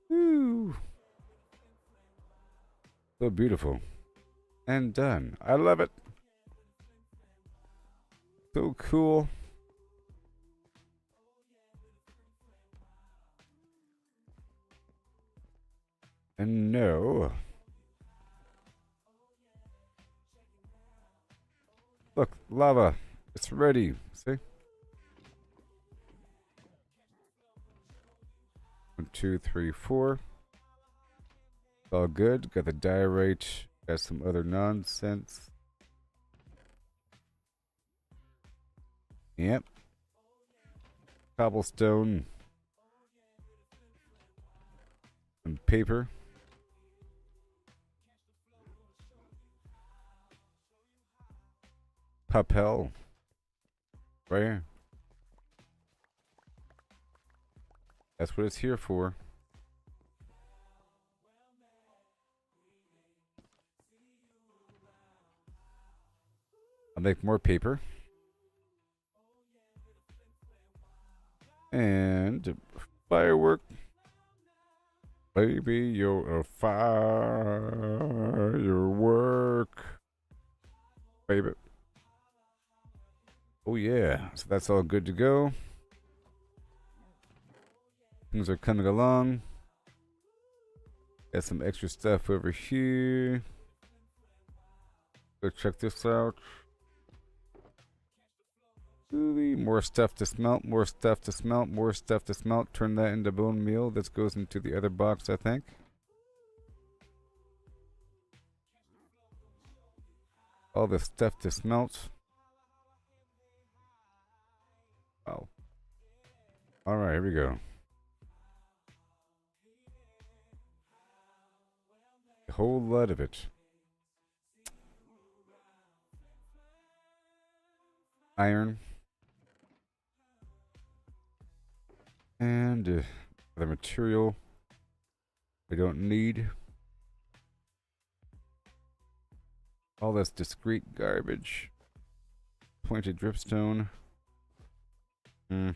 [SPEAKER 1] Woo! So beautiful. And done. I love it. So cool. And no. Look, lava. It's ready. See? 1, 2, 3, 4. All good. Got the diorite. Got some other nonsense. Yep. Cobblestone. Some paper. Papel. Right here. That's what it's here for. I'll make more paper. And firework. Baby, you're a firework. Baby. Oh yeah, so that's all good to go. Things are coming along. Got some extra stuff over here. Go check this out. Ooh, more stuff to smelt, more stuff to smelt, more stuff to smelt. Turn that into bone meal. This goes into the other box, I think. All the stuff to smelt. Wow. Alright, here we go. A whole lot of it. Iron. And other material we don't need. All this discrete garbage. Pointed dripstone. I'm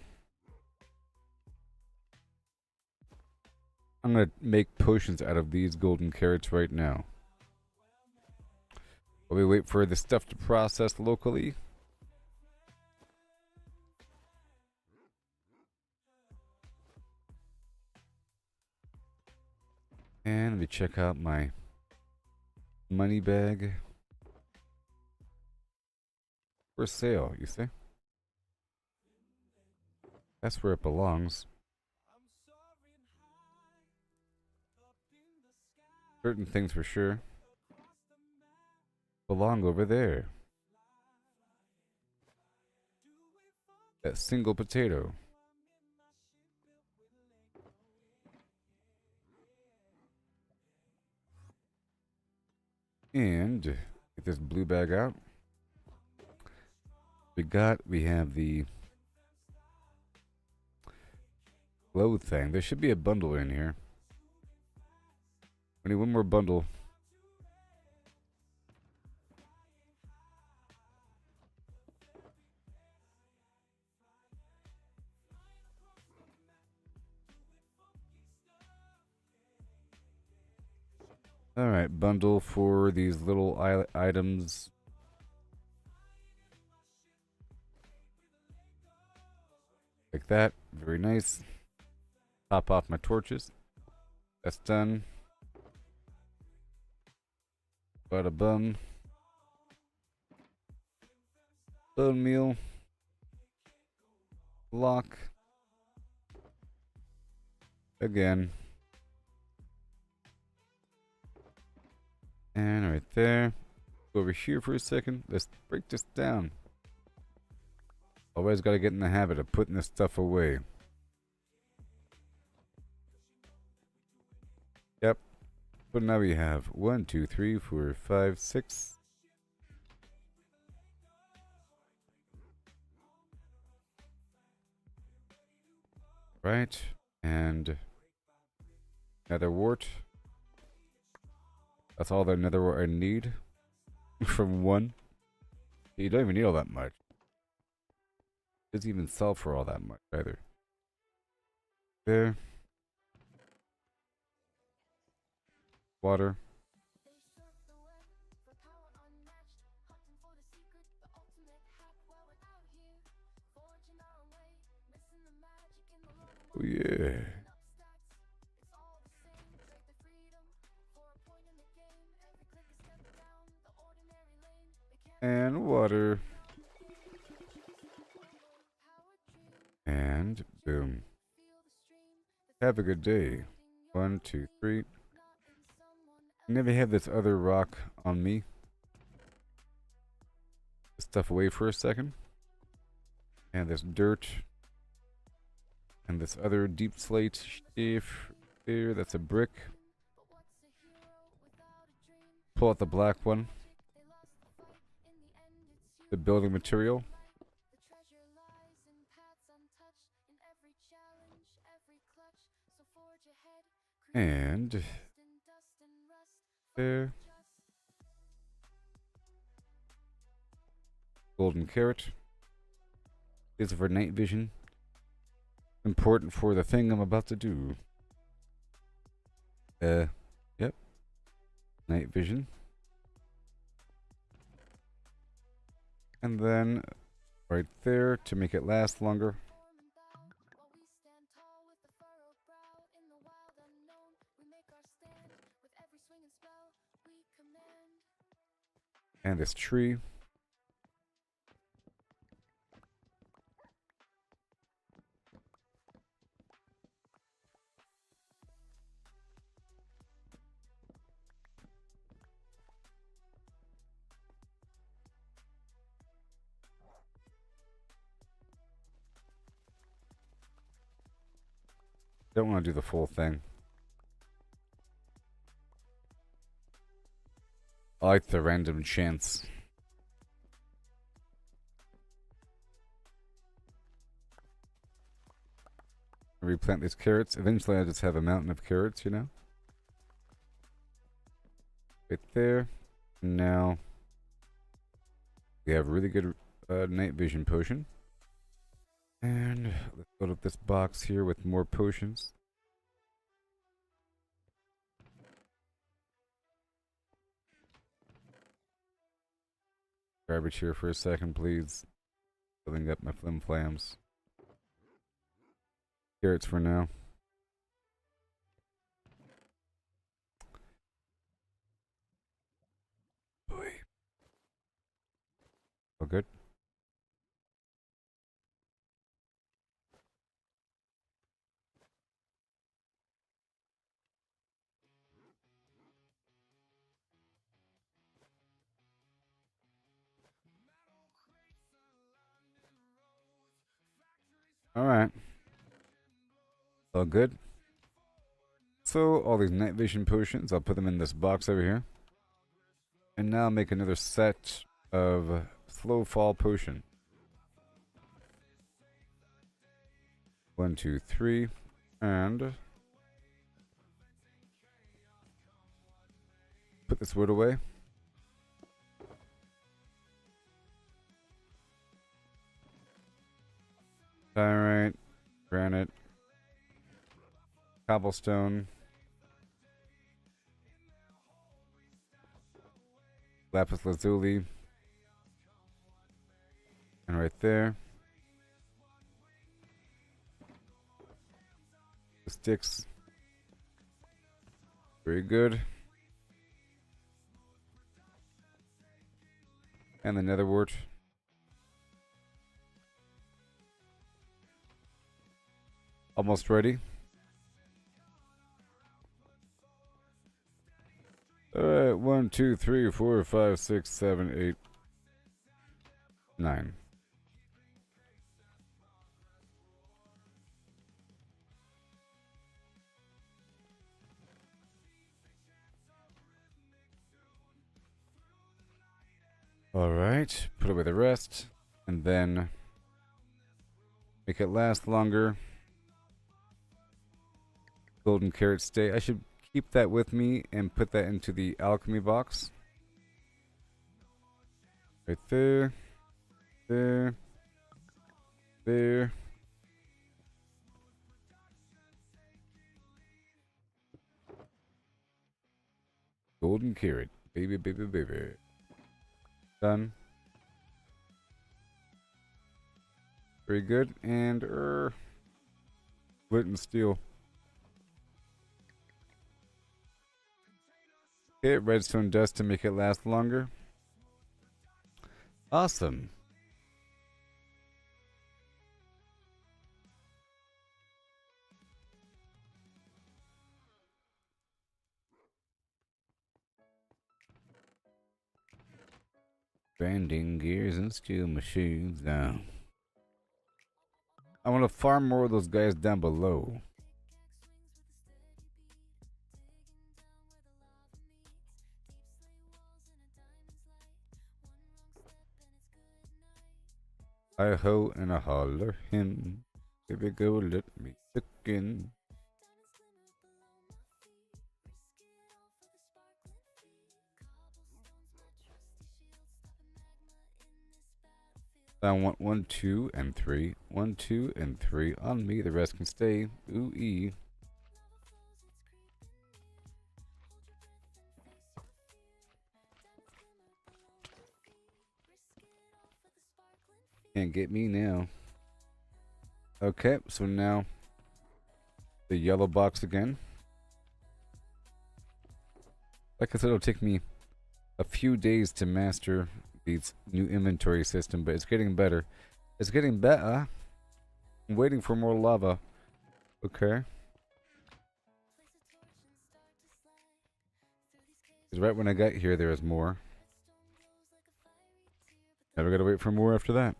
[SPEAKER 1] gonna make potions out of these golden carrots right now. While we wait for the stuff to process locally. And let me check out my money bag. For sale, you see? That's where it belongs. Certain things for sure belong over there. That single potato. And get this blue bag out. We have the glow thing. There should be a bundle in here. We need one more bundle. Alright, bundle for these little items. Like that. Very nice. Top off my torches. That's done. Bada bum. Bone meal. Block. Again. And right there. Go over here for a second. Let's break this down. Always gotta get in the habit of putting this stuff away. Yep. So now we have 1, 2, 3, 4, 5, 6. Right, and nether wart. That's all the nether wart I need from 1. You don't even need all that much. It doesn't even sell for all that much either. There. Water. Oh yeah. And water. And boom. Have a good day. 1, 2, 3. Never have this other rock on me. This stuff away for a second. And this dirt. And this other deep slate stuff there. That's a brick. Pull out the black one. The building material. And there. Golden carrot. This is for night vision. Important for the thing I'm about to do. Yep. Night vision. And then right there to make it last longer. And this tree. Don't want to do the full thing. I like the random chance. Replant these carrots. Eventually I just have a mountain of carrots, you know? Right there. Now we have really good night vision potion. And let's load up this box here with more potions. Garbage here for a second, please. Filling up my flim flams. Carrots for now. Boy. Oh, good. Alright. All good. So, all these night vision potions, I'll put them in this box over here. And now make another set of slow fall potion. 1, 2, 3. And put this wood away. Pyrite, granite, cobblestone, lapis lazuli, and right there, the sticks. Very good. And the nether wart. Almost ready. Alright, 1, 2, 3, 4, 5, 6, 7, 8, 9. Alright, put away the rest, and then make it last longer. Golden carrot stay. I should keep that with me and put that into the alchemy box. Right there. There. There. Golden carrot. Baby, baby, baby. Done. Very good. And, flint and steel. Okay, redstone dust to make it last longer. Awesome. Grinding gears and steel machines now. I want to farm more of those guys down below. I ho and a holler him. Baby go let me look in. I want 1, 2, and 3. 1, 2, and 3 on me. The rest can stay. Ooh-ee. Can't get me now. Okay, so now the yellow box again. Like I said, it'll take me a few days to master this new inventory system, but it's getting better. It's getting better. I'm waiting for more lava. Okay. Because right when I got here, there was more. Now we gotta wait for more after that.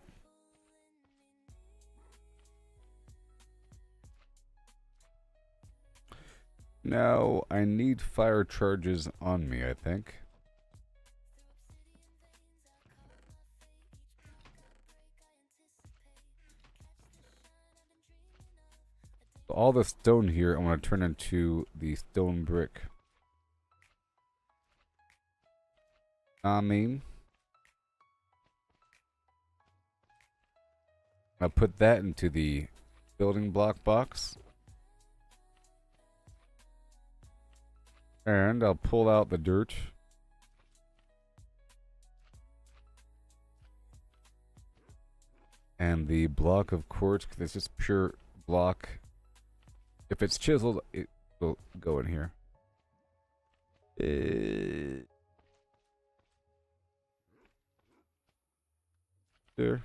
[SPEAKER 1] Now, I need fire charges on me, I think. All the stone here I want to turn into the stone brick. I mean, I'll put that into the building block box. And I'll pull out the dirt. And the block of quartz, because it's just pure block. If it's chiseled, it will go in here. There.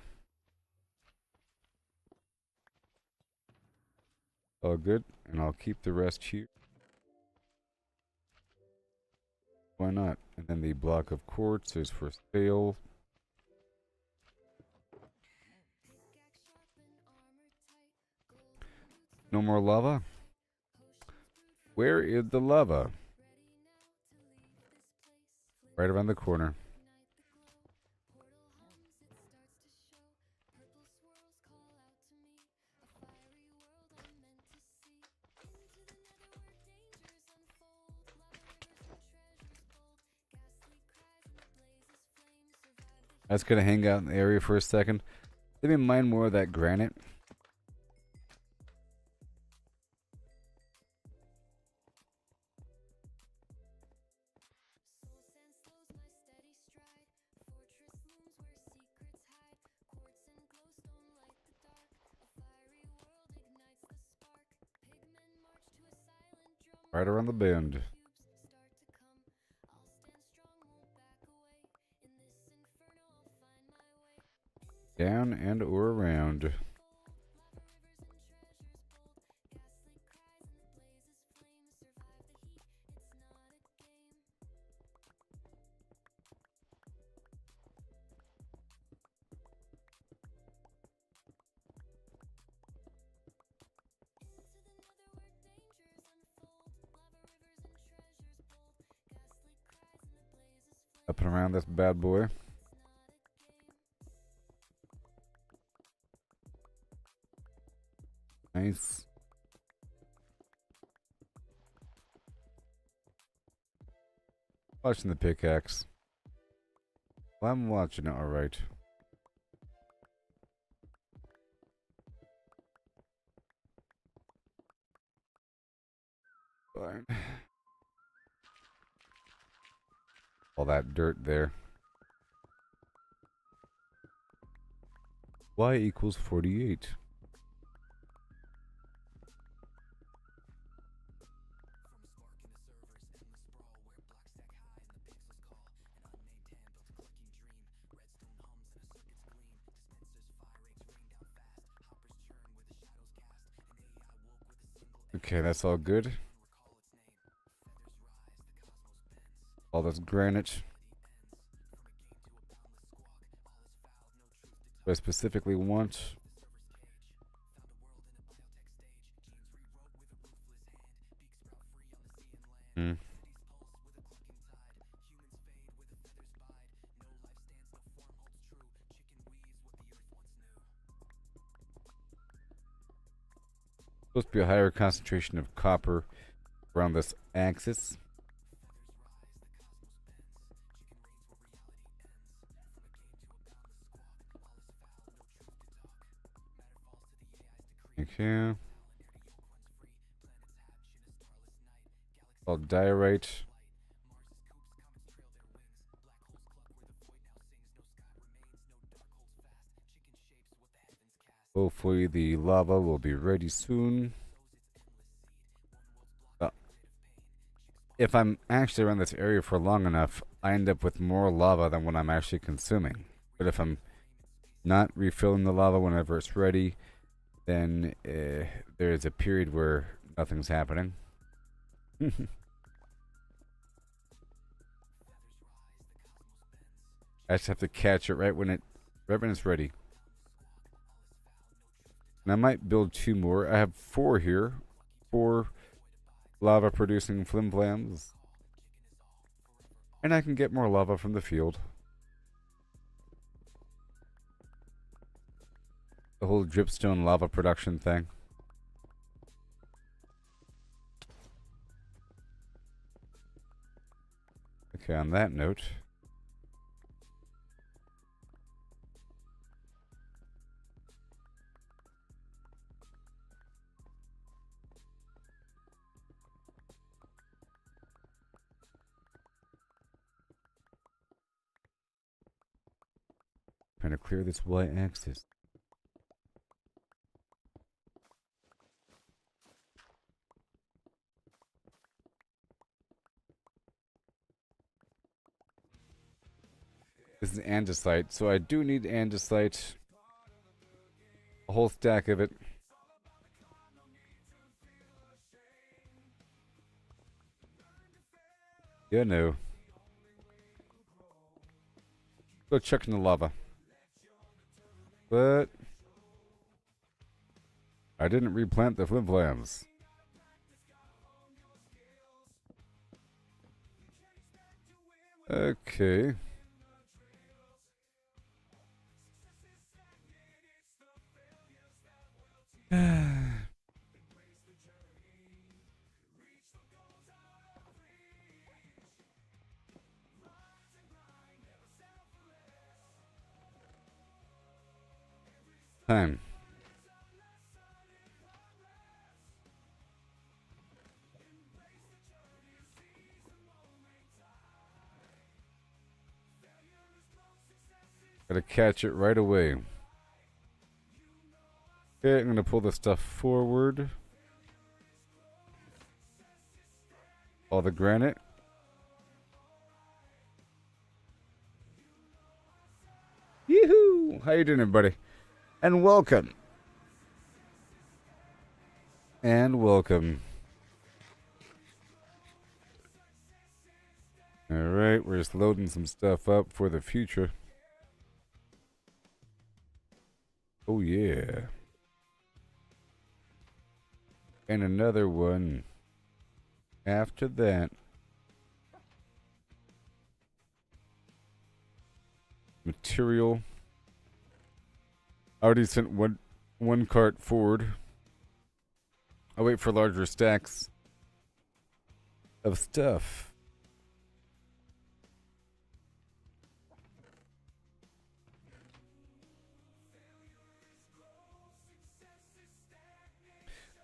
[SPEAKER 1] All good. And I'll keep the rest here. Why not? And then the block of quartz is for sale. No more lava? Where is the lava? Right around the corner. I was gonna hang out in the area for a second. Let me mine more of that granite. Right around the bend. Down and or around. Up and around this bad boy. Watching the pickaxe. Well, I'm watching it, alright. Fine. All that dirt there. Y equals 48. Okay, that's all good. All this granite. What I specifically want. Supposed to be a higher concentration of copper around this axis. Okay. All diorite. Hopefully the lava will be ready soon. If I'm actually around this area for long enough, I end up with more lava than what I'm actually consuming. But if I'm not refilling the lava whenever it's ready, then there's a period where nothing's happening. I just have to catch it right when it's ready. And I might build 2 more. I have 4 here. 4 lava producing flimflams. And I can get more lava from the field. The whole dripstone lava production thing. Okay, on that note. Trying to clear this y-axis. This is andesite, so I do need andesite. A whole stack of it. Yeah, no. Go check in the lava. But I didn't replant the flimflams. Okay. Time. Gotta catch it right away. Okay, I'm gonna pull this stuff forward. All the granite. Yoo-hoo! How you doing, everybody? And welcome. And welcome. Alright, we're just loading some stuff up for the future. Oh yeah. And another one after that. Material. I already sent one cart forward. I'll wait for larger stacks of stuff.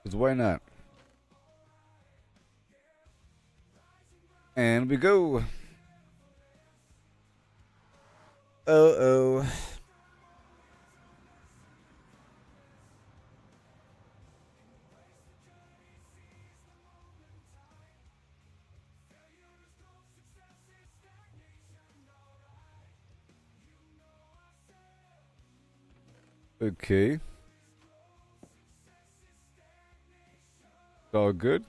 [SPEAKER 1] Because why not? And we go. Oh. Okay. It's all good.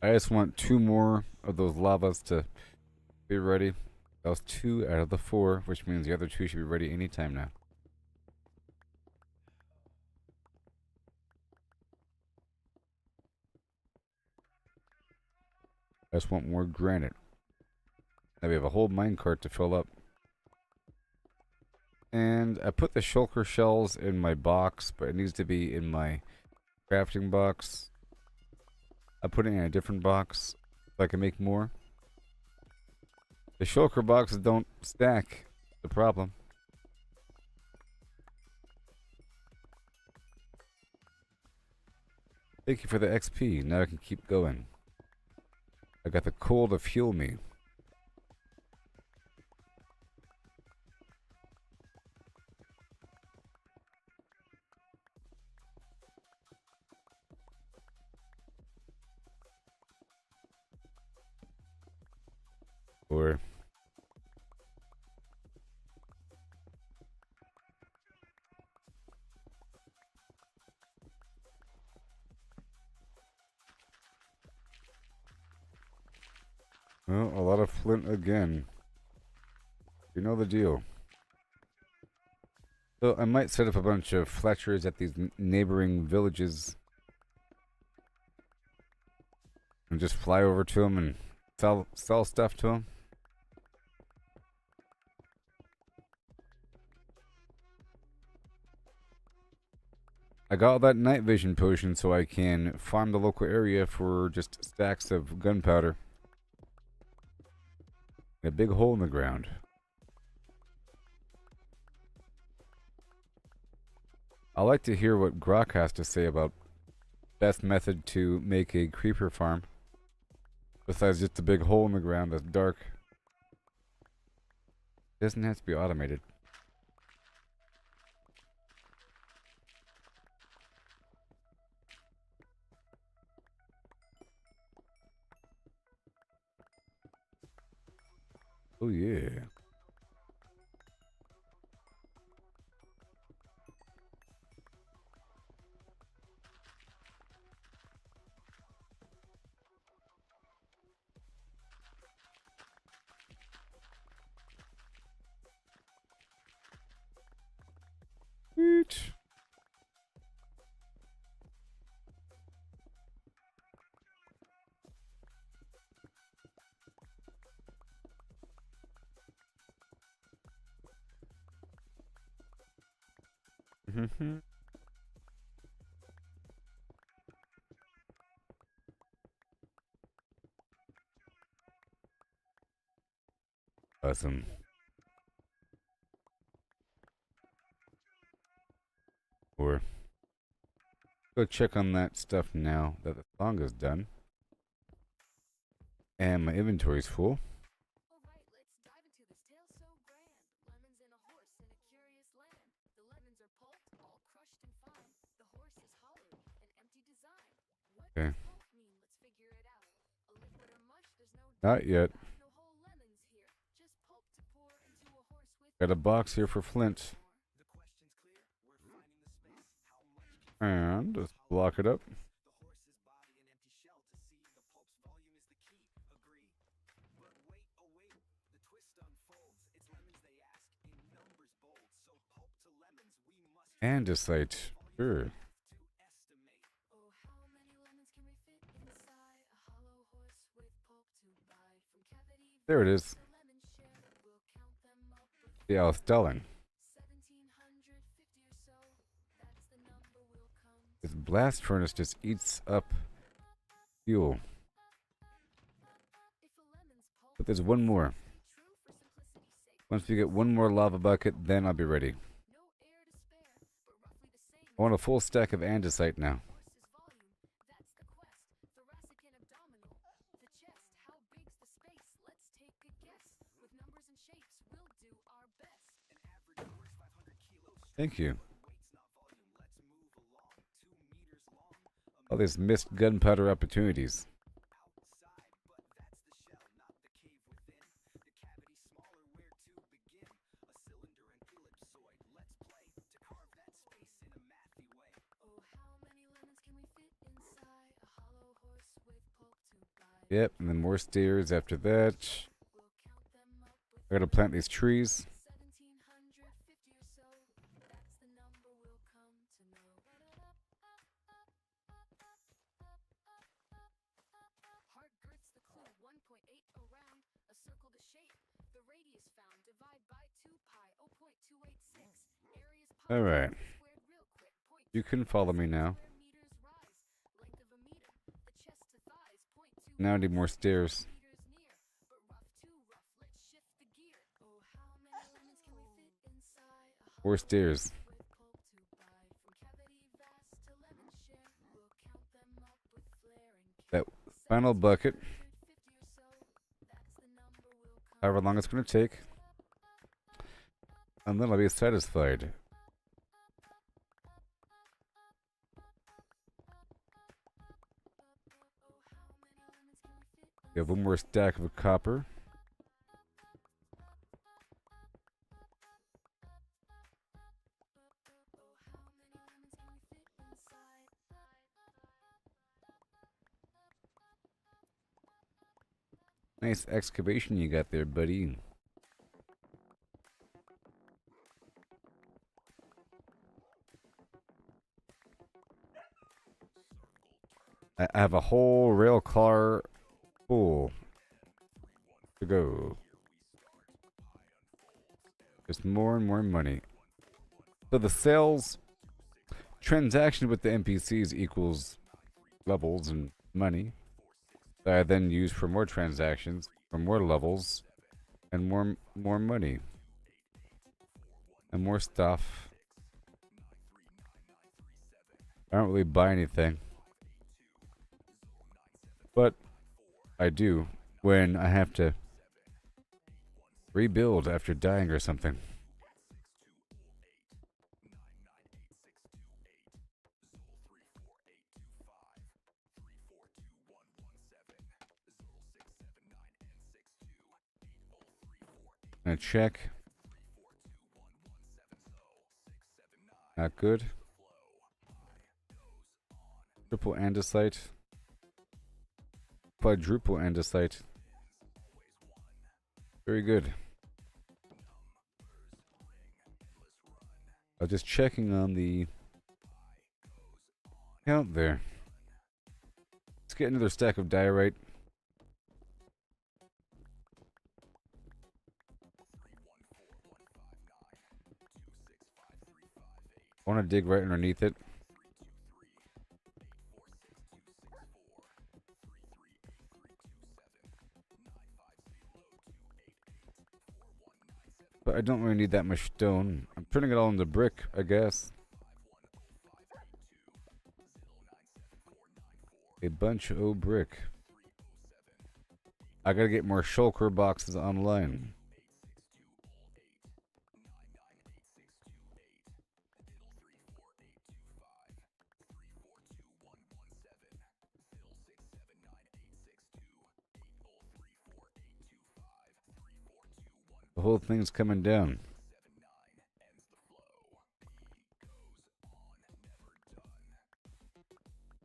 [SPEAKER 1] I just want 2 more of those lavas to be ready. That was 2 out of the 4, which means the other 2 should be ready anytime now. I just want more granite. Now we have a whole minecart to fill up. And I put the shulker shells in my box, but it needs to be in my crafting box. I put it in a different box so I can make more. The shulker boxes don't stack. The problem. Thank you for the XP. Now I can keep going. I got the coal to fuel me. Or well, a lot of flint again. You know the deal. So I might set up a bunch of Fletchers at these neighboring villages and just fly over to them and sell stuff to them. I got all that night vision potion so I can farm the local area for just stacks of gunpowder. A big hole in the ground. I like to hear what Grok has to say about best method to make a creeper farm. Besides just a big hole in the ground that's dark. It doesn't have to be automated. Oh yeah. Sweet. Awesome. Or go check on that stuff now that the song is done. And my inventory's full.
[SPEAKER 2] Alright, let's dive into this tale so grand. Lemons and a horse in a curious land. The lemons are pulped, all crushed and fine. The horse is hollowed, an empty design. What
[SPEAKER 1] Okay.
[SPEAKER 2] does pulp mean? Let's figure it out. A liquid or mush, there's no
[SPEAKER 1] Not
[SPEAKER 2] doubt.
[SPEAKER 1] yet.
[SPEAKER 2] No whole lemons here, just pulp to pour into a horse with.
[SPEAKER 1] Got a box here for flint.
[SPEAKER 2] The question's clear. We're finding the space. How much
[SPEAKER 1] And let's block it up.
[SPEAKER 2] the horse's body an empty shell to see the pulp's volume is the key. Agree. But wait, oh wait, the twist unfolds. It's lemons they ask in numbers bold. So pulp to lemons we must
[SPEAKER 1] Andesite. Sure.
[SPEAKER 2] to estimate. Oh, how many lemons can we fit inside a hollow horse with pulp to buy from cavity?
[SPEAKER 1] There it is.
[SPEAKER 2] The lemon share, we'll count them up with
[SPEAKER 1] The Alstellan.
[SPEAKER 2] 1750 or so. That's the number we'll come.
[SPEAKER 1] This blast furnace just eats up fuel.
[SPEAKER 2] If a lemon's pulp
[SPEAKER 1] But there's one more.
[SPEAKER 2] true for simplicity's sake.
[SPEAKER 1] Once we get one more lava bucket, then I'll be ready.
[SPEAKER 2] No air
[SPEAKER 1] I want a full stack of andesite now. Thank you. All these missed gunpowder opportunities. Yep, and then more stairs after that. I gotta plant these trees. Alright. You can follow me now. Now I need more stairs. More stairs. That final bucket. However long it's going to take. And then I'll be satisfied. We have one more stack of copper. Nice excavation you got there, buddy. I have a whole rail car full to go. Just more and more money. So the sales transaction with the NPCs equals levels and money that I then use for more transactions, for more levels, and more money. And more stuff. I don't really buy anything. But I do when I have to rebuild after dying or something. Gonna check. Not good. Triple andesite. Quadruple andesite. Very good. I was just checking on the count there. Let's get another stack of diorite. I want to dig right underneath it. But I don't really need that much stone. I'm turning it all into brick, I guess. A bunch of brick. I gotta get more shulker boxes online. The whole thing's coming down.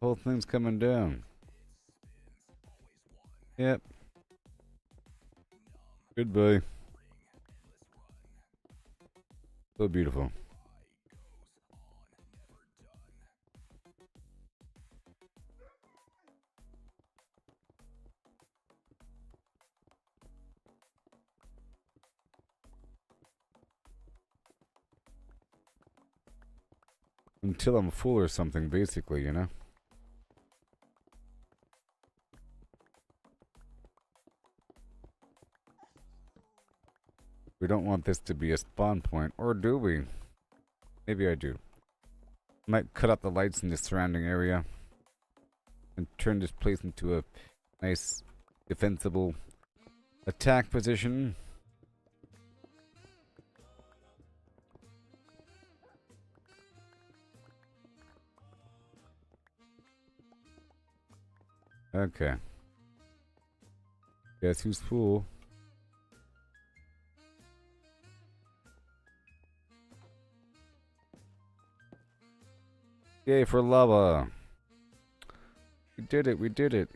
[SPEAKER 1] The whole thing's coming down. Yep. Goodbye. So beautiful. Until I'm full or something, basically, you know? We don't want this to be a spawn point, or do we? Maybe I do. Might cut out the lights in the surrounding area and turn this place into a nice defensible attack position. Okay. Guess who's full? Yay for lava. We did it, we did it.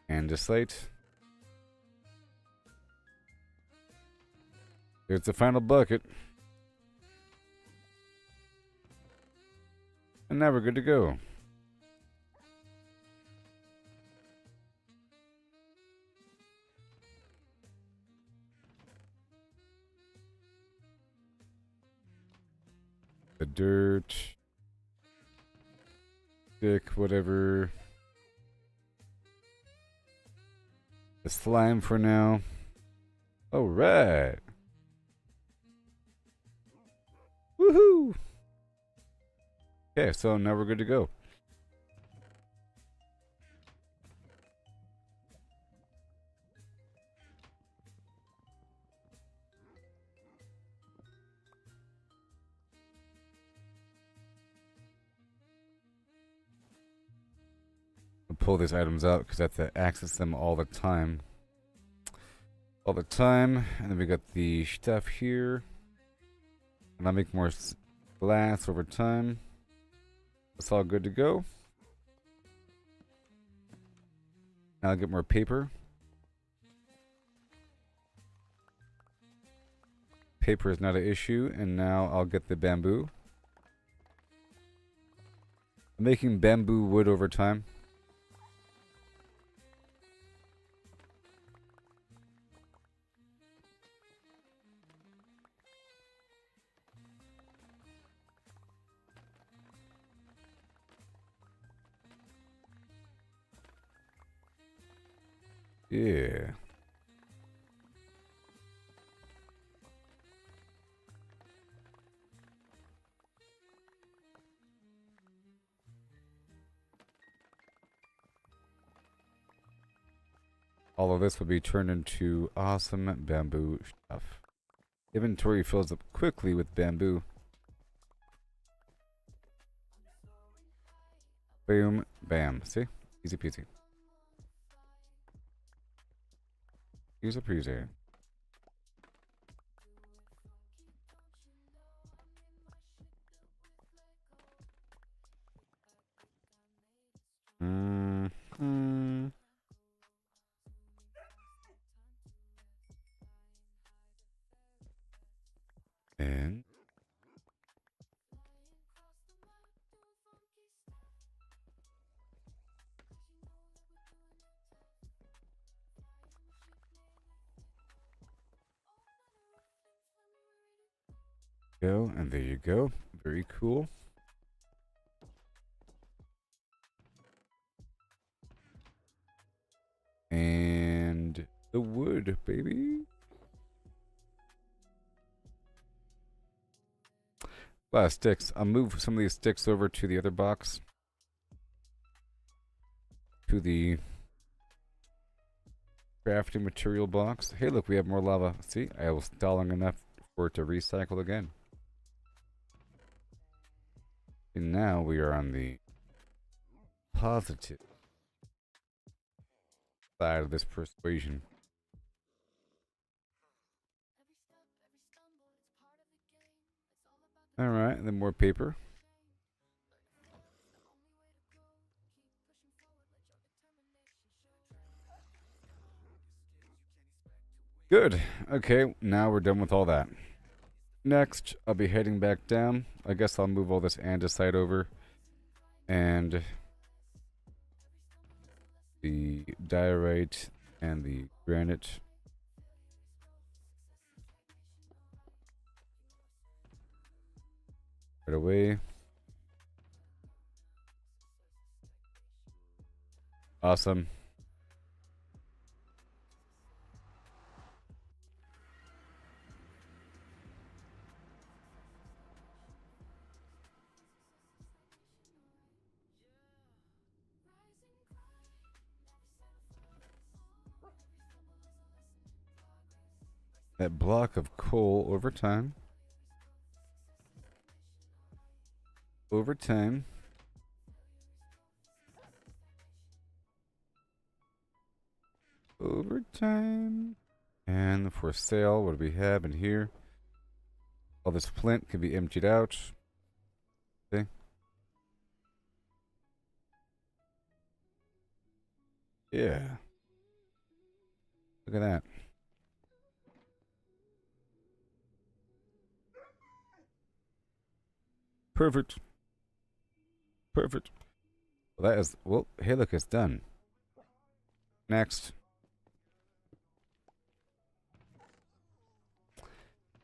[SPEAKER 1] Andesite. Here's the final bucket. And now we're good to go. The dirt. Stick, whatever. The slime for now. Alright. Woohoo! Okay, so now we're good to go. I'll pull these items out because I have to access them all the time. All the time. And then we got the stuff here. And I'll make more glass over time. It's all good to go. Now I'll get more paper. Paper is not an issue. And now I'll get the bamboo. I'm making bamboo wood over time. Yeah. All of this will be turned into awesome bamboo stuff. Inventory fills up quickly with bamboo. Boom, bam. See? Easy peasy. Easy peasy. Mm-hmm. And go, and there you go. Very cool. And the wood, baby. A lot of sticks. I'll move some of these sticks over to the other box. To the crafting material box. Hey, look, we have more lava. See, I was stalling enough for it to recycle again. And now we are on the positive side of this persuasion. Alright, and then more paper. Good. Okay, now we're done with all that. Next, I'll be heading back down. I guess I'll move all this andesite over. And the diorite and the granite. Right away. Awesome. that block of coal over time. Over time. Over time. And for sale, what do we have in here? All this flint can be emptied out. Okay. Yeah. Look at that. Perfect. Perfect. Well, that is... Well, hey, look, it's done. Next.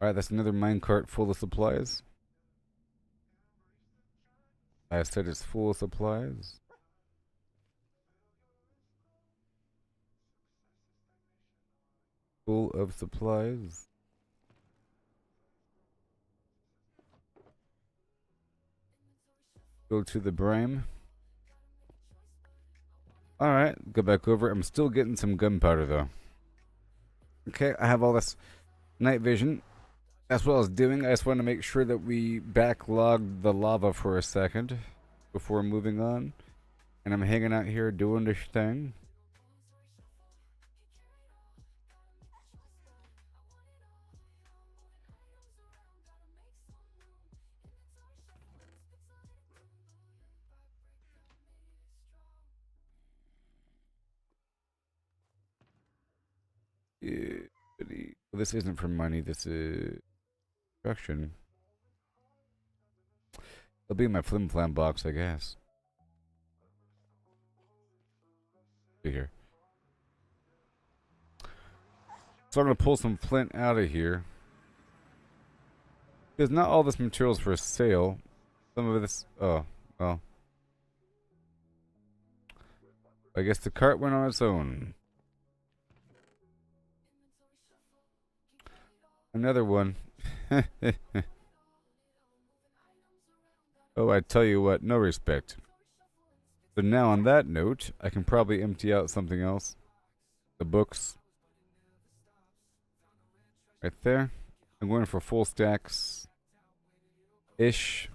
[SPEAKER 1] Alright, that's another minecart full of supplies. I said it's full of supplies. Full of supplies. Go to the Brime. Alright, go back over. I'm still getting some gunpowder, though. Okay, I have all this night vision. That's what I was doing. I just want to make sure that we backlog the lava for a second before moving on. And I'm hanging out here doing this thing. Yeah, well, this isn't for money. This is construction. It'll be in my flim flam box, I guess. See here. So I'm gonna pull some flint out of here. Because not all this material is for sale. Some of this. Oh, well. I guess the cart went on its own. Another one. Oh, I tell you what, no respect. So now on that note, I can probably empty out something else. The books. Right there. I'm going for full stacks. Ish.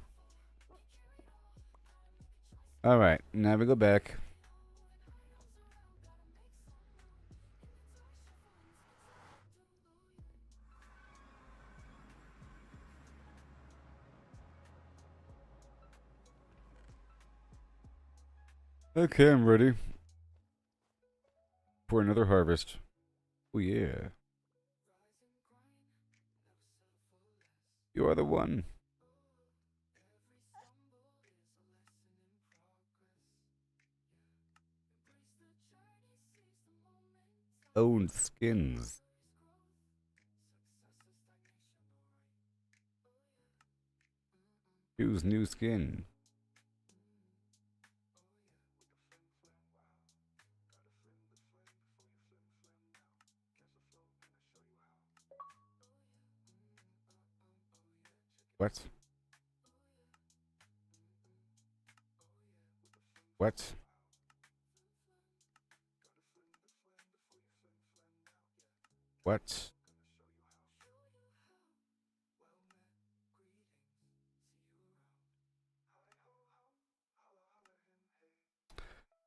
[SPEAKER 1] Alright, now we go back. Okay, I'm ready for another harvest. Oh yeah. You are the one. Owned skins. Choose new skin. What? What? What?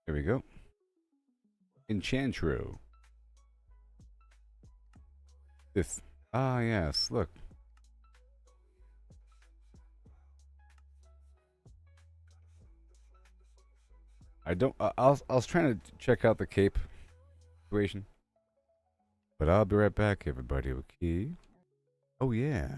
[SPEAKER 1] There we go. Enchantro. This. Ah, yes. Look. I don't. I was trying to check out the cape situation, but I'll be right back, everybody. Okay. Oh yeah.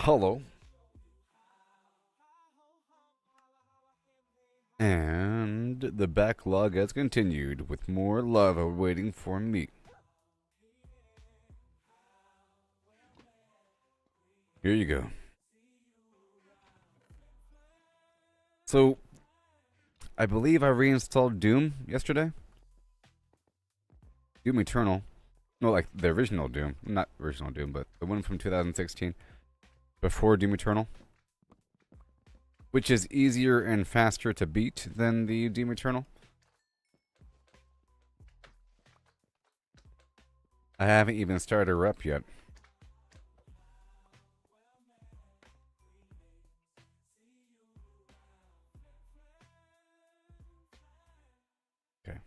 [SPEAKER 1] hollow. And the backlog has continued with more lava waiting for me. Here you go. So, I believe I reinstalled Doom yesterday. Doom Eternal. No, like the original Doom. Not original Doom, but the one from 2016. Before Doom Eternal. Which is easier and faster to beat than the Doom Eternal. I haven't even started her up yet. Okay.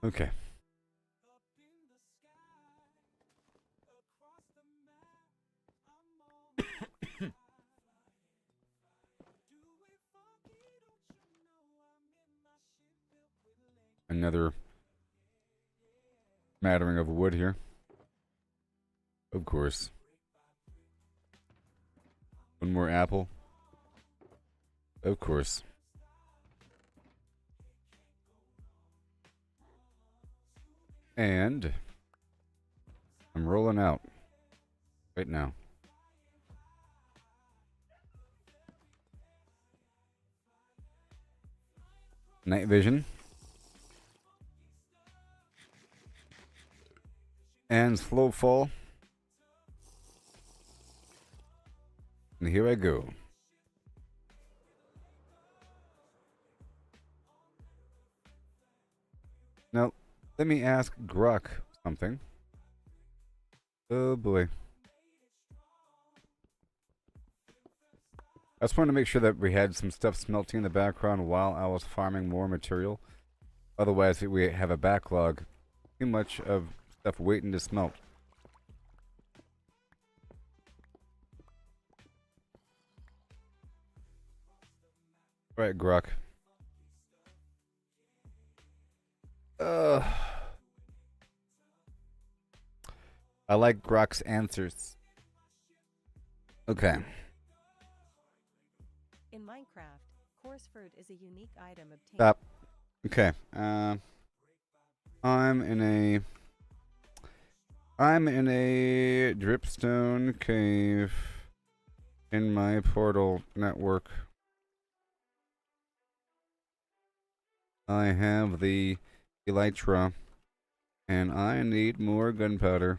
[SPEAKER 1] Okay. Another smattering of wood here. Of course. One more apple. Of course. And I'm rolling out right now. Night vision. And slow fall. And here I go. Now, let me ask Grok something. Oh boy. I just wanted to make sure that we had some stuff smelting in the background while I was farming more material. Otherwise, we have a backlog. Too much of stuff waiting to smelt. Right, Grok. I like Grok's answers. Okay.
[SPEAKER 3] In Minecraft, coarse fruit is a unique item obtained.
[SPEAKER 1] Stop. Okay. I'm in a dripstone cave in my portal network. I have the elytra, and I need more gunpowder.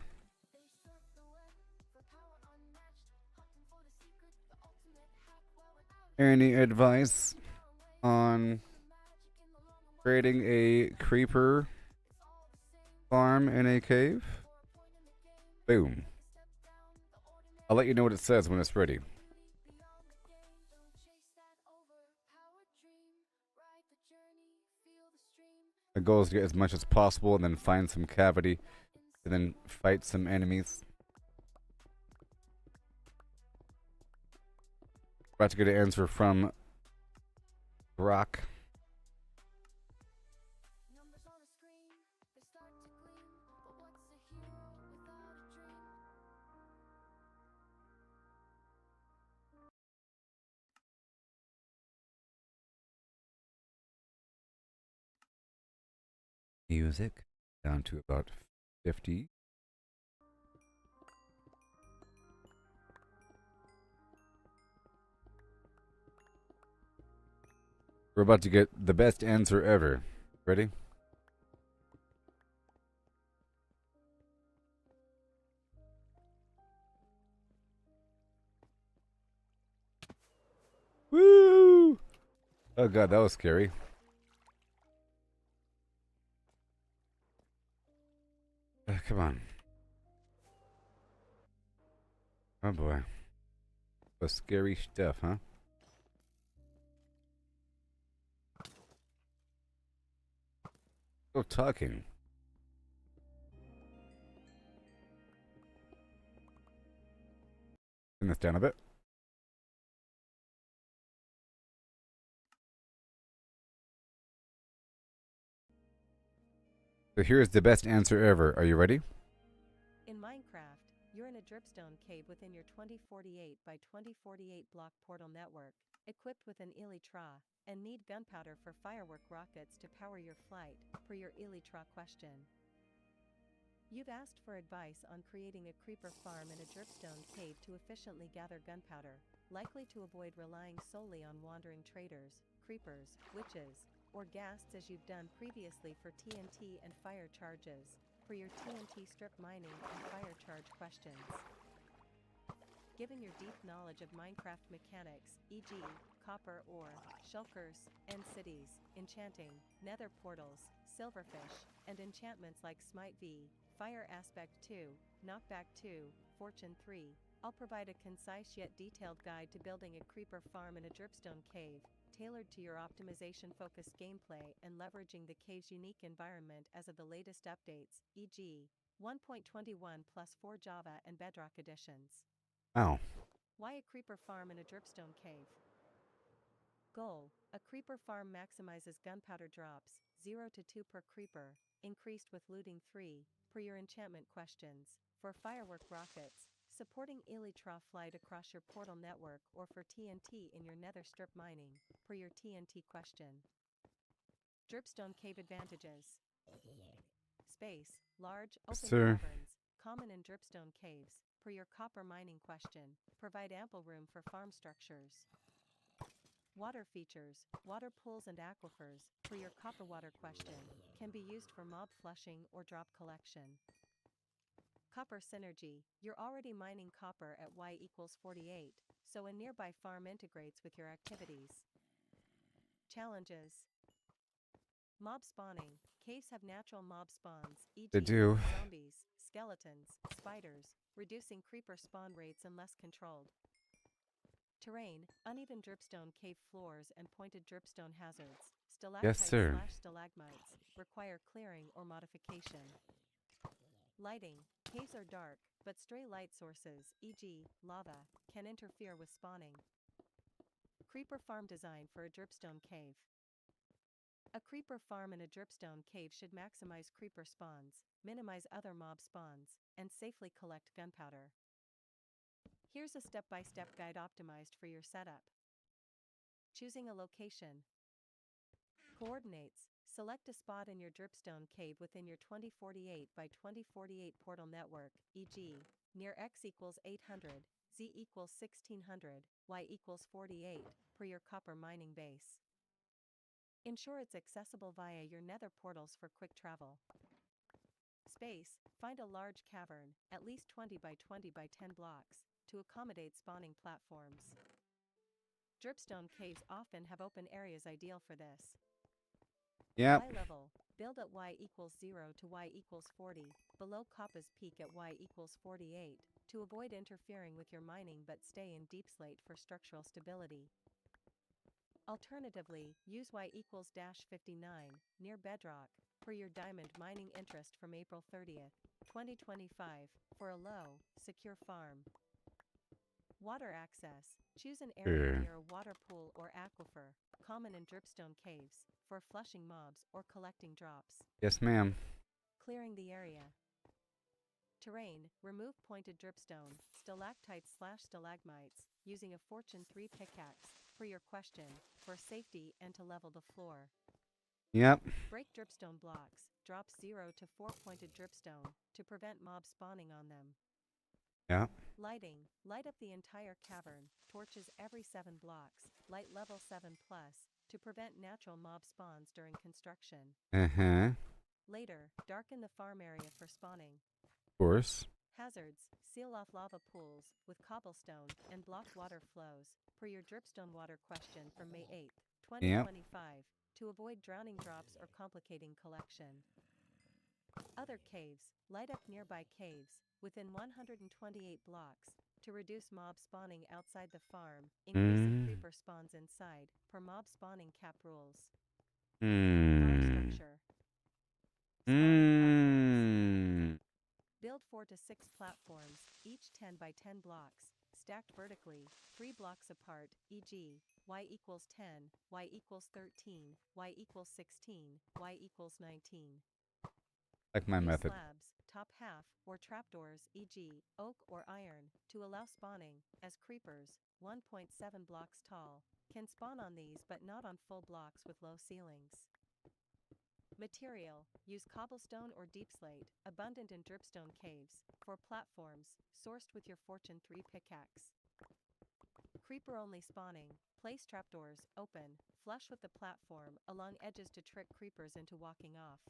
[SPEAKER 1] Any advice on creating a creeper farm in a cave? Boom. I'll let you know what it says when it's ready. The goal is to get as much as possible and then find some cavity and then fight some enemies. About to get an answer from Rock. Music down to about 50. We're about to get the best answer ever. Ready? Woo! Oh god, that was scary. Come on. Oh boy. The scary stuff, huh? Still talking. this down a bit. So here's the best answer ever. Are you ready?
[SPEAKER 3] In Minecraft, you're in a dripstone cave within your 2048 by 2048 block portal network, equipped with an elytra, and need gunpowder for firework rockets to power your flight, per your elytra question. You've asked for advice on creating a creeper farm in a dripstone cave to efficiently gather gunpowder, likely to avoid relying solely on wandering traders, creepers, witches, or ghasts as you've done previously for TNT and fire charges, for your TNT strip mining and fire charge questions. Given your deep knowledge of Minecraft mechanics, e.g., copper ore, shulkers, end cities, enchanting, nether portals, silverfish, and enchantments like Smite V, Fire Aspect 2, Knockback 2, Fortune 3, I'll provide a concise yet detailed guide to building a creeper farm in a dripstone cave, tailored to your optimization-focused gameplay and leveraging the cave's unique environment as of the latest updates, e.g., 1.21 plus 4 Java and Bedrock editions.
[SPEAKER 1] Oh.
[SPEAKER 3] Why a creeper farm in a dripstone cave? Goal: a creeper farm maximizes gunpowder drops, 0 to 2 per creeper, increased with looting 3, per your enchantment questions, for firework rockets, supporting elytra flight across your portal network or for TNT in your nether strip mining, per your TNT question. Dripstone cave advantages. Space: large, open
[SPEAKER 1] Sir.
[SPEAKER 3] caverns, common in dripstone caves, per your copper mining question, provide ample room for farm structures. Water features: water pools and aquifers, per your copper water question, can be used for mob flushing or drop collection. Copper synergy: you're already mining copper at Y equals 48, so a nearby farm integrates with your activities. Challenges: mob spawning: caves have natural mob spawns,
[SPEAKER 1] They
[SPEAKER 3] e.g.,
[SPEAKER 1] do.
[SPEAKER 3] zombies, skeletons, spiders, reducing creeper spawn rates unless controlled. Terrain: uneven dripstone cave floors and pointed dripstone hazards,
[SPEAKER 1] Yes,
[SPEAKER 3] stalactites
[SPEAKER 1] sir.
[SPEAKER 3] slash stalagmites, require clearing or modification. Lighting: caves are dark, but stray light sources, e.g., lava, can interfere with spawning. Creeper farm design for a dripstone cave. A creeper farm in a dripstone cave should maximize creeper spawns, minimize other mob spawns, and safely collect gunpowder. Here's a step-by-step guide optimized for your setup. Choosing a location. Coordinates: select a spot in your dripstone cave within your 2048 by 2048 portal network, e.g., near x equals 800, z equals 1600, y equals 48, per your copper mining base. Ensure it's accessible via your nether portals for quick travel. Space: find a large cavern, at least 20 by 20 by 10 blocks, to accommodate spawning platforms. Dripstone caves often have open areas ideal for this.
[SPEAKER 1] Yep.
[SPEAKER 3] Y level: build at y equals 0 to y equals 40, below Kappa's peak at y equals 48, to avoid interfering with your mining but stay in deep slate for structural stability. Alternatively, use y equals -59, near bedrock, per your diamond mining interest from April 30th, 2025, for a low, secure farm. Water access: choose an area
[SPEAKER 1] Sure.
[SPEAKER 3] near a water pool or aquifer, common in dripstone caves, for flushing mobs or collecting drops.
[SPEAKER 1] Yes, ma'am.
[SPEAKER 3] Clearing the area. Terrain: remove pointed dripstone, stalactites slash stalagmites, using a Fortune 3 pickaxe, per your question, for safety and to level the floor.
[SPEAKER 1] Yep.
[SPEAKER 3] Break dripstone blocks, drop 0 to 4 pointed dripstone, to prevent mob spawning on them.
[SPEAKER 1] Yeah.
[SPEAKER 3] Lighting: light up the entire cavern, torches every 7 blocks, light level 7 plus, to prevent natural mob spawns during construction.
[SPEAKER 1] Uh-huh.
[SPEAKER 3] Later, darken the farm area for spawning.
[SPEAKER 1] Of course.
[SPEAKER 3] Hazards: seal off lava pools with cobblestone and block water flows, per your dripstone water question from May 8,
[SPEAKER 1] Yep.
[SPEAKER 3] 2025, to avoid drowning drops or complicating collection. Other caves: light up nearby caves, within 128 blocks, to reduce mob spawning outside the farm, increasing
[SPEAKER 1] Mm.
[SPEAKER 3] creeper spawns inside, per mob spawning cap rules. Farm
[SPEAKER 1] Mm.
[SPEAKER 3] structure. Spawning platforms.
[SPEAKER 1] Mm.
[SPEAKER 3] Build 4 to 6 platforms, each 10 by 10 blocks, stacked vertically, 3 blocks apart, e.g., y equals 10, y equals 13, y equals 16, y equals 19.
[SPEAKER 1] Like my
[SPEAKER 3] Use
[SPEAKER 1] method.
[SPEAKER 3] slabs, top half, or trapdoors, e.g., oak or iron, to allow spawning, as creepers, 1.7 blocks tall, can spawn on these but not on full blocks with low ceilings. Material: use cobblestone or deep slate, abundant in dripstone caves, for platforms, sourced with your Fortune 3 pickaxe. Creeper-only spawning: place trapdoors, open, flush with the platform, along edges to trick creepers into walking off.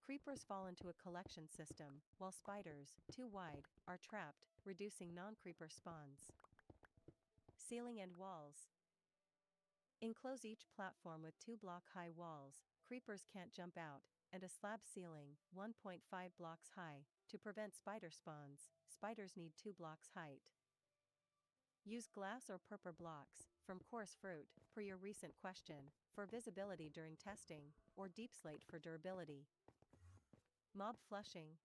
[SPEAKER 3] Creepers fall into a collection system, while spiders, too wide, are trapped, reducing non-creeper spawns. Ceiling and walls. Enclose each platform with 2 block-high walls, creepers can't jump out, and a slab ceiling, 1.5 blocks high, to prevent spider spawns. Spiders need 2 blocks height. Use glass or purple blocks, from coarse fruit, per your recent question, for visibility during testing, or deep slate for durability. Mob flushing.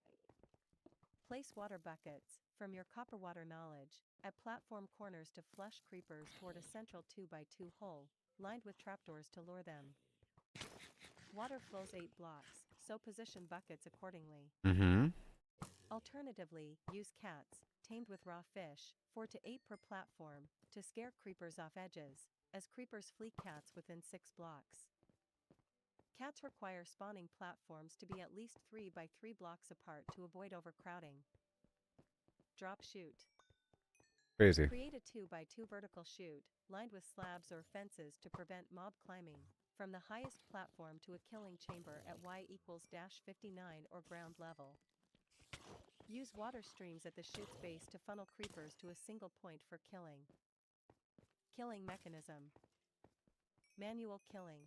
[SPEAKER 3] Place water buckets, from your copper water knowledge, at platform corners to flush creepers toward a central 2x2 hole, lined with trapdoors to lure them. Water flows 8 blocks, so position buckets accordingly.
[SPEAKER 1] Mm-hmm.
[SPEAKER 3] Alternatively, use cats, tamed with raw fish, 4 to 8 per platform, to scare creepers off edges, as creepers flee cats within 6 blocks. Cats require spawning platforms to be at least 3 by 3 blocks apart to avoid overcrowding. Drop chute.
[SPEAKER 1] Crazy.
[SPEAKER 3] Create a 2 by 2 vertical chute, lined with slabs or fences to prevent mob climbing, from the highest platform to a killing chamber at y equals -59 or ground level. Use water streams at the chute's base to funnel creepers to a single point for killing. Killing mechanism. Manual killing.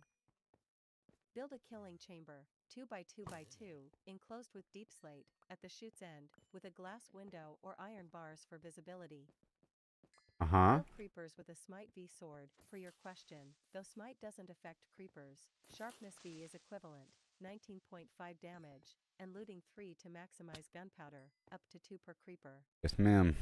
[SPEAKER 3] Build a killing chamber, 2 by 2 by 2, enclosed with deep slate, at the chute's end, with a glass window or iron bars for visibility.
[SPEAKER 1] Uh-huh.
[SPEAKER 3] Kill creepers with a Smite V sword, for your question. Though Smite doesn't affect creepers, Sharpness V is equivalent, 19.5 damage, and looting 3 to maximize gunpowder, up to 2 per creeper.
[SPEAKER 1] Yes, ma'am.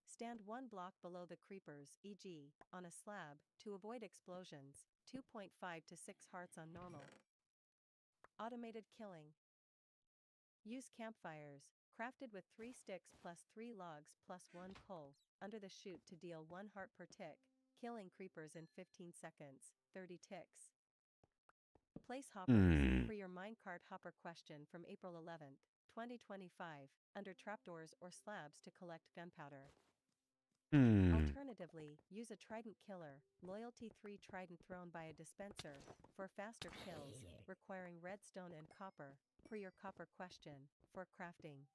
[SPEAKER 3] Stand 1 block below the creepers, e.g., on a slab, to avoid explosions, 2.5 to 6 hearts on normal. Automated killing. Use campfires, crafted with 3 sticks plus 3 logs plus 1 coal, under the chute to deal 1 heart per tick, killing creepers in 15 seconds, 30 ticks. Place hoppers, for your minecart hopper question from April 11th, 2025, under trapdoors or slabs to collect gunpowder. Alternatively, use a trident killer, loyalty 3 trident thrown by a dispenser, for faster kills, requiring redstone and copper, per your copper question, for crafting.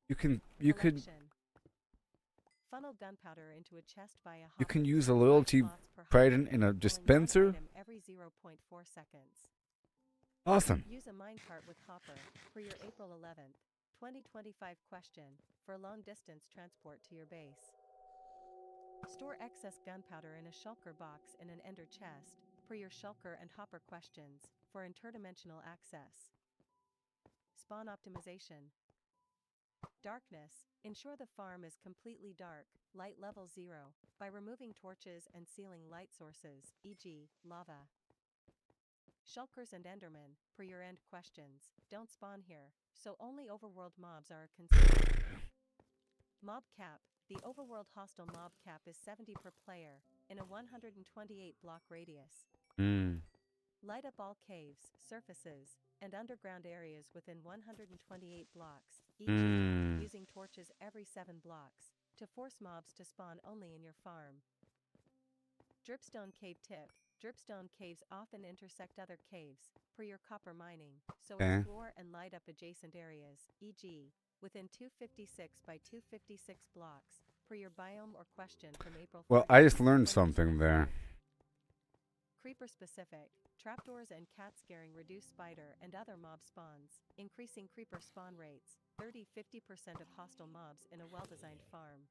[SPEAKER 1] You could
[SPEAKER 3] Collection. Funnel gunpowder into a chest via hopper.
[SPEAKER 1] you can use a loyalty trident in a dispenser.
[SPEAKER 3] Every 0.4 seconds.
[SPEAKER 1] Awesome.
[SPEAKER 3] Use a minecart with hopper, for your April 11th, 2025 question, for long distance transport to your base. Store excess gunpowder in a shulker box in an ender chest, per your shulker and hopper questions, for interdimensional access. Spawn optimization. Darkness. Ensure the farm is completely dark, light level 0, by removing torches and sealing light sources, e.g., lava. Shulkers and endermen, per your end questions, don't spawn here, so only overworld mobs are a concern. Mob cap. The overworld hostile mob cap is 70 per player, in a 128 block radius. Light up all caves, surfaces, and underground areas within 128 blocks, e.g., using torches every 7 blocks, to force mobs to spawn only in your farm. Dripstone cave tip. Dripstone caves often intersect other caves, per your copper mining, so explore and light up adjacent areas, e.g., within 256 by 256 blocks, per your biome or question from April 30th.
[SPEAKER 1] Well, I just learned something there.
[SPEAKER 3] Creeper specific. Trapdoors and cat scaring reduce spider and other mob spawns, increasing creeper spawn rates, 30-50% of hostile mobs in a well-designed farm.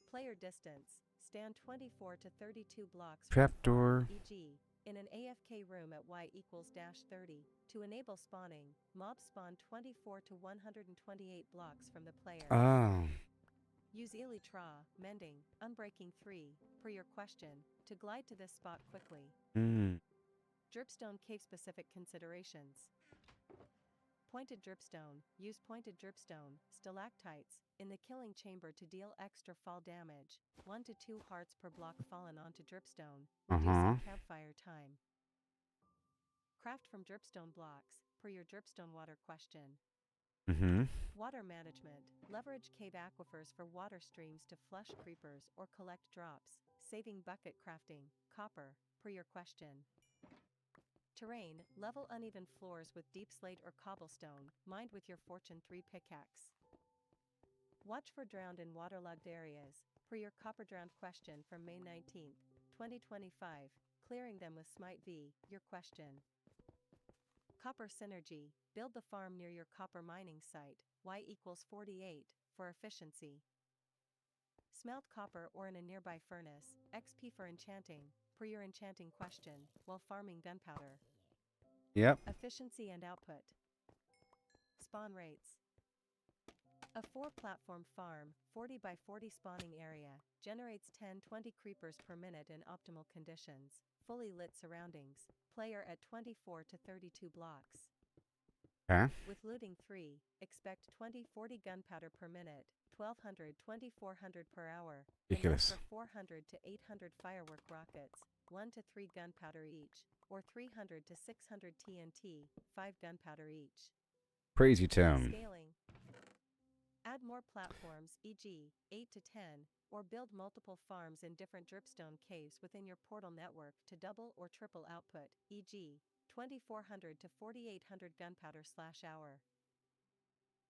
[SPEAKER 3] Player distance. Stand 24 to 32 blocks from
[SPEAKER 1] Trapdoor.
[SPEAKER 3] e.g., in an AFK room at y equals -30. To enable spawning, mobs spawn 24 to 128 blocks from the player.
[SPEAKER 1] Oh.
[SPEAKER 3] Use elytra, mending, unbreaking 3, per your question, to glide to this spot quickly.
[SPEAKER 1] Hmm.
[SPEAKER 3] Dripstone cave-specific considerations. Pointed dripstone. Use pointed dripstone, stalactites, in the killing chamber to deal extra fall damage, 1 to 2 hearts per block fallen onto dripstone, reducing campfire time. Craft from dripstone blocks, per your dripstone water question.
[SPEAKER 1] Mm-hmm.
[SPEAKER 3] Water management. Leverage cave aquifers for water streams to flush creepers or collect drops, saving bucket crafting, copper, per your question. Terrain. Level uneven floors with deep slate or cobblestone, mined with your Fortune 3 pickaxe. Watch for drowned in waterlogged areas, per your copper drowned question from May 19, 2025, clearing them with Smite V, your question. Copper synergy. Build the farm near your copper mining site, Y equals 48, for efficiency. Smelt copper ore in a nearby furnace, XP for enchanting, per your enchanting question, while farming gunpowder.
[SPEAKER 1] Yep.
[SPEAKER 3] Efficiency and output. Spawn rates. A 4-platform farm, 40 by 40 spawning area, generates 10-20 creepers per minute in optimal conditions, fully lit surroundings, player at 24 to 32 blocks.
[SPEAKER 1] Okay.
[SPEAKER 3] With looting 3, expect 20-40 gunpowder per minute, 1200-2400 per hour,
[SPEAKER 1] Ridiculous.
[SPEAKER 3] enough for 400 to 800 firework rockets, 1 to 3 gunpowder each, or 300 to 600 TNT, 5 gunpowder each.
[SPEAKER 1] Crazy town.
[SPEAKER 3] Scaling. Add more platforms, e.g., 8 to 10, or build multiple farms in different dripstone caves within your portal network to double or triple output, e.g., 2400 to 4800 gunpowder/hour.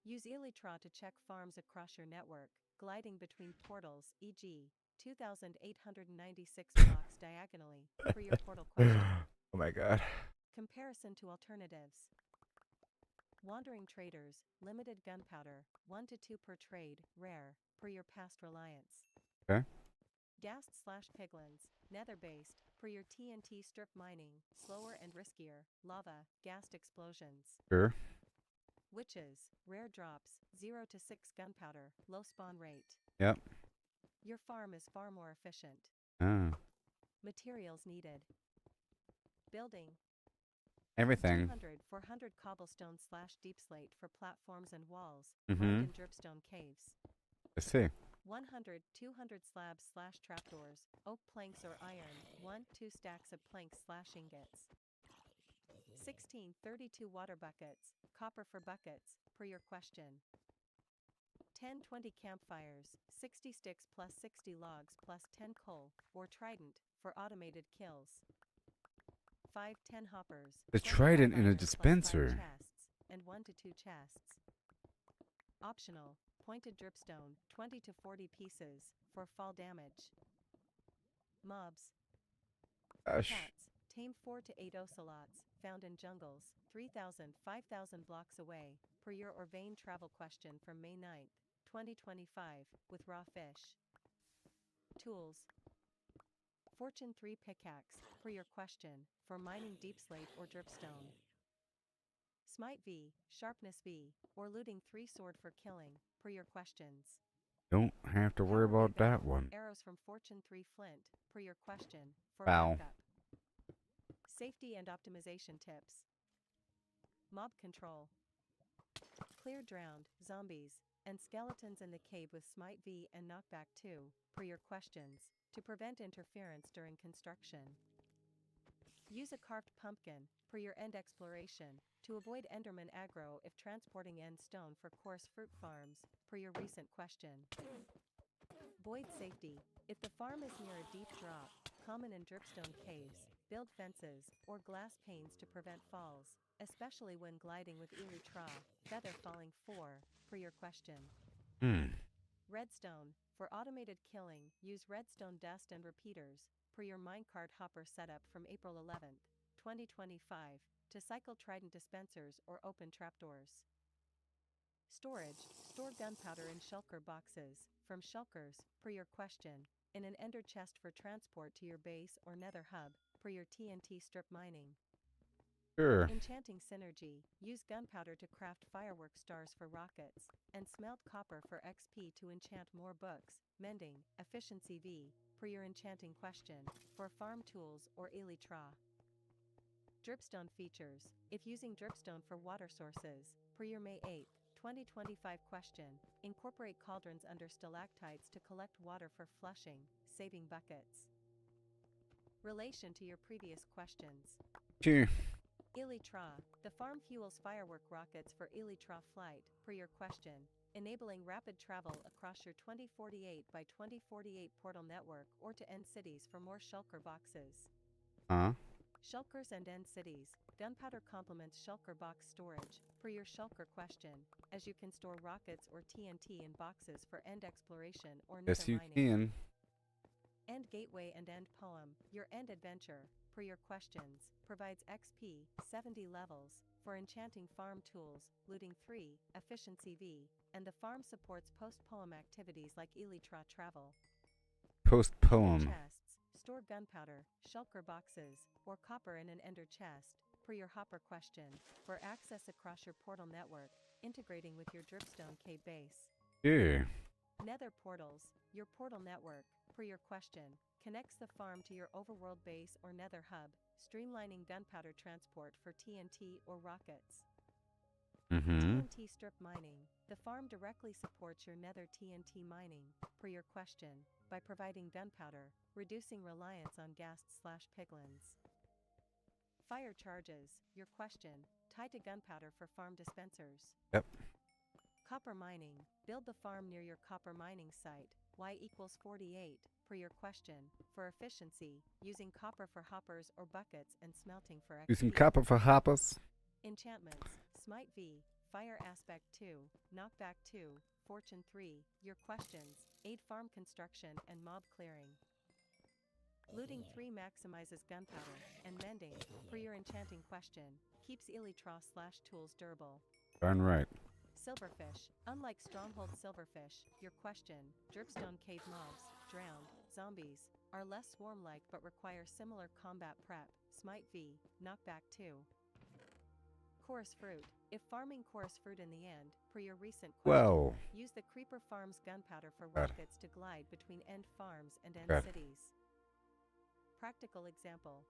[SPEAKER 3] Use elytra to check farms across your network, gliding between portals, e.g., 2896 blocks diagonally, for your portal question.
[SPEAKER 1] Oh my god.
[SPEAKER 3] Comparison to alternatives. Wandering traders, limited gunpowder, 1 to 2 per trade, rare, per your past reliance.
[SPEAKER 1] Okay.
[SPEAKER 3] Ghast/piglins, nether-based, per your TNT strip mining, slower and riskier, lava, ghast explosions.
[SPEAKER 1] Sure.
[SPEAKER 3] Witches, rare drops, 0 to 6 gunpowder, low spawn rate.
[SPEAKER 1] Yep.
[SPEAKER 3] Your farm is far more efficient.
[SPEAKER 1] Ah.
[SPEAKER 3] Materials needed. Building.
[SPEAKER 1] Everything.
[SPEAKER 3] 200-400 cobblestone/deep slate for platforms and walls,
[SPEAKER 1] Mm-hmm.
[SPEAKER 3] mined in dripstone caves.
[SPEAKER 1] Let's see.
[SPEAKER 3] 100-200 slabs/trapdoors, oak planks or iron, 1-2 stacks of planks/ingots. 16-32 water buckets, copper for buckets, per your question. 10-20 campfires, 60 sticks plus 60 logs plus 10 coal, or trident, for automated kills. 5-10 hoppers.
[SPEAKER 1] The
[SPEAKER 3] 25
[SPEAKER 1] trident in a
[SPEAKER 3] iron plus 5
[SPEAKER 1] dispenser.
[SPEAKER 3] chests, and 1 to 2 chests. Optional, pointed dripstone, 20 to 40 pieces, for fall damage. Mobs.
[SPEAKER 1] Gosh.
[SPEAKER 3] Cats. Tame 4 to 8 ocelots, found in jungles, 3,000-5,000 blocks away, per your Orvain travel question from May 9, 2025, with raw fish. Tools. Fortune 3 pickaxe, per your question, for mining deep slate or dripstone. Smite V, Sharpness V, or looting 3 sword for killing, per your questions.
[SPEAKER 1] Don't have to worry
[SPEAKER 3] Power
[SPEAKER 1] about
[SPEAKER 3] bow,
[SPEAKER 1] that one.
[SPEAKER 3] Arrows from Fortune 3 flint, per your question, for
[SPEAKER 1] Bow.
[SPEAKER 3] backup. Safety and optimization tips. Mob control. Clear drowned, zombies, and skeletons in the cave with Smite V and Knockback 2, per your questions, to prevent interference during construction. Use a carved pumpkin, per your end exploration, to avoid Enderman aggro if transporting end stone for coarse fruit farms, per your recent question. Void safety. If the farm is near a deep drop, common in dripstone caves, build fences or glass panes to prevent falls, especially when gliding with elytra, feather falling 4, per your question. Redstone. For automated killing, use redstone dust and repeaters, per your minecart hopper setup from April 11, 2025, to cycle trident dispensers or open trapdoors. Storage. Store gunpowder in shulker boxes, from shulkers, per your question, in an ender chest for transport to your base or nether hub, per your TNT strip mining.
[SPEAKER 1] Sure.
[SPEAKER 3] Enchanting synergy. Use gunpowder to craft firework stars for rockets, and smelt copper for XP to enchant more books. Mending. Efficiency V. Per your enchanting question, for farm tools or elytra. Dripstone features. If using dripstone for water sources, per your May 8, 2025 question, incorporate cauldrons under stalactites to collect water for flushing, saving buckets. Relation to your previous questions.
[SPEAKER 1] Sure.
[SPEAKER 3] Elytra. The farm fuels firework rockets for elytra flight, per your question, enabling rapid travel across your 2048 by 2048 portal network or to end cities for more shulker boxes.
[SPEAKER 1] Huh?
[SPEAKER 3] Shulkers and end cities. Gunpowder complements shulker box storage, per your shulker question, as you can store rockets or TNT in boxes for end exploration or nether
[SPEAKER 1] Yes, you
[SPEAKER 3] mining.
[SPEAKER 1] can.
[SPEAKER 3] End gateway and end poem. Your end adventure, per your questions, provides XP, 70 levels, for enchanting farm tools, looting 3, efficiency V, and the farm supports post-poem activities like elytra travel.
[SPEAKER 1] Post
[SPEAKER 3] Ender
[SPEAKER 1] poem.
[SPEAKER 3] chests. Store gunpowder, shulker boxes, or copper in an ender chest, per your hopper question, for access across your portal network, integrating with your dripstone cave base.
[SPEAKER 1] Sure.
[SPEAKER 3] Nether portals. Your portal network, per your question, connects the farm to your overworld base or nether hub, streamlining gunpowder transport for TNT or rockets.
[SPEAKER 1] Mm-hmm.
[SPEAKER 3] TNT strip mining. The farm directly supports your nether TNT mining, per your question, by providing gunpowder, reducing reliance on ghast/piglins. Fire charges. Your question, tied to gunpowder for farm dispensers.
[SPEAKER 1] Yep.
[SPEAKER 3] Copper mining. Build the farm near your copper mining site, Y equals 48, per your question, for efficiency, using copper for hoppers or buckets and smelting for XP.
[SPEAKER 1] Using copper for hoppers.
[SPEAKER 3] Enchantments. Smite V. Fire Aspect 2, Knockback 2, Fortune 3, your questions, aid farm construction and mob clearing. Looting 3 maximizes gunpowder, and mending, per your enchanting question, keeps elytra/tools durable.
[SPEAKER 1] Darn right.
[SPEAKER 3] Silverfish. Unlike Stronghold Silverfish, your question, dripstone cave mobs, drowned, zombies, are less swarm-like but require similar combat prep. Smite V. Knockback 2. Chorus fruit. If farming chorus fruit in the end, per your recent question,
[SPEAKER 1] Whoa.
[SPEAKER 3] use the creeper farm's gunpowder for
[SPEAKER 1] God.
[SPEAKER 3] rockets to glide between end farms and end
[SPEAKER 1] God.
[SPEAKER 3] cities. Practical example.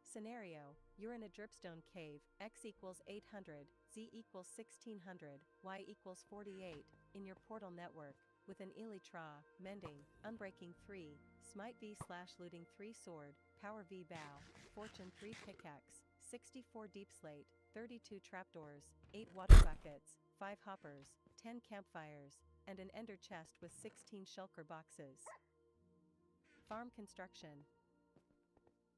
[SPEAKER 3] Scenario. You're in a dripstone cave, X equals 800, Z equals 1600, Y equals 48, in your portal network, with an elytra, mending, unbreaking 3, smite V/looting 3 sword, power V bow, fortune 3 pickaxe, 64 deep slate, 32 trapdoors, 8 water buckets, 5 hoppers, 10 campfires, and an ender chest with 16 shulker boxes. Farm construction.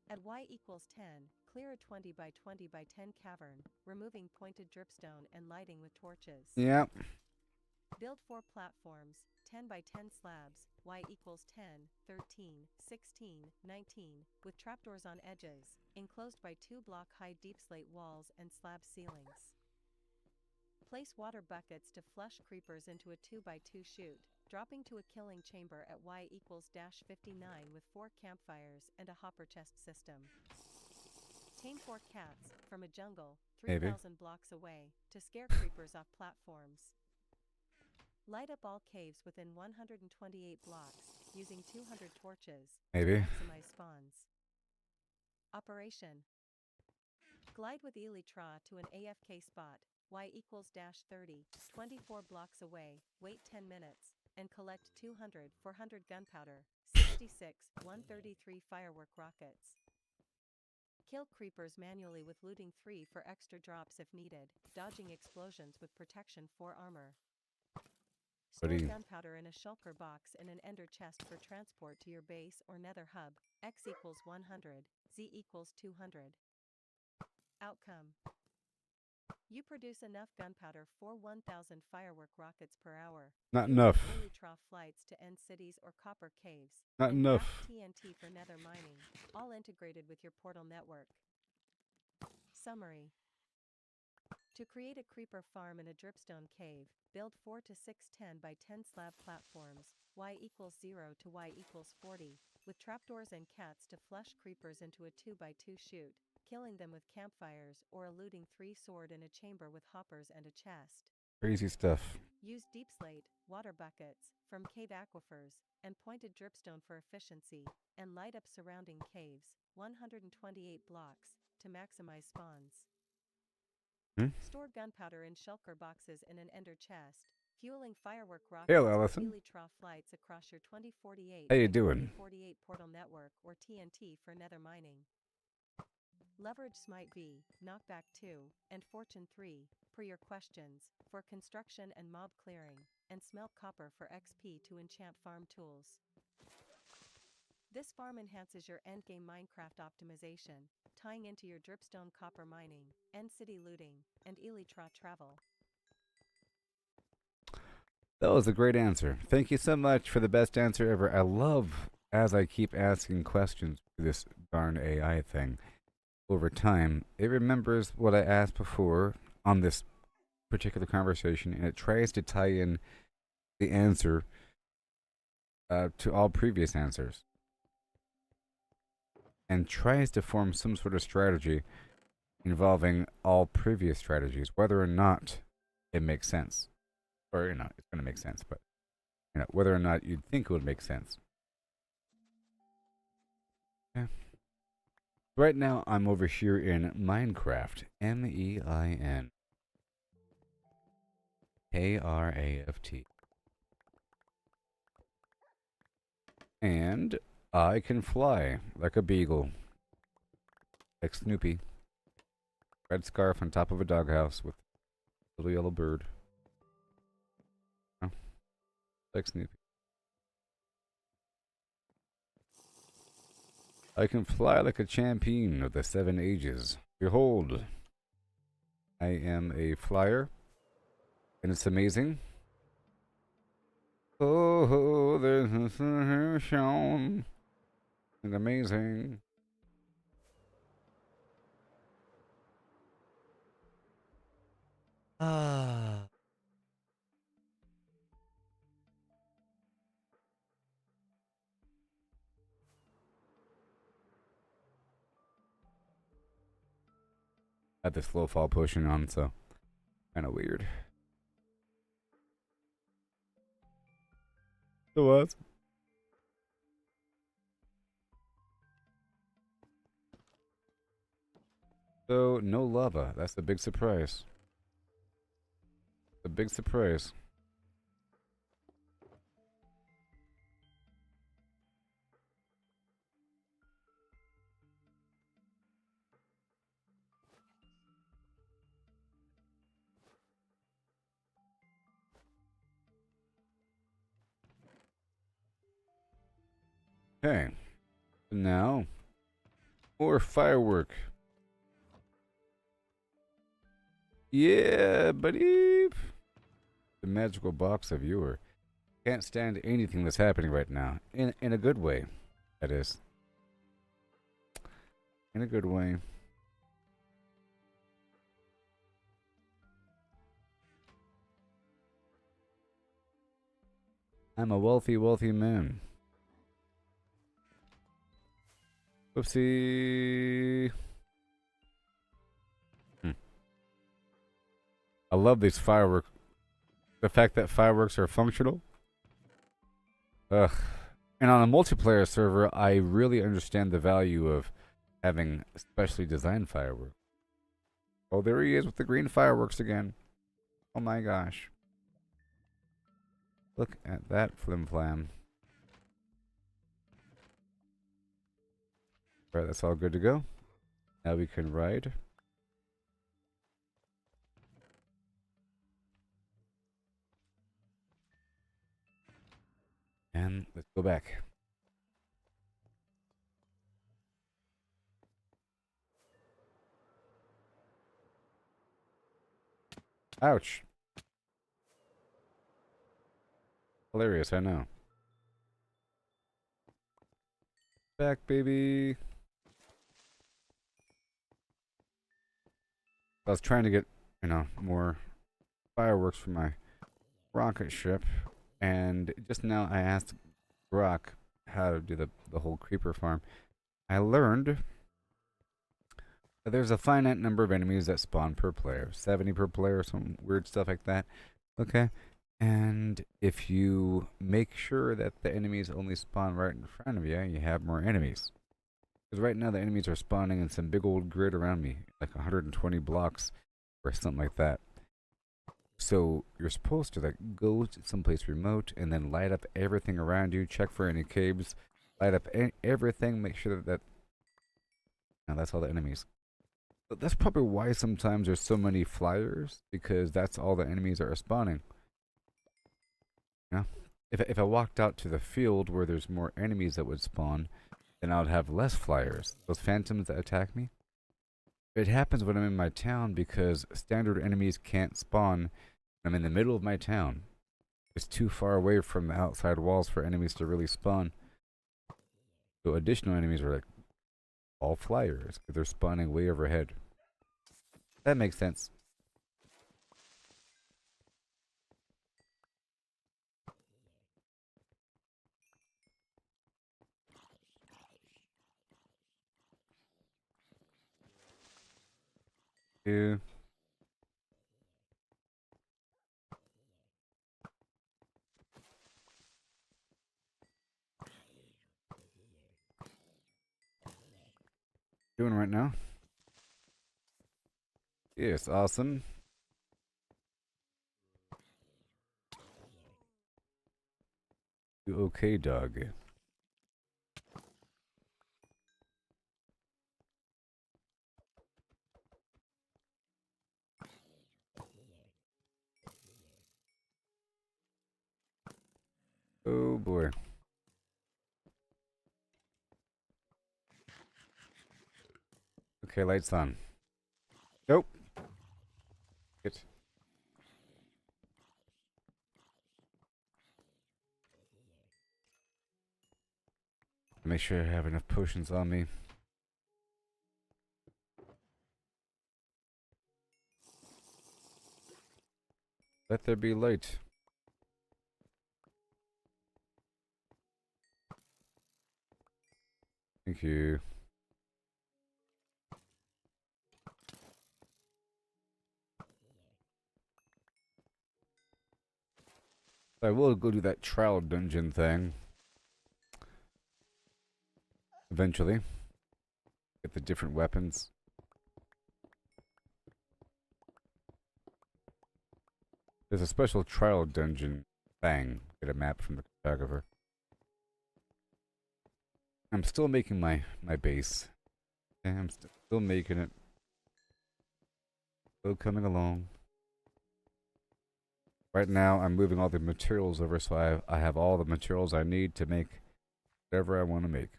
[SPEAKER 3] At Y equals 10, clear a 20 by 20 by 10 cavern, removing pointed dripstone and lighting with torches.
[SPEAKER 1] Yep.
[SPEAKER 3] Build 4 platforms, 10 by 10 slabs, Y equals 10, 13, 16, 19, with trapdoors on edges, enclosed by 2 block high deep slate walls and slab ceilings. Place water buckets to flush creepers into a 2 by 2 chute, dropping to a killing chamber at Y equals -59 with 4 campfires and a hopper chest system. Tame 4 cats, from a jungle, 3,000 blocks away, to scare creepers off platforms. Light up all caves within 128 blocks, using 200 torches,
[SPEAKER 1] Maybe.
[SPEAKER 3] to maximize spawns. Operation. Glide with elytra to an AFK spot, Y equals -30, 24 blocks away, wait 10 minutes, and collect 200, 400 gunpowder, 66, 133 firework rockets. Kill creepers manually with looting 3 for extra drops if needed, dodging explosions with protection 4 armor. Store gunpowder in a shulker box in an ender chest for transport to your base or nether hub, X equals 100, Z equals 200. Outcome. You produce enough gunpowder for 1,000 firework rockets per hour.
[SPEAKER 1] Not
[SPEAKER 3] You
[SPEAKER 1] enough.
[SPEAKER 3] make elytra flights to end cities or copper caves.
[SPEAKER 1] Not
[SPEAKER 3] and
[SPEAKER 1] enough.
[SPEAKER 3] craft TNT for nether mining, all integrated with your portal network. Summary. To create a creeper farm in a dripstone cave, build 4 to 6 10 by 10 slab platforms, Y equals 0 to Y equals 40, with trapdoors and cats to flush creepers into a 2 by 2 chute. killing them with campfires or eluding 3 sword in a chamber with hoppers and a chest.
[SPEAKER 1] Crazy stuff.
[SPEAKER 3] Use deep slate, water buckets, from cave aquifers, and pointed dripstone for efficiency, and light up surrounding caves, 128 blocks, to maximize spawns. Store gunpowder in shulker boxes in an ender chest, fueling firework rockets
[SPEAKER 1] Hey,
[SPEAKER 3] or
[SPEAKER 1] Allison.
[SPEAKER 3] elytra flights across your 2048
[SPEAKER 1] How you
[SPEAKER 3] by
[SPEAKER 1] doing?
[SPEAKER 3] 2048 portal network or TNT for nether mining. Leverage Smite V, Knockback 2, and Fortune 3, per your questions, for construction and mob clearing, and Smelt Copper for XP to enchant farm tools. This farm enhances your endgame Minecraft optimization, tying into your dripstone copper mining, end city looting, and elytra travel.
[SPEAKER 1] That was a great answer. Thank you so much for the best answer ever. I love as I keep asking questions for this darn AI thing. Over time, it remembers what I asked before on this particular conversation, and it tries to tie in the answer to all previous answers, and tries to form some sort of strategy involving all previous strategies, whether or not it makes sense. Or, it's going to make sense, but, whether or not you'd think it would make sense. Yeah. Right now, I'm over here in Minecraft. MEINKRAFT. And I can fly like a beagle. Like Snoopy. Red scarf on top of a doghouse with a little yellow bird. Oh, like Snoopy. I can fly like a champion of the 7 ages. Behold, I am a flyer, and it's amazing. Oh, there's a sun shone, and amazing. Ah. Had the slow fall potion on, so kind of weird. It was. So, no lava. That's the big surprise. The big surprise. Okay. Now, more firework. Yeah, buddy. The magical box of viewer. Can't stand anything that's happening right now. In a good way, that is. In a good way. I'm a wealthy, wealthy man. Oopsie. I love these fireworks. The fact that fireworks are functional. Ugh. And on a multiplayer server, I really understand the value of having specially designed fireworks. Oh, there he is with the green fireworks again. Oh my gosh. Look at that flim flam. Alright, that's all good to go. Now we can ride. And let's go back. Ouch. Hilarious, I know. Back, baby. I was trying to get, more fireworks for my rocket ship. And just now I asked Brock how to do the whole creeper farm. I learned There's a finite number of enemies that spawn per player, 70 per player, some weird stuff like that. Okay. And if you make sure that the enemies only spawn right in front of you, you have more enemies. Because right now the enemies are spawning in some big old grid around me, like 120 blocks or something like that. So you're supposed to like go to someplace remote and then light up everything around you, check for any caves, light up everything, make sure that now that's all the enemies. But that's probably why sometimes there's so many flyers, because that's all the enemies that are spawning. You know? If I walked out to the field where there's more enemies that would spawn, then I would have less flyers. Those phantoms that attack me. It happens when I'm in my town because standard enemies can't spawn. I'm in the middle of my town. It's too far away from the outside walls for enemies to really spawn. So additional enemies are like all flyers. They're spawning way overhead. That makes sense. Yeah. Doing right now? Yes, awesome. You okay, dog? Oh boy. Okay, lights on. Nope. It. Make sure I have enough potions on me. Let there be light. Thank you. I will go do that trial dungeon thing. Eventually. Get the different weapons. There's a special trial dungeon thing. Get a map from the photographer. I'm still making my base. Okay, I'm still making it. Still coming along. Right now, I'm moving all the materials over, so I have all the materials I need to make whatever I want to make.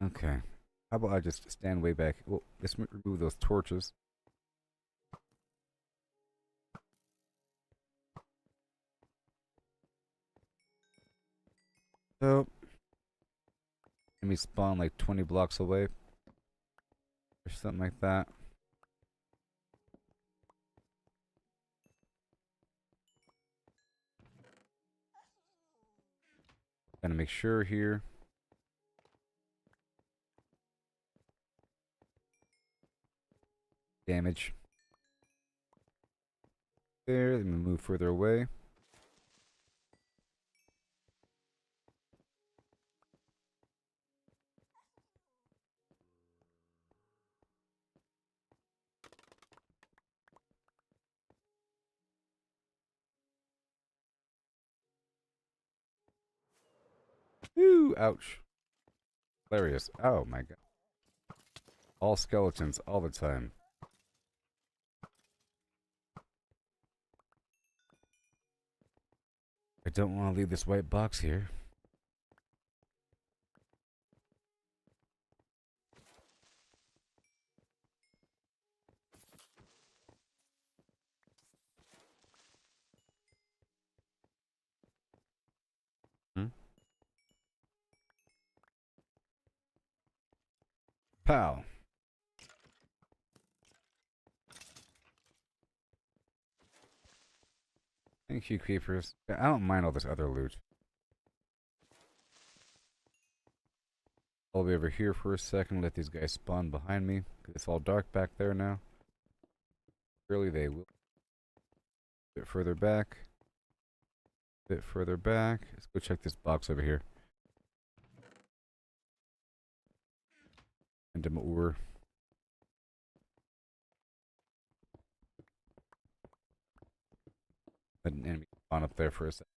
[SPEAKER 1] Okay. How about I just stand way back? Well, let's remove those torches. So, let me spawn like 20 blocks away. Or something like that. Gotta make sure here. Damage. There, let me move further away. Ooh, ouch. Hilarious. Oh my god. All skeletons all the time. I don't want to leave this white box here. Hmm? Pow. Thank you, creepers. I don't mind all this other loot. I'll be over here for a second, let these guys spawn behind me, because it's all dark back there now. Surely they will. A bit further back. A bit further back. Let's go check this box over here. Into my ore. Let an enemy spawn up there for a second.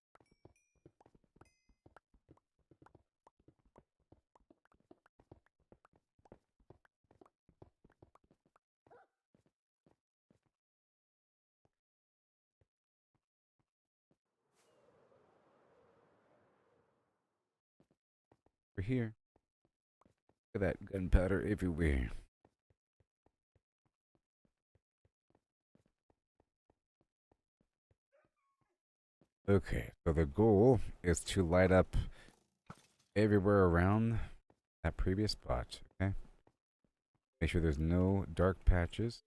[SPEAKER 1] Over here. Look at that gunpowder everywhere. Okay, so the goal is to light up everywhere around that previous spot, okay? Make sure there's no dark patches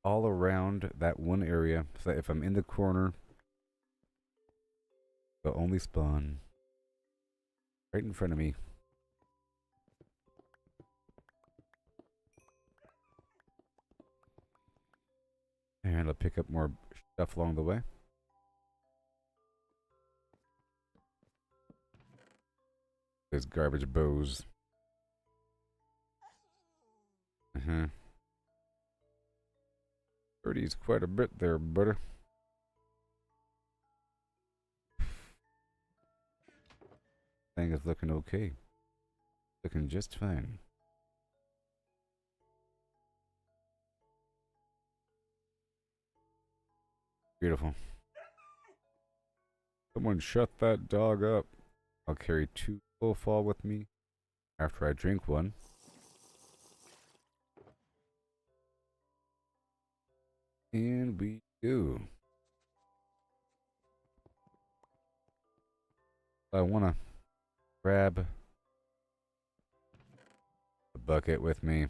[SPEAKER 1] all around that one area, so that if I'm in the corner, they'll only spawn right in front of me. And I'll pick up more stuff along the way. There's garbage bows. Birdie's quite a bit there, butter. Thing is looking okay. Looking just fine. Beautiful. Someone shut that dog up. I'll carry 2 full fall with me after I drink one. And we go. I want to grab the bucket with me.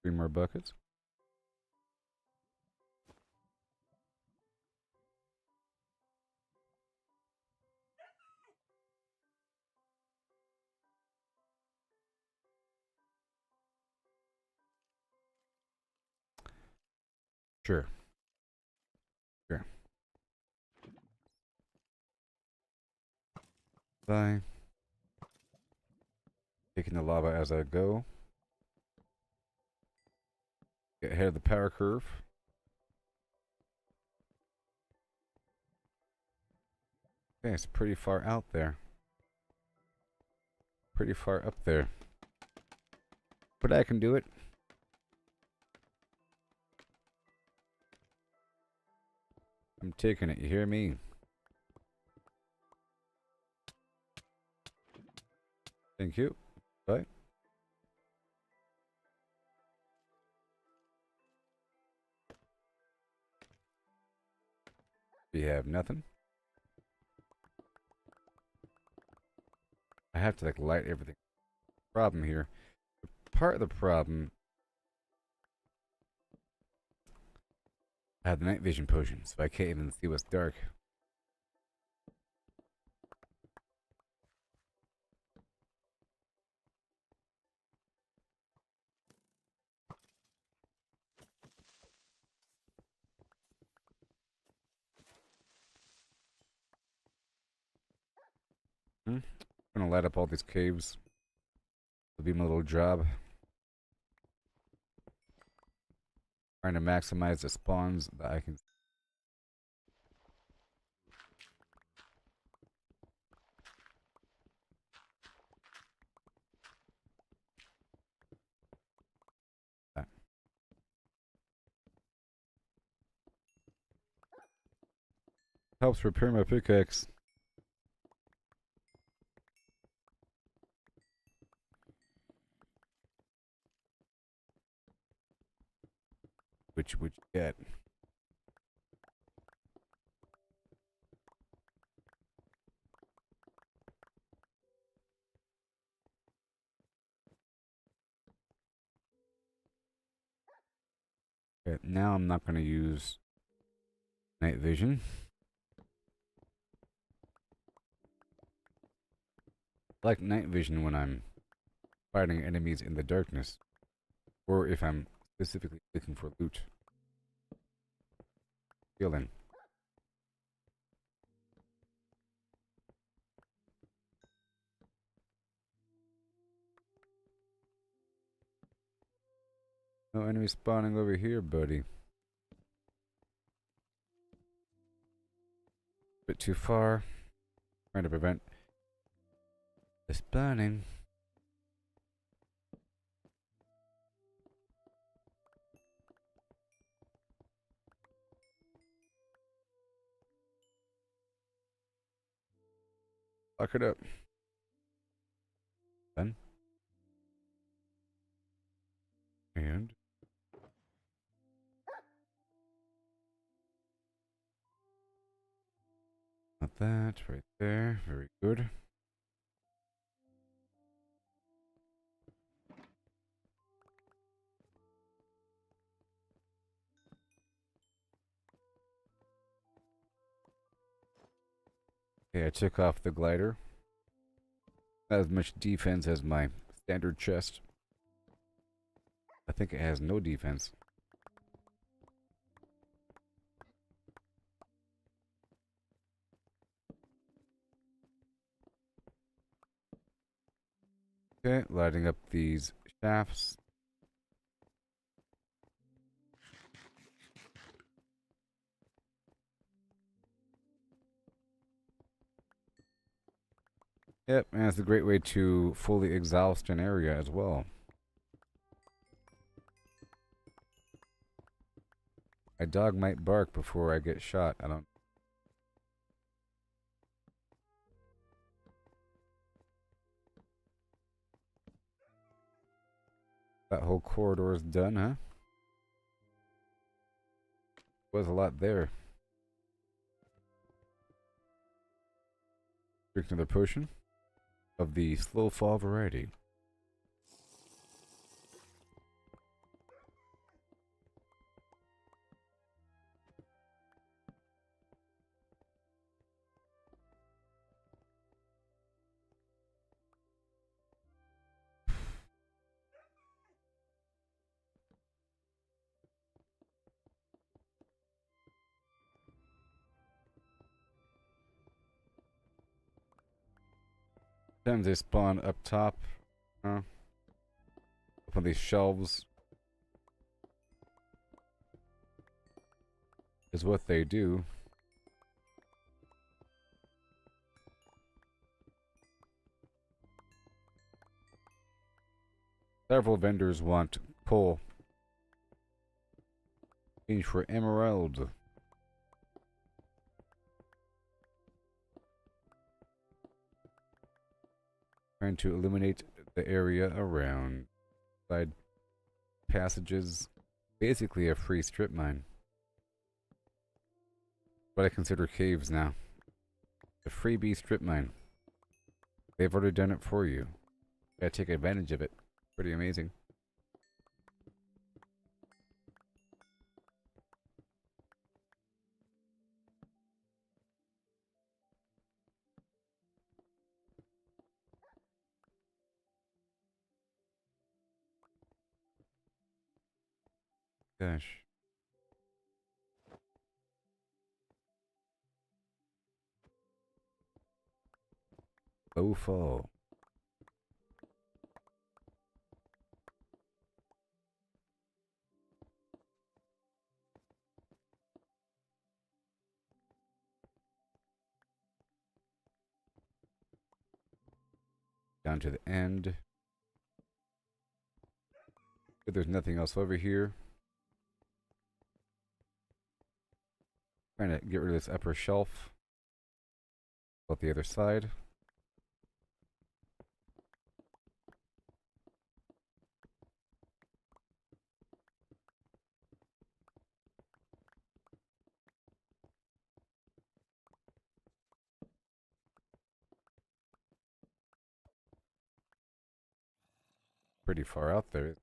[SPEAKER 1] Three more buckets. Sure. Sure. Bye. Taking the lava as I go. Get ahead of the power curve. Okay, it's pretty far out there. Pretty far up there. But I can do it. I'm taking it, you hear me? Thank you. Bye. We have nothing. I have to like light everything. Problem here. Part of the problem, I have the night vision potion, so I can't even see what's dark. I'm gonna light up all these caves. It'll be my little job. Trying to maximize the spawns that I can. Helps repair my pickaxe. Which would you get? Okay, now I'm not going to use night vision. I like night vision when I'm fighting enemies in the darkness, or if I'm specifically looking for loot. Healing. No enemy spawning over here, buddy. Bit too far. Trying to prevent the spawning. Lock it up. Done. And not that right there. Very good. Okay, I took off the glider. Not as much defense as my standard chest. I think it has no defense. Okay, lighting up these shafts. Yep, and it's a great way to fully exhaust an area as well. My dog might bark before I get shot. I don't. That whole corridor is done, huh? Was a lot there. Drink another potion of the slow fall variety. Sometimes they spawn up top. Up on these shelves. Is what they do. Several vendors want coal. Change for emerald. Trying to eliminate the area around. Side passages. Basically a free strip mine. What I consider caves now. A freebie strip mine. They've already done it for you. Gotta take advantage of it. Pretty amazing. Gosh. Low fall. Down to the end. But there's nothing else over here. Trying to get rid of this upper shelf. About the other side. Pretty far out there.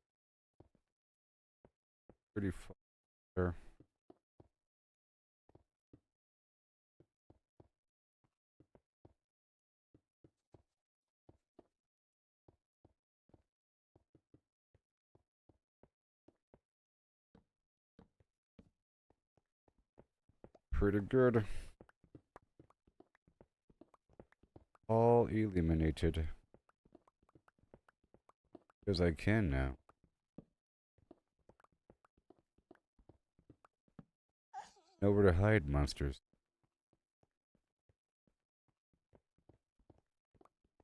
[SPEAKER 1] Pretty far. Sure. Pretty good. All eliminated. Because I can now. Nowhere to hide, monsters.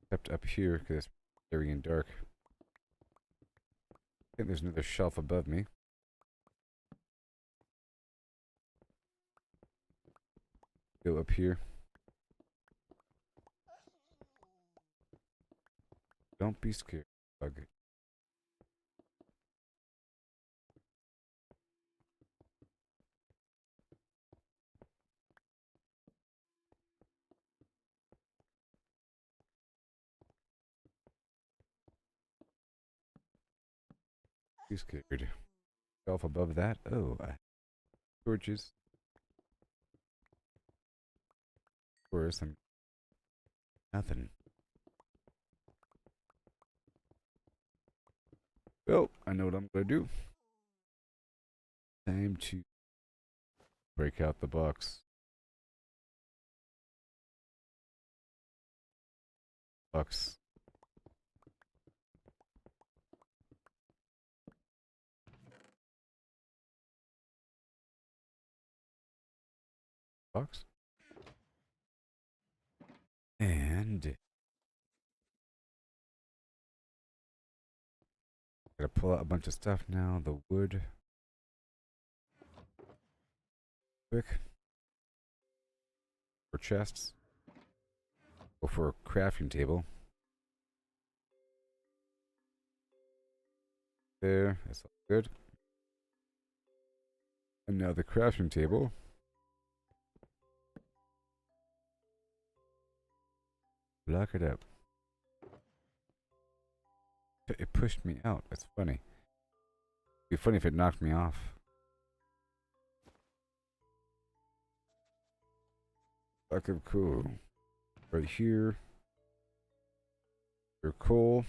[SPEAKER 1] Except up here, because it's very and dark. I think there's another shelf above me. Go up here. Don't be scared, bug. Be scared. Shelf above that. Oh, torches. Of course, I'm nothing. Well, I know what I'm gonna do. Time to break out the box. Box. Box. And gotta pull out a bunch of stuff now. The wood. Quick. For chests. Go for a crafting table. There. That's all good. And now the crafting table. Lock it up. It pushed me out. That's funny. It'd be funny if it knocked me off. Okay, cool. Right here. You're cool.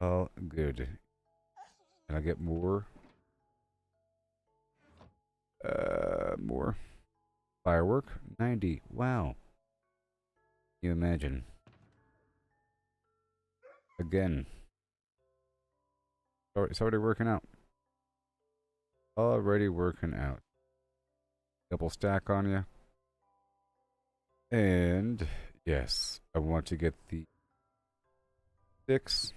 [SPEAKER 1] All good. Can I get more? More. Firework? 90. Wow. Can you imagine? Again. Oh, it's already working out. Already working out. Double stack on you. And yes, I want to get the 6.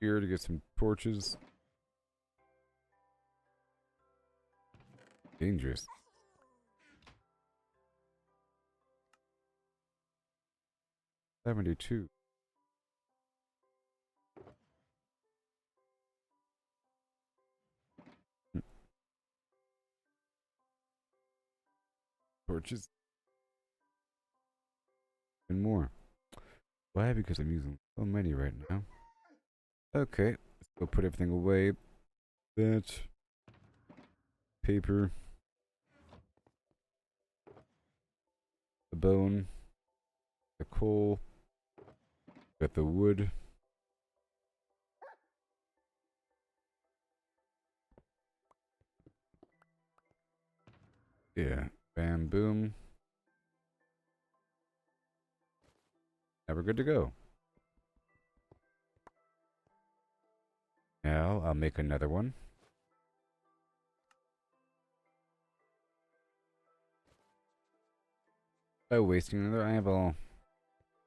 [SPEAKER 1] Here to get some torches. Dangerous. $72. Torches. And more. Why? Because I'm using so many right now. Okay. Let's go put everything away. That. Paper. The bone. The coal. Got the wood. Yeah. Bam, boom. Now we're good to go. Now I'll make another one. By wasting another eyeball.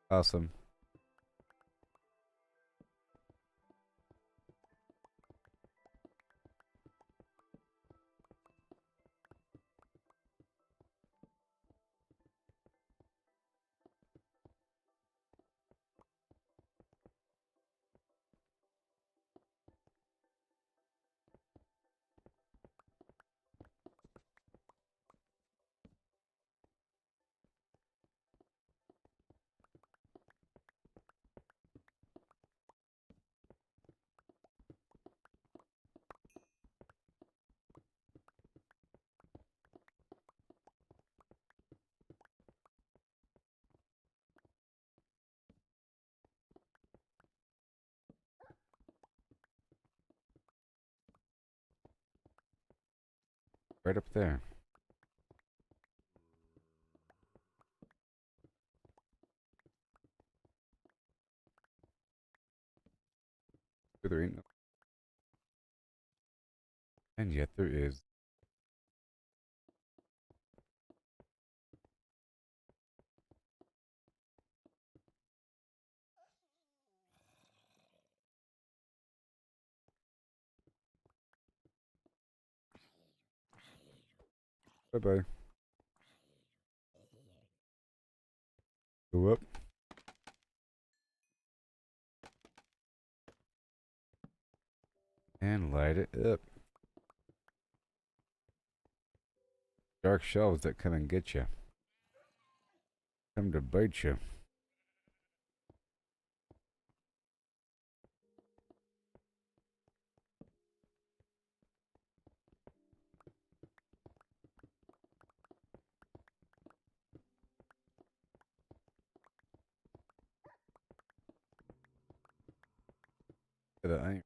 [SPEAKER 1] Awesome. Right up there. There ain't no. And yet there is. Bye bye. Go up. And light it up. Dark shelves that come and get you. Come to bite you. The iron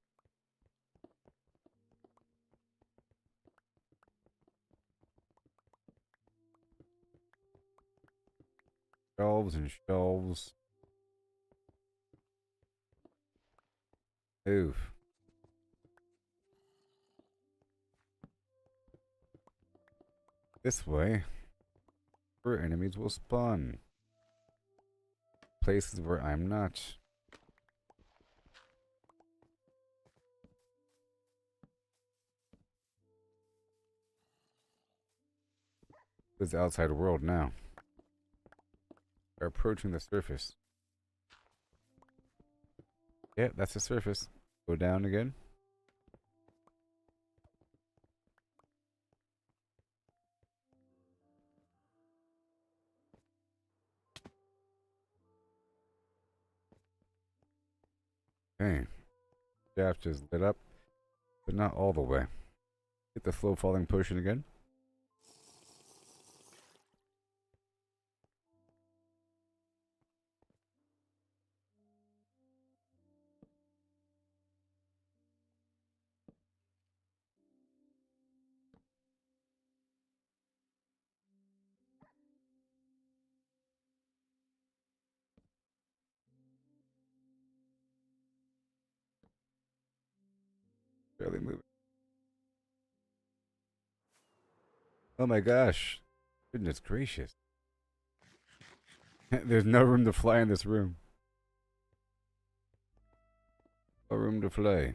[SPEAKER 1] shelves and shelves. Oof. This way, where enemies will spawn. Places where I'm not. This outside world now. We're approaching the surface. Yeah, that's the surface. Go down again. Okay. Shaft is lit up, but not all the way. Hit the slow falling potion again. Barely moving. Oh my gosh. Goodness gracious. There's no room to fly in this room. No room to fly.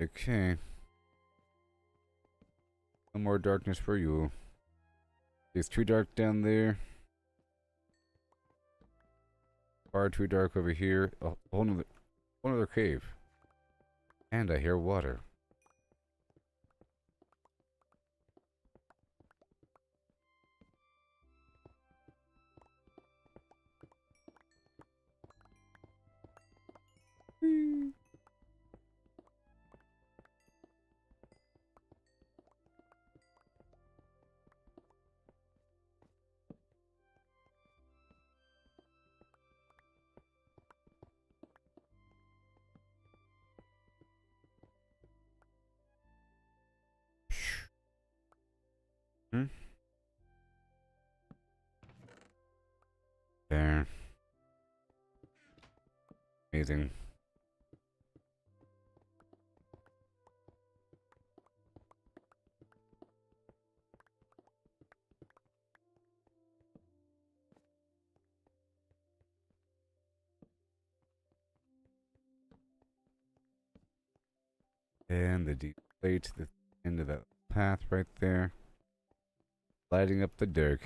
[SPEAKER 1] Okay. No more darkness for you. It's too dark down there. Far too dark over here. A whole nother cave. And I hear water. Whee. Hmm? There. Amazing. And the deep plate, the end of that path right there. Lighting up the dark.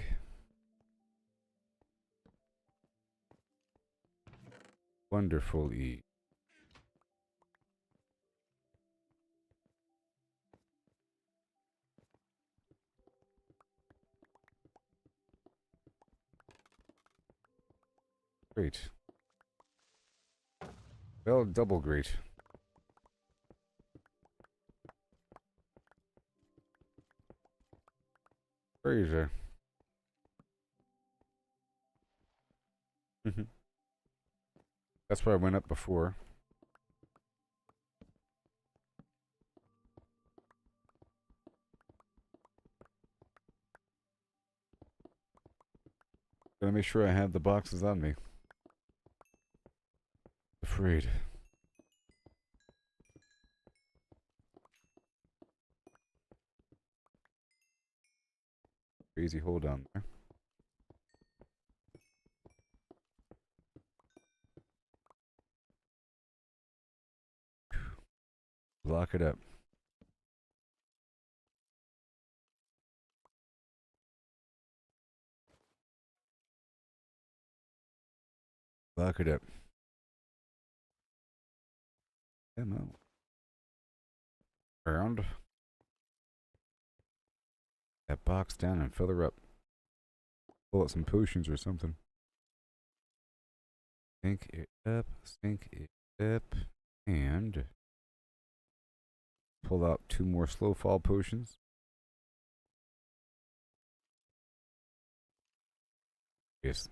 [SPEAKER 1] Wonderful E. Great. Well, double great. Crazy. That's where I went up before. Gotta make sure I have the boxes on me. Afraid. Crazy hole down there. Lock it up. Lock it up. Ammo. Around. That box down and fill her up. Pull out some potions or something. Sink it up. Sink it up. And pull out 2 more slow fall potions. Yes.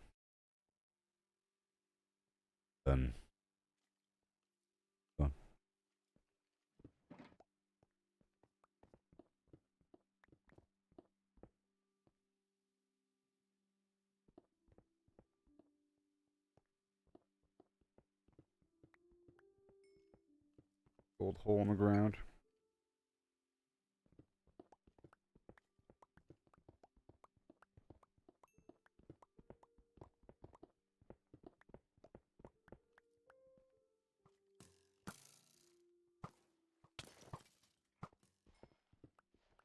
[SPEAKER 1] Done. Done. Gold hole in the ground.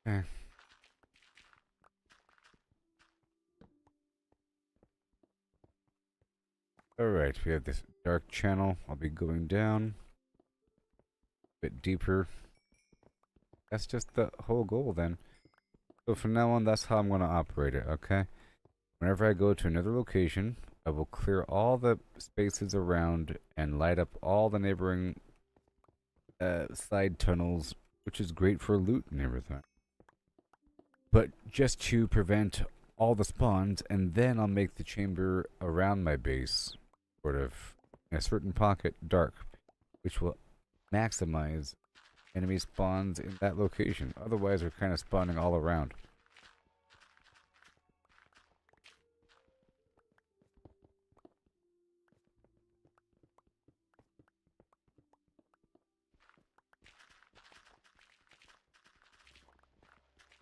[SPEAKER 1] Okay. Alright, we have this dark channel. I'll be going down a bit deeper. That's just the whole goal then. So from now on, that's how I'm going to operate it, okay? Whenever I go to another location, I will clear all the spaces around and light up all the neighboring side tunnels, which is great for loot and everything. But just to prevent all the spawns, and then I'll make the chamber around my base sort of in a certain pocket dark, which will maximize enemy spawns in that location. Otherwise, they're kind of spawning all around.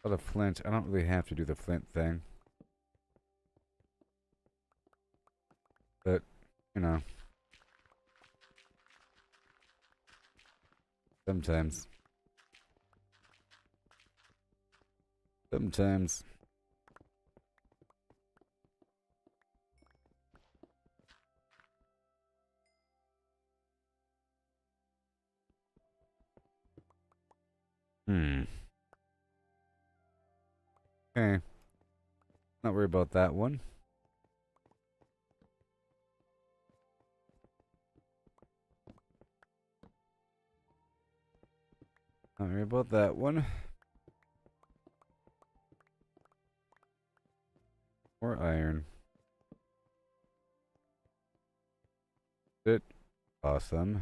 [SPEAKER 1] Oh, the flint. I don't really have to do the flint thing. But, you know. Sometimes. Sometimes. Okay. Not worry about that one. Not worry about that one. More iron. Good. Awesome.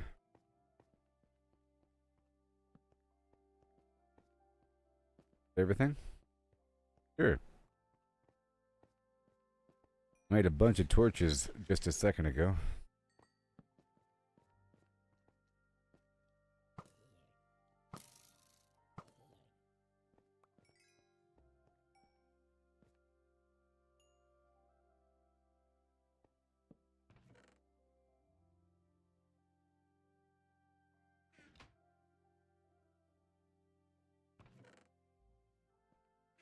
[SPEAKER 1] Everything? Sure. Made a bunch of torches just a second ago.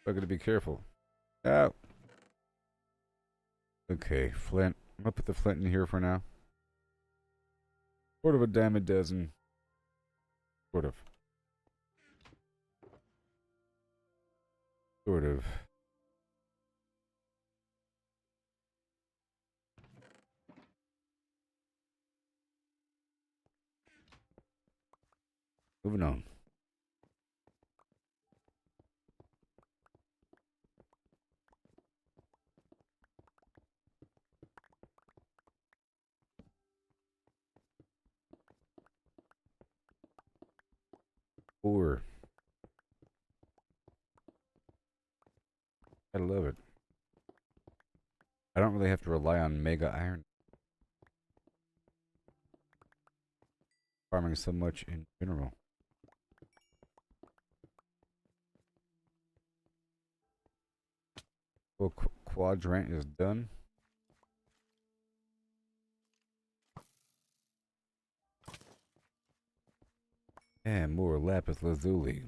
[SPEAKER 1] I gotta be careful. Oh. Okay, flint. I'm gonna put the flint in here for now. Sort of a dime a dozen. Sort of. Sort of. Moving on. Four. I love it. I don't really have to rely on mega iron farming so much in general. Well, quadrant is done. And more lapis lazuli.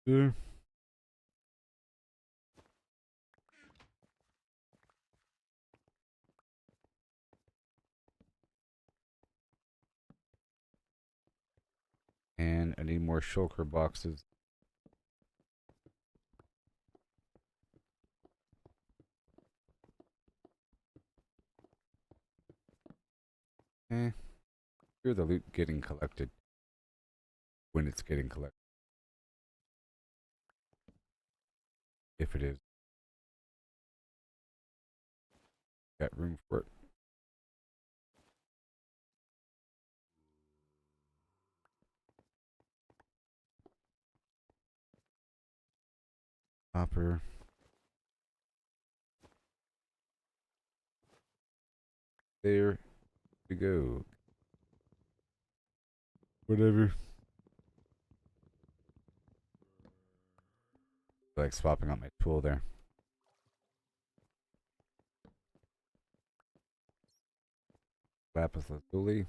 [SPEAKER 1] Yeah. And I need more shulker boxes. Here's the loot getting collected. When it's getting collected. If it is. Got room for it. Hopper. There we go. Whatever. Like swapping out my tool there. Lapis lazuli.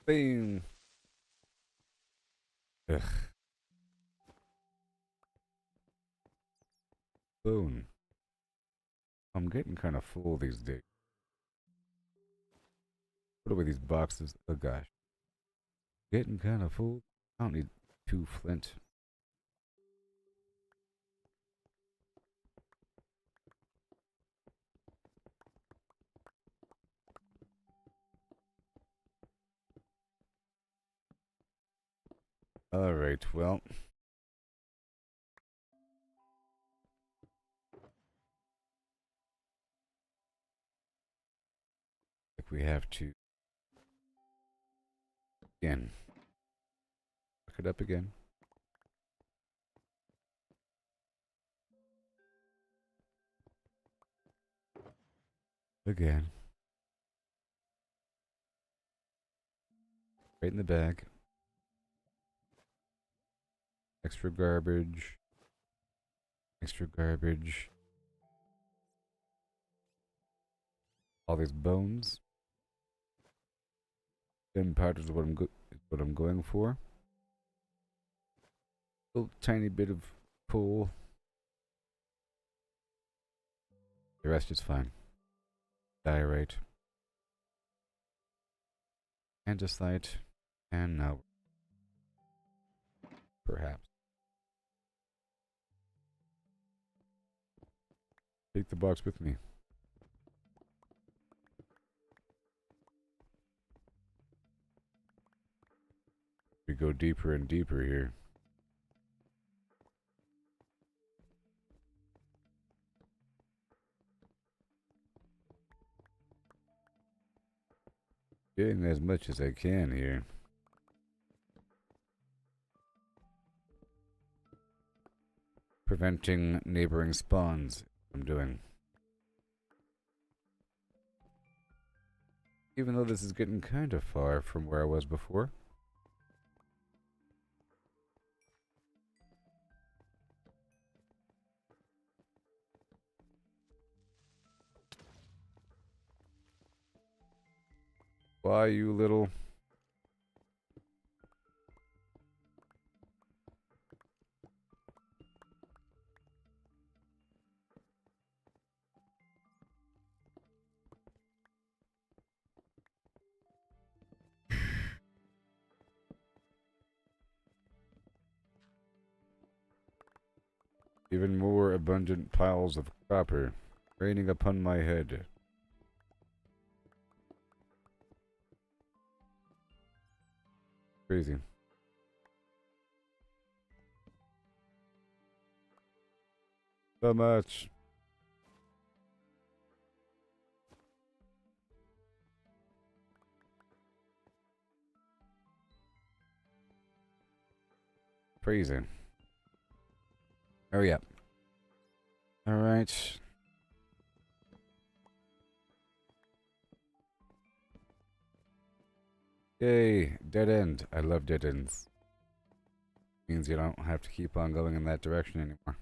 [SPEAKER 1] Boom. Ugh. Boom. I'm getting kind of full these days. What are these boxes? Oh gosh. Getting kind of full. I don't need 2 flint. Alright, well. Like we have to again. Look it up again. Again. Right in the bag. Extra garbage. Extra garbage. All these bones. Gunpowder is what I'm going for. Little tiny bit of coal. The rest is fine. Diorite. Andesite. And now. Perhaps. Take the box with me. We go deeper and deeper here. Getting as much as I can here. Preventing neighboring spawns. I'm doing. Even though this is getting kind of far from where I was before. Why, you little... Even more abundant piles of copper raining upon my head. Crazy. So much. Crazy. Hurry up. Alright. Yay, dead end. I love dead ends. Means you don't have to keep on going in that direction anymore.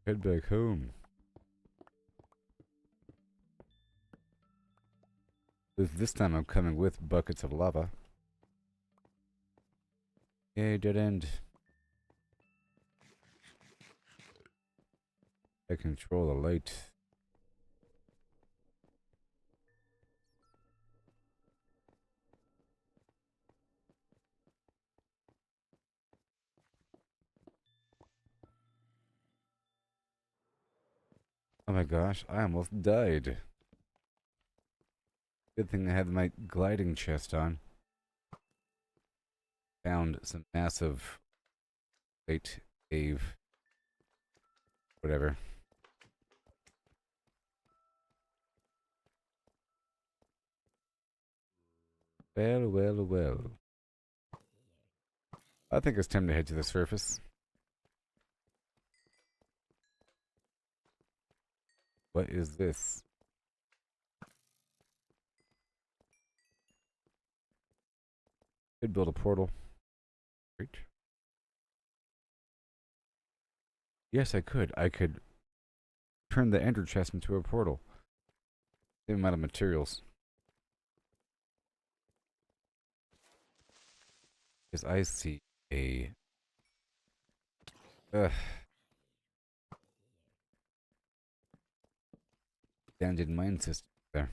[SPEAKER 1] Head back home. This time I'm coming with buckets of lava. Yay, dead end. I control the light. Oh my gosh, I almost died. Good thing I had my gliding chest on. Found some massive plate cave. Whatever. Well, well, well. I think it's time to head to the surface. What is this? Could build a portal. Great. Yes, I could. I could turn the ender chest into a portal. Same amount of materials. Because I see a... abandoned mine system there.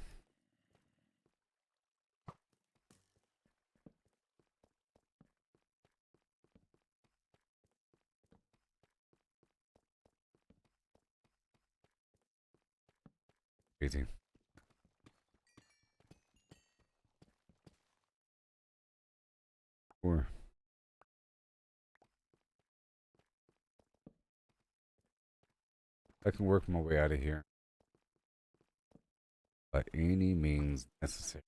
[SPEAKER 1] Crazy. Or I can work my way out of here by any means necessary.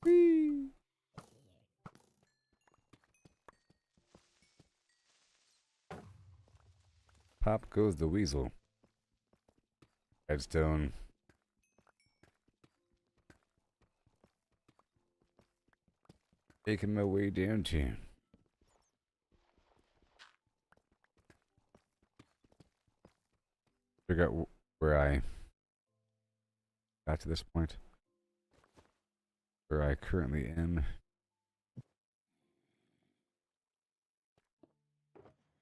[SPEAKER 1] Whee! Pop goes the weasel. Redstone. Taking my way down to. Figure out where I got to this point. Where I currently am.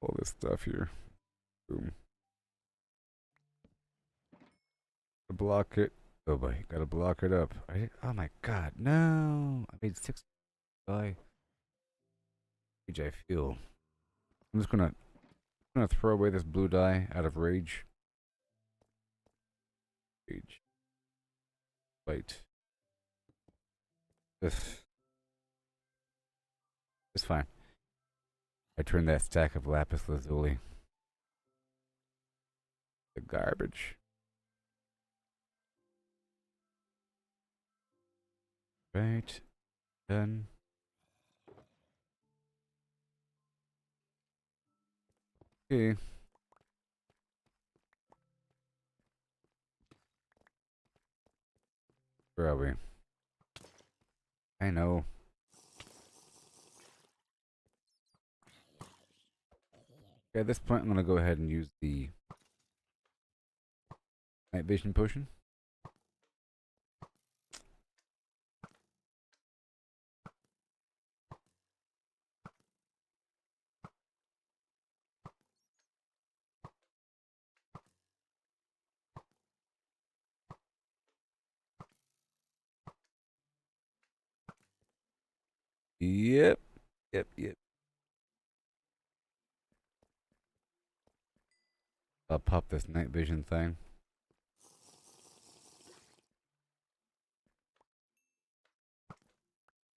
[SPEAKER 1] All this stuff here. Boom. Block it. Oh boy, gotta block it up. Oh my god, no! I made 6 die. Rage I feel. I'm just gonna throw away this blue dye out of rage. Rage. Light. This. It's fine. I turned that stack of lapis lazuli. The garbage. Right. Done. Okay. Where are we? I know. Okay, at this point, I'm gonna go ahead and use the night vision potion. Yep. Yep. Yep. I'll pop this night vision thing.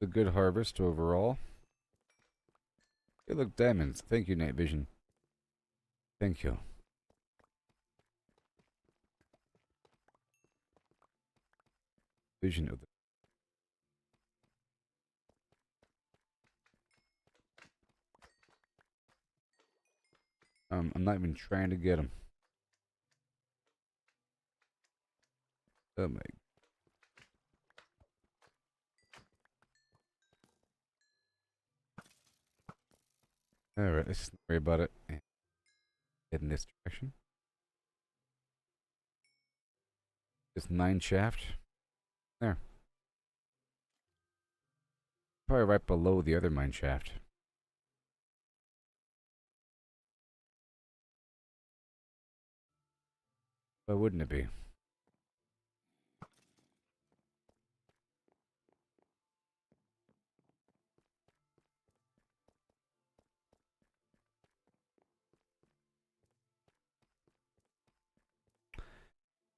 [SPEAKER 1] A good harvest overall. Hey, look, diamonds. Thank you, night vision. Thank you. Vision of the. I'm not even trying to get them. Oh my. Alright, let's just not worry about it. And head in this direction. This mine shaft. There. Probably right below the other mine shaft. Why wouldn't it be?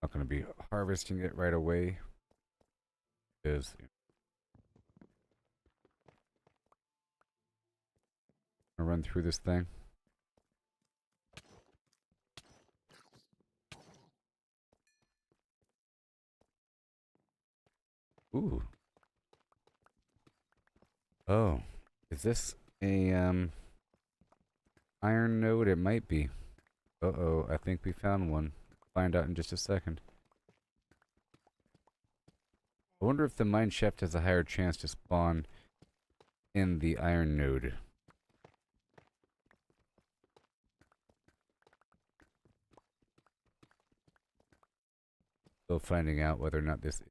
[SPEAKER 1] Not going to be harvesting it right away. Because I'm going to run through this thing. Ooh. Oh. Is this a iron node? It might be. Uh-oh, I think we found one. Find out in just a second. I wonder if the mine shaft has a higher chance to spawn in the iron node. Still finding out whether or not this.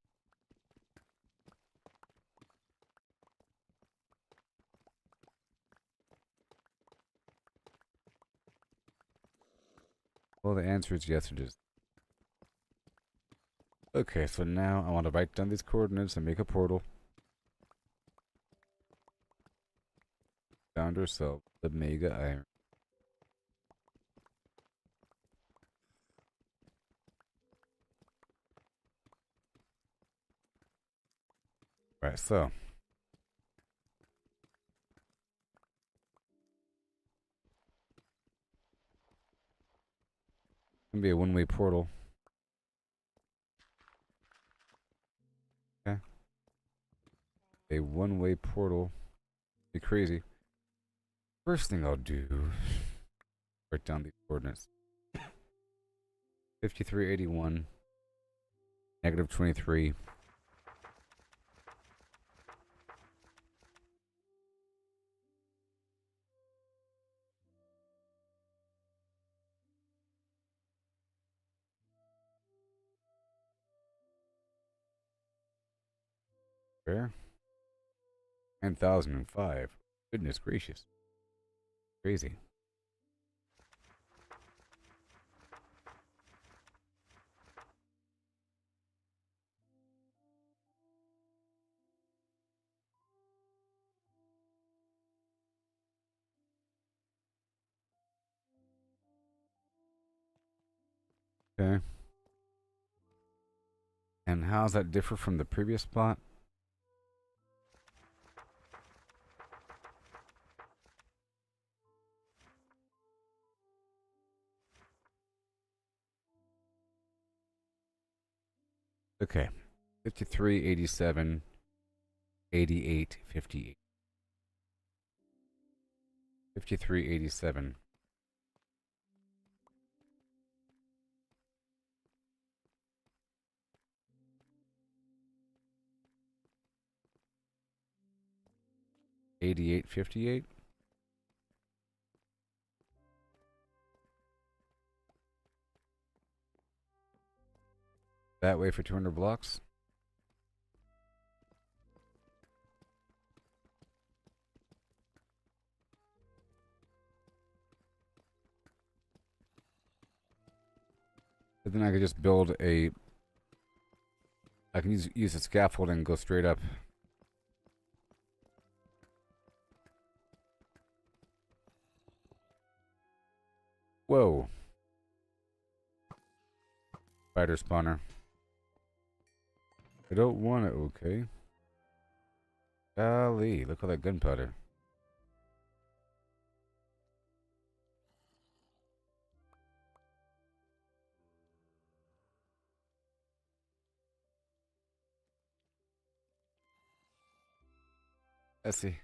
[SPEAKER 1] Well, the answer is yes, it is. Okay, so now I want to write down these coordinates and make a portal. Found ourselves the mega iron. Right, so. It's gonna be a one-way portal. Okay. A one-way portal. Be crazy. First thing I'll do. Write down these coordinates. 5381. Negative 23. Where? 9005. Goodness gracious. Crazy. Okay. And how does that differ from the previous spot? Okay. 53, 87, 88, 58. 53, 87. 88.58. That way for 200 blocks. But then I could just build a... I can use the scaffolding and go straight up. Whoa. Spider spawner. I don't want it, okay. Golly, look at that gunpowder. Messy.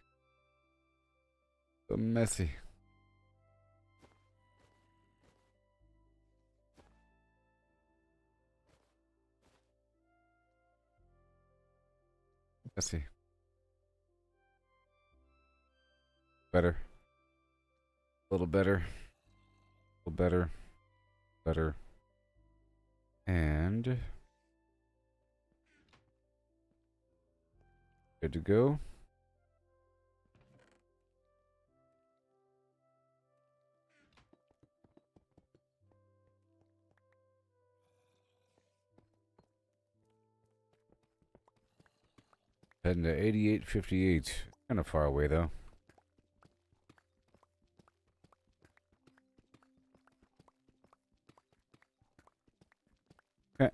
[SPEAKER 1] So messy. Messy. Better. A little better. A little better. Better. And... good to go. Heading to 88.58. Kind of far away though.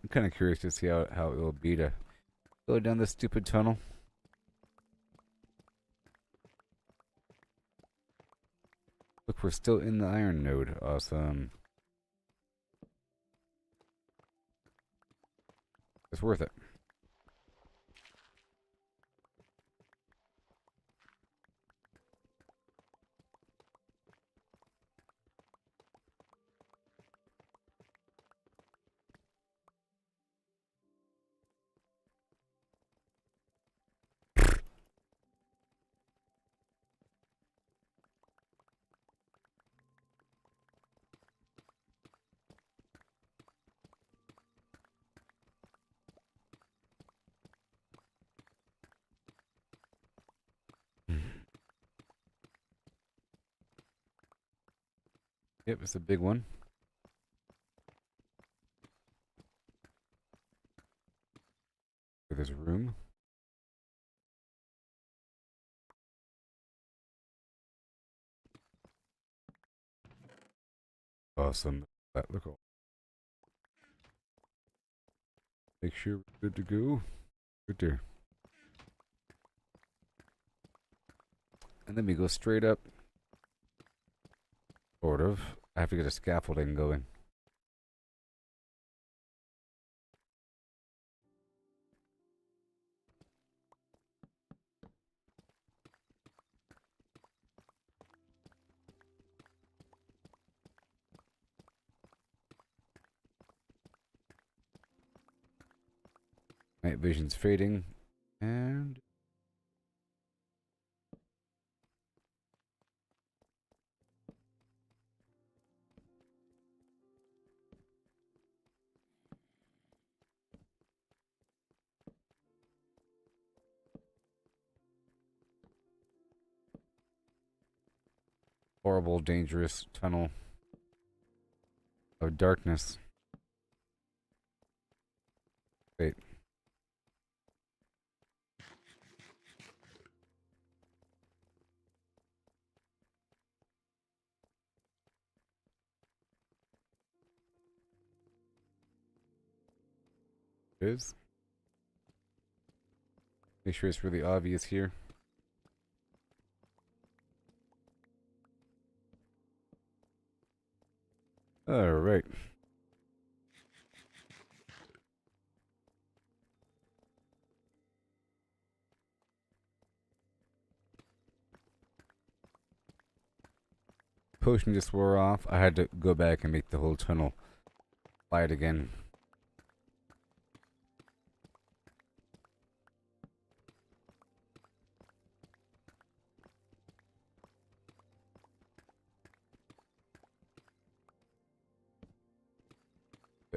[SPEAKER 1] Kind of curious to see how it will be to go down this stupid tunnel. Look, we're still in the iron node. Awesome. It's worth it. Yep, it's a big one. There's room. Awesome. Look. Make sure we're good to go. Good there. And then we go straight up. Sort of. I have to get a scaffolding going. Night vision's fading. And... horrible, dangerous tunnel of darkness. Wait. It is. Make sure it's really obvious here. All right. Potion just wore off. I had to go back and make the whole tunnel light again.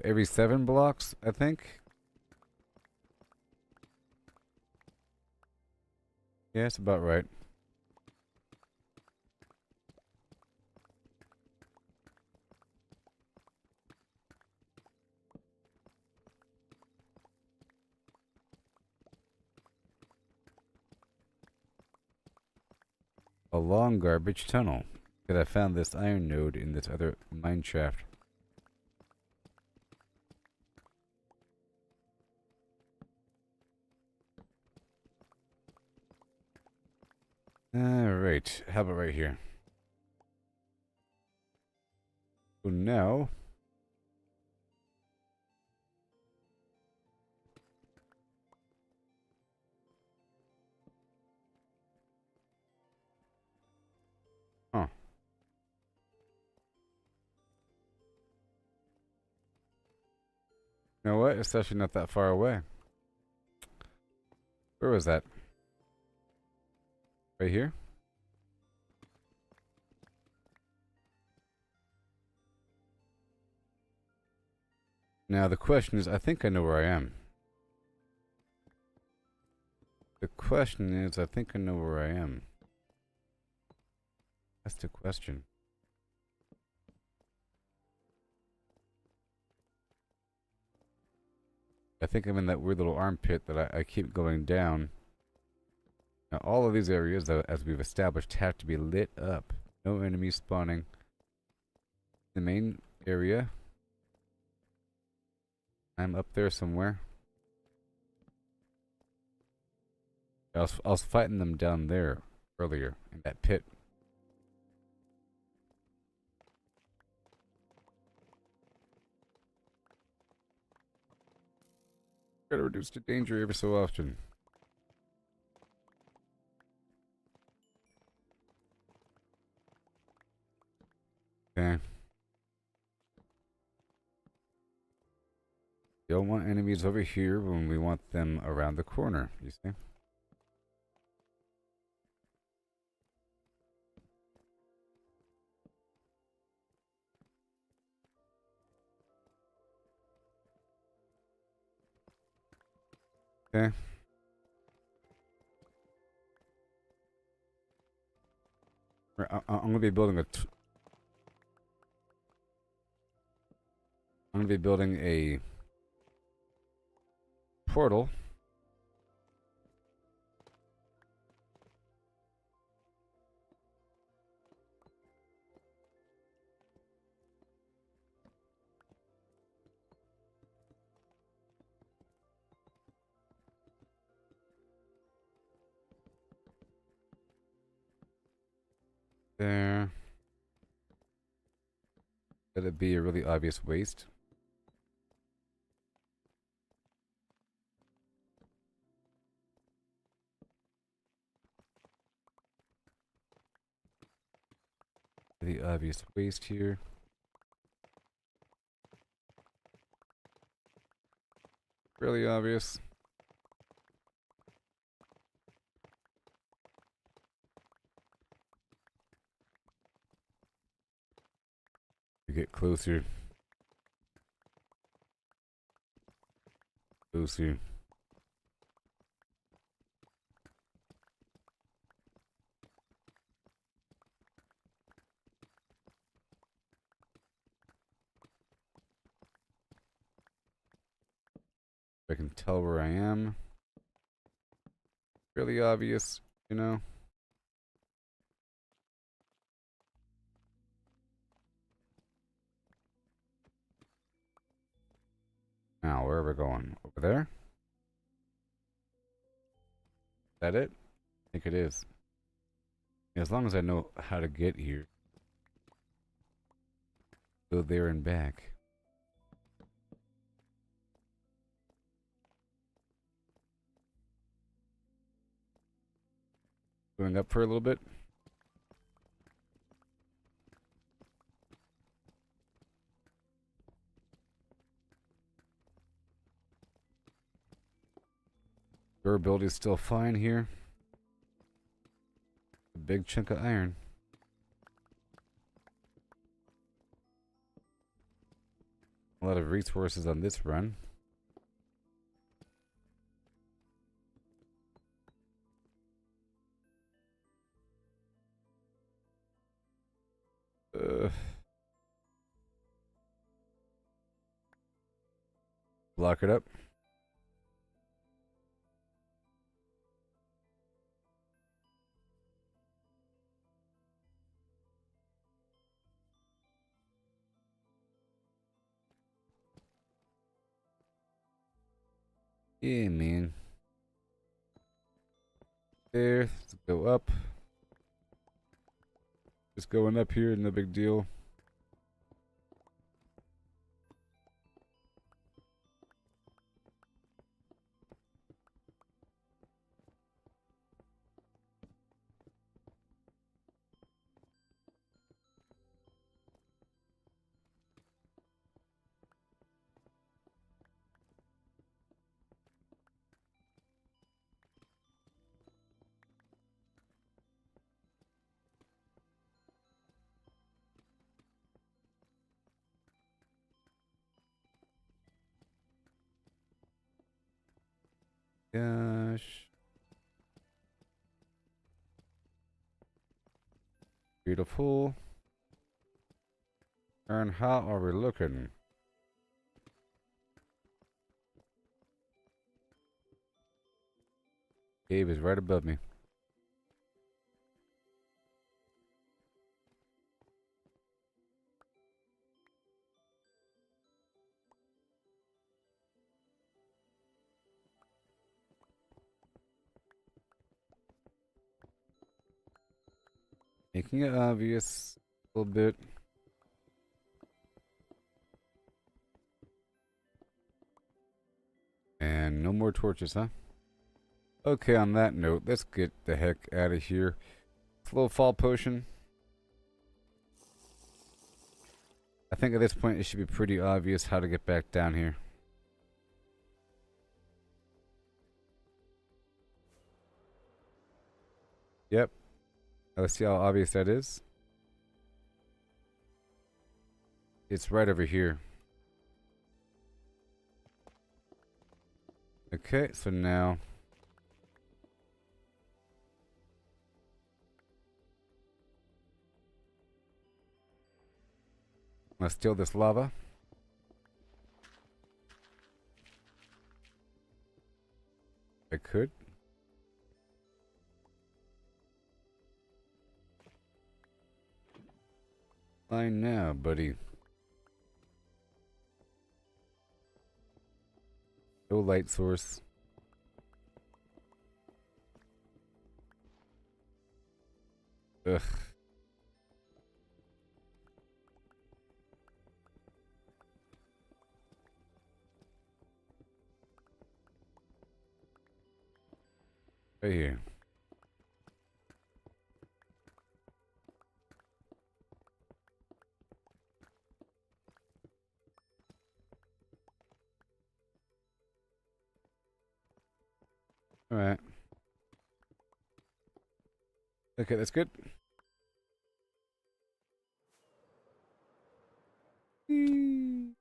[SPEAKER 1] Every 7 blocks, I think. Yeah, it's about right. A long garbage tunnel. Because I found this iron node in this other mine shaft. Alright, how about right here? So now... Huh. You know what? It's actually not that far away. Where was that? Right here? Now the question is, I think I know where I am. The question is, I think I know where I am. That's the question. I think I'm in that weird little armpit that I keep going down. Now all of these areas, though, as we've established, have to be lit up. No enemies spawning. The main area. I'm up there somewhere. I was fighting them down there earlier in that pit. Gotta reduce the danger every so often. Okay. Don't want enemies over here when we want them around the corner, you see? Okay. I'm gonna be building I'm gonna be building a portal. There. That'd be a really obvious waste. The obvious waste here. Really obvious. We get closer. Closer. I can tell where I am. Really obvious, you know? Now, where are we going? Over there? Is that it? I think it is. As long as I know how to get here. Go there and back. Going up for a little bit. Durability is still fine here. A big chunk of iron. lot of resources on this run. Block it up. Yeah, man. There. Let's go up. Just going up here, no big deal. Gosh. Beautiful. And how are we looking? Cave is right above me. Making it obvious a little bit. And no more torches, huh? Okay, on that note, let's get the heck out of here. Slow fall potion. I think at this point it should be pretty obvious how to get back down here. Yep. Let's see how obvious that is. It's right over here. Okay, so now I'm gonna steal this lava. I could. Fine now, buddy. No light source. Ugh. Right here. Alright. Okay, that's good. Then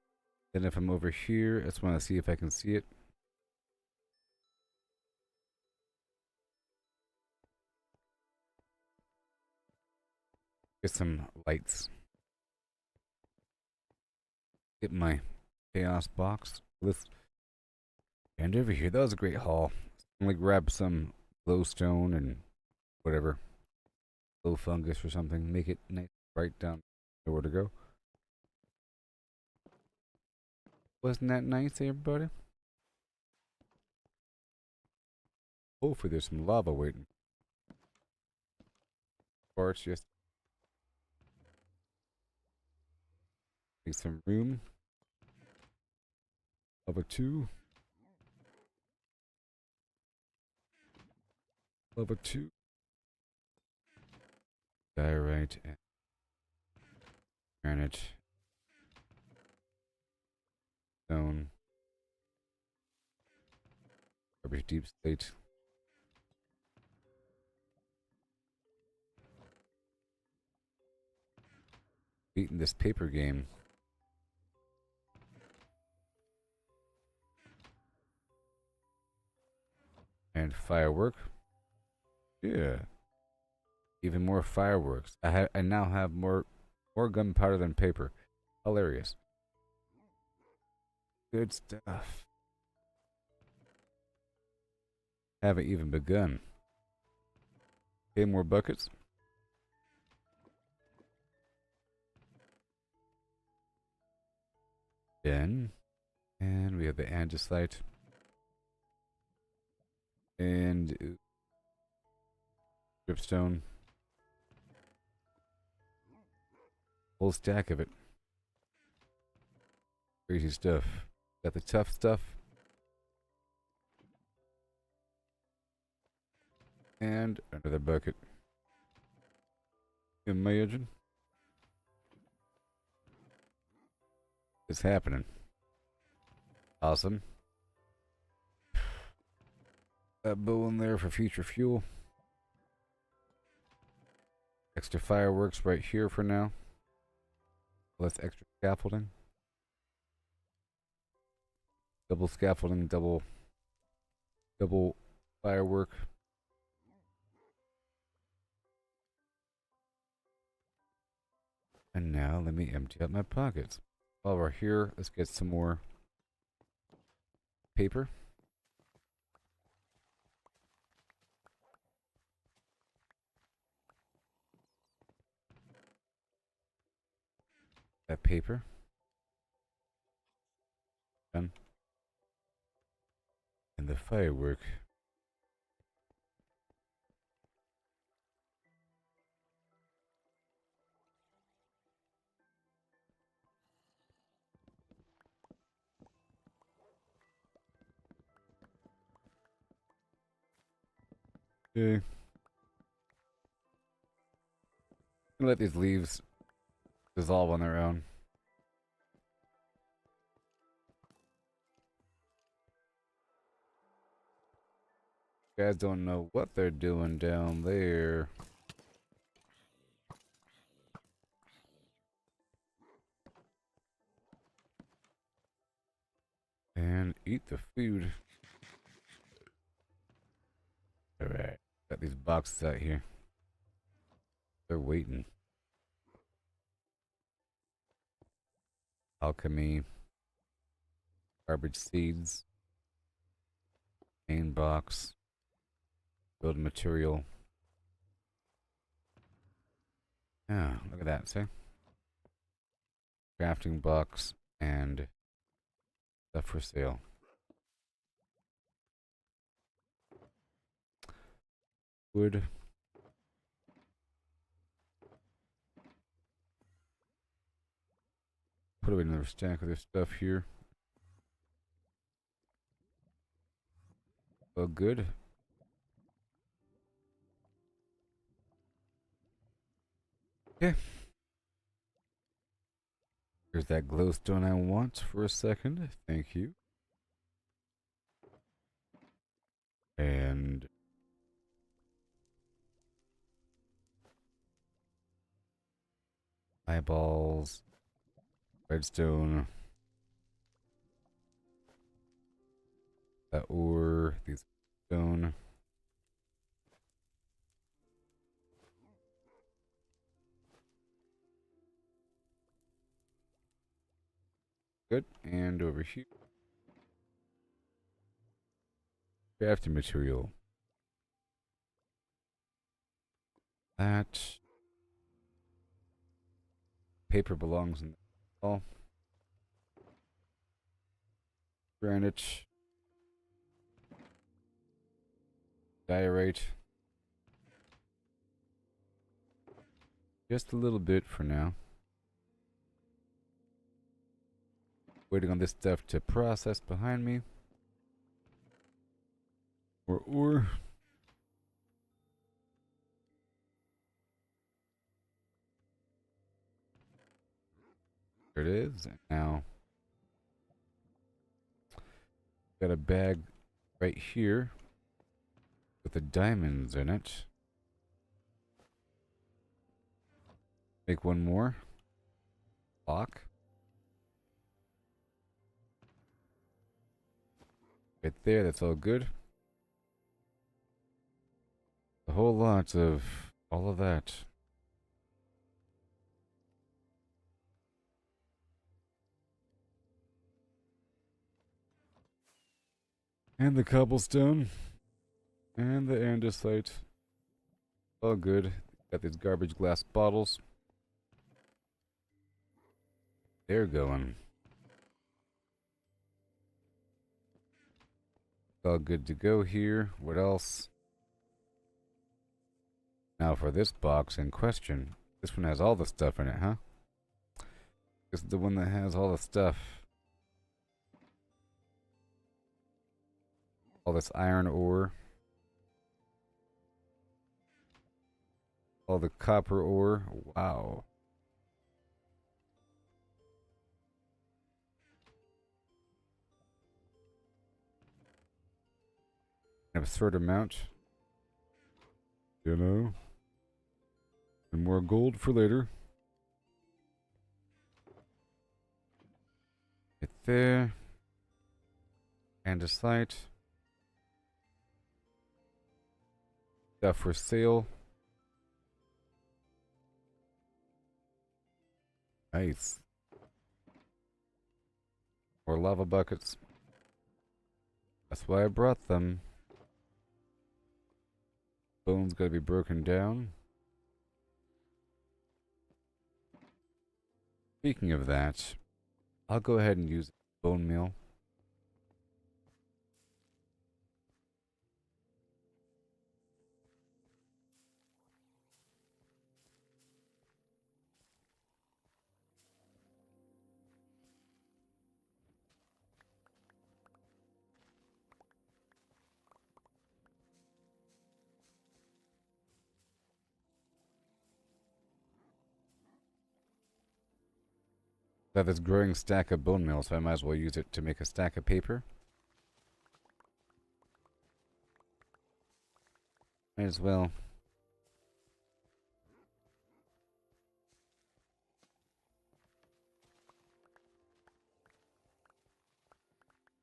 [SPEAKER 1] if I'm over here, I just want to see if I can see it. Get some lights. Get my chaos box. Let's and over here. That was a great haul. I'm gonna grab some glowstone and whatever. Glow fungus or something. Make it nice right down. Know where to go. Wasn't that nice, everybody? Hopefully there's some lava waiting. Or it's just make some room. Lava 2. Lava 2. Diorite and granite. Stone. Garbage deep slate. Beating this paper game. And firework. Yeah. Even more fireworks. I now have more gunpowder than paper. Hilarious. Good stuff. Haven't even begun. Okay, more buckets. Then, and we have the andesite. And dripstone. Whole stack of it. Crazy stuff. Got the tough stuff. And another bucket. Imagine. It's happening. Awesome. That bow in there for future fuel. Extra fireworks right here for now. Less extra scaffolding. Double scaffolding, double firework. And now let me empty out my pockets. While we're here, let's get some more paper. That paper. Done. And the firework. Okay. Let these leaves dissolve on their own. Guys don't know what they're doing down there. And eat the food. Alright. Got these boxes out here. They're waiting. Alchemy. Garbage seeds. Main box. Build material. Ah, look at that, see? Crafting box and stuff for sale. Wood. Put away another stack of this stuff here. Oh, good. Okay. Here's that glowstone I want for a second. Thank you. And eyeballs. Redstone. That ore. These stone. Good. And over here. Crafting material. That. Paper belongs in the wall. Granite. Diorite. Just a little bit for now. Waiting on this stuff to process behind me. Or. There it is. And now, got a bag right here with the diamonds in it. Make one more. Lock. Right there, that's all good. A whole lot of all of that. And the cobblestone. And the andesite. All good. Got these garbage glass bottles. They're going. All good to go here. What else? Now for this box in question. This one has all the stuff in it, huh? This is the one that has all the stuff. All this iron ore. All the copper ore. Wow. An absurd amount. You know? And more gold for later. Right there. Andesite. Stuff for sale. Nice. More lava buckets. That's why I brought them. Bone's gotta be broken down. Speaking of that, I'll go ahead and use bone meal. I have this growing stack of bone meal, so I might as well use it to make a stack of paper. Might as well.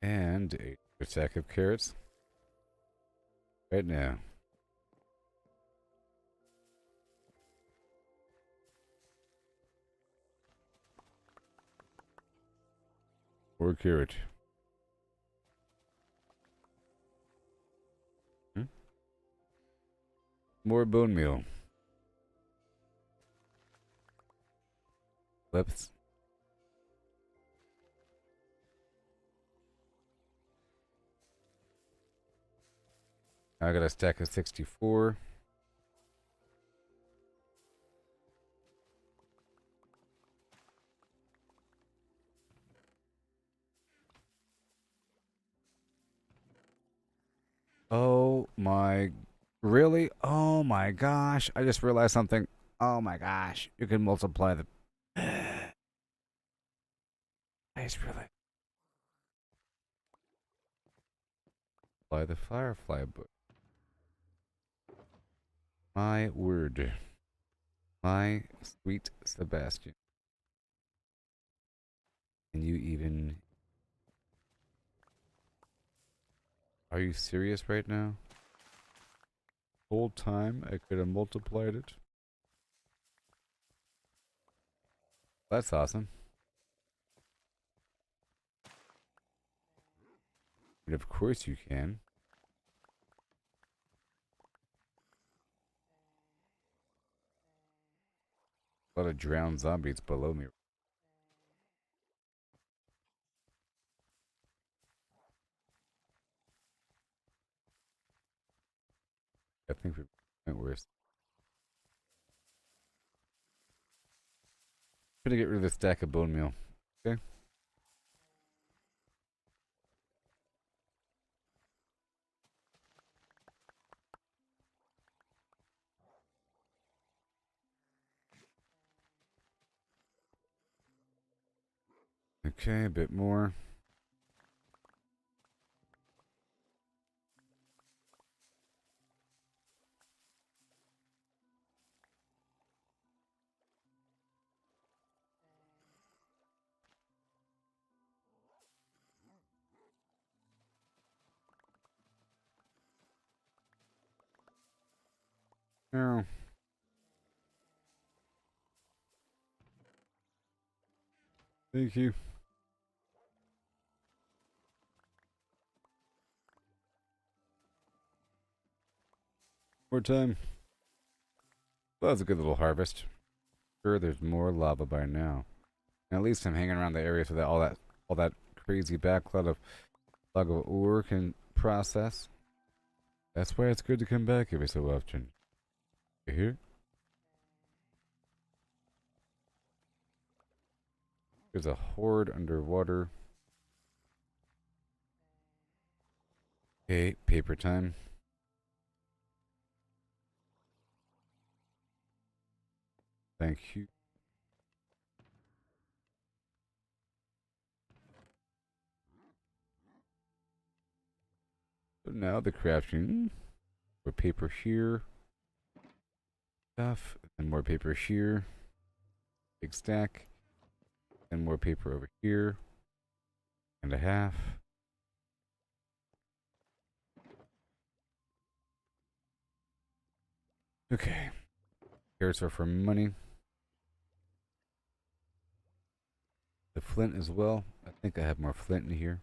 [SPEAKER 1] And a stack of carrots. Right now. Or carrot. More bone meal. Whoops. I got a stack of 64. Oh my. Really? Oh my gosh. I just realized something. Oh my gosh. You can multiply the. I just realized. Multiply the firefly book. My word. My sweet Sebastian. Can you even. Are you serious right now? Whole time I could have multiplied it. That's awesome. And of course you can. A lot of drowned zombies below me. I think we went worse. I'm gonna get rid of the stack of bone meal. Okay. Okay, a bit more. Oh. Thank you. More time. Well, that's a good little harvest. Sure, there's more lava by now. And at least I'm hanging around the area so that all that crazy backlog of ore can process. That's why it's good to come back every so often. You hear? There's a horde underwater. Okay, paper time. Thank you. So now the crafting. More paper here. Stuff. And more paper here. Big stack. And more paper over here. And a half. Okay. Carrots are for money. The flint as well. I think I have more flint in here.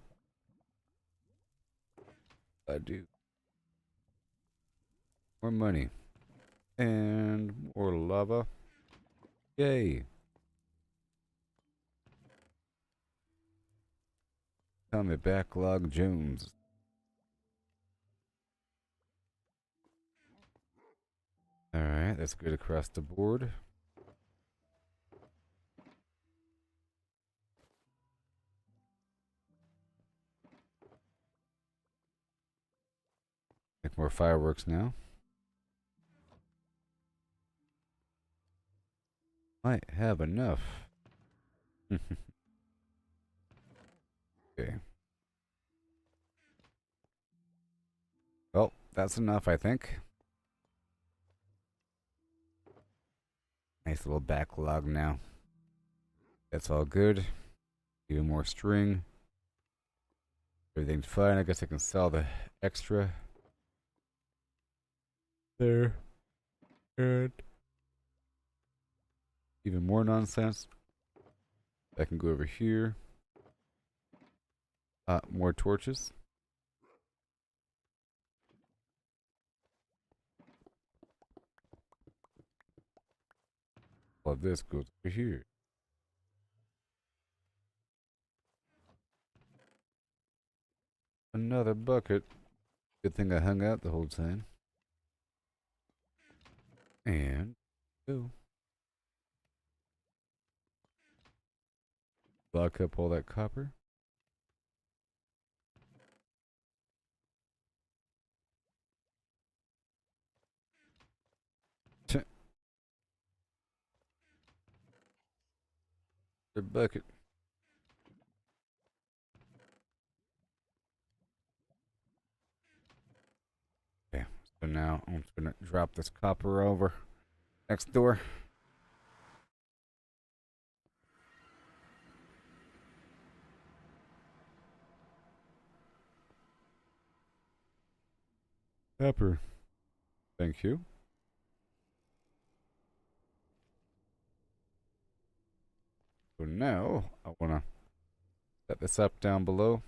[SPEAKER 1] I do. More money. And more lava. Yay. Tell me Backlog Jones. Alright, that's good across the board. Make more fireworks now. Might have enough. Okay. Well, that's enough, I think. Nice little backlog now. That's all good. Even more string. Everything's fine. I guess I can sell the extra. There. And even more nonsense. I can go over here. More torches. Well, this goes over here. Another bucket. Good thing I hung out the whole time. And go. Lock up all that copper. The bucket. Okay, so now I'm just gonna drop this copper over next door. Copper. Thank you. So now I wanna set this up down below.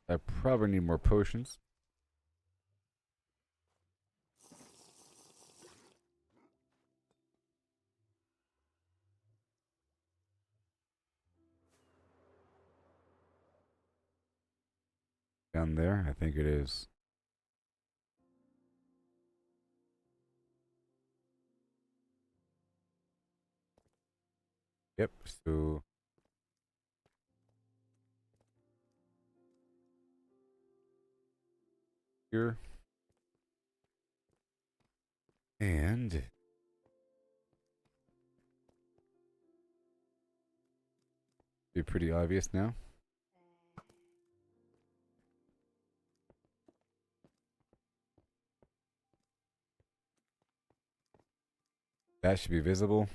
[SPEAKER 1] I probably need more potions. Down there, I think it is. Yep, so here. And be pretty obvious now. That should be visible.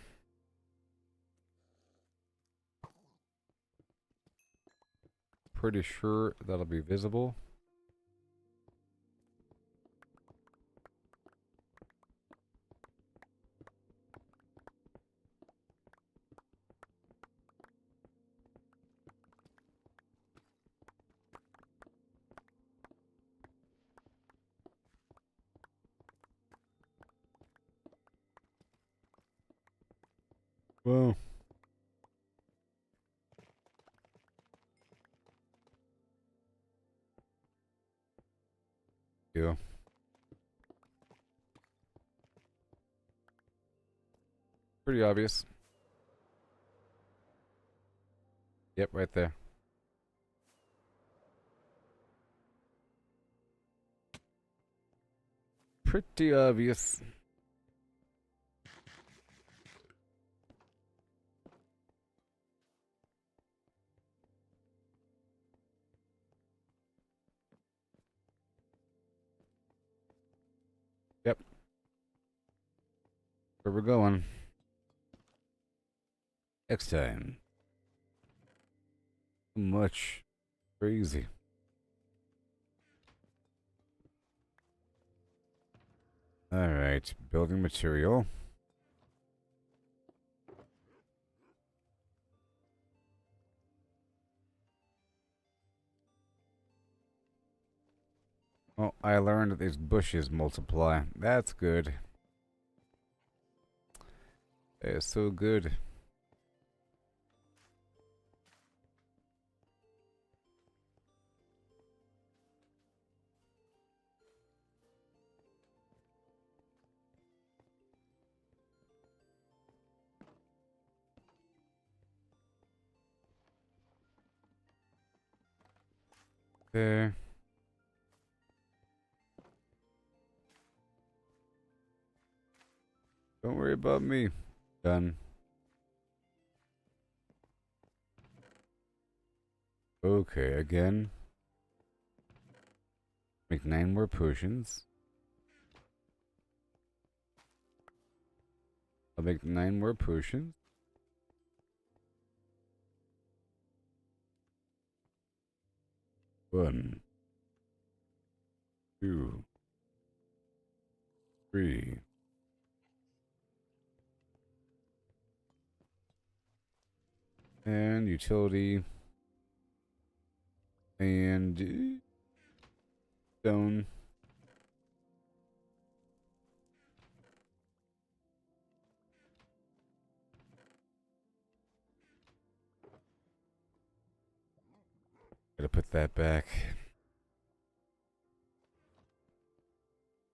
[SPEAKER 1] Pretty sure that'll be visible. Whoa. Yeah. Pretty obvious. Yep, right there. Pretty obvious. Yep. Where we're going. Next time. Much crazy. Alright, building material. Well, I learned that these bushes multiply. That's good. That is so good. There. Don't worry about me. Done. Okay, again. Make 9 more potions. I'll make 9 more potions. One, two, three. And utility. And stone. Gotta put that back.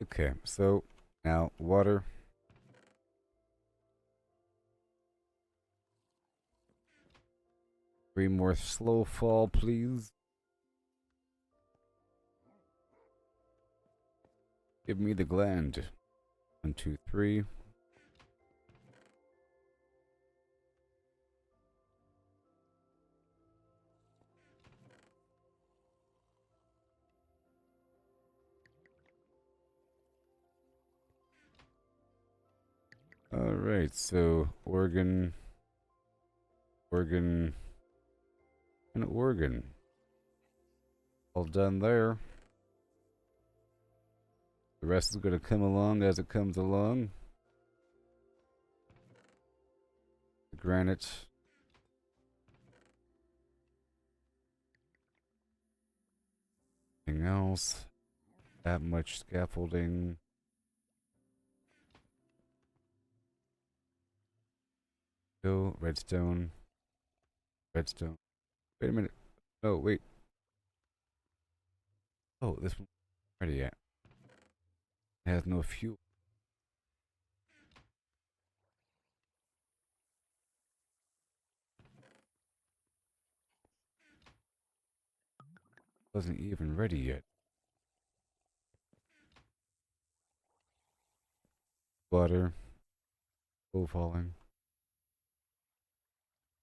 [SPEAKER 1] Okay, so now water. Three more slow fall, please. Give me the gland. 1, 2, 3. Alright, so organ, organ, and organ. All done there. The rest is going to come along as it comes along. The granite. Anything else? That much scaffolding. Go, redstone. Redstone. Wait a minute. Oh, wait. Oh, this one's ready yet. It has no fuel. Wasn't even ready yet. Water. Oh, falling.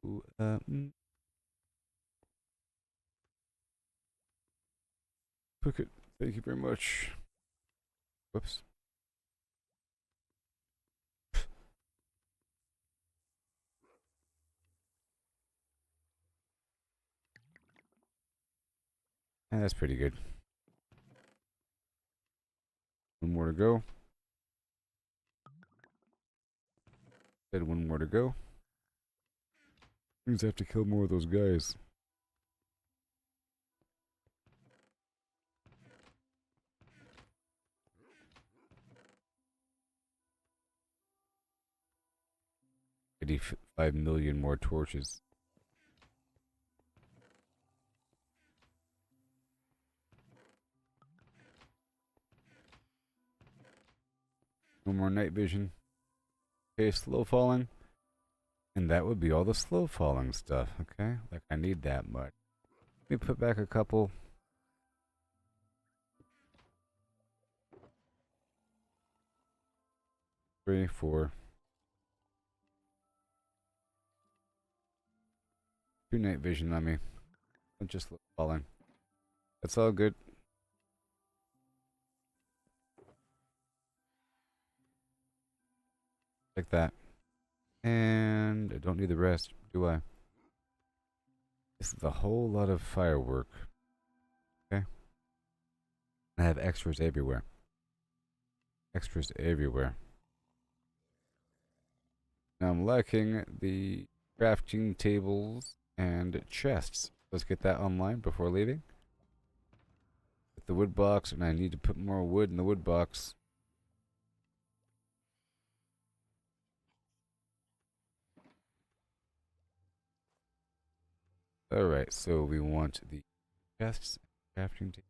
[SPEAKER 1] Ooh, Cook it. Thank you very much. Whoops. That's pretty good. One more to go. Said one more to go. Means I have to kill more of those guys. I need 5 million more torches. No more night vision. Okay, slow falling. And that would be all the slow falling stuff, okay? Like, I need that much. Let me put back a couple. 3, 4. 2 night vision on me. I'm just slow falling. That's all good. Like that. And I don't need the rest, do I? This is a whole lot of firework. Okay. I have extras everywhere. Extras everywhere. Now I'm lacking the crafting tables and chests. Let's get that online before leaving. With the wood box, and I need to put more wood in the wood box. Alright, so we want the chests, crafting table.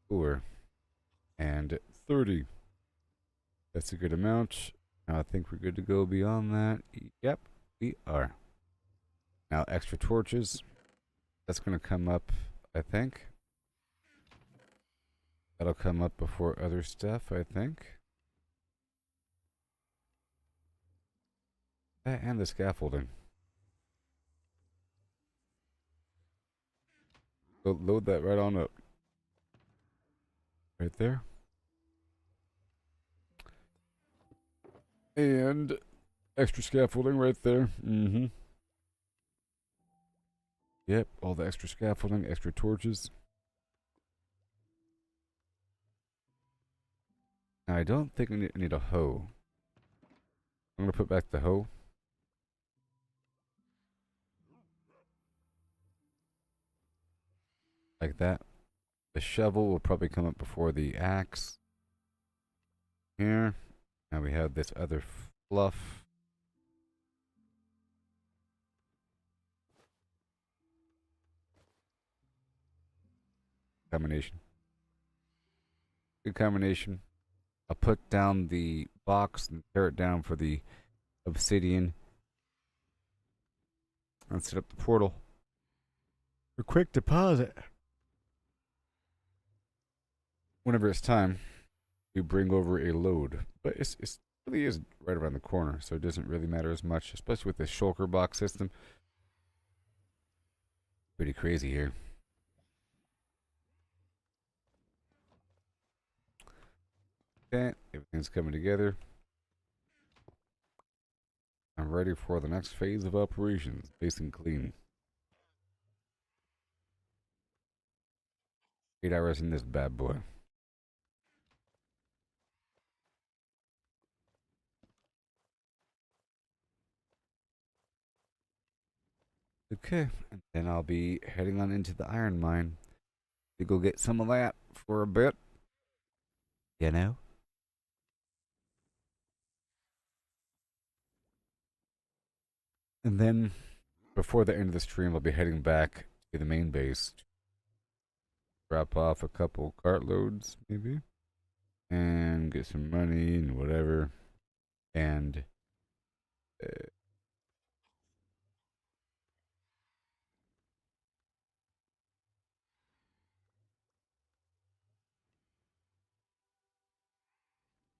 [SPEAKER 1] 4 and 30. That's a good amount. Now I think we're good to go beyond that. Yep, we are. Now extra torches. That's going to come up, I think. That'll come up before other stuff, I think. That and the scaffolding. So load that right on up. Right there. And extra scaffolding right there. Mm-hmm. Yep, all the extra scaffolding, extra torches. Now, I don't think I need a hoe. I'm going to put back the hoe. Like that. The shovel will probably come up before the axe. Here. Now we have this other fluff. Combination. Good combination. I'll put down the box and tear it down for the obsidian. And set up the portal. For quick deposit. Whenever it's time, we bring over a load. But it's really is right around the corner, so it doesn't really matter as much, especially with the shulker box system. Pretty crazy here. Okay, everything's coming together. I'm ready for the next phase of operations. Base and clean. 8 hours in this bad boy. Okay, and then I'll be heading on into the iron mine to go get some of that for a bit. You know? And then, before the end of the stream, I'll be heading back to the main base. Drop off a couple cartloads, maybe. And get some money and whatever. And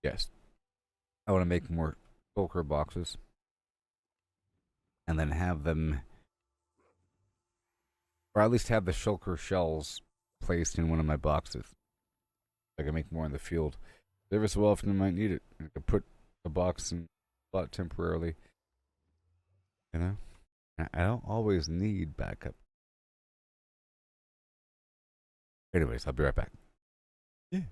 [SPEAKER 1] yes, I want to make more shulker boxes. And then have them, or at least have the shulker shells placed in one of my boxes. I can make more in the field. Every so often I might need it. I could put a box in spot temporarily You know, I don't always need backup. Anyways, I'll be right back. Yeah.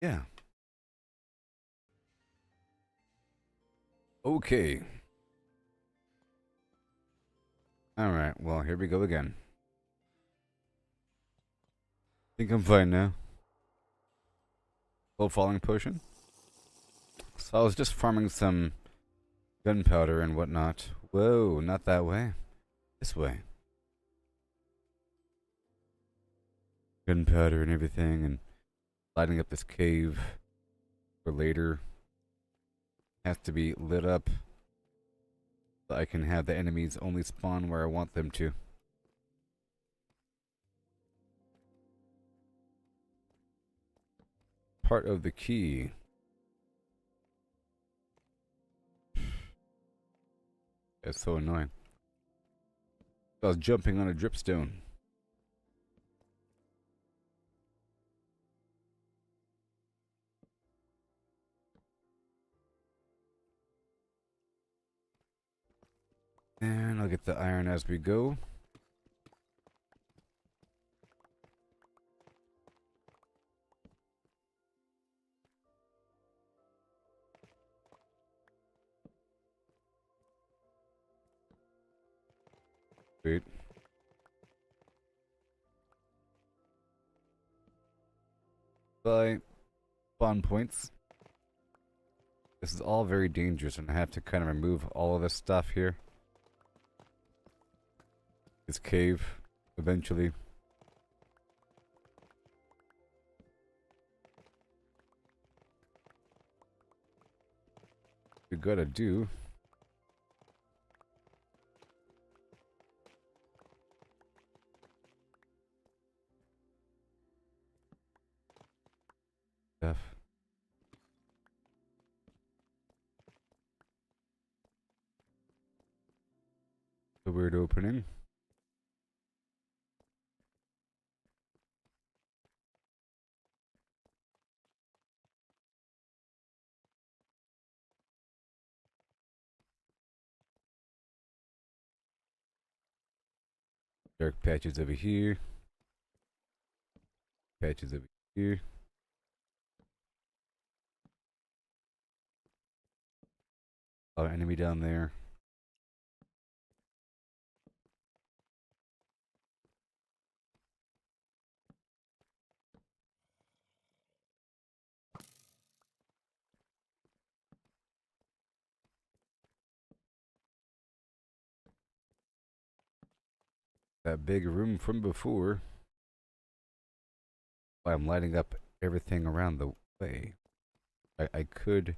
[SPEAKER 1] Yeah. Okay. Alright, well, here we go again. Think I'm fine now. Low falling potion. So I was just farming some gunpowder and whatnot. Whoa, not that way. This way. Gunpowder and everything, and lighting up this cave for later. Has to be lit up so I can have the enemies only spawn where I want them to. Part of the key. That's so annoying. I was jumping on a dripstone. And I'll get the iron as we go. Sweet. Bye. Spawn points. This is all very dangerous, and I have to kind of remove all of this stuff here. This cave, eventually. We gotta do. Stuff. A weird opening. Dark patches over here. Patches over here. Oh, enemy down there. That big room from before. I'm lighting up everything around the way. I could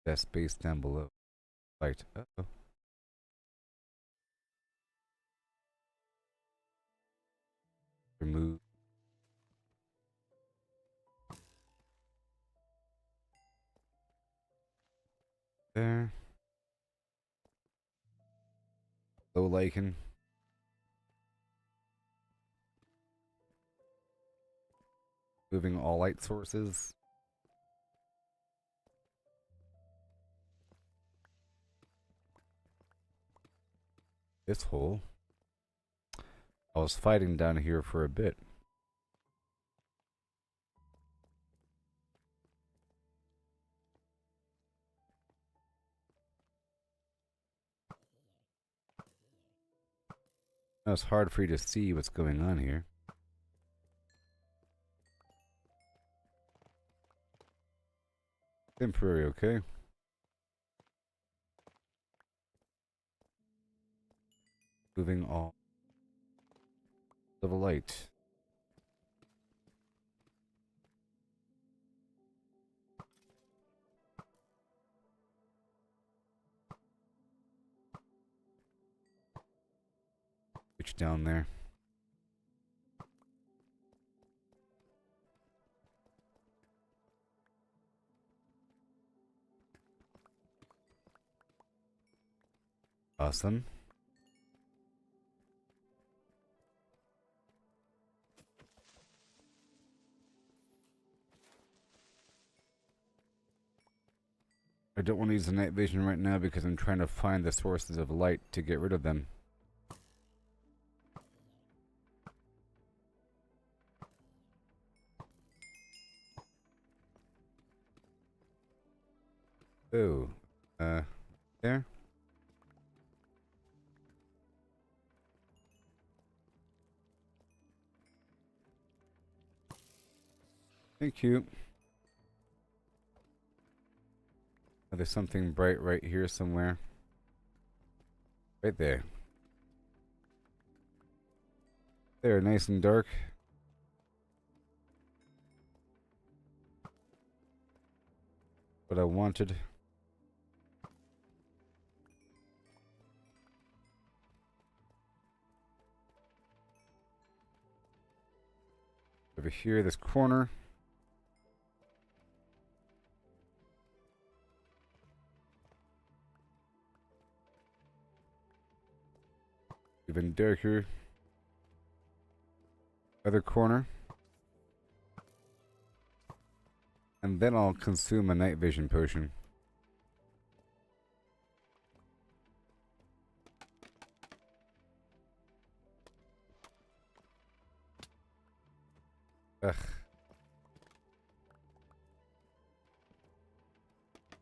[SPEAKER 1] that space down below. Right. Uh-oh. Remove. There. Low lichen. Moving all light sources. This hole. I was fighting down here for a bit. Now it's hard for you to see what's going on here. Temporary, okay? Moving all of the light. Switch down there. Awesome. I don't want to use the night vision right now because I'm trying to find the sources of light to get rid of them. Oh, There. Thank you. Oh, there's something bright right here somewhere. Right there. There, nice and dark. What I wanted. Over here, this corner. Even darker. Other corner. And then I'll consume a night vision potion. Ugh.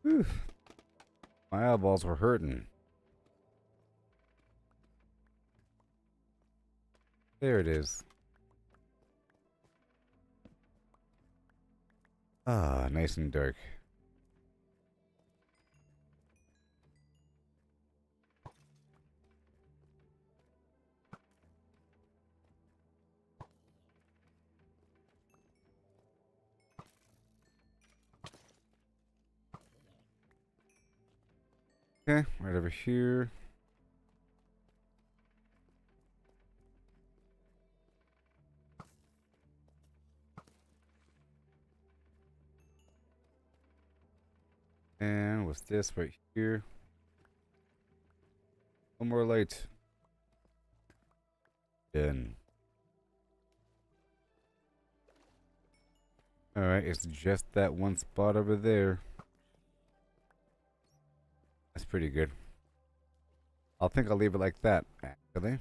[SPEAKER 1] Whew. My eyeballs were hurting. There it is. Ah, nice and dark. Okay, right over here. And what's this right here? One more light. Done. Alright, it's just that one spot over there. That's pretty good. I'll think I'll leave it like that, actually.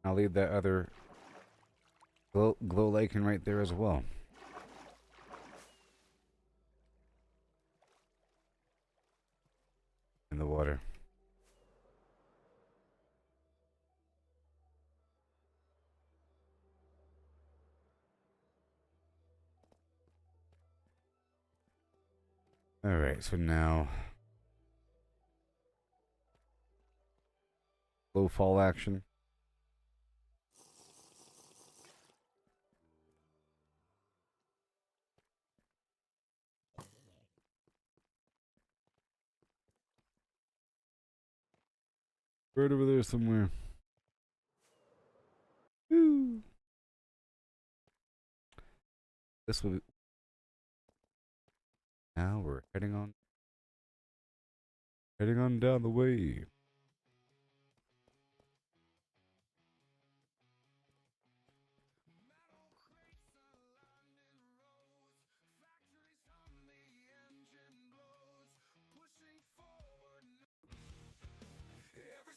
[SPEAKER 1] I'll leave that other glow lichen right there as well. In the water. Alright, so now low fall action. Right over there somewhere. Woo. This will be. Now we're heading on down the way.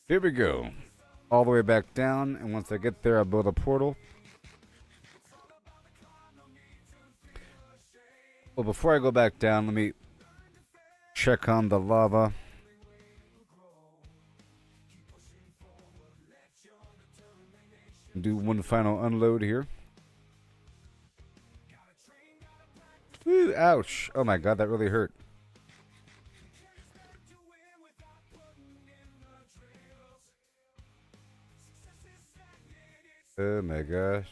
[SPEAKER 1] Here we go. All the way back down, and once I get there, I'll build a portal. Well, before I go back down, let me check on the lava. Do one final unload here. Woo, ouch. Oh my god, that really hurt. Oh my gosh.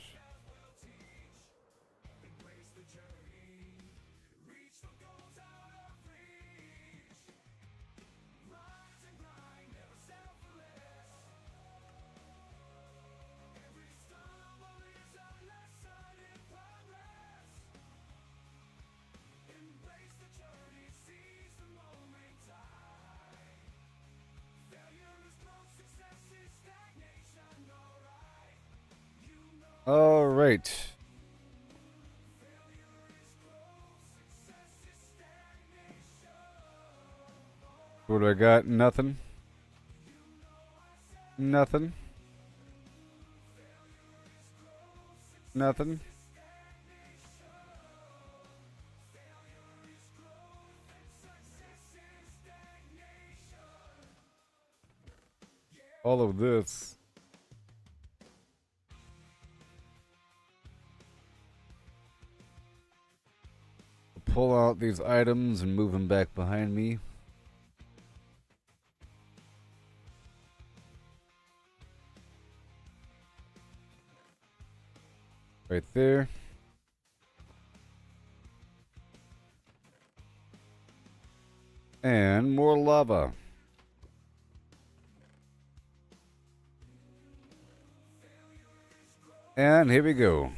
[SPEAKER 1] All right. What do I got? Nothing. Nothing. Nothing. all of this. Pull out these items and move them back behind me. Right there. And more lava. And here we go.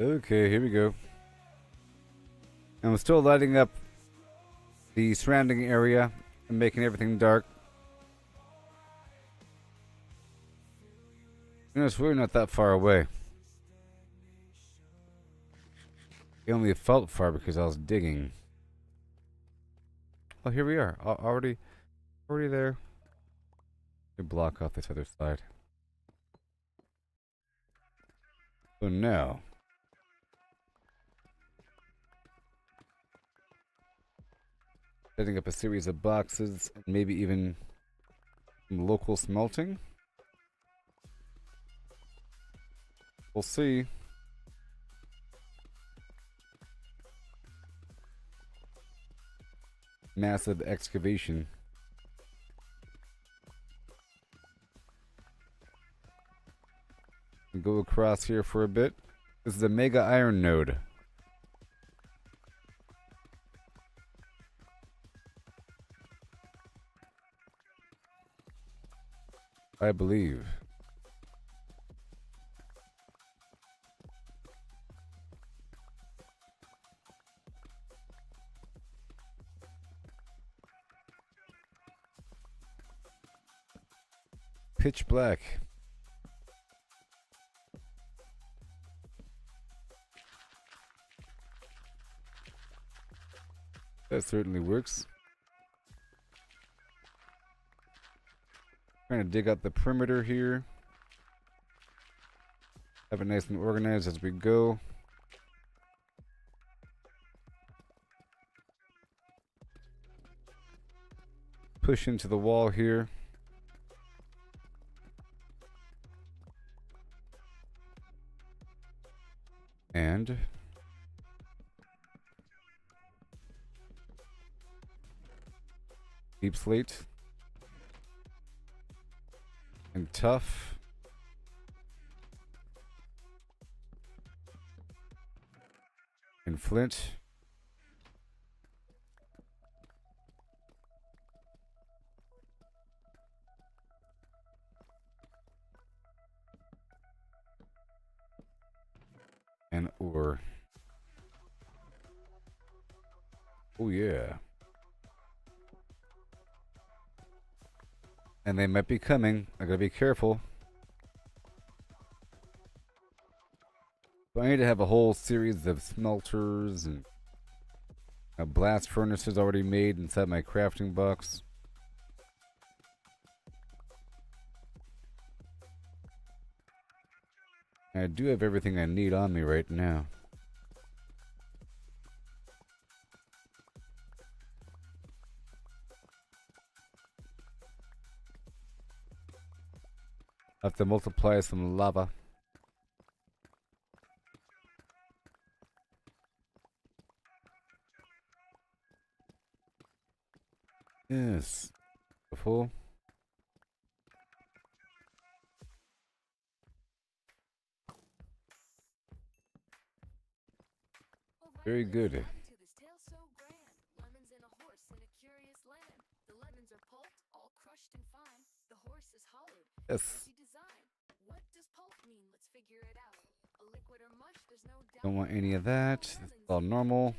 [SPEAKER 1] Okay, here we go. And we're still lighting up the surrounding area and making everything dark. You know, it's really not that far away. It only felt far because I was digging. Oh, here we are. Already there. We block off this other side. So now, setting up a series of boxes and maybe even some local smelting. We'll see. Massive excavation. Go across here for a bit. This is a mega iron node. I believe. Pitch black. That certainly works. Trying to dig out the perimeter here. Have it nice and organized as we go. Push into the wall here. And deep slate. And tough. And flint. And ore. Oh yeah. And they might be coming. I gotta be careful. So I need to have a whole series of smelters and blast furnaces already made inside my crafting box. I do have everything I need on me right now. I have to multiply some lava. Yes. Beautiful. Very good. Yes. Don't want any of that. It's all normal.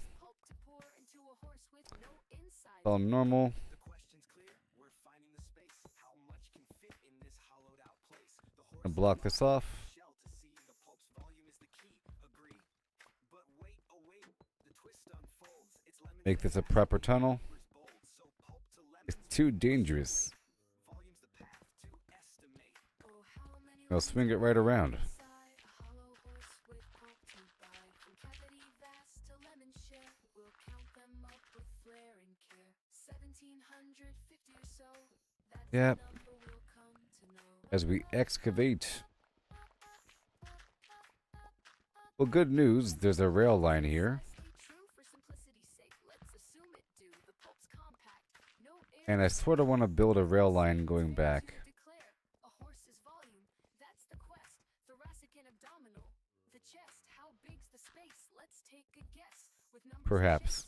[SPEAKER 1] It's all normal. Gonna block this off. Make this a proper tunnel. It's too dangerous. I'll swing it right around. Yep. As we excavate. Well, good news, there's a rail line here. And I sort of want to build a rail line going back. Perhaps.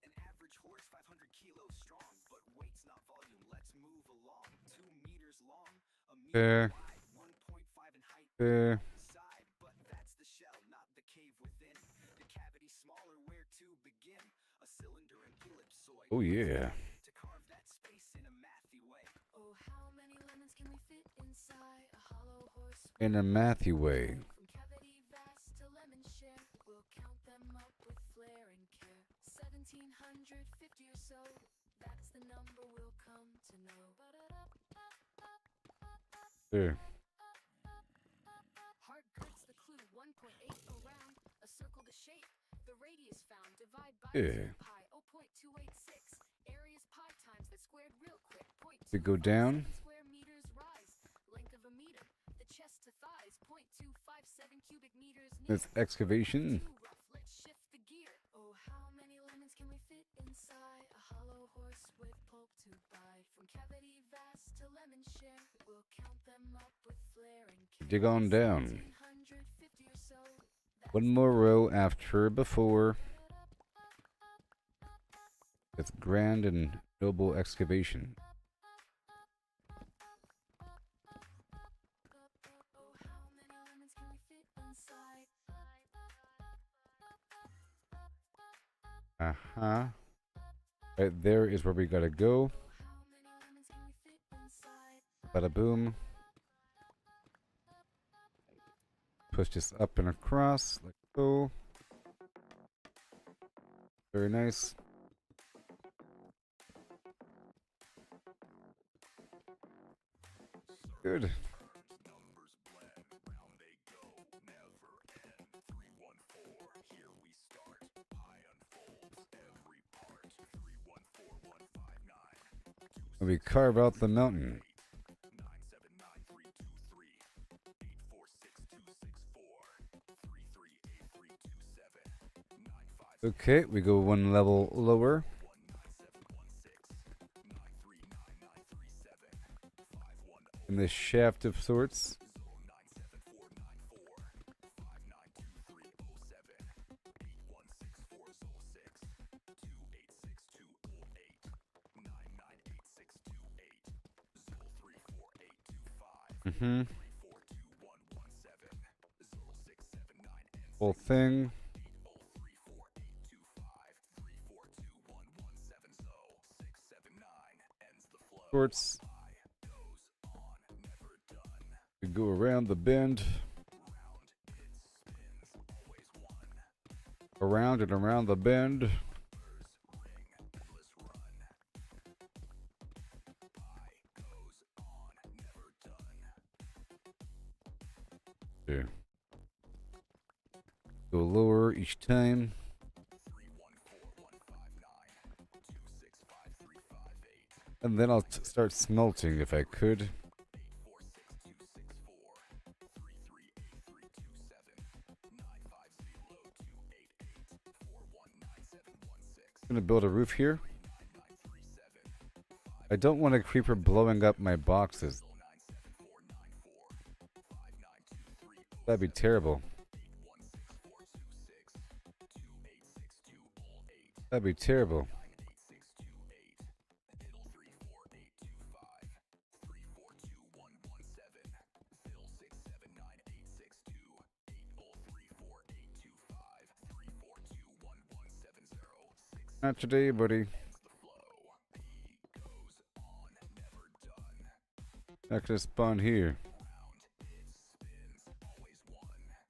[SPEAKER 2] An average horse 500 kilos strong, but weight's not volume. Let's move along. 2 meters long, a meter
[SPEAKER 1] There.
[SPEAKER 2] wide, 1.5 in height.
[SPEAKER 1] There.
[SPEAKER 2] Side, but that's the shell, not the cave within. The cavity smaller, where to begin? A cylinder and ellipsoid.
[SPEAKER 1] Oh yeah.
[SPEAKER 2] To carve that space in a mathy way. Oh, how many lemons can we fit inside a hollow horse?
[SPEAKER 1] In a mathy way.
[SPEAKER 2] From cavity vast to lemon share, we'll count them up with flair and care. 1750 or so, that's the number we'll come to know.
[SPEAKER 1] There.
[SPEAKER 2] Heart girts the clue, 1.8 around, a circle to shape. The radius found, divide by
[SPEAKER 1] Yeah.
[SPEAKER 2] pi, 0.286. Area's pi times that squared real quick.
[SPEAKER 1] We go down.
[SPEAKER 2] Square meters rise, length of a meter. The chest to thighs, 0.257 cubic meters.
[SPEAKER 1] This excavation.
[SPEAKER 2] Too rough, let's shift the gear. Oh, how many lemons can we fit inside a hollow horse with pulp to buy? From cavity vast to lemon share, we'll count them up with flair and care.
[SPEAKER 1] Dig on down.
[SPEAKER 2] 1750 or so,
[SPEAKER 1] One more row after before. It's grand and noble excavation.
[SPEAKER 2] oh, how many lemons can we fit inside?
[SPEAKER 1] Uh-huh. Right there is where we gotta go.
[SPEAKER 2] How many lemons can we fit inside?
[SPEAKER 1] Bada boom. Push this up and across, like so. Very nice. Good. And we carve out the mountain. Okay, we go one level lower. In this shaft of sorts. Mm-hmm. Whole thing. Sorts. We go around the bend. Around and around the bend. Okay. Go lower each time. And then I'll start smelting if I could. I'm gonna build a roof here. I don't want a creeper blowing up my boxes. That'd be terrible. That'd be terrible. Not today, buddy. Not gonna spawn here.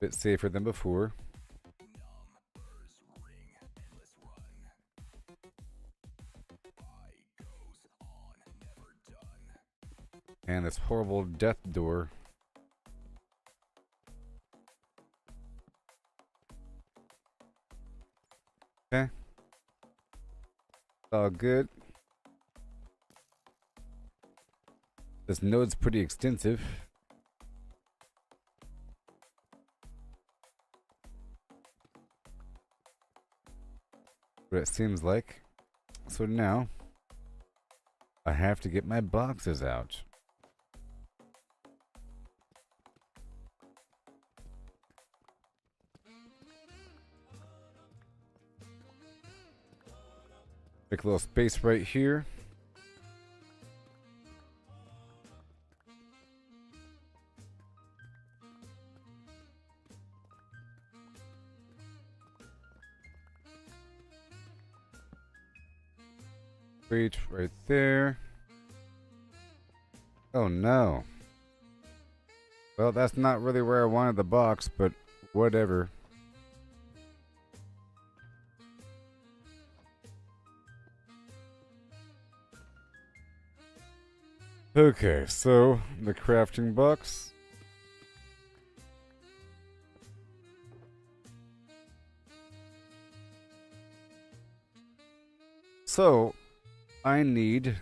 [SPEAKER 1] Bit safer than before. And this horrible death door. Okay. All good. This node's pretty extensive. What it seems like. So now, I have to get my boxes out. Make a little space right here. Great, right there. Oh no. Well, that's not really where I wanted the box, but whatever. Okay, so the crafting box. So, I need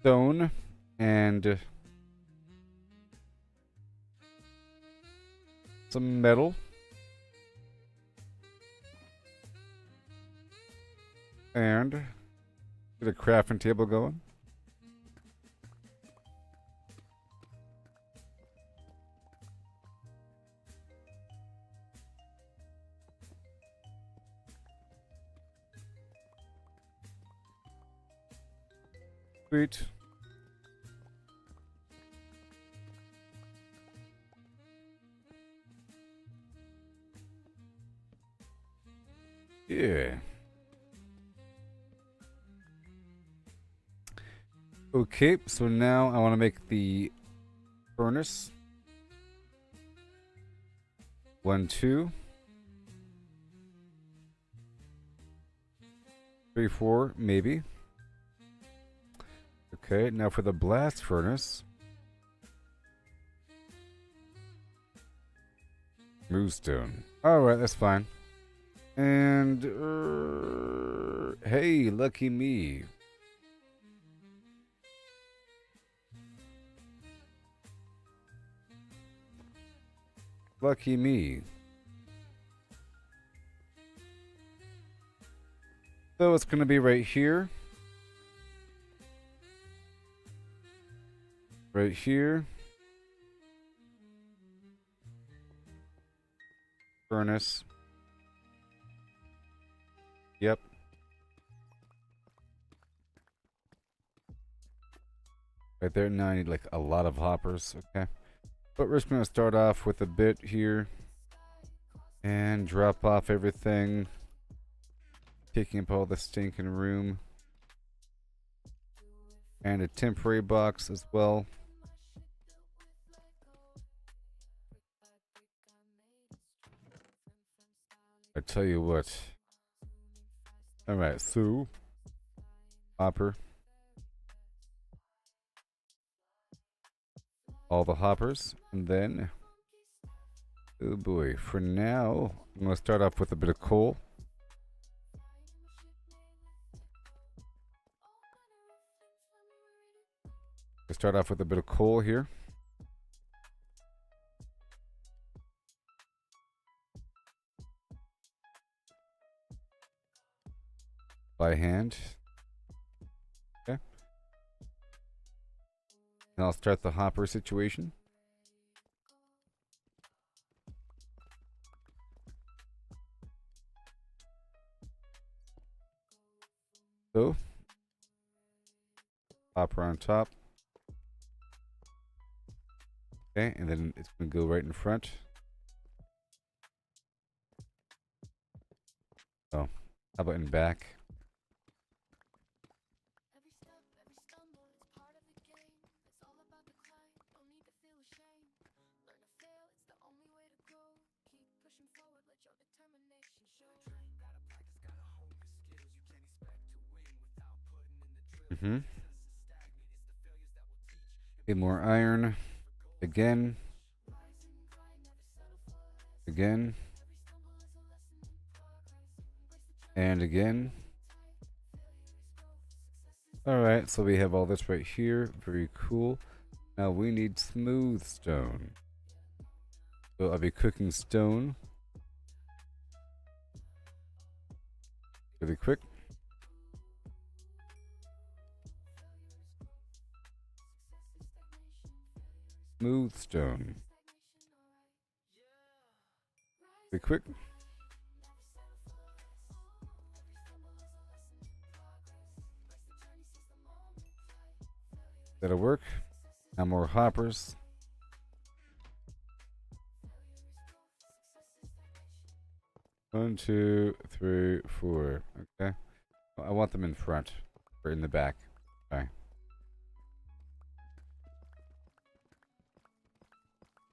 [SPEAKER 1] stone and some metal. And get a crafting table going. Sweet. Yeah. Okay, so now I want to make the furnace. 1, 2, 3, 4, maybe. Okay, now for the blast furnace. Moonstone. Alright, that's fine. And, hey, lucky me. Lucky me. So it's going to be right here. Right here. Furnace. Yep. Right there. Now I need like a lot of hoppers. Okay. But we're just going to start off with a bit here. And drop off everything. Taking up all the stinking room. And a temporary box as well. I tell you what. Alright, so hopper. All the hoppers. And then, oh boy, for now, I'm going to start off with a bit of coal. Let's start off with a bit of coal here. By hand. Okay. And I'll start the hopper situation. So, hopper on top. Okay, and then it's going to go right in front. Oh, how about in back? Mm-hmm. Get more iron. Again. Again. And again. Alright, so we have all this right here. Very cool. Now we need smooth stone. So I'll be cooking stone. Really quick. Smooth stone. Really quick. That'll work. Now more hoppers. One, two, three, four. Okay. I want them in front or in the back. Okay.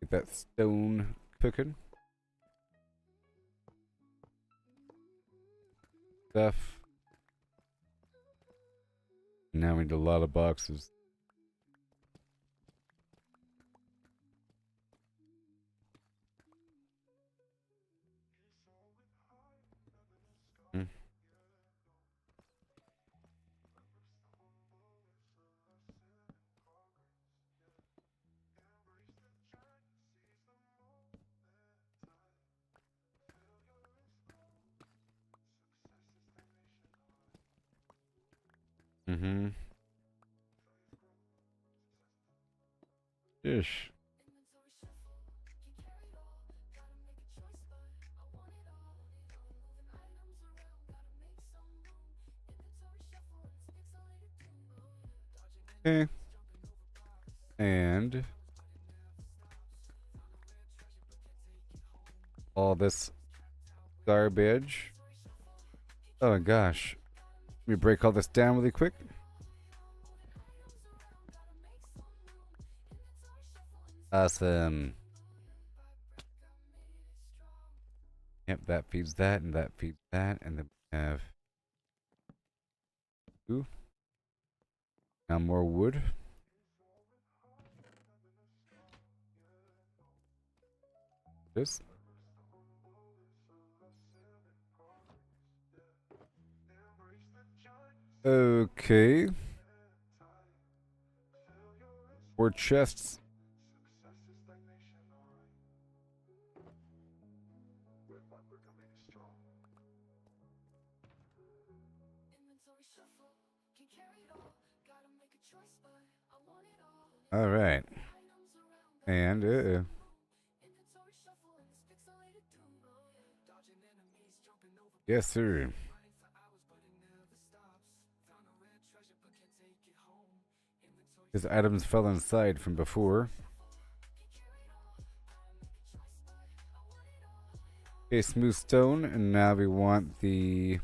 [SPEAKER 1] Get that stone cooking. Stuff. Now we need a lot of boxes. Hmm. Mm-hmm. Ish. Okay. And all this garbage. Oh my gosh. Let me break all this down really quick. Awesome. Yep, that feeds that, and that feeds that, and then we have two. Now more wood. This. Okay. 4 chests. All right. And yes, sir. His items fell inside from before. Okay, smooth stone, and now we want the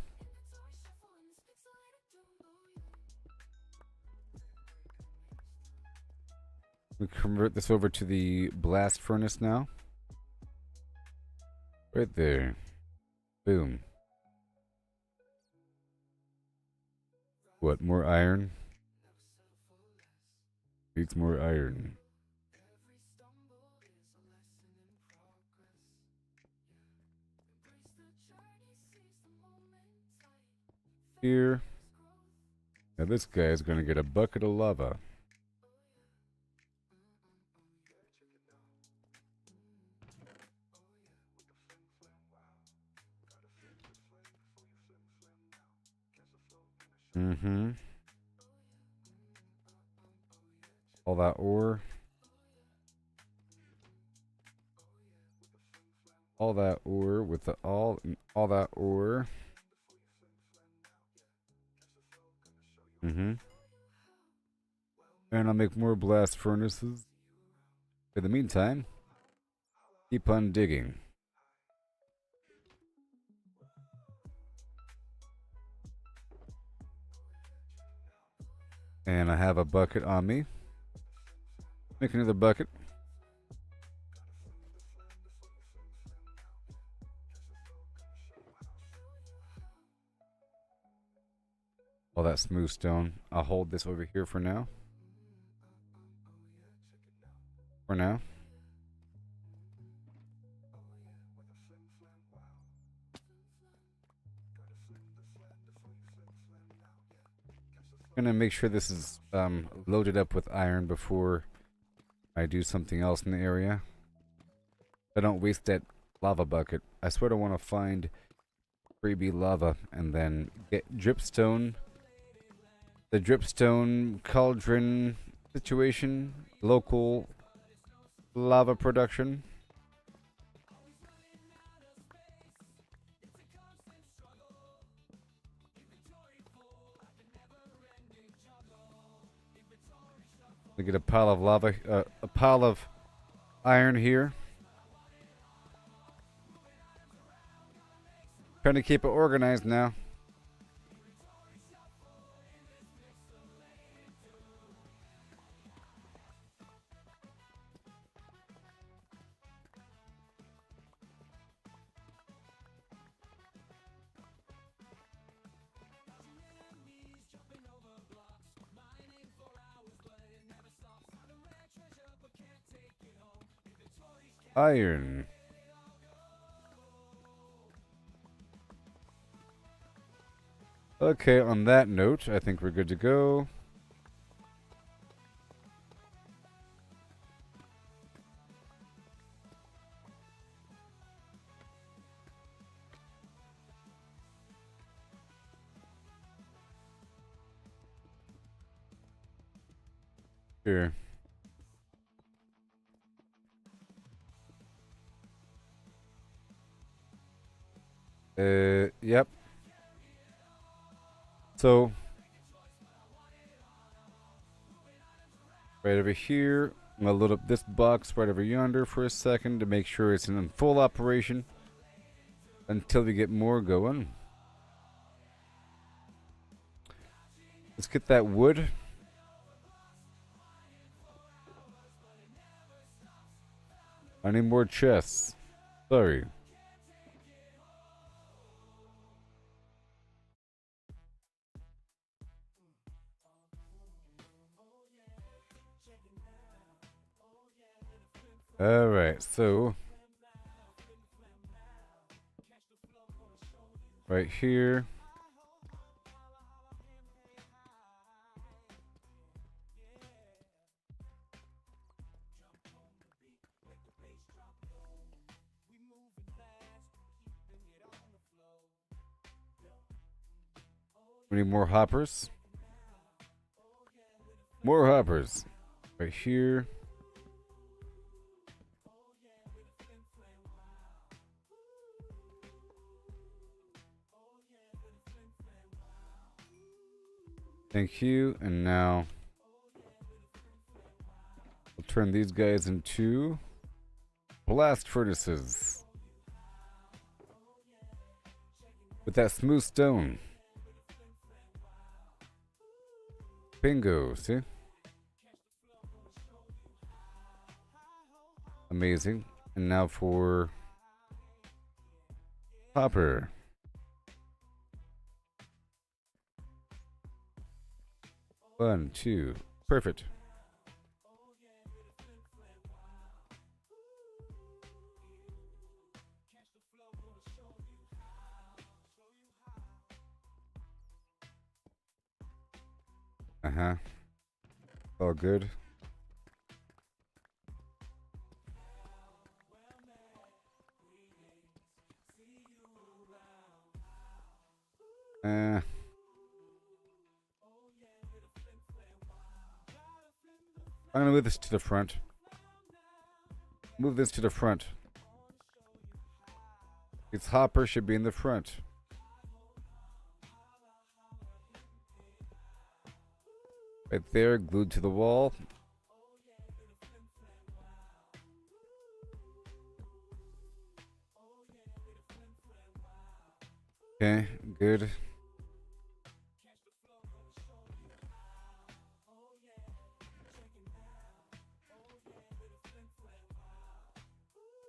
[SPEAKER 1] we convert this over to the blast furnace now. Right there. Boom. What, more iron? Needs more iron. Here. Now this guy is gonna get a bucket of lava. Mm-hmm. All that ore. All that ore with the all that ore. Mm-hmm. And I'll make more blast furnaces. In the meantime, keep on digging. And I have a bucket on me. Make another bucket. All that smooth stone. I'll hold this over here for now. for now. Gonna make sure this is loaded up with iron before I do something else in the area. I don't waste that lava bucket. I swear to want to find freebie lava and then get dripstone. The dripstone cauldron situation, local lava production. We get a pile of lava, a pile of iron here. Trying to keep it organized now. Iron. Okay, on that note, I think we're good to go. Here. Yep. So, right over here, I'm gonna load up this box right over yonder for a second to make sure it's in full operation until we get more going. Let's get that wood. I need more chests. Sorry. Alright, so right here. We need more hoppers. More hoppers. Right here. Thank you. And now we'll turn these guys into blast furnaces with that smooth stone. Bingo, see? Amazing. And now for hopper. One, two. Perfect. Uh-huh. All good. I'm gonna move this to the front. Move this to the front. Its hopper should be in the front. Right there, glued to the wall. Okay, good.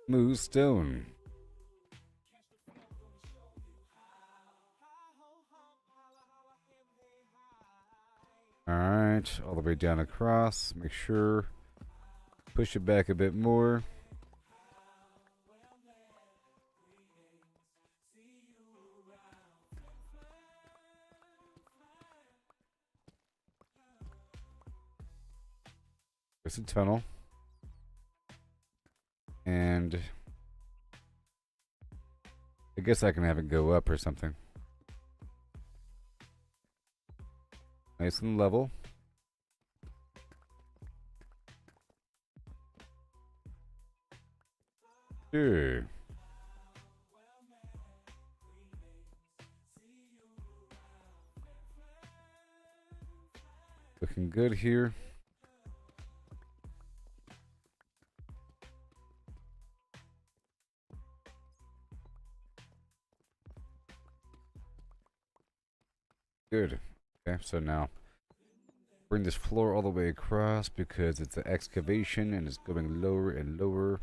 [SPEAKER 1] Smooth stone. Alright, all the way down across. Make sure Push it back a bit more. There's a tunnel. And I guess I can have it go up or something. Nice and level. Sure. Looking good here. Good. Okay, so now bring this floor all the way across because it's an excavation and it's going lower and lower.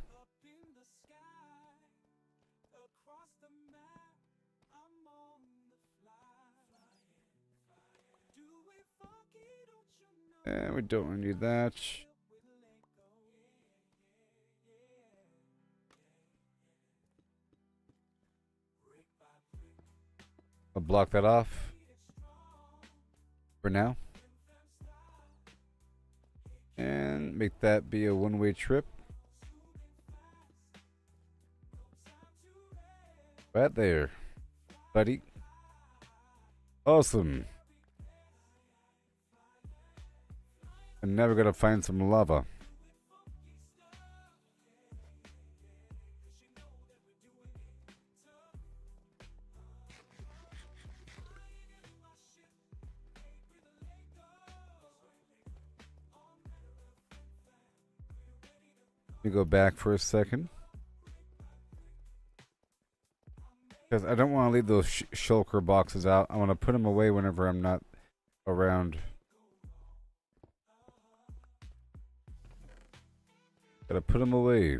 [SPEAKER 1] And we don't need that. I'll block that off for now. And make that be a one-way trip. Right there, buddy. Awesome. And now we're gonna find some lava. Let me go back for a second. Because I don't want to leave those shulker boxes out. I want to put them away whenever I'm not around. Gotta put them away.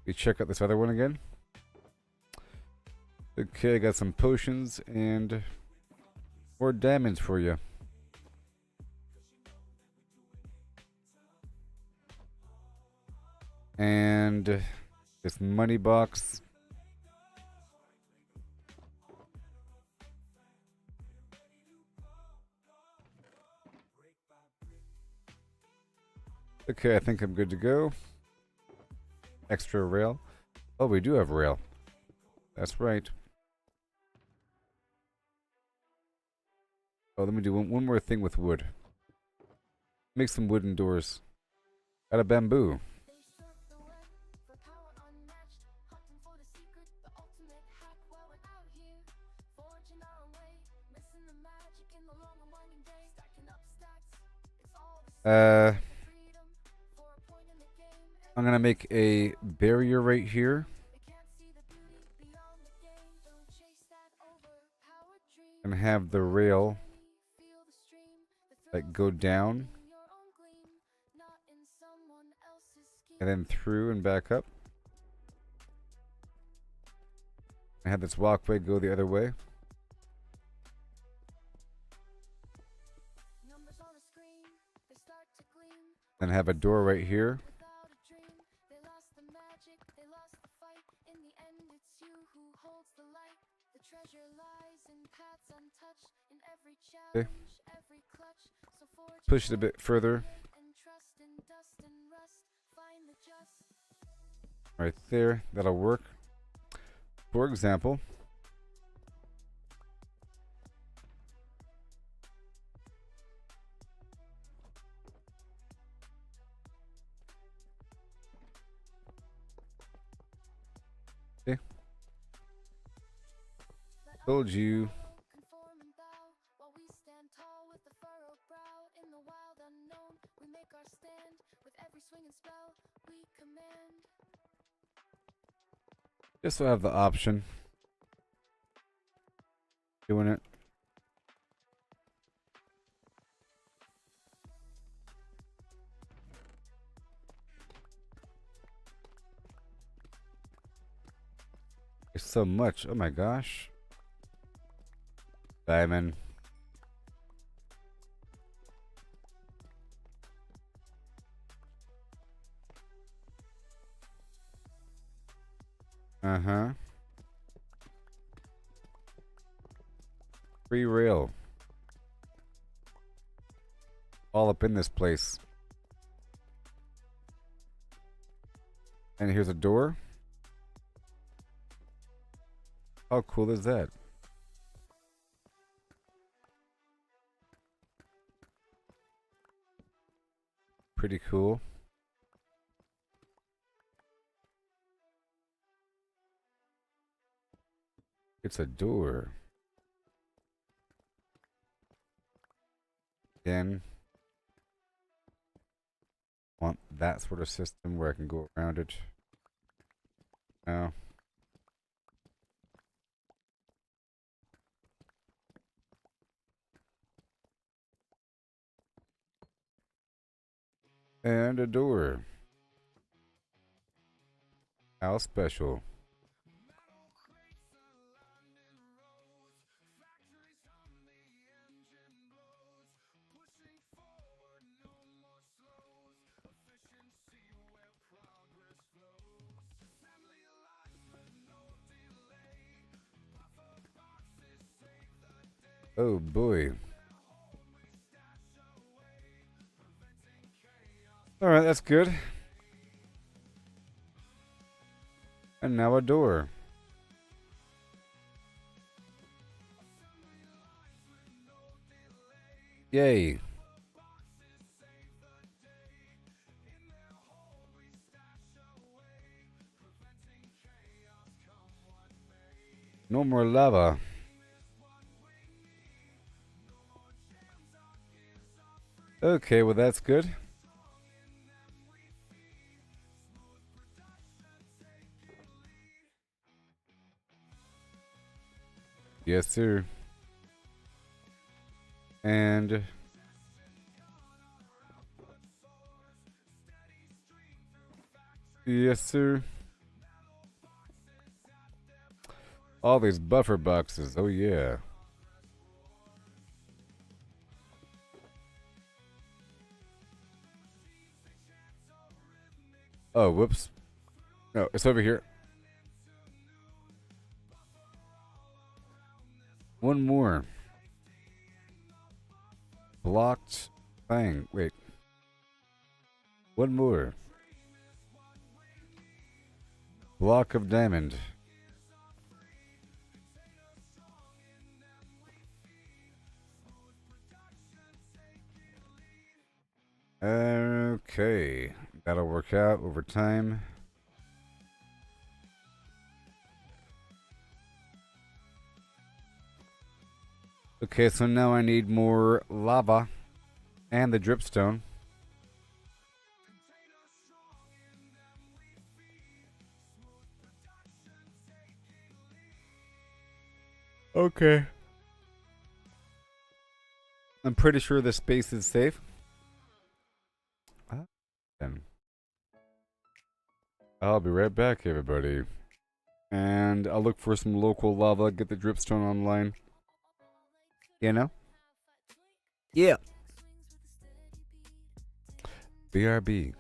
[SPEAKER 1] We check out this other one again. Okay, I got some potions and more diamonds for you. And this money box. Okay, I think I'm good to go. Extra rail. Oh, we do have rail. That's right. Oh, let me do one more thing with wood. Make some wooden doors out of bamboo. I'm gonna make a barrier right here. And have the rail like go down and then through and back up. I have this walkway go the other way. And have a door right here. Okay. Push it a bit further. Right there. That'll work. For example, okay. Told you. Just so I have the option. Doing it. There's so much. Oh my gosh. Diamond. Uh-huh. Free rail. All up in this place. And here's a door. How cool is that? Pretty cool. It's a door. Again, want that sort of system where I can go around it. No. And a door. How special. Oh boy. Alright, that's good. And now a door. Yay. No more lava. Okay, well that's good. Yes, sir. And yes, sir. All these buffer boxes. Oh yeah. Oh, whoops. No, it's over here. One more. Blocked thing. Wait. One more. Block of diamond. Okay. That'll work out over time. Okay, so now I need more lava and the dripstone. Okay. I'm pretty sure this space is safe. Then I'll be right back, everybody. And I'll look for some local lava, get the dripstone online. You know? Yeah. BRB.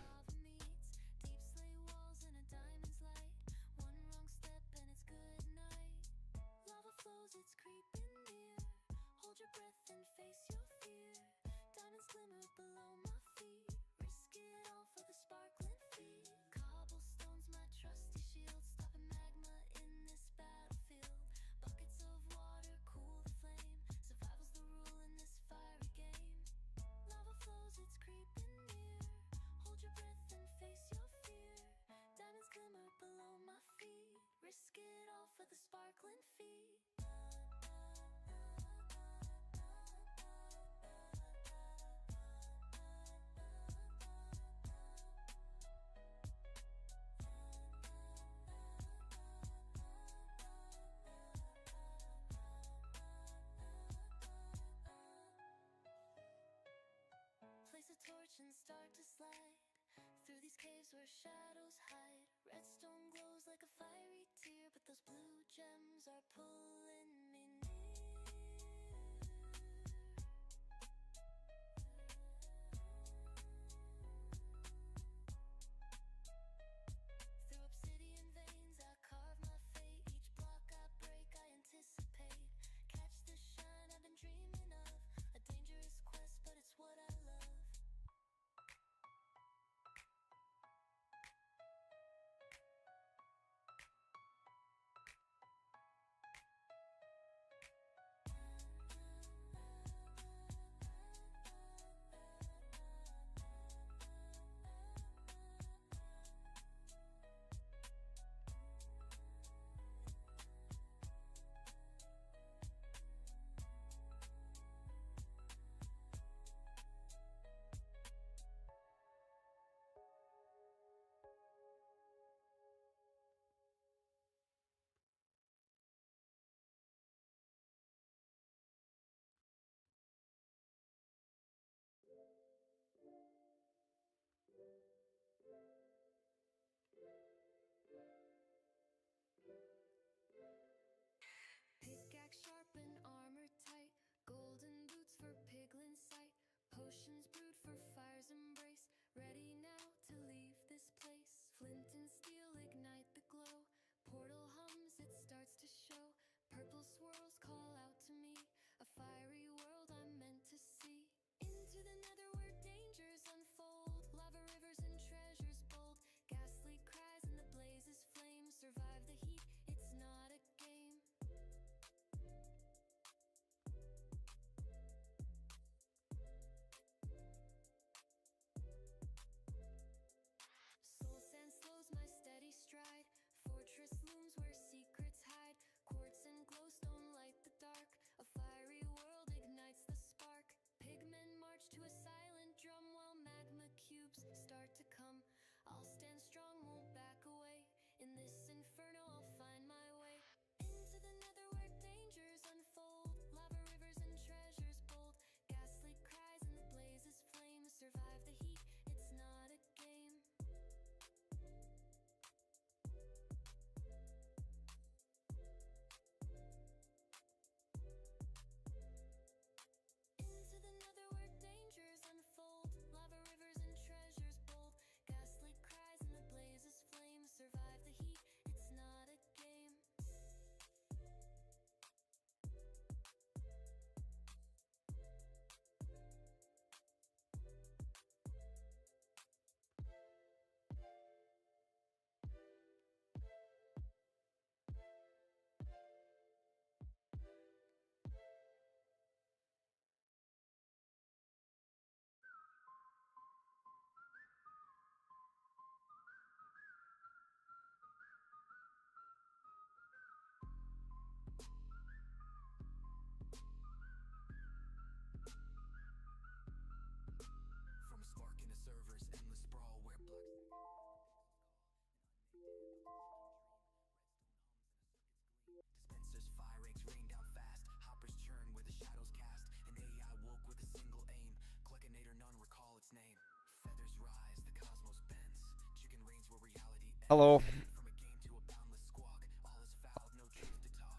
[SPEAKER 1] Hello.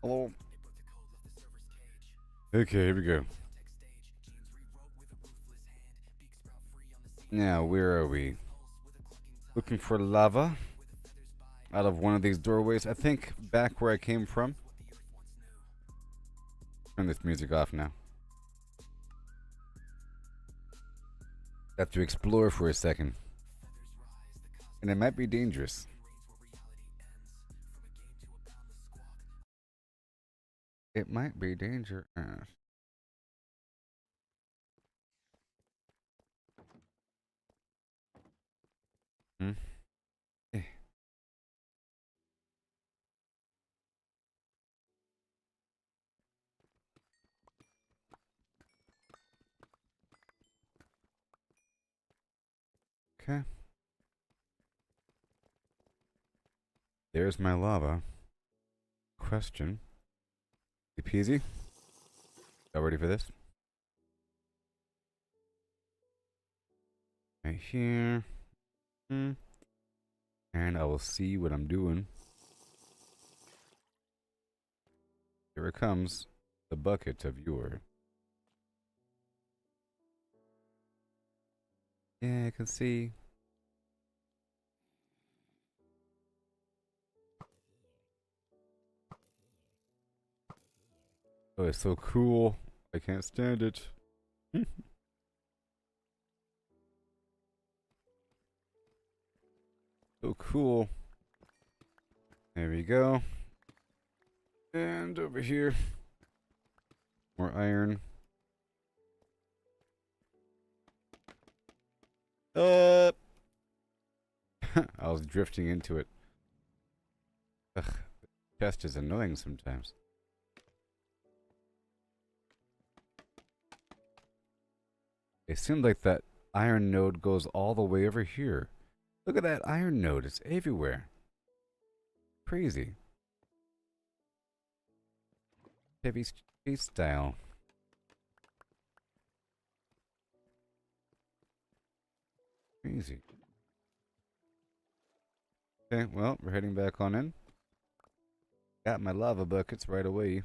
[SPEAKER 1] Hello. Okay, here we go. Now, where are we? Looking for lava out of one of these doorways. I think back where I came from. Turn this music off now. Have to explore for a second. And it might be dangerous. It might be dangerous. Hmm? Eh. Okay. There's my lava. Question. Easy peasy. Y'all ready for this? Right here. And I will see what I'm doing. Here it comes. The bucket of yore. Yeah, I can see. Oh, it's so cool. I can't stand it. So cool. There we go. And over here. More iron. I was drifting into it. Ugh, the chest is annoying sometimes. It seems like that iron node goes all the way over here. Look at that iron node. It's everywhere. Crazy. Heavy space style. Crazy. Okay, well, we're heading back on in. Got my lava buckets right away.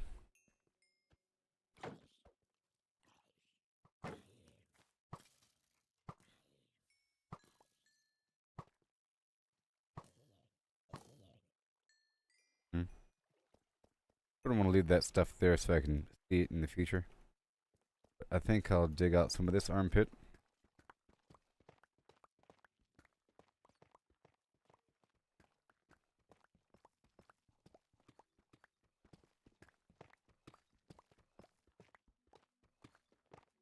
[SPEAKER 1] I don't want to leave that stuff there so I can see it in the future. But I think I'll dig out some of this armpit.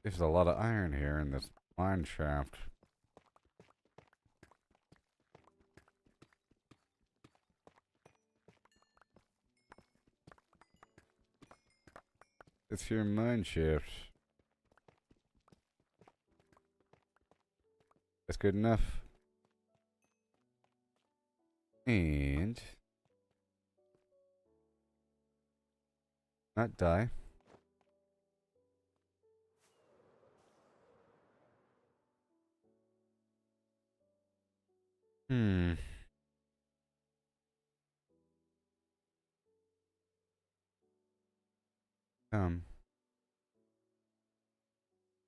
[SPEAKER 1] There's a lot of iron here in this mine shaft. It's your mine shaft. That's good enough. And not die. Hmm.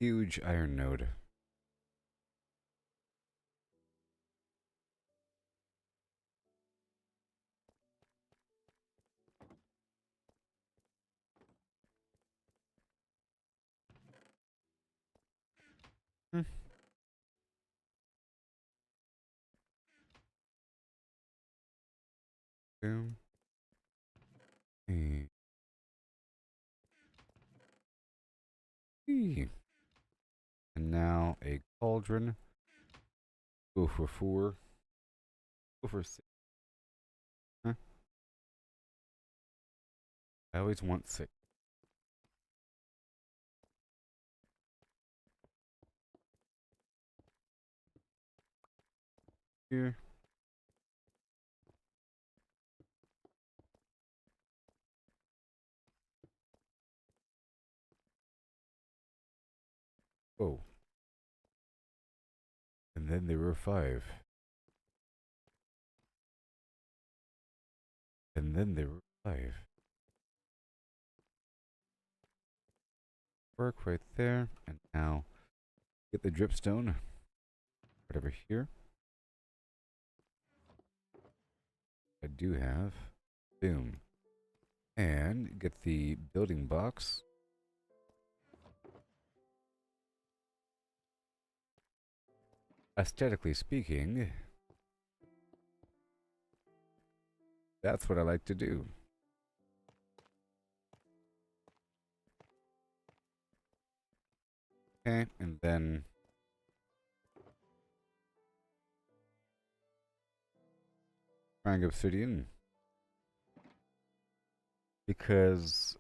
[SPEAKER 1] Huge iron node. Hmm. Boom. And and now a cauldron. Go for 4. Go for 6. Huh? I always want 6. Here. Oh. And then there were 5. And then there were 5. Work right there. And now get the dripstone right over here. I do have. Boom. And get the building box. Aesthetically speaking, that's what I like to do. Okay, and then trying obsidian. Because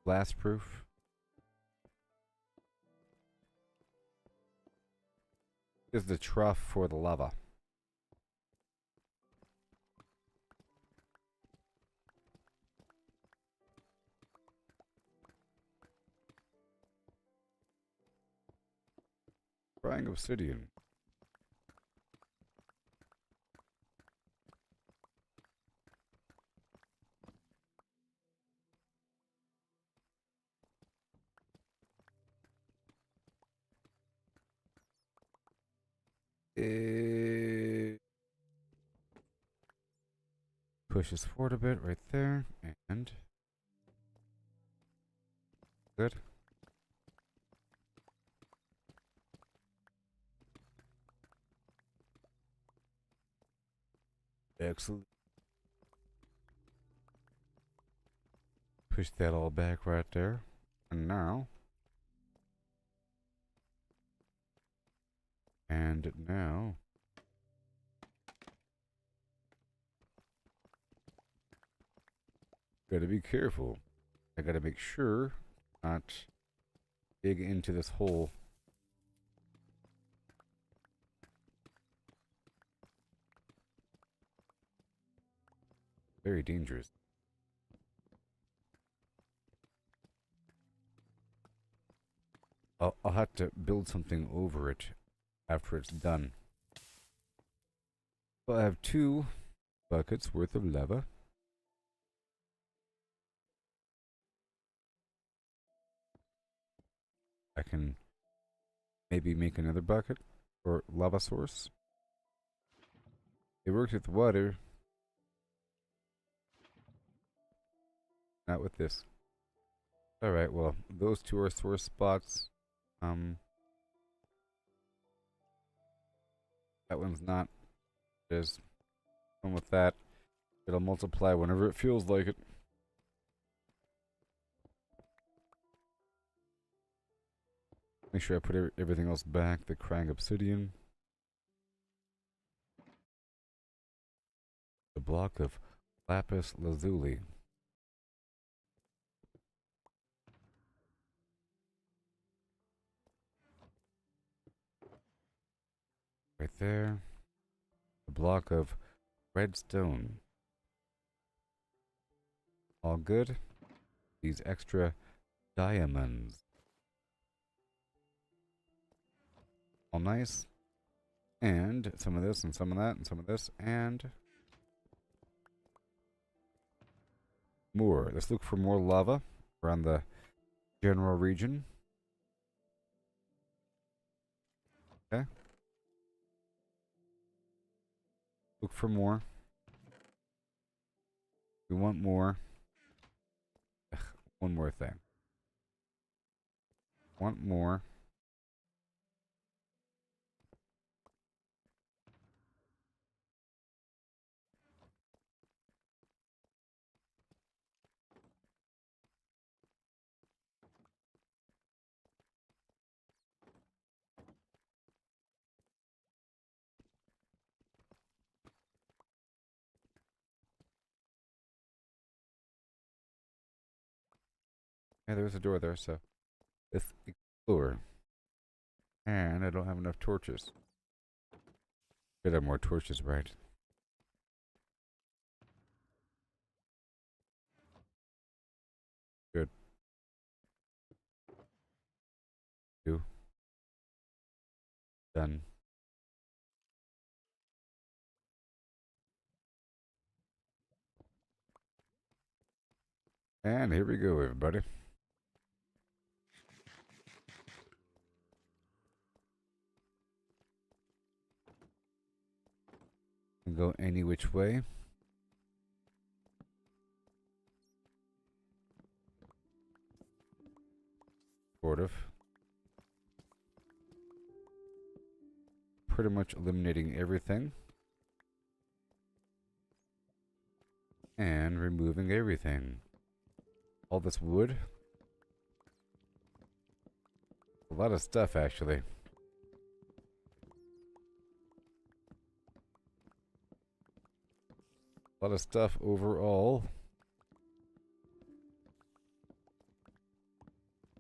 [SPEAKER 1] blast proof. Is the trough for the lava. Trying obsidian. It pushes forward a bit right there, and good. Excellent. Push that all back right there. And now. And now. Gotta be careful. I gotta make sure not dig into this hole. Very dangerous. I'll have to build something over it after it's done. So I have 2 buckets worth of lava. I can maybe make another bucket or lava source. It works with water. Not with this. Alright, well, those 2 are source spots. That one's not. There's one with that. It'll multiply whenever it feels like it. Make sure I put everything else back. The Krang Obsidian. The block of lapis lazuli. Right there. The block of redstone. All good. These extra diamonds. All nice. And some of this and some of that and some of this and more. Let's look for more lava around the general region. Okay. Look for more. We want more. Ugh, one more thing. Want more. Yeah, there's a door there, so let's explore. And I don't have enough torches. Could have more torches, right? Good. Two. Done. And here we go, everybody. Can go any which way. Sort of. Pretty much eliminating everything. And removing everything. All this wood. A lot of stuff, actually. A lot of stuff overall.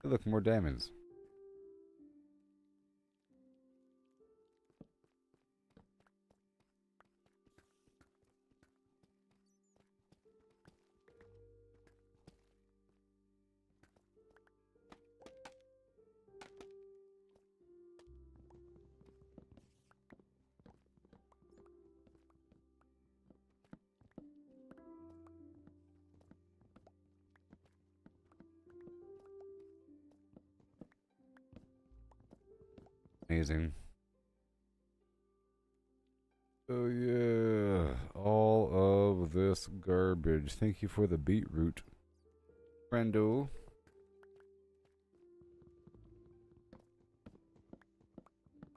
[SPEAKER 1] Hey, look, more diamonds. Amazing. Oh yeah, all of this garbage. Thank you for the beetroot, friendo.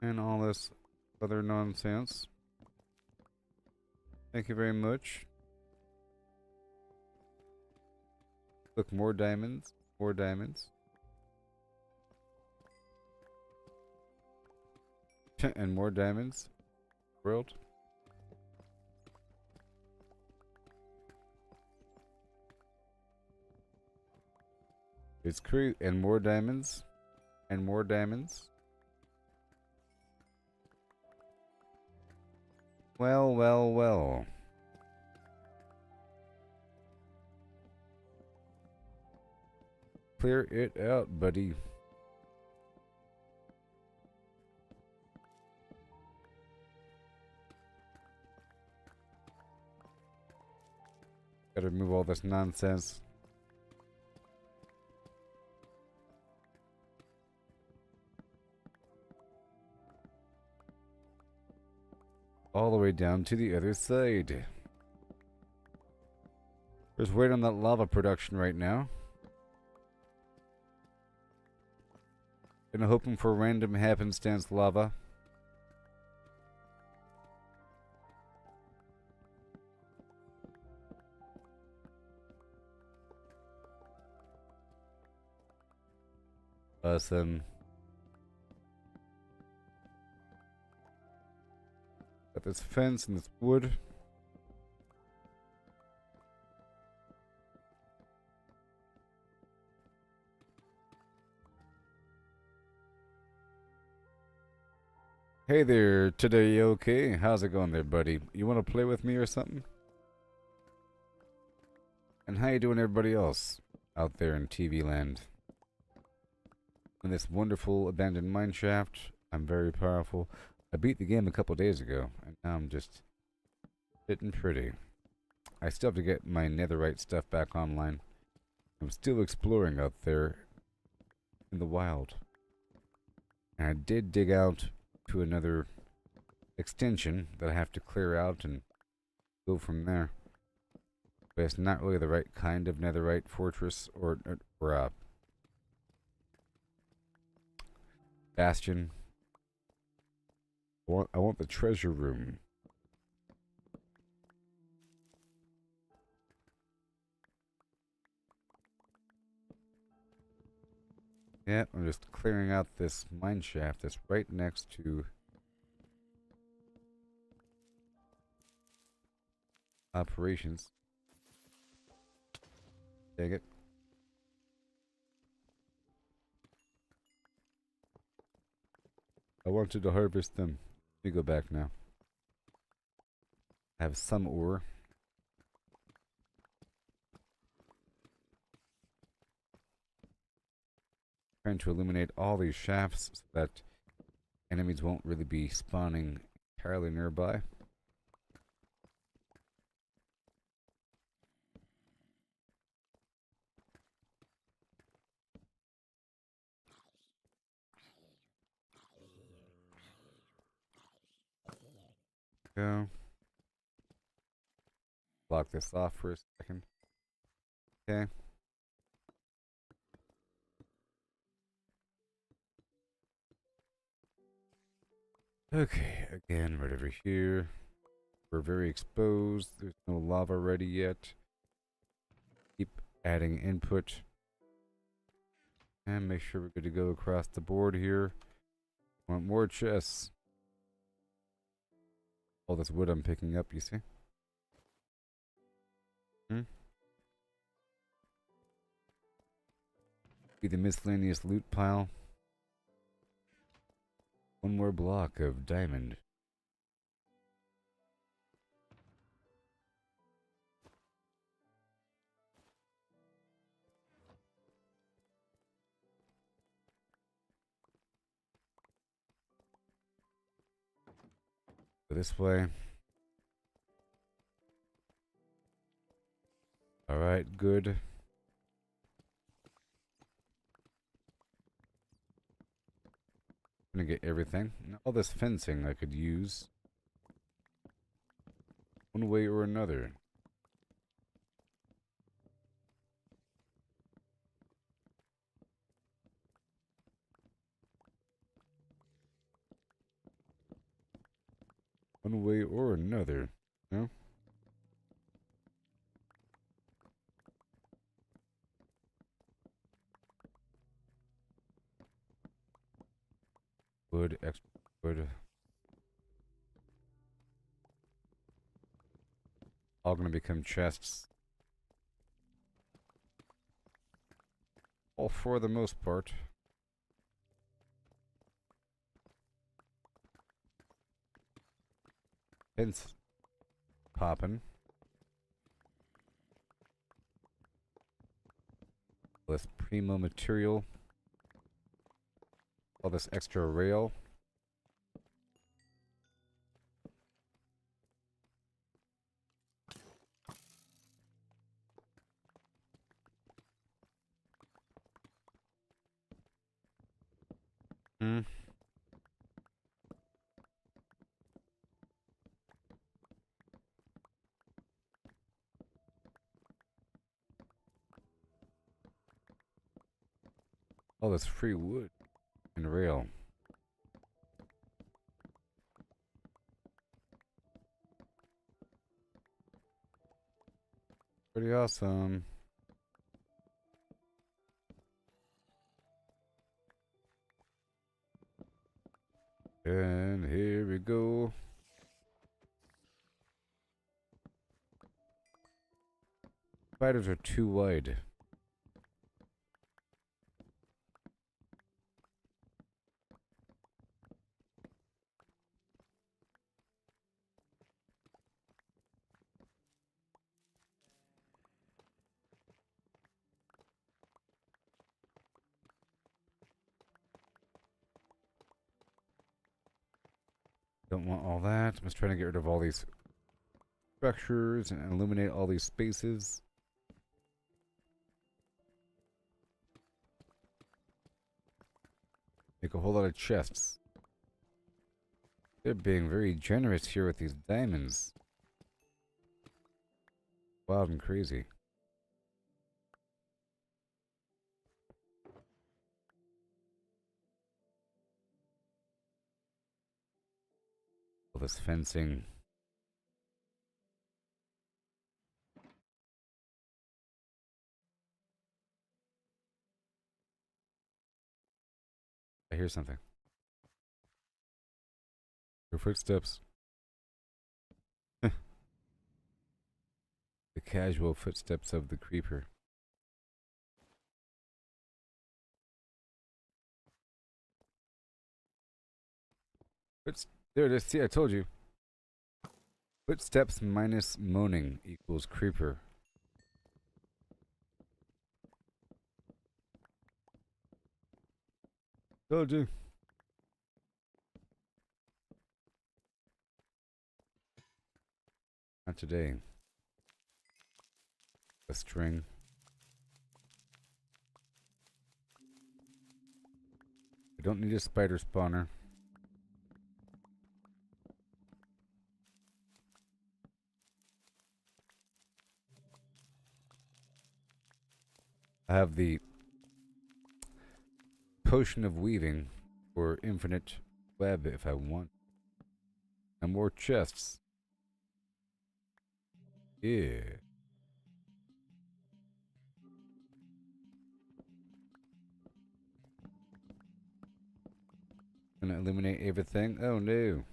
[SPEAKER 1] And all this other nonsense. Thank you very much. Look, more diamonds, more diamonds. And more diamonds. World. It's crazy. And more diamonds. And more diamonds. Well, well, well. Clear it out, buddy. Gotta remove all this nonsense. All the way down to the other side. Just wait on that lava production right now. And hoping for random happenstance lava. Awesome. this fence and this wood. Hey there, today you okay? How's it going there, buddy? You want to play with me or something? And how you doing, everybody else out there in TV land? In this wonderful abandoned mine shaft, I'm very powerful. I beat the game a couple days ago, and now I'm just sitting pretty. I still have to get my netherite stuff back online. I'm still exploring out there in the wild. And I did dig out to another extension that I have to clear out and go from there. But it's not really the right kind of netherite fortress or bastion. I want the treasure room. Yeah, I'm just clearing out this mine shaft that's right next to operations. Dang it. I wanted to harvest them. Let me go back now. I have some ore. Trying to eliminate all these shafts so that enemies won't really be spawning entirely nearby. Go. Block this off for a second. Okay. Okay, again, right over here. We're very exposed. There's no lava ready yet. Keep adding input. And make sure we're good to go across the board here. Want more chests. All this wood I'm picking up, you see? Be the miscellaneous loot pile. One more block of diamond. Go this way. Alright, good. Gonna get everything. Now, all this fencing I could use one way or another. One way or another. No? Wood, extra wood. All gonna become chests. All for the most part. Fence popping. All this primo material. All this extra rail. All this free wood and rail. Pretty awesome. And here we go. spiders are too wide. Don't want all that. I'm just trying to get rid of all these structures and illuminate all these spaces. Make a whole lot of chests. They're being very generous here with these diamonds. Wild and crazy. All this fencing. I hear something. Your footsteps. The casual footsteps of the creeper. There it is. See, I told you. Footsteps minus moaning equals creeper. Told you. Not today. A string. I don't need a spider spawner. I have the potion of weaving for infinite web if I want. And more chests. Yeah. Gonna eliminate everything. Oh no.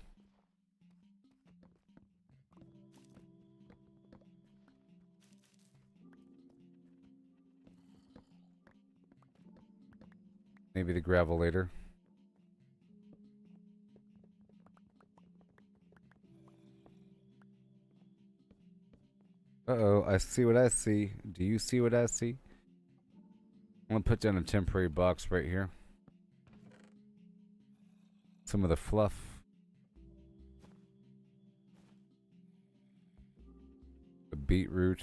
[SPEAKER 1] Maybe the gravel later. Uh-oh, I see what I see. Do you see what I see? I'm gonna put down a temporary box right here. Some of the fluff. The beetroot.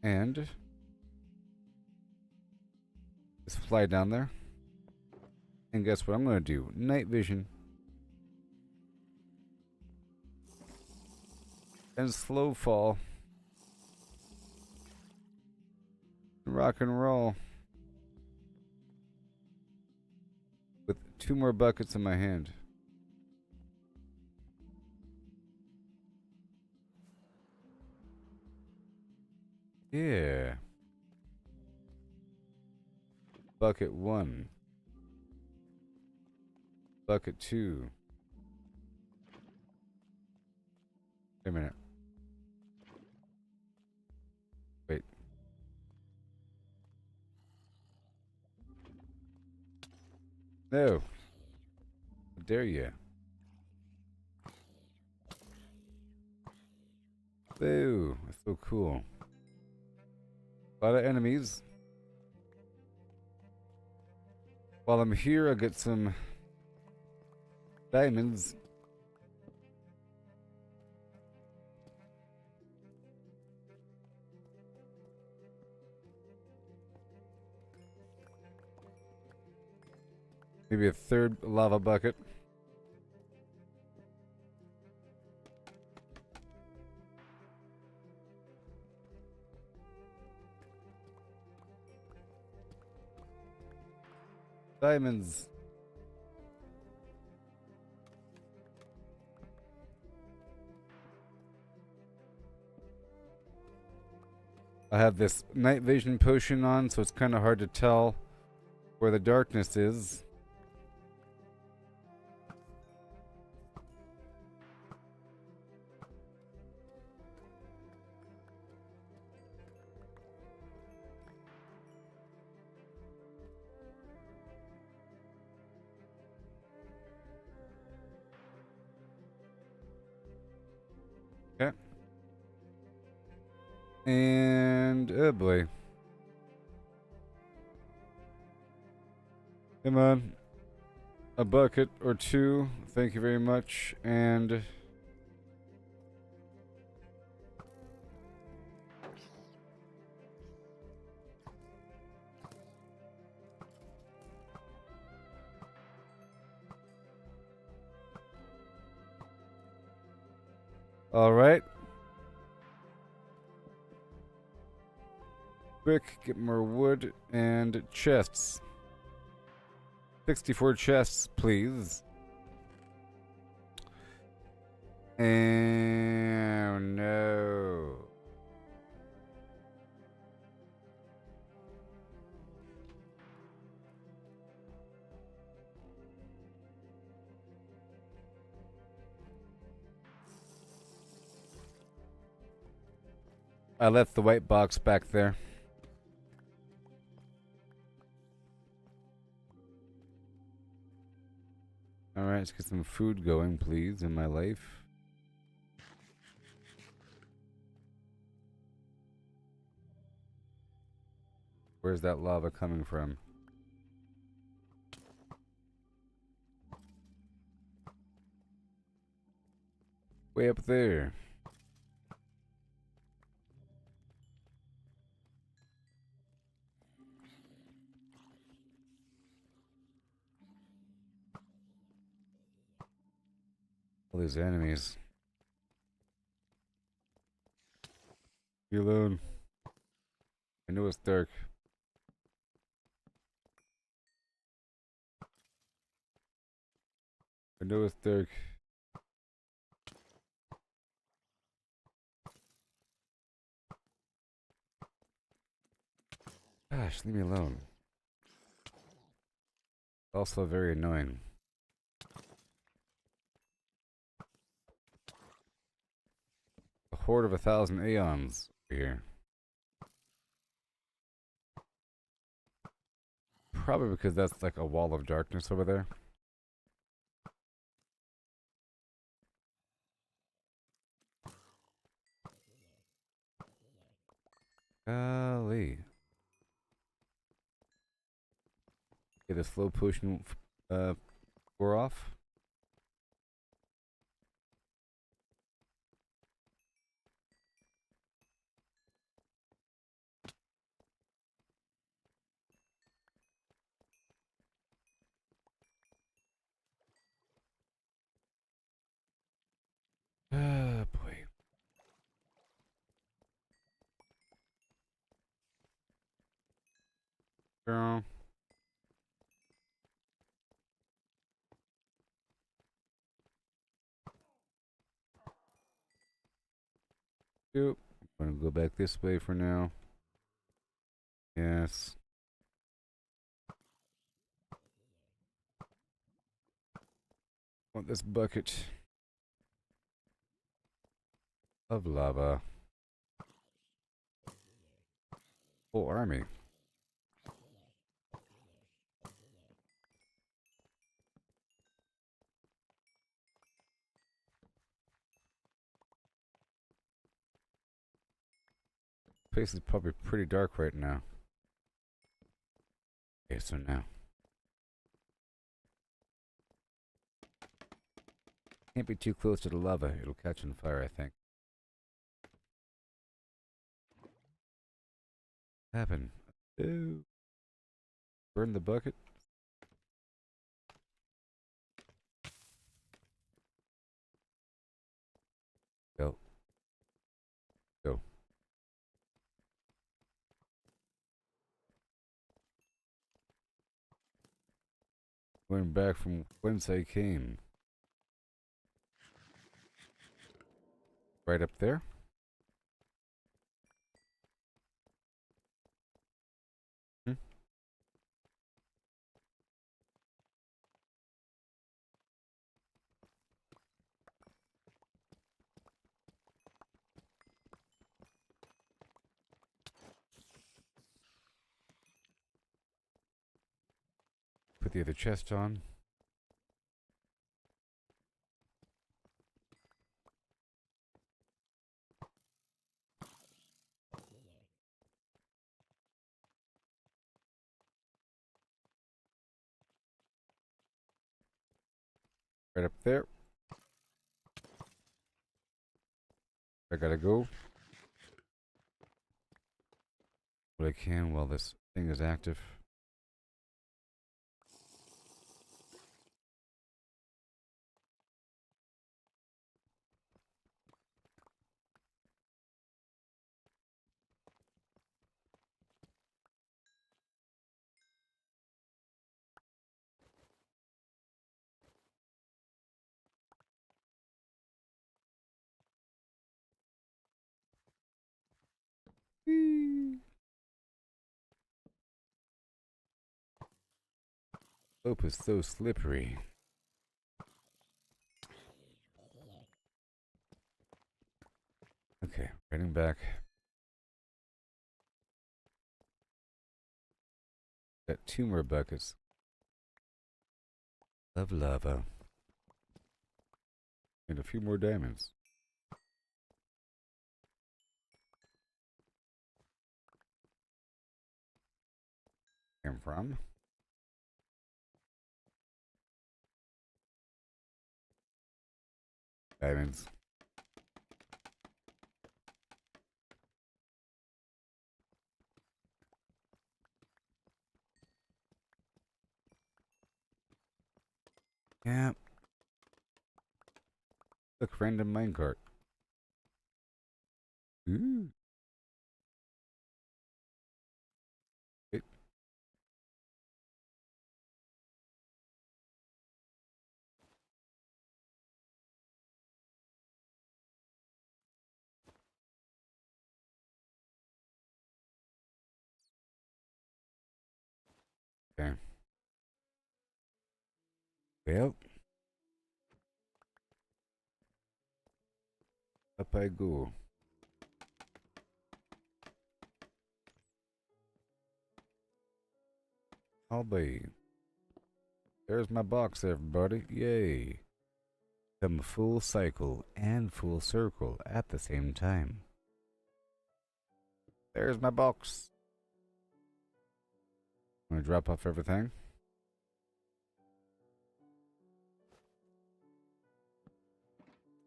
[SPEAKER 1] And just fly down there. And guess what I'm gonna do? Night vision. And slow fall. Rock and roll. With 2 more buckets in my hand. Yeah. Bucket 1. Bucket 2. Wait a minute. Wait. No. How dare you? Ooh, that's so cool. A lot of enemies. While I'm here, I'll get some diamonds. Maybe a 3rd lava bucket. Diamonds. I have this night vision potion on, so it's kind of hard to tell where the darkness is. And oh boy. Come on. A bucket or two. Thank you very much. And all right. Quick, get more wood and chests. 64 chests, please. And no. I left the white box back there. Alright, let's get some food going, please, in my life. Where's that lava coming from? Way up there. All these enemies. Be alone. I know it's dark. I know it's dark. Gosh, leave me alone. Also very annoying. A horde of 1,000 aeons here. Probably because that's like a wall of darkness over there. Golly. Get a slow potion wore off. Ah, boy. Girl. Yep. I'm gonna go back this way for now. Yes. Want this bucket of lava. Full army. Place is probably pretty dark right now. Okay, so now. Can't be too close to the lava. It'll catch on fire, I think. Happen. Ooh. Burn the bucket. Go. Go. Going back from whence I came. Right up there. Hmm? Put the other chest on. Right up there. I gotta go. What I can while this thing is active. Whee! Slope is so slippery. Okay, heading back. Got 2 more buckets of lava. And a few more diamonds. Came from. Diamonds. Yeah. Look, random minecart. Ooh. It, okay. Well, up I go. I'll be. There's my box, everybody. Yay. Come full cycle and full circle at the same time. There's my box. I'm gonna drop off everything.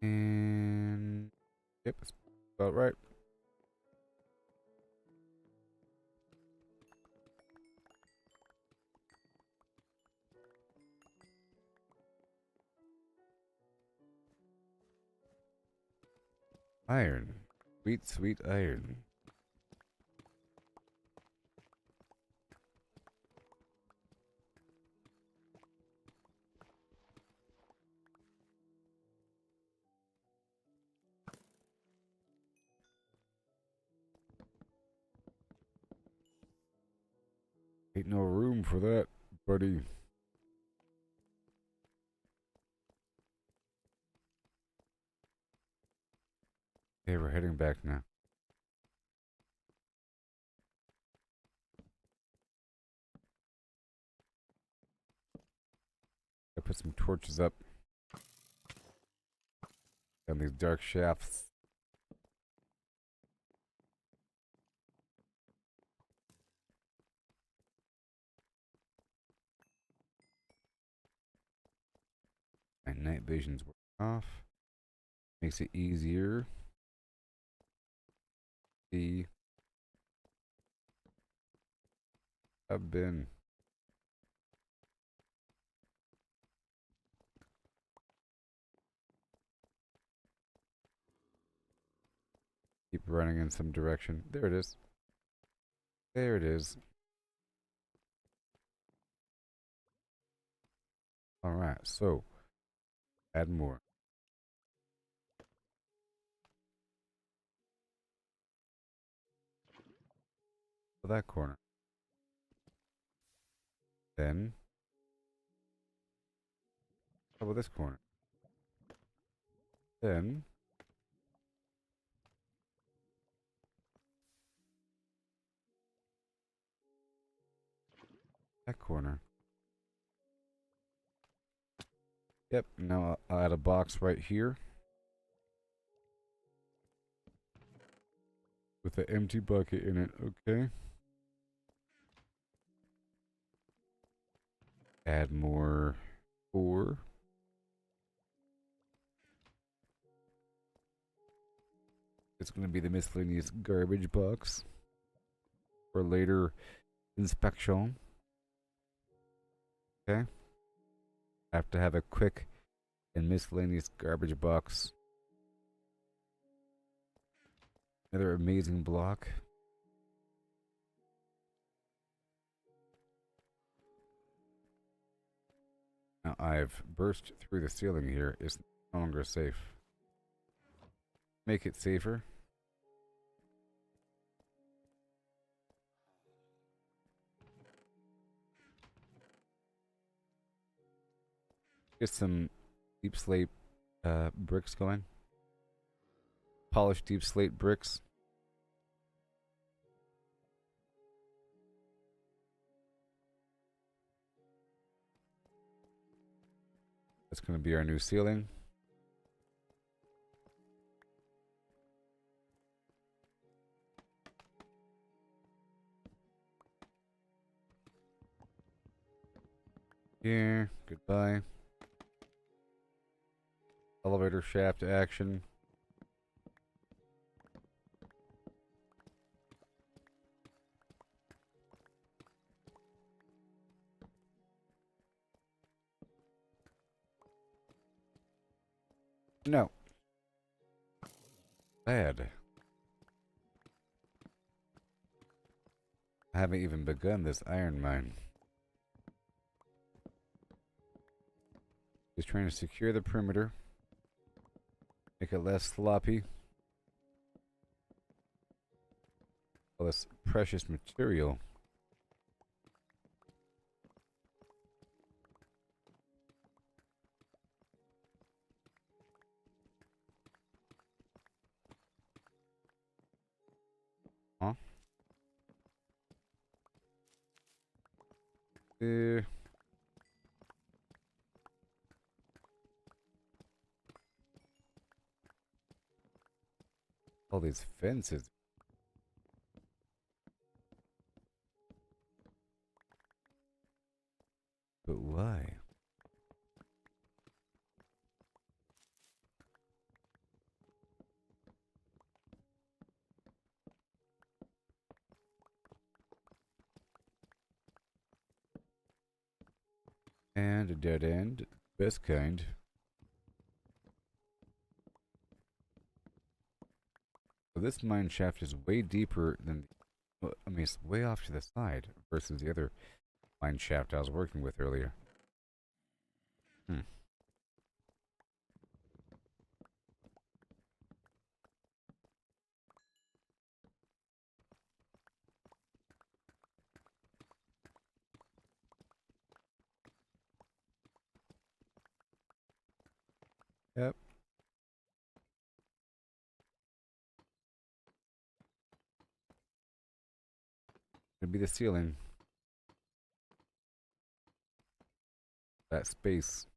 [SPEAKER 1] And yep, that's about right. Iron. Sweet, sweet iron. Ain't no room for that, buddy. Okay, we're heading back now. I put some torches up down these dark shafts. My night vision's off. Makes it easier. See, I've been. Keep running in some direction. There it is. There it is. Alright, so add more. To that corner. Then, how about this corner? Then, that corner. Yep, now I'll add a box right here. With an empty bucket in it, okay? Add more ore. It's going to be the miscellaneous garbage box for later inspection. Okay. I have to have a quick and miscellaneous garbage box. Another amazing block. Now I've burst through the ceiling here. It's no longer safe. Make it safer. Get some deep slate bricks going. Polished deep slate bricks. That's going to be our new ceiling. Here, goodbye. Elevator shaft action. No. Bad. I haven't even begun this iron mine. Just trying to secure the perimeter. Make it less sloppy. All this precious material. Huh? All these fences. But why? And a dead end. Best kind. So this mine shaft is way deeper than... Well, I mean, it's way off to the side versus the other mine shaft I was working with earlier. Yep. It'd be the ceiling. That space.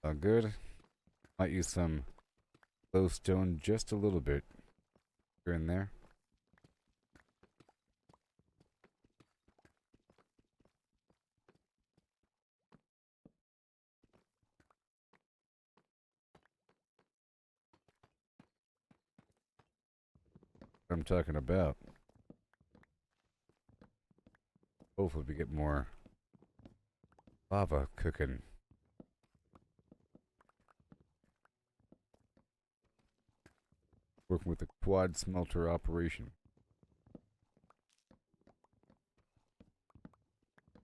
[SPEAKER 1] All good. Might use some glowstone just a little bit here and there. What I'm talking about. Hopefully we get more lava cooking. Working with the quad smelter operation.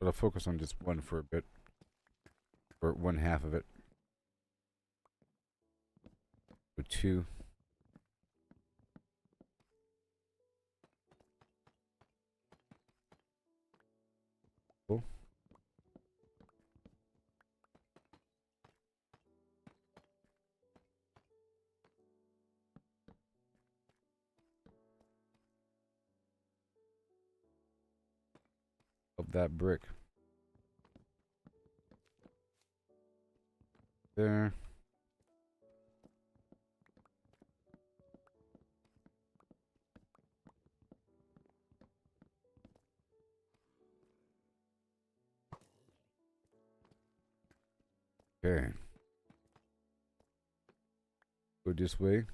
[SPEAKER 1] But I'll focus on just one for a bit. Or one half of it. So two. Cool. Of that brick. there. Okay. Go this way.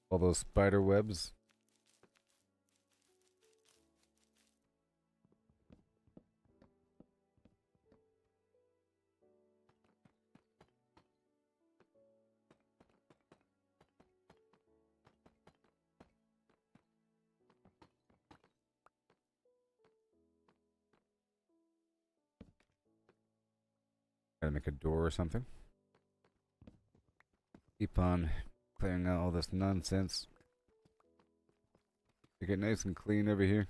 [SPEAKER 1] All those spider webs. Gotta make a door or something. Keep on clearing out all this nonsense. Make it nice and clean over here.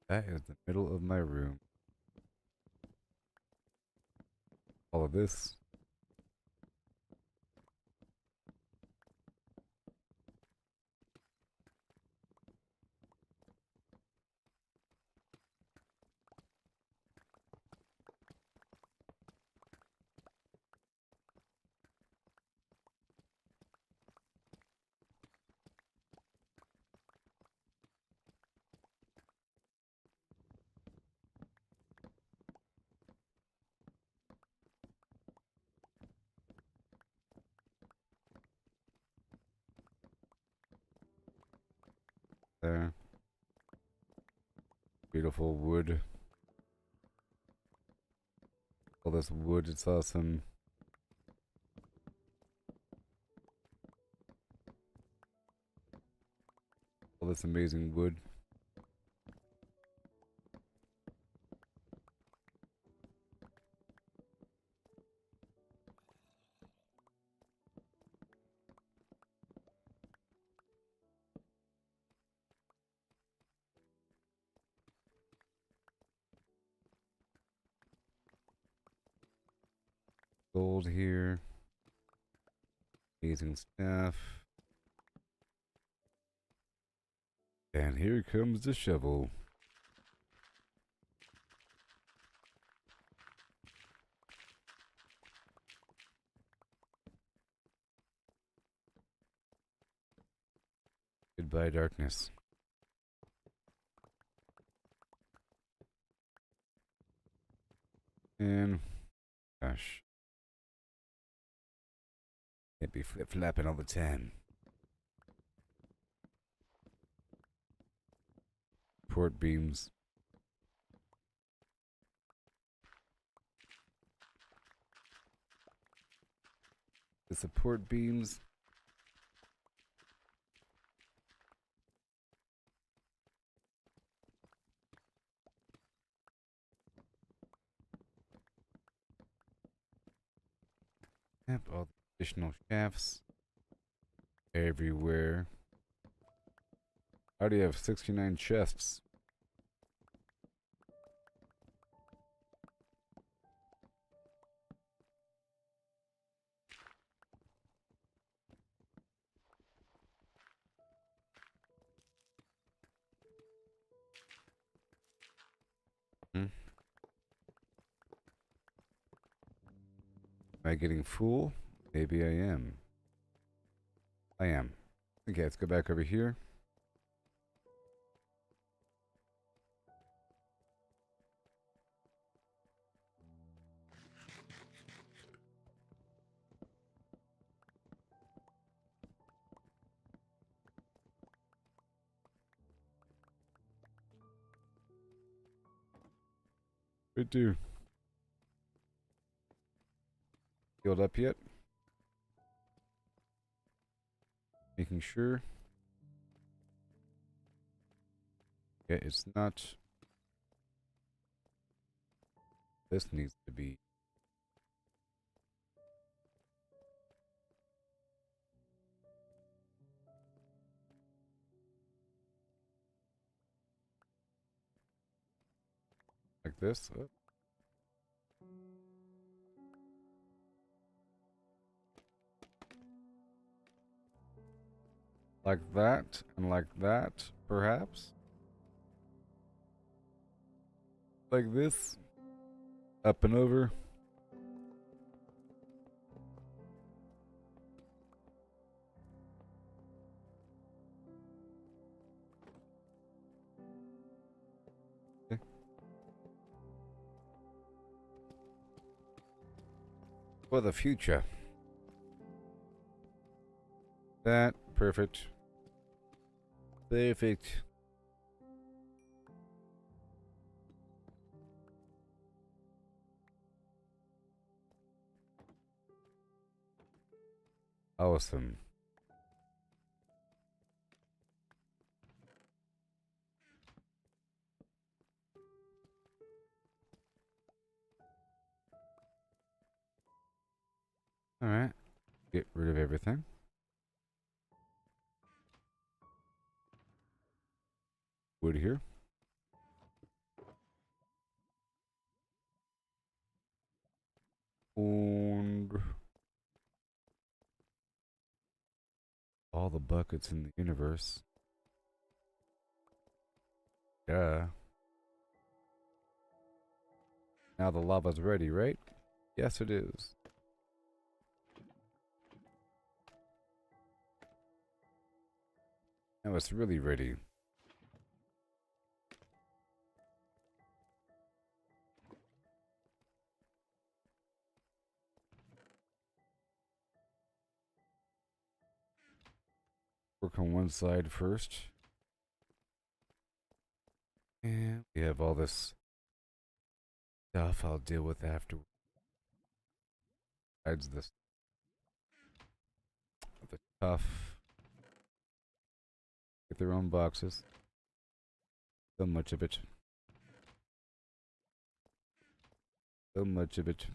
[SPEAKER 1] That is the middle of my room. All of this. There. Beautiful wood. All this wood, it's awesome. All this amazing wood. Gold here. Amazing stuff. And here comes the shovel. Goodbye, darkness. And gosh. Can't be flip-flapping all the time. Port beams. The support beams. Yep, all the additional shafts. Everywhere. I already have 69 chests. Am I getting full? Maybe I am. I am. Okay, let's go back over here. Right there. Healed up yet? Making sure. Yeah, it's not. This needs to be. Like this. Oh. Like that, and like that, perhaps. Like this. Up and over. Okay. For the future. That. Perfect. Perfect. Awesome. Alright. Get rid of everything. Wood here. And all the buckets in the universe. Yeah. Now the lava's ready, right? Yes, it is. Now it's really ready. Work on one side first. And we have all this stuff I'll deal with after. Besides this. The tough. Get their own boxes. So much of it. So much of it.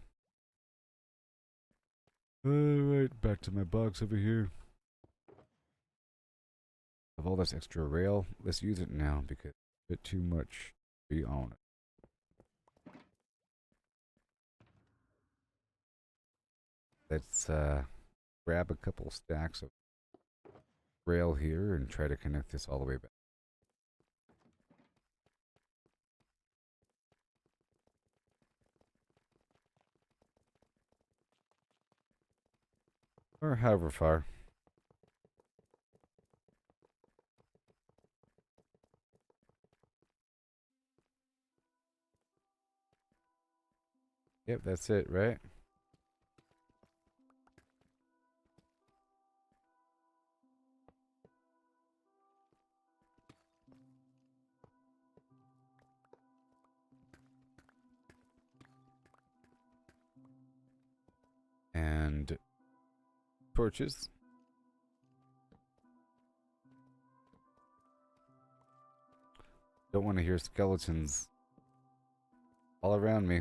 [SPEAKER 1] Alright, back to my box over here. Of all this extra rail, let's use it now because it's a bit too much to be on it. Let's grab a couple stacks of rail here and try to connect this all the way back. Or however far. Yep, that's it, right? And torches. Don't want to hear skeletons all around me.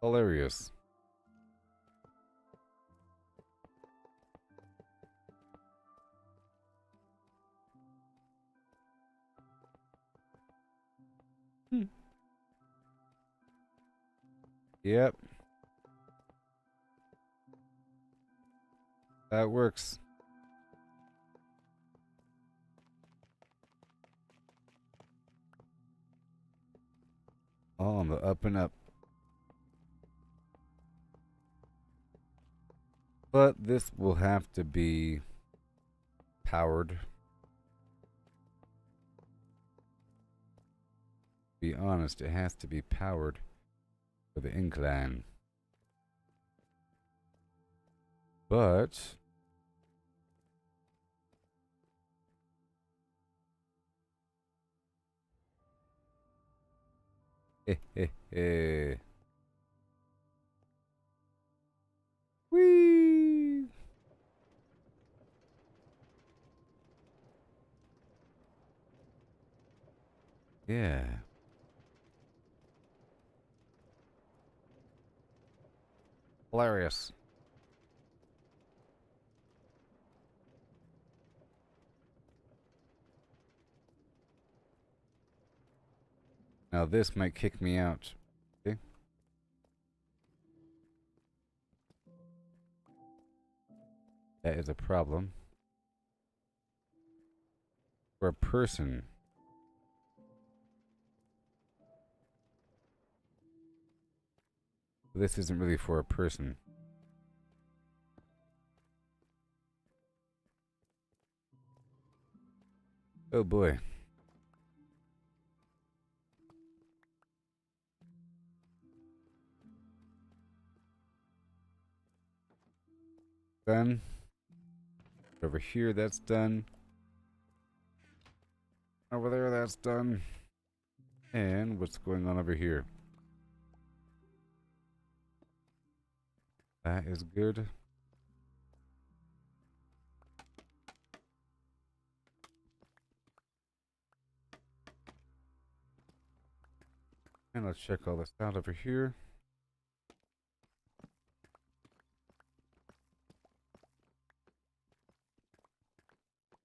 [SPEAKER 1] Hilarious. Yep. That works. All on the up and up. But this will have to be powered. Be honest, it has to be powered for the incline. But Whee! Yeah. Hilarious. Now this might kick me out. Okay. That is a problem. For a person. This isn't really for a person. Oh boy. Done. Over here, that's done. Over there, that's done. And what's going on over here? That is good. And let's check all this out over here.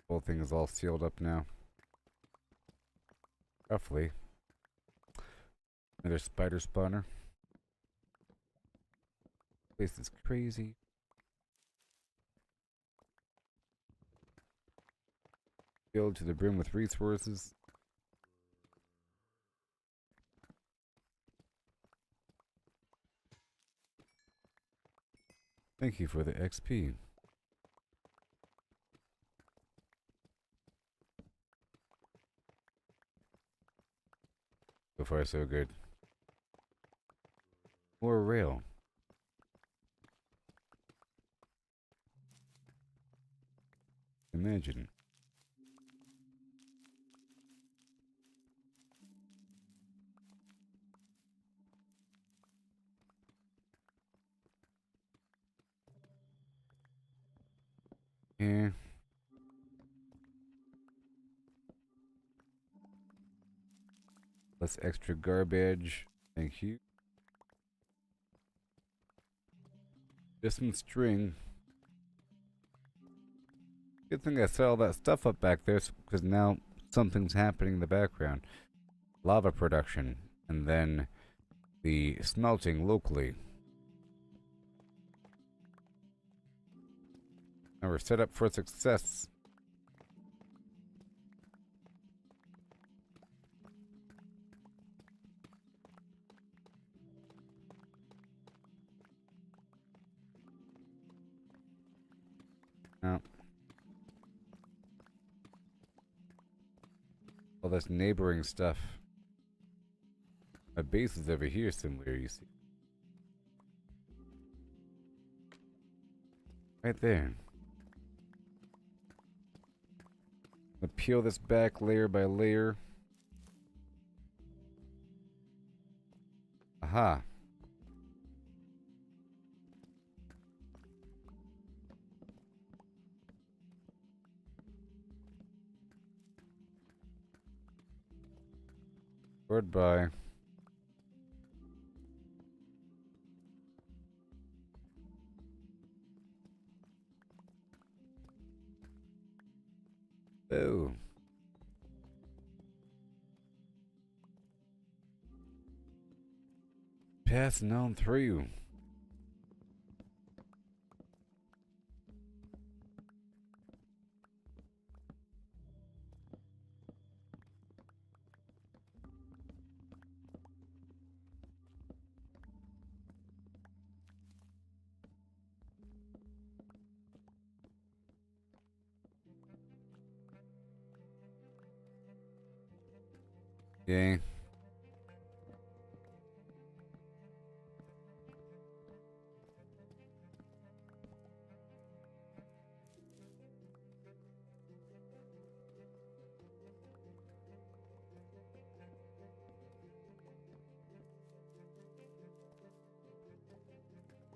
[SPEAKER 1] Whole thing is all sealed up now. Roughly. Another spider spawner. Place is crazy. Filled to the brim with resources. Thank you for the XP. So far, so good. More rail. Imagine. Yeah. Less extra garbage. Thank you. Just some string. Good thing I set all that stuff up back there because now something's happening in the background. Lava production. And then the smelting locally. Now we're set up for success. Now, all this neighboring stuff. My base is over here somewhere, you see. Right there. I'm gonna peel this back layer by layer. Aha. Goodbye. Oh. Passing on through. Yeah.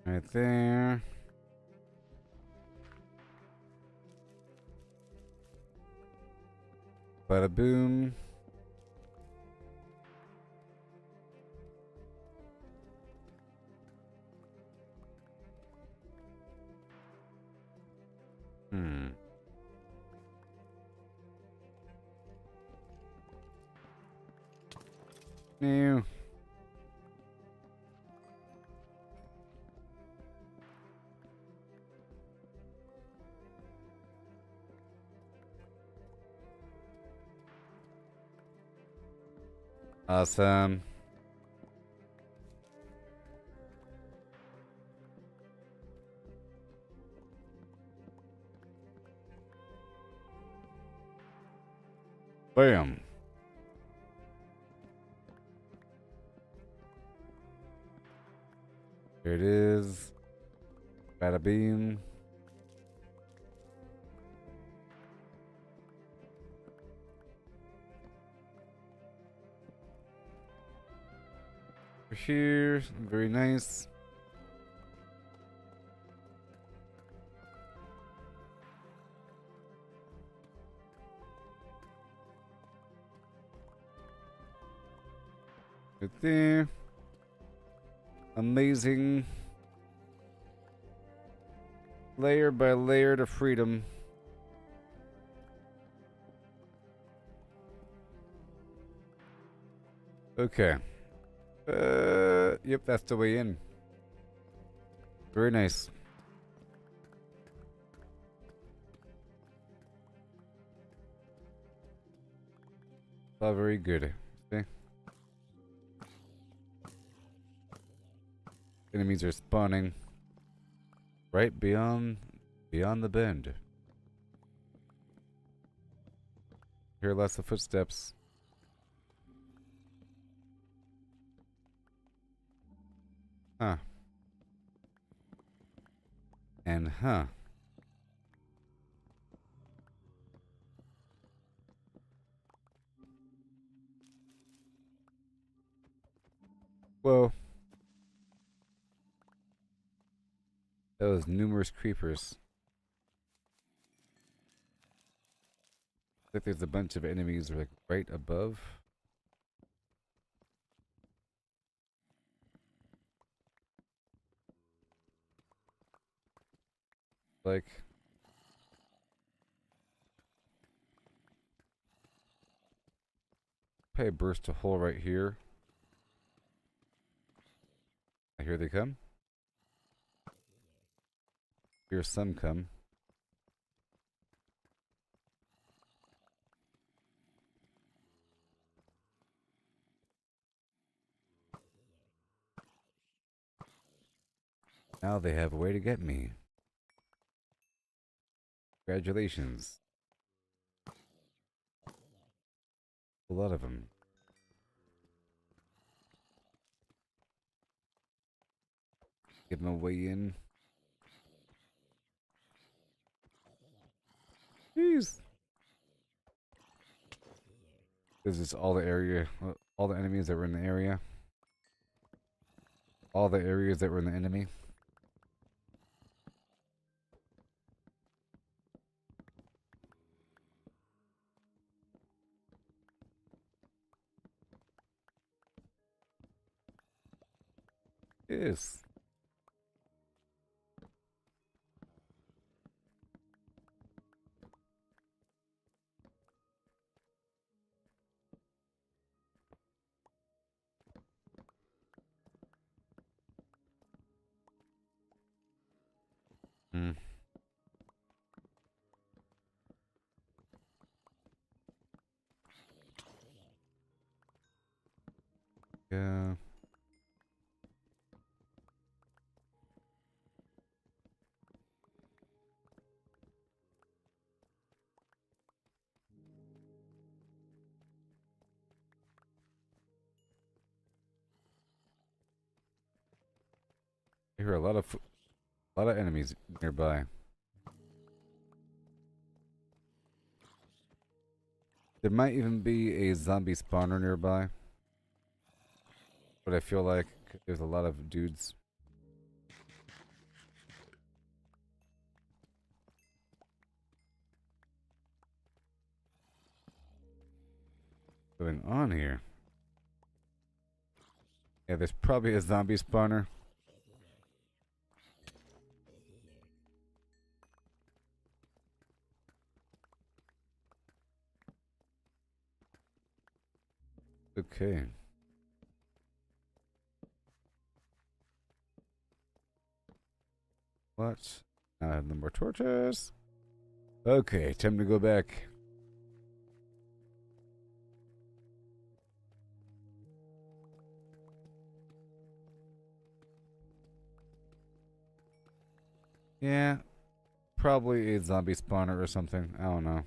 [SPEAKER 1] Right there. Bada boom. Hmm. New. Awesome. Bam. Here it is. Bada beam. Over here. Very nice. Right there. Amazing. Layer by layer to freedom. Okay. Yep, that's the way in. Very nice. All very good. Okay. Enemies are spawning right beyond the bend. Hear lots of footsteps. Huh. And huh. Whoa. Those numerous creepers. Like there's a bunch of enemies like right above. Like I burst a hole right here. Here they come. Here some come. Now they have a way to get me. Congratulations. A lot of them. Give them a way in. Jeez. This is all the area, all the enemies that were in the area. All the areas that were in the enemy. Yes. Hmm. Yeah. I hear a lot of enemies nearby. There might even be a zombie spawner nearby. But I feel like there's a lot of dudes. Going on here. Yeah, there's probably a zombie spawner. Okay. What? Now I have no more torches. Okay, time to go back. Yeah, probably a zombie spawner or something. I don't know.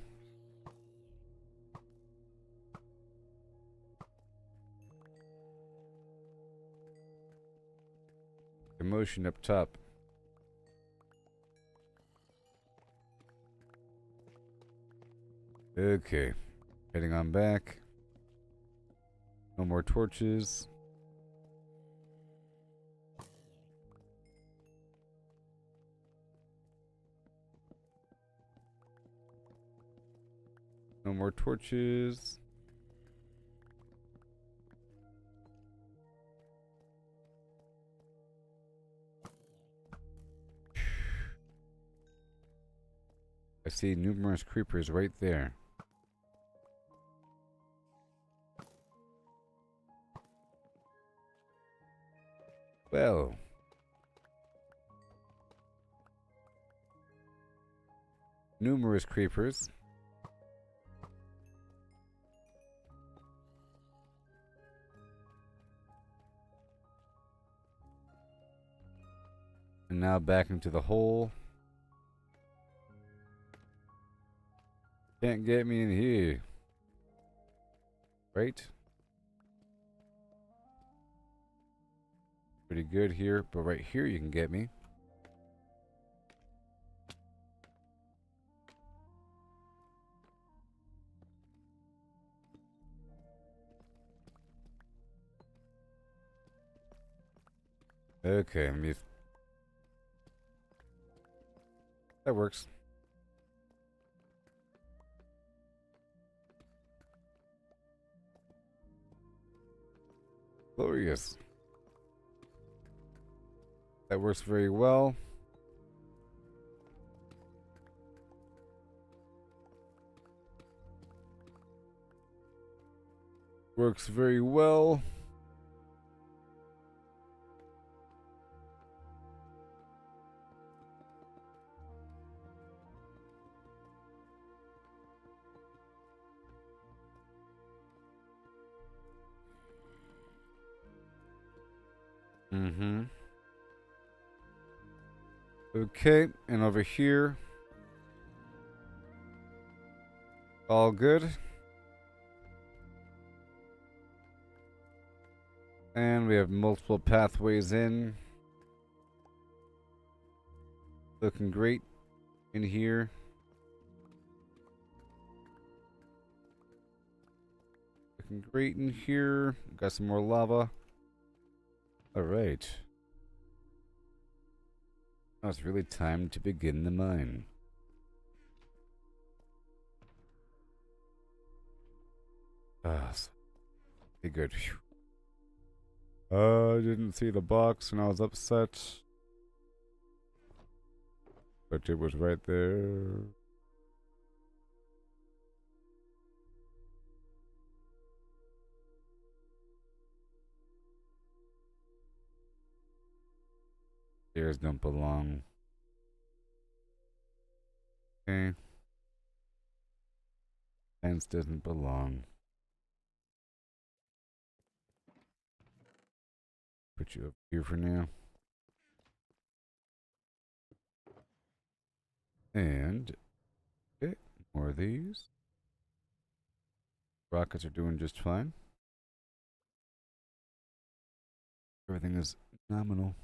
[SPEAKER 1] Commotion up top. Okay. Heading on back. No more torches. No more torches. I see numerous creepers right there. Well. Numerous creepers. And now back into the hole. Can't get me in here. Right? Pretty good here, but right here you can get me. Okay, that works. Glorious. That works very well. Works very well. Mm-hmm. Okay, and over here. All good. And we have multiple pathways in. Looking great in here. Looking great in here. Got some more lava. Alright. Now it's really time to begin the mine. Ah, be good. Phew. I didn't see the box and I was upset. But it was right there. Stairs don't belong. Okay. Fence doesn't belong. Put you up here for now. And okay, more of these. Rockets are doing just fine. Everything is nominal.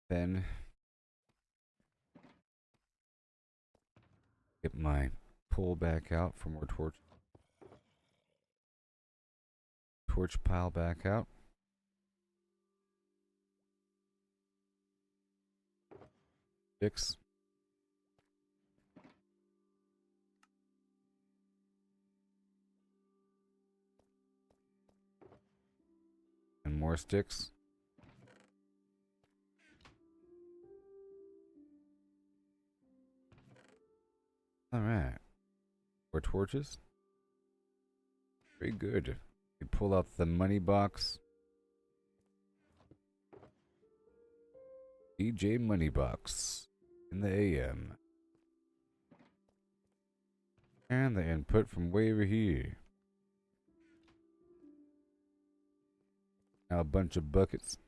[SPEAKER 1] Then get my pull back out for more torch pile back out. Sticks. And more sticks. Alright. More torches. Very good. You pull out the money box. DJ Money Box in the AM. And the input from way over here. Now a bunch of buckets.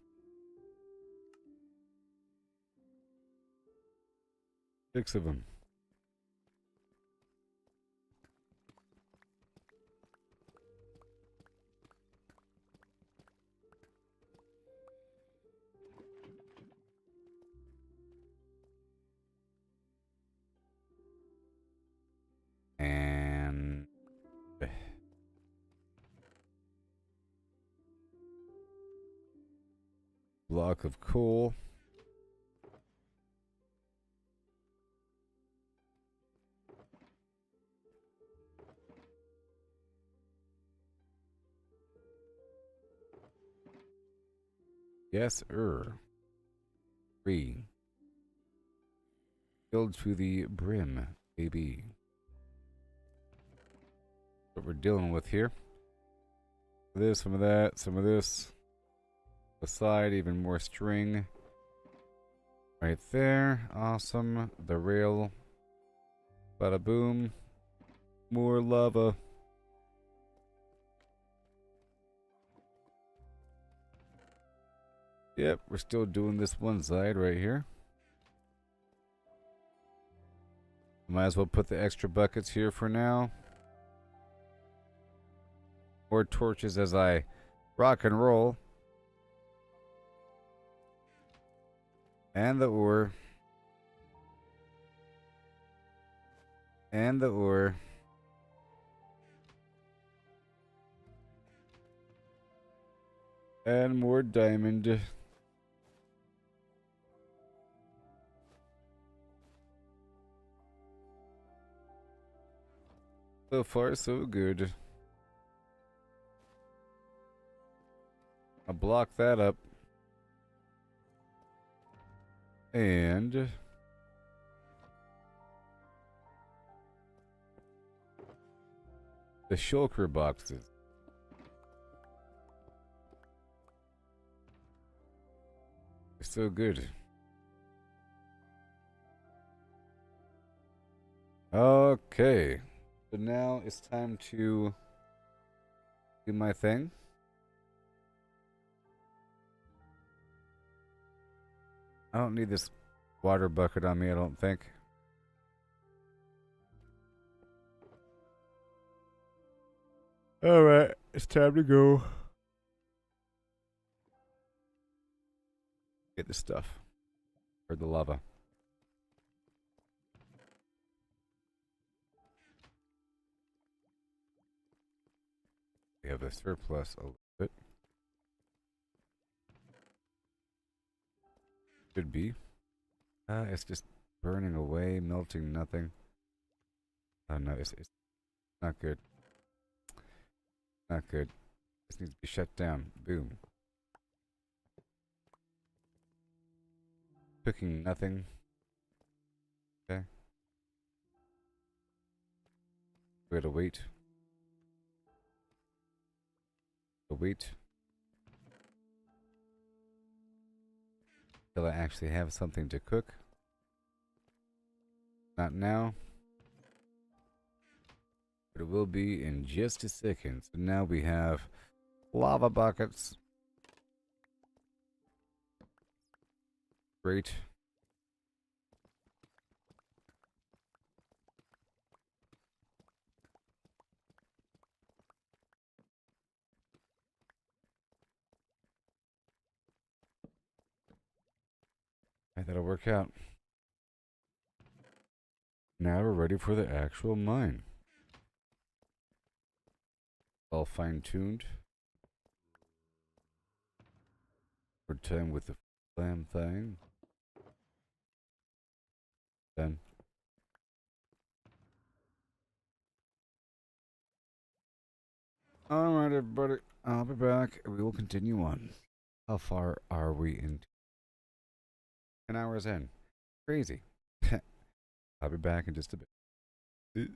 [SPEAKER 1] 6 of them. And block of coal. Yes, 3. Filled to the brim, baby. What we're dealing with here. This, some of that, some of this. The side, even more string. Right there. Awesome. The rail. Bada boom. More lava. Yep, we're still doing this one side right here. Might as well put the extra buckets here for now. More torches as I rock and roll. And the ore. And the ore. And more diamond. So far, so good. I'll block that up. And the shulker boxes. They're so good. Okay. So now it's time to do my thing. I don't need this water bucket on me, I don't think. Alright, it's time to go. Get the stuff. Or the lava. We have a surplus a little bit. Should be. It's just burning away, melting nothing. Oh no, it's not good. Not good. This needs to be shut down. Boom. Cooking nothing. Okay. We gotta wait. Wait. Till I actually have something to cook. Not now. But it will be in just a second. So now we have lava buckets. Great. Alright, that'll work out. Now we're ready for the actual mine. All fine-tuned. We're done with the damn thing. Done. Alright, everybody. I'll be back. We will continue on. How far are we in? 10 hours in. Crazy. I'll be back in just a bit.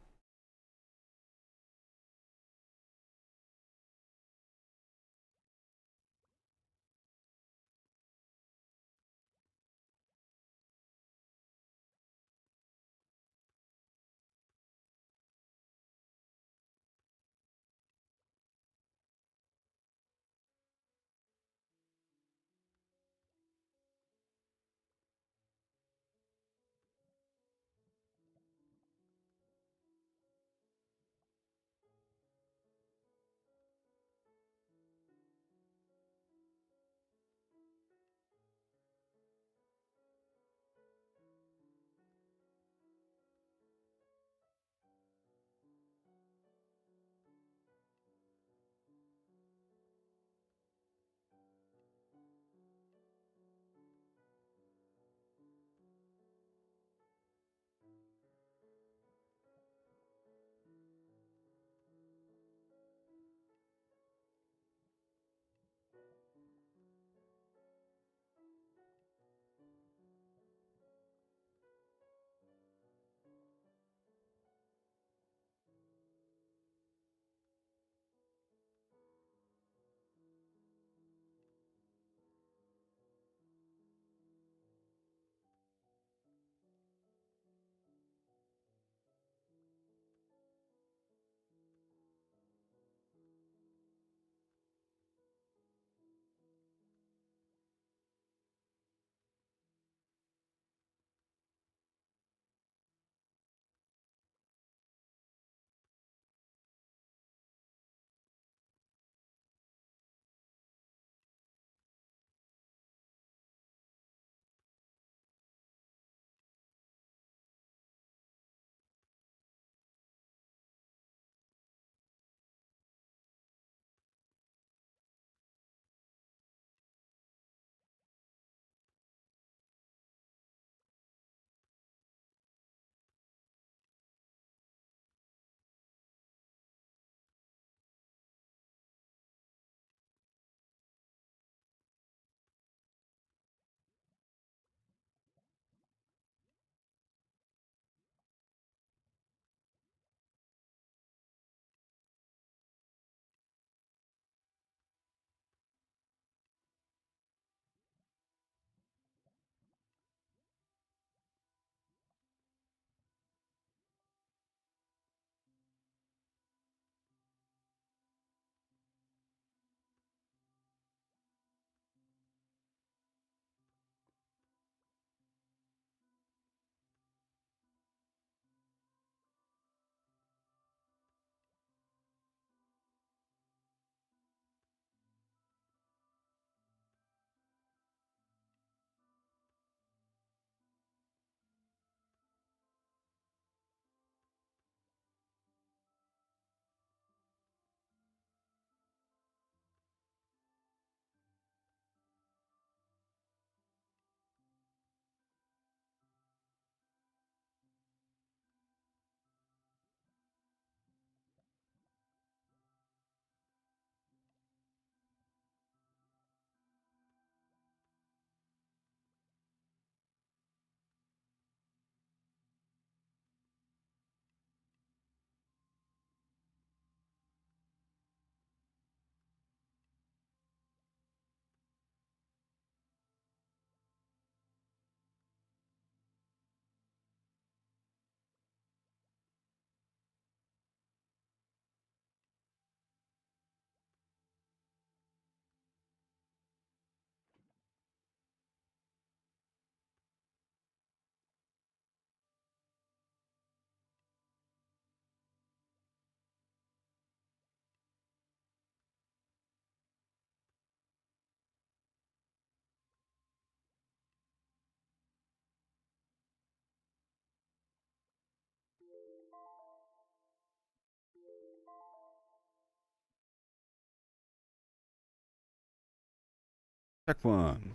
[SPEAKER 1] Check one.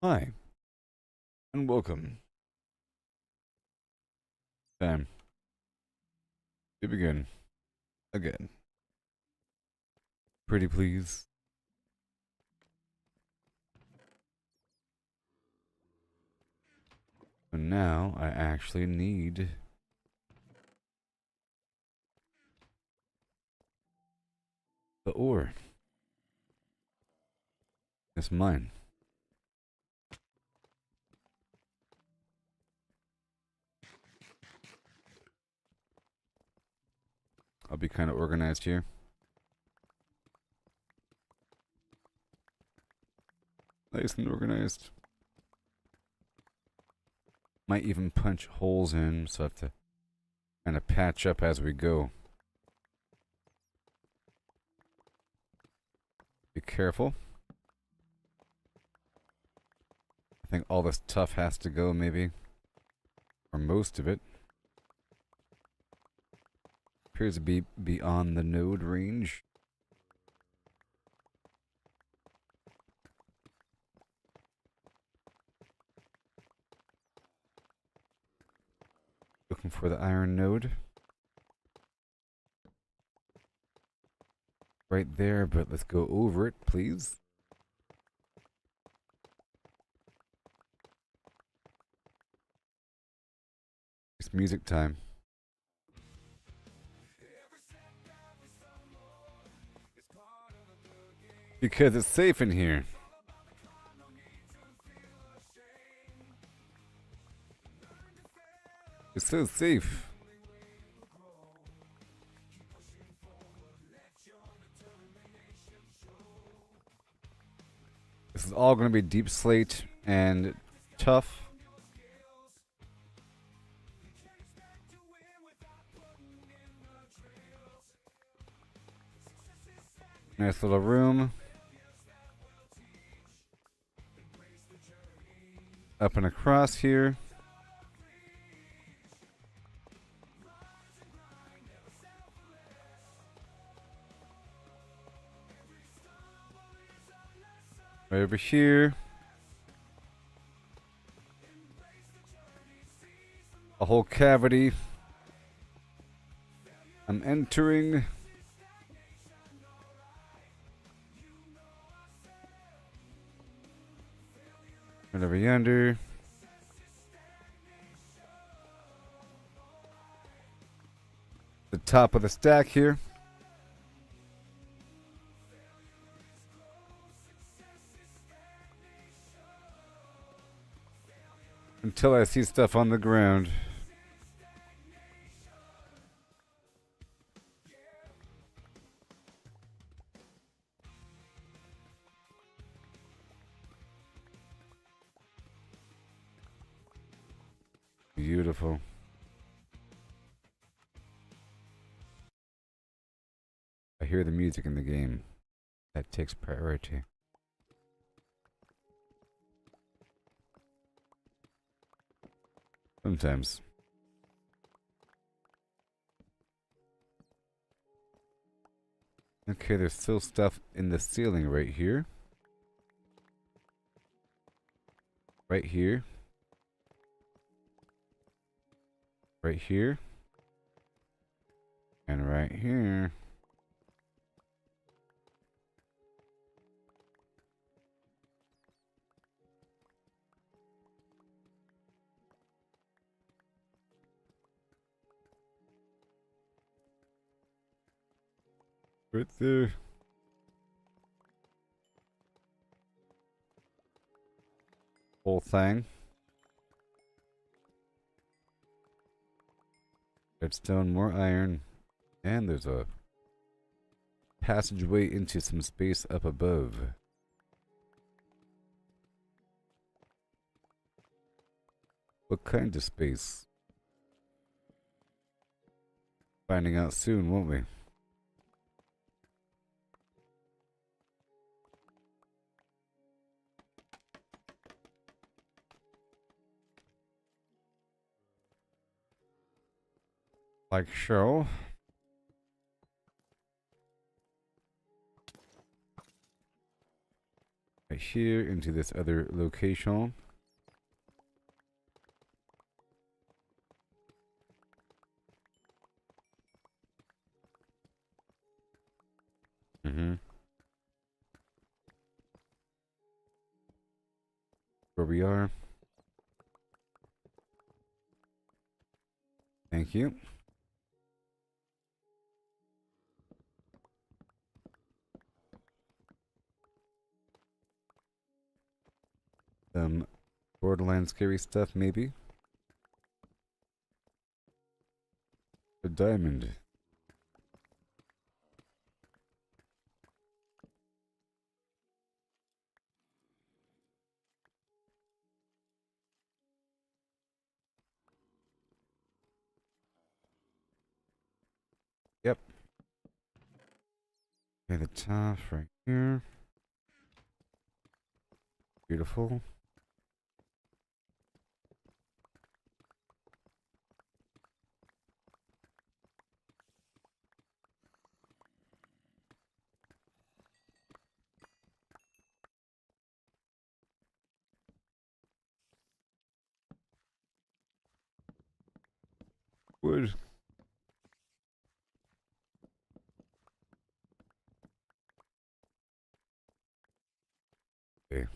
[SPEAKER 1] Hi, and welcome. Time to begin again. Pretty please. So now I actually need the ore. It's mine. I'll be kind of organized here. Nice and organized. Might even punch holes in, so I have to kind of patch up as we go. Be careful. I think all this stuff has to go, maybe. Or most of it. Appears to be beyond the node range. Looking for the iron node. Right there, but let's go over it, please. It's music time. Because it's safe in here. It's so safe. This is all going to be deep slate and tough. Nice little room. Up and across here. Right over here. A whole cavity. I'm entering. Right over yonder. The top of the stack here. Until I see stuff on the ground. Beautiful. I hear the music in the game. That takes priority. Sometimes. Okay, there's still stuff in the ceiling right here. Right here. Right here. And right here. Right there. Whole thing. Redstone, more iron. And there's a passageway into some space up above. What kind of space? Finding out soon, won't we? Like so. right here into this other location. Where we are. Thank you. Some Borderlands scary stuff, maybe. A diamond. Yep. Okay, the top right here. Beautiful. Wood. Okay.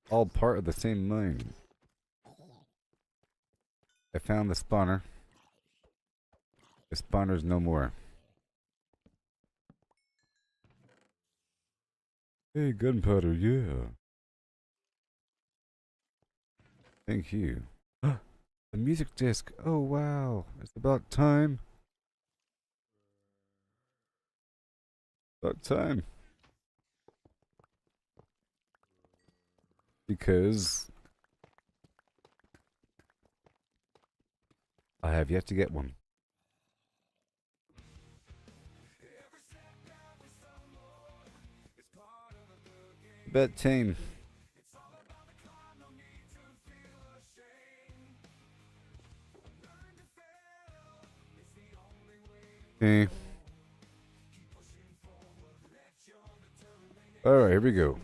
[SPEAKER 1] All part of the same mine. I found the spawner. The spawner's no more. Hey, gunpowder, yeah. Thank you. The music disc. Oh, wow. It's about time. About time. Because I have yet to get one. Bet tame. Okay. Alright, here we go.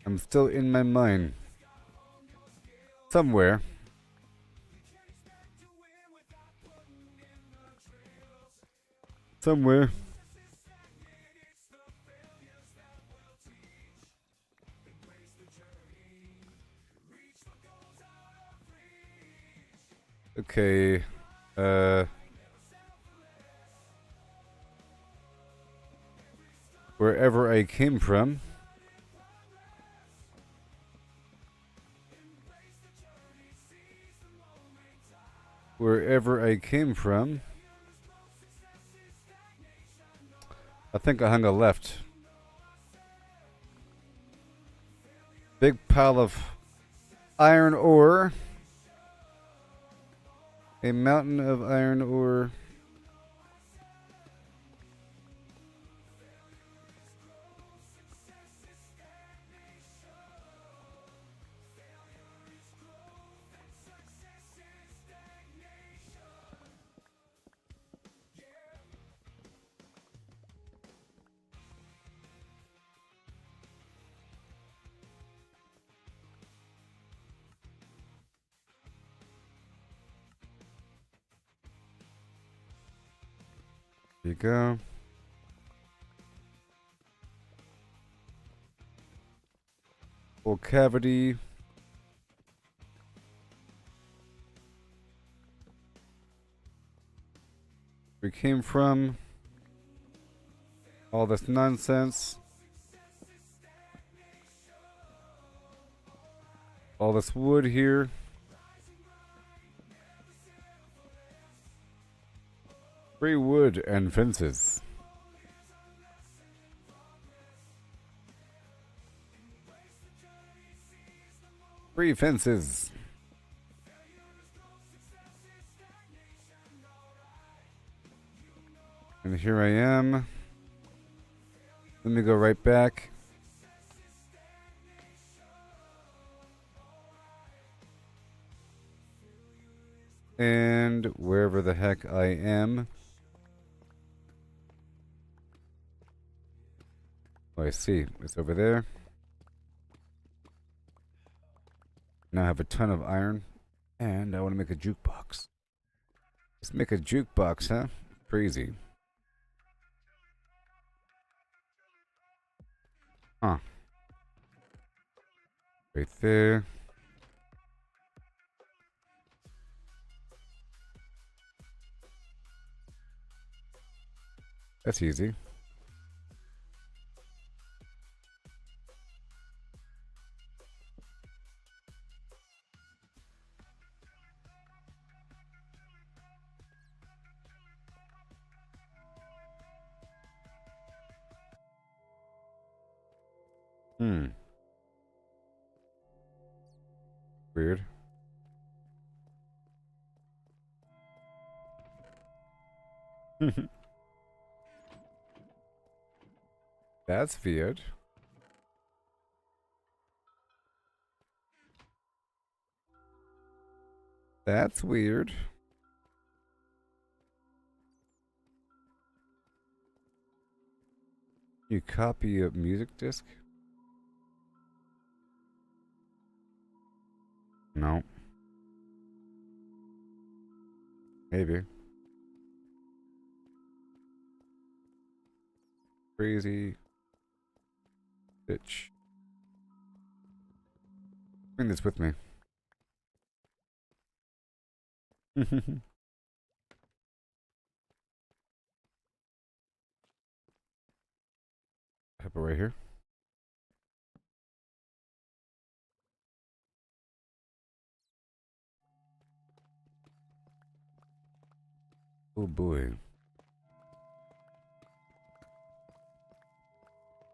[SPEAKER 1] I'm still in my mine. Somewhere. Somewhere. Okay. Wherever I came from. Wherever I came from. I think I hung a left. Big pile of iron ore. A mountain of iron ore. There you go. Full cavity. We came from. All this nonsense. All this wood here. Free wood and fences. Free fences. And here I am. Let me go right back. And wherever the heck I am. Oh, I see. It's over there. Now I have a ton of iron. And I want to make a jukebox. Let's make a jukebox, huh? Crazy. Huh. Right there. That's easy. Hmm. Weird. That's weird. That's weird. You copy a music disc? No. Maybe. Crazy bitch. Bring this with me. Have it right here. Oh boy.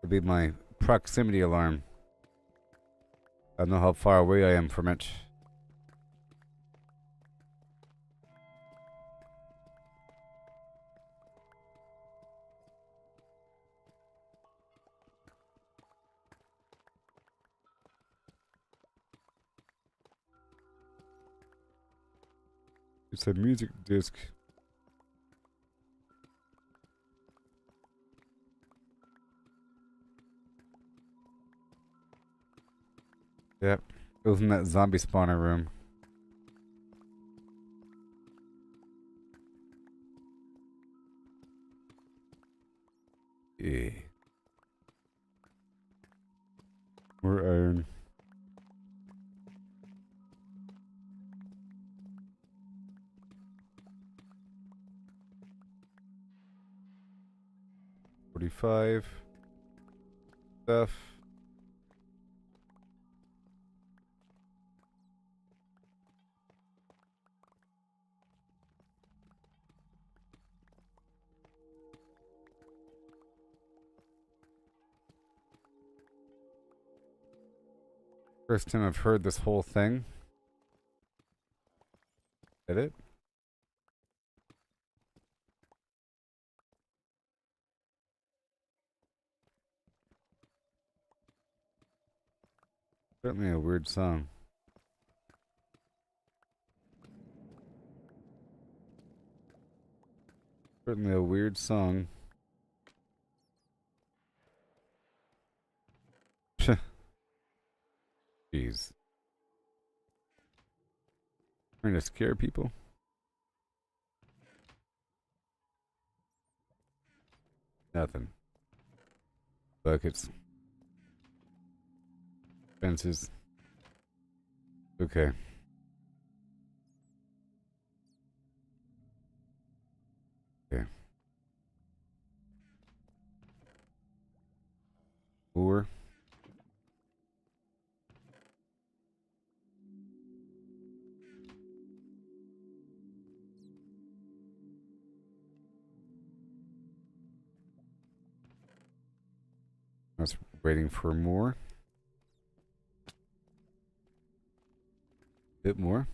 [SPEAKER 1] It'll be my proximity alarm. I don't know how far away I am from it. It's a music disc. Yep. It was in that zombie spawner room. Yeah. More iron. $45. Stuff. First time I've heard this whole thing. Get it? Certainly a weird song. Certainly a weird song. Jeez. Trying to scare people? Nothing. Buckets. Fences. Okay. Okay. Four. I was waiting for more. Bit more.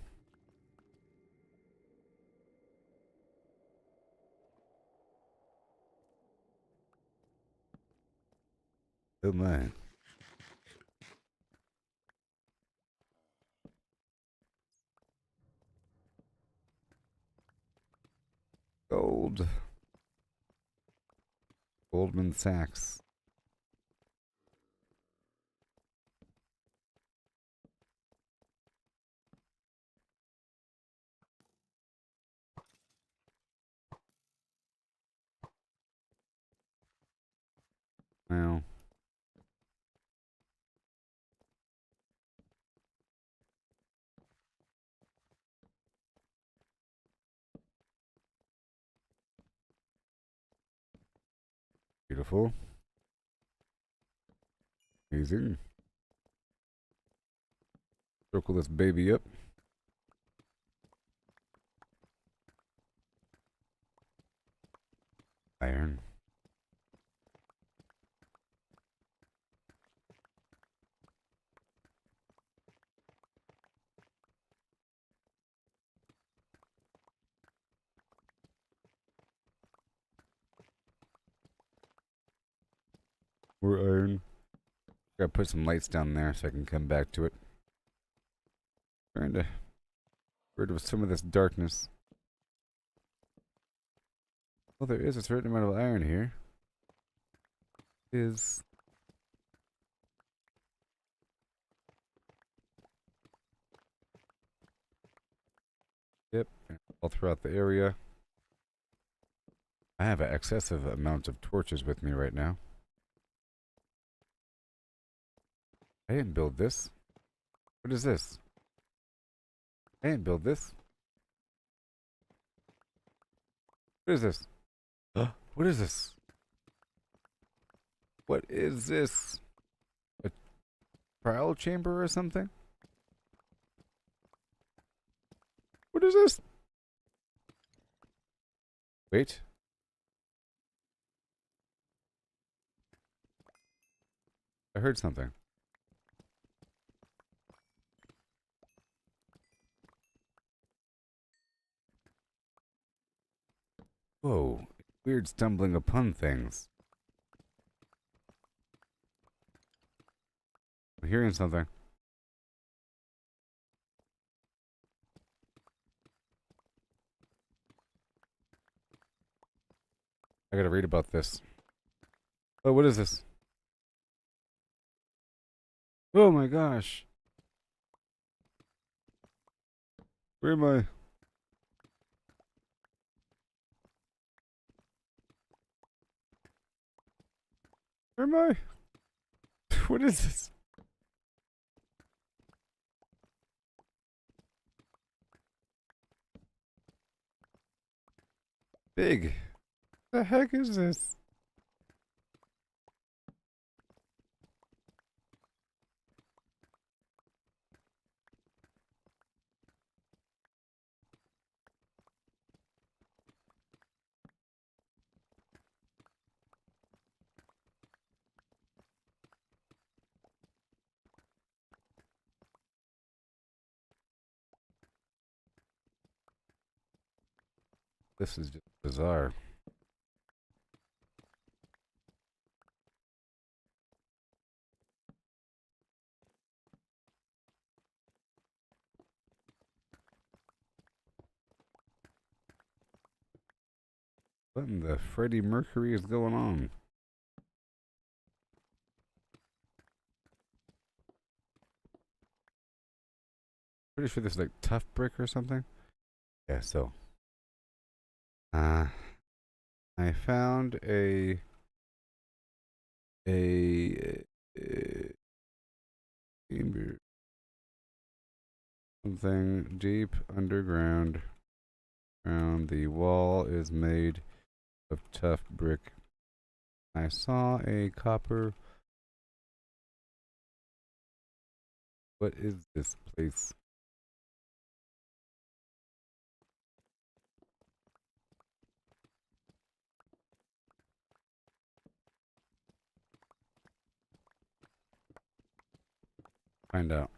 [SPEAKER 1] Oh my. Gold. Goldman Sachs. Well, beautiful. Amazing. Circle this baby up. Iron. More iron. Gotta put some lights down there so I can come back to it. Trying to get rid of some of this darkness. Well, there is a certain amount of iron here. Is yep, all throughout the area. I have an excessive amount of torches with me right now. I didn't build this. What is this? I didn't build this. What is this? What is this? What is this? A trial chamber or something? What is this? Wait. I heard something. Whoa. Weird stumbling upon things. I'm hearing something. I gotta read about this. Oh, what is this? Oh my gosh. Where am I? Where am I? What is this? Big. The heck is this? This is just bizarre. What in the Freddie Mercury is going on? Pretty sure this is like tough brick or something. Yeah, so. I found a chamber. Something deep underground. Around the wall is made of tough brick. I saw a copper. What is this place? Find out.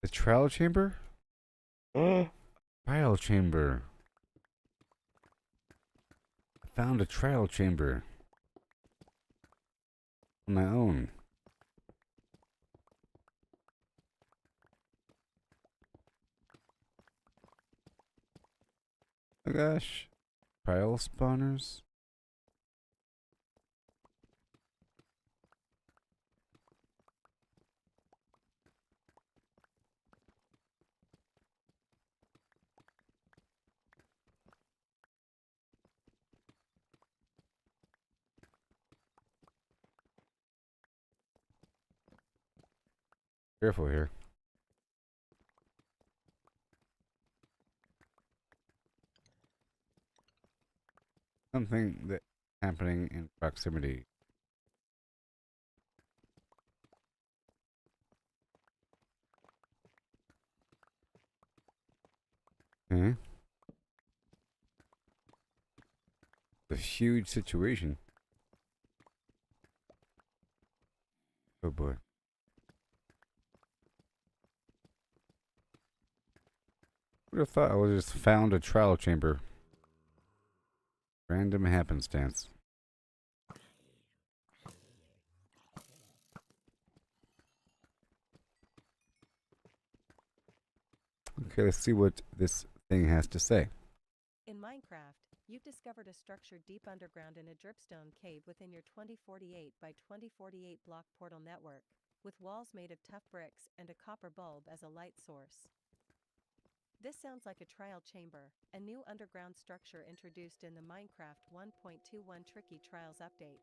[SPEAKER 1] The trial chamber? Trial chamber. I found a trial chamber. On my own. Oh gosh. Trial spawners? Careful here. Something that happening in proximity. Okay. A huge situation. Oh boy. Would have thought I would have just found a trial chamber. Random happenstance. Okay, let's see what this thing has to say.
[SPEAKER 3] In Minecraft, you've discovered a structure deep underground in a dripstone cave within your 2048 by 2048 block portal network, with walls made of tough bricks and a copper bulb as a light source. This sounds like a trial chamber, a new underground structure introduced in the Minecraft 1.21 Tricky Trials update.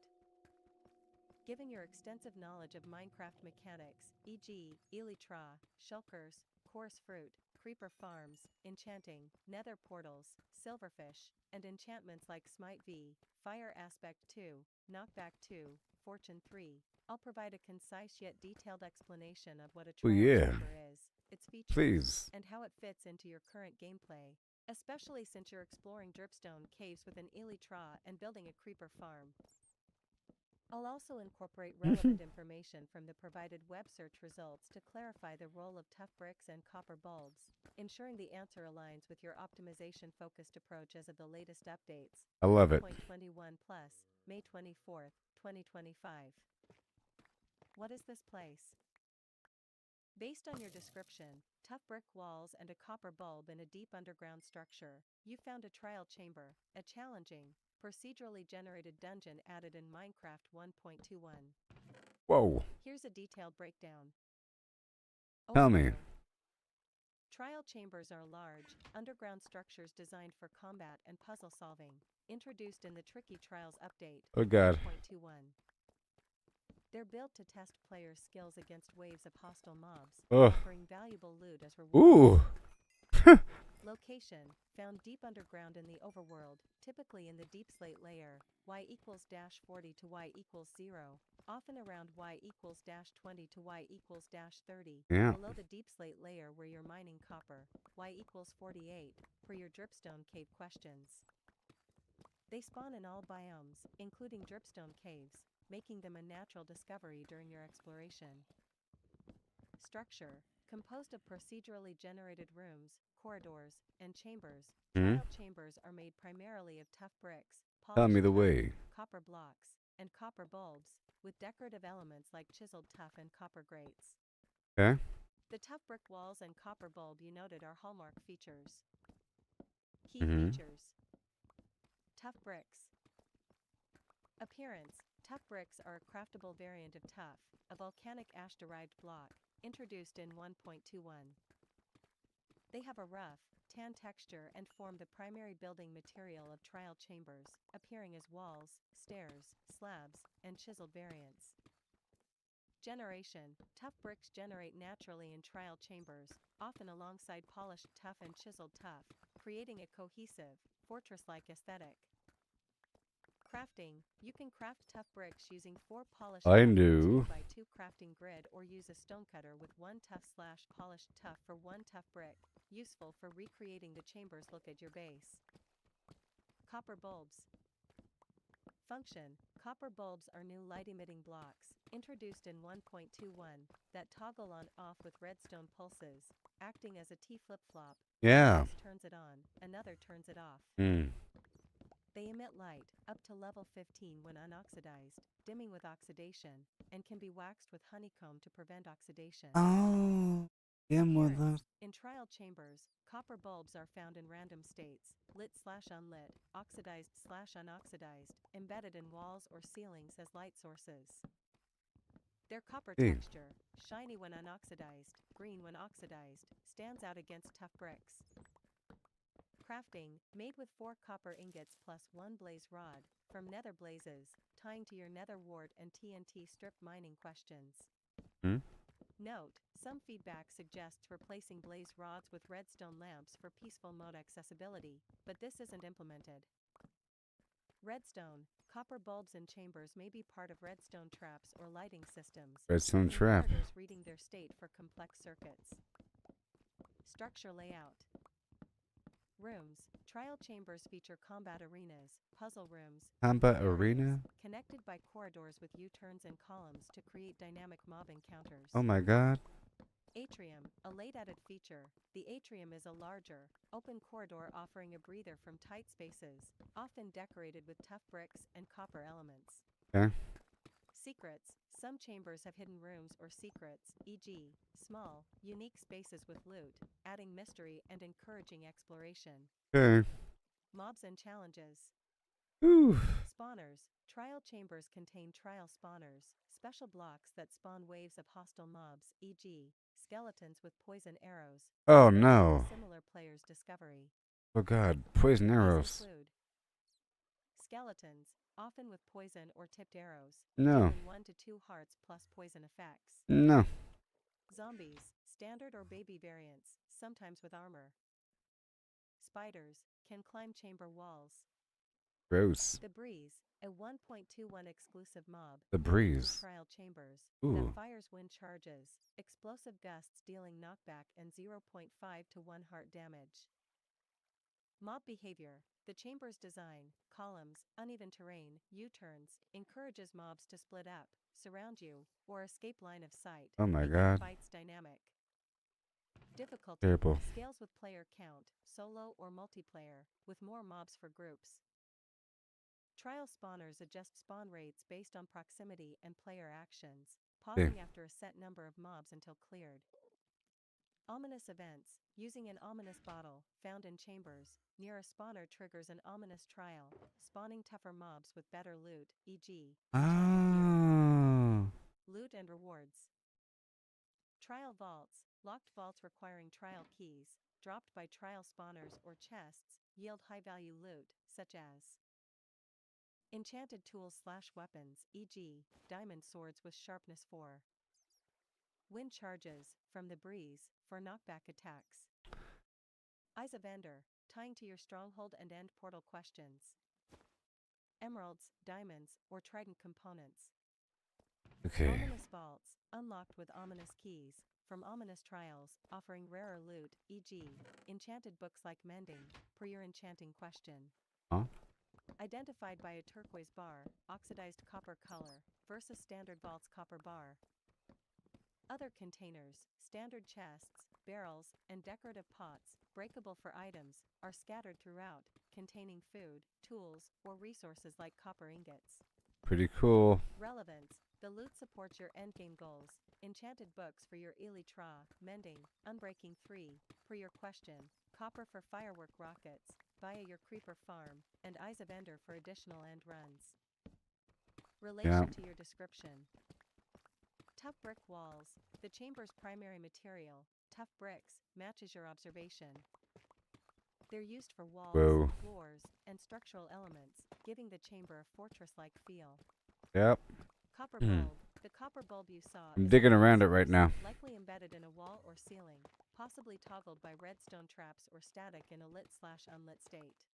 [SPEAKER 3] Given your extensive knowledge of Minecraft mechanics, e.g., elytra, shulkers, coarse fruit, creeper farms, enchanting, nether portals, silverfish, and enchantments like Smite V, Fire Aspect 2, Knockback 2, Fortune 3, I'll provide a concise yet detailed explanation of what a
[SPEAKER 1] Oh
[SPEAKER 3] trial
[SPEAKER 1] yeah.
[SPEAKER 3] chamber is, its features,
[SPEAKER 1] Please.
[SPEAKER 3] and how it fits into your current gameplay, especially since you're exploring dripstone caves with an elytra and building a creeper farm. I'll also incorporate relevant information from the provided web search results to clarify the role of tough bricks and copper bulbs, ensuring the answer aligns with your optimization-focused approach as of the latest updates.
[SPEAKER 1] I love it.
[SPEAKER 3] 1.21 plus, May 24th, 2025. What is this place? Based on your description, tough brick walls and a copper bulb in a deep underground structure, you found a trial chamber, a challenging, procedurally generated dungeon added in Minecraft 1.21.
[SPEAKER 1] Whoa.
[SPEAKER 3] Here's a detailed breakdown.
[SPEAKER 1] Tell me.
[SPEAKER 3] Trial chambers are large, underground structures designed for combat and puzzle solving, introduced in the Tricky Trials update.
[SPEAKER 1] Oh god.
[SPEAKER 3] 1.21. They're built to test players' skills against waves of hostile mobs,
[SPEAKER 1] Ugh.
[SPEAKER 3] offering valuable loot as rewards.
[SPEAKER 1] Ooh.
[SPEAKER 3] Location, found deep underground in the overworld, typically in the deep slate layer, y equals -40 to y equals 0, often around y equals -20 to y equals -30,
[SPEAKER 1] Yeah.
[SPEAKER 3] below the deep slate layer where you're mining copper, y equals 48, for your dripstone cave questions. They spawn in all biomes, including dripstone caves, making them a natural discovery during your exploration. Structure, composed of procedurally generated rooms, corridors, and chambers, trial chambers are made primarily of tough bricks,
[SPEAKER 1] Tell me
[SPEAKER 3] polished
[SPEAKER 1] the
[SPEAKER 3] tuff,
[SPEAKER 1] way.
[SPEAKER 3] copper blocks, and copper bulbs, with decorative elements like chiseled tuff and copper grates.
[SPEAKER 1] Okay.
[SPEAKER 3] The tough brick walls and copper bulb you noted are hallmark features. Key features. Tough bricks. Appearance. Tough bricks are a craftable variant of tuff, a volcanic ash-derived block, introduced in 1.21. They have a rough, tan texture and form the primary building material of trial chambers, appearing as walls, stairs, slabs, and chiseled variants. Generation. Tough bricks generate naturally in trial chambers, often alongside polished tuff and chiseled tuff, creating a cohesive, fortress-like aesthetic. Crafting. You can craft tough bricks using 4 polished
[SPEAKER 1] I
[SPEAKER 3] tuff for
[SPEAKER 1] knew.
[SPEAKER 3] 2x2 crafting grid or use a stonecutter with 1 tough/polished tuff for 1 tough brick, useful for recreating the chamber's look at your base. Copper bulbs. Function. Copper bulbs are new light-emitting blocks, introduced in 1.21, that toggle on/off with redstone pulses, acting as a T flip-flop.
[SPEAKER 1] Yeah.
[SPEAKER 3] One device turns it on, another turns it off. They emit light, up to level 15 when unoxidized, dimming with oxidation, and can be waxed with honeycomb to prevent oxidation.
[SPEAKER 1] Oh. Yeah, mother.
[SPEAKER 3] In trial chambers, copper bulbs are found in random states, lit/unlit, oxidized/unoxidized, embedded in walls or ceilings as light sources. Their copper texture, shiny when unoxidized, green when oxidized, stands out against tough bricks. Crafting, made with 4 copper ingots plus 1 blaze rod, from nether blazes, tying to your nether wart and TNT strip mining questions. Note, Some feedback suggests replacing blaze rods with redstone lamps for peaceful mode accessibility, but this isn't implemented. Redstone, copper bulbs in chambers may be part of redstone traps or lighting systems,
[SPEAKER 1] Redstone
[SPEAKER 3] with
[SPEAKER 1] trap.
[SPEAKER 3] inverters reading their state for complex circuits. Structure layout. Rooms. Trial chambers feature combat arenas, puzzle rooms,
[SPEAKER 1] Combat
[SPEAKER 3] areas,
[SPEAKER 1] arena?
[SPEAKER 3] connected by corridors with U-turns and columns to create dynamic mob encounters.
[SPEAKER 1] Oh my god.
[SPEAKER 3] Atrium, a late added feature. The atrium is a larger, open corridor offering a breather from tight spaces, often decorated with tough bricks and copper elements.
[SPEAKER 1] Okay.
[SPEAKER 3] Secrets. Some chambers have hidden rooms or secrets, e.g., small, unique spaces with loot, adding mystery and encouraging exploration.
[SPEAKER 1] Okay.
[SPEAKER 3] Mobs and challenges.
[SPEAKER 1] Whew.
[SPEAKER 3] Spawners. Trial chambers contain trial spawners, special blocks that spawn waves of hostile mobs, e.g., skeletons with poison arrows.
[SPEAKER 1] Oh
[SPEAKER 3] threatening
[SPEAKER 1] no.
[SPEAKER 3] a similar player's discovery.
[SPEAKER 1] Oh god. Poison
[SPEAKER 3] These
[SPEAKER 1] arrows.
[SPEAKER 3] include skeletons, often with poison or tipped arrows,
[SPEAKER 1] No.
[SPEAKER 3] dealing 1 to 2 hearts plus poison effects.
[SPEAKER 1] No.
[SPEAKER 3] Zombies, standard or baby variants, sometimes with armor. Spiders, can climb chamber walls.
[SPEAKER 1] Gross.
[SPEAKER 3] The Breeze, a 1.21 exclusive mob.
[SPEAKER 1] The
[SPEAKER 3] added to
[SPEAKER 1] breeze.
[SPEAKER 3] Trial chambers.
[SPEAKER 1] Ooh.
[SPEAKER 3] That fires wind charges, explosive gusts dealing knockback and 0.5 to 1 heart damage. Mob behavior. The chamber's design, columns, uneven terrain, U-turns, encourages mobs to split up, surround you, or escape line of sight.
[SPEAKER 1] Oh my
[SPEAKER 3] making
[SPEAKER 1] god.
[SPEAKER 3] fights dynamic. Difficulty
[SPEAKER 1] Terrible.
[SPEAKER 3] scales with player count, solo or multiplayer, with more mobs for groups. Trial spawners adjust spawn rates based on proximity and player actions, pausing after a set number of mobs until cleared. Ominous events. Using an ominous bottle, found in chambers, near a spawner triggers an ominous trial, spawning tougher mobs with better loot, e.g., enchanted gear.
[SPEAKER 1] Oh.
[SPEAKER 3] Loot and rewards. Trial vaults. Locked vaults requiring trial keys, dropped by trial spawners or chests, yield high-value loot, such as enchanted tools/weapons, e.g., diamond swords with sharpness 4. Wind charges, from the breeze, for knockback attacks. Eyes of Ender, tying to your stronghold and end portal questions. Emeralds, diamonds, or trident components.
[SPEAKER 1] Okay.
[SPEAKER 3] Ominous vaults, unlocked with ominous keys, from ominous trials, offering rarer loot, e.g., enchanted books like mending, per your enchanting question.
[SPEAKER 1] Huh?
[SPEAKER 3] Identified by a turquoise bar, oxidized copper color, versus standard vault's copper bar. Other containers, standard chests, barrels, and decorative pots, breakable for items, are scattered throughout, containing food, tools, or resources like copper ingots.
[SPEAKER 1] Pretty cool.
[SPEAKER 3] Relevance. The loot supports your endgame goals. Enchanted books for your elytra, mending, unbreaking 3, per your question, copper for firework rockets, via your creeper farm, and Eyes of Ender for additional end runs. Relation to your description. Tough brick walls. The chamber's primary material, tough bricks, matches your observation. They're used for walls,
[SPEAKER 1] Whoa.
[SPEAKER 3] floors, and structural elements, giving the chamber a fortress-like feel.
[SPEAKER 1] Yep.
[SPEAKER 3] Copper bulb. The copper bulb you saw
[SPEAKER 1] I'm
[SPEAKER 3] is
[SPEAKER 1] digging
[SPEAKER 3] a light
[SPEAKER 1] around it right
[SPEAKER 3] source,
[SPEAKER 1] now.
[SPEAKER 3] likely embedded in a wall or ceiling, possibly toggled by redstone traps or static in a lit/unlit state.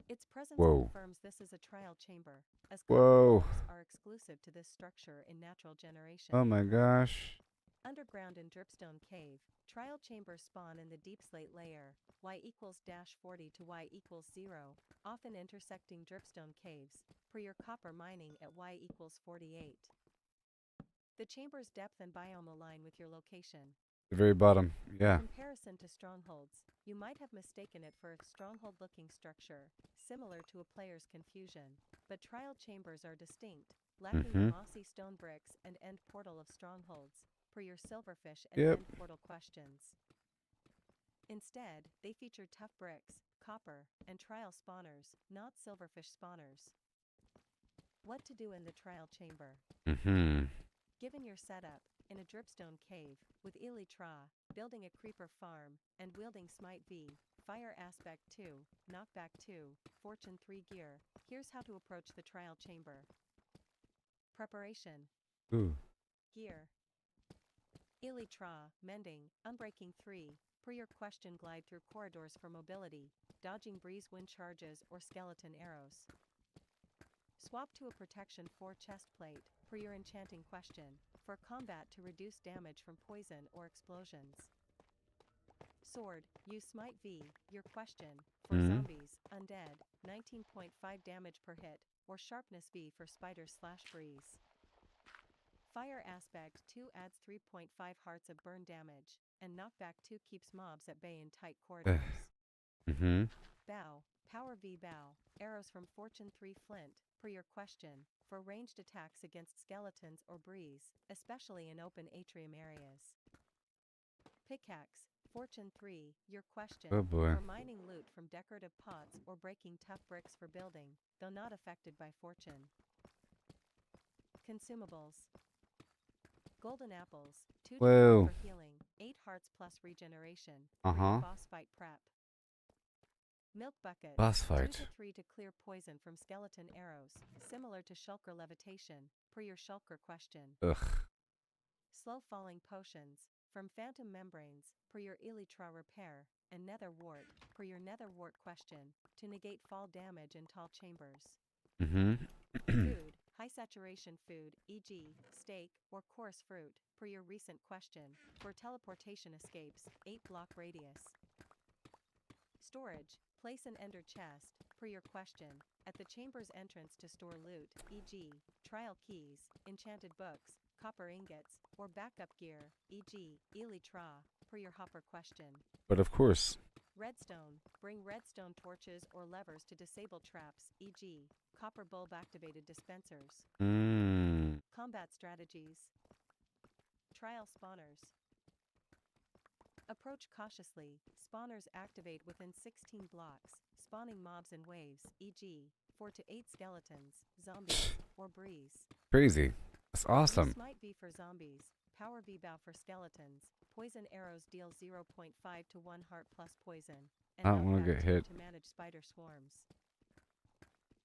[SPEAKER 3] Its presence
[SPEAKER 1] Whoa.
[SPEAKER 3] confirms this is a trial chamber, as copper
[SPEAKER 1] Whoa.
[SPEAKER 3] bulbs are exclusive to this structure in natural generation.
[SPEAKER 1] Oh my gosh.
[SPEAKER 3] Underground in Dripstone Cave, trial chambers spawn in the deep slate layer, y equals -40 to y equals 0, often intersecting dripstone caves, per your copper mining at y equals 48. The chamber's depth and biome align with your location.
[SPEAKER 1] The very bottom. Yeah.
[SPEAKER 3] Comparison to strongholds. You might have mistaken it for a stronghold-looking structure, similar to a player's confusion, but trial chambers are distinct, lacking the mossy stone bricks and end portal of strongholds, per your silverfish and end portal questions. Instead, they feature tough bricks, copper, and trial spawners, not silverfish spawners. What to do in the trial chamber. Given your setup, in a dripstone cave, with elytra, building a creeper farm, and wielding smite V, fire aspect 2, knockback 2, fortune 3 gear, here's how to approach the trial chamber. Preparation.
[SPEAKER 1] Ooh.
[SPEAKER 3] Gear. Elytra, mending, unbreaking 3. Per your question, glide through corridors for mobility, dodging breeze wind charges or skeleton arrows. Swap to a protection 4 chest plate, per your enchanting question, for combat to reduce damage from poison or explosions. Sword, use Smite V, your question, for zombies, undead, 19.5 damage per hit, or Sharpness V for spiders/breeze. Fire Aspect 2 adds 3.5 hearts of burn damage, and Knockback 2 keeps mobs at bay in tight corridors. Bow, Power V Bow, arrows from Fortune 3 Flint, per your question, for ranged attacks against skeletons or breeze, especially in open atrium areas. Pickaxe, Fortune 3, your question,
[SPEAKER 1] Oh boy.
[SPEAKER 3] for mining loot from decorative pots or breaking tough bricks for building, though not affected by fortune. Consumables. Golden apples, 2 to 3
[SPEAKER 1] Whoa.
[SPEAKER 3] for healing, 8 hearts plus regeneration, for your boss fight prep. Milk buckets,
[SPEAKER 1] Boss
[SPEAKER 3] 2
[SPEAKER 1] fight.
[SPEAKER 3] to 3 to clear poison from skeleton arrows, similar to Shulker levitation, per your Shulker question.
[SPEAKER 1] Ugh.
[SPEAKER 3] Slow falling potions, from phantom membranes, per your Elytra repair, and nether wart, per your nether wart question, to negate fall damage in tall chambers. Food, high saturation food, e.g., steak or coarse fruit, per your recent question, for teleportation escapes, 8 block radius. Storage, place an ender chest, per your question, at the chamber's entrance to store loot, e.g., trial keys, enchanted books, copper ingots, or backup gear, e.g., Elytra, per your hopper question.
[SPEAKER 1] But of course.
[SPEAKER 3] Redstone, bring redstone torches or levers to disable traps, e.g., copper bulb activated dispensers. Combat strategies. Trial spawners. Approach cautiously, spawners activate within 16 blocks, spawning mobs in waves, e.g., 4 to 8 skeletons, zombies, or breeze.
[SPEAKER 1] Crazy. That's awesome.
[SPEAKER 3] Smite V for zombies, Power V Bow for skeletons, poison arrows deal 0.5 to 1 heart plus poison, and
[SPEAKER 1] I don't want to
[SPEAKER 3] knockback
[SPEAKER 1] get
[SPEAKER 3] 2
[SPEAKER 1] hit.
[SPEAKER 3] to manage spider swarms.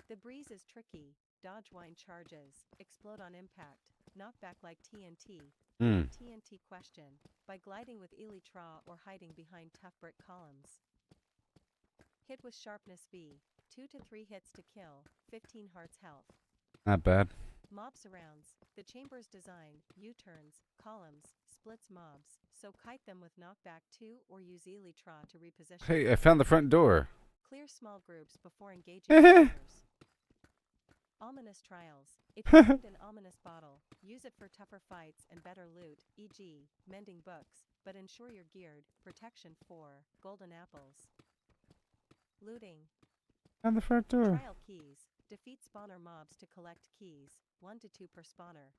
[SPEAKER 3] The breeze is tricky, dodge wind charges, explode on impact, knockback like TNT, TNT question, by gliding with Elytra or hiding behind tough brick columns. Hit with Sharpness V, 2 to 3 hits to kill, 15 hearts health.
[SPEAKER 1] Not bad.
[SPEAKER 3] Mob surrounds, the chamber's design, U-turns, columns, splits mobs, so kite them with knockback 2 or use Elytra to reposition.
[SPEAKER 1] Hey, I found the front door.
[SPEAKER 3] Clear small groups before engaging others. Ominous trials. If you find an ominous bottle, use it for tougher fights and better loot, e.g., mending books, but ensure you're geared. Protection 4, golden apples. Looting.
[SPEAKER 1] Found the front door.
[SPEAKER 3] Trial keys. Defeat spawner mobs to collect keys, 1 to 2 per spawner.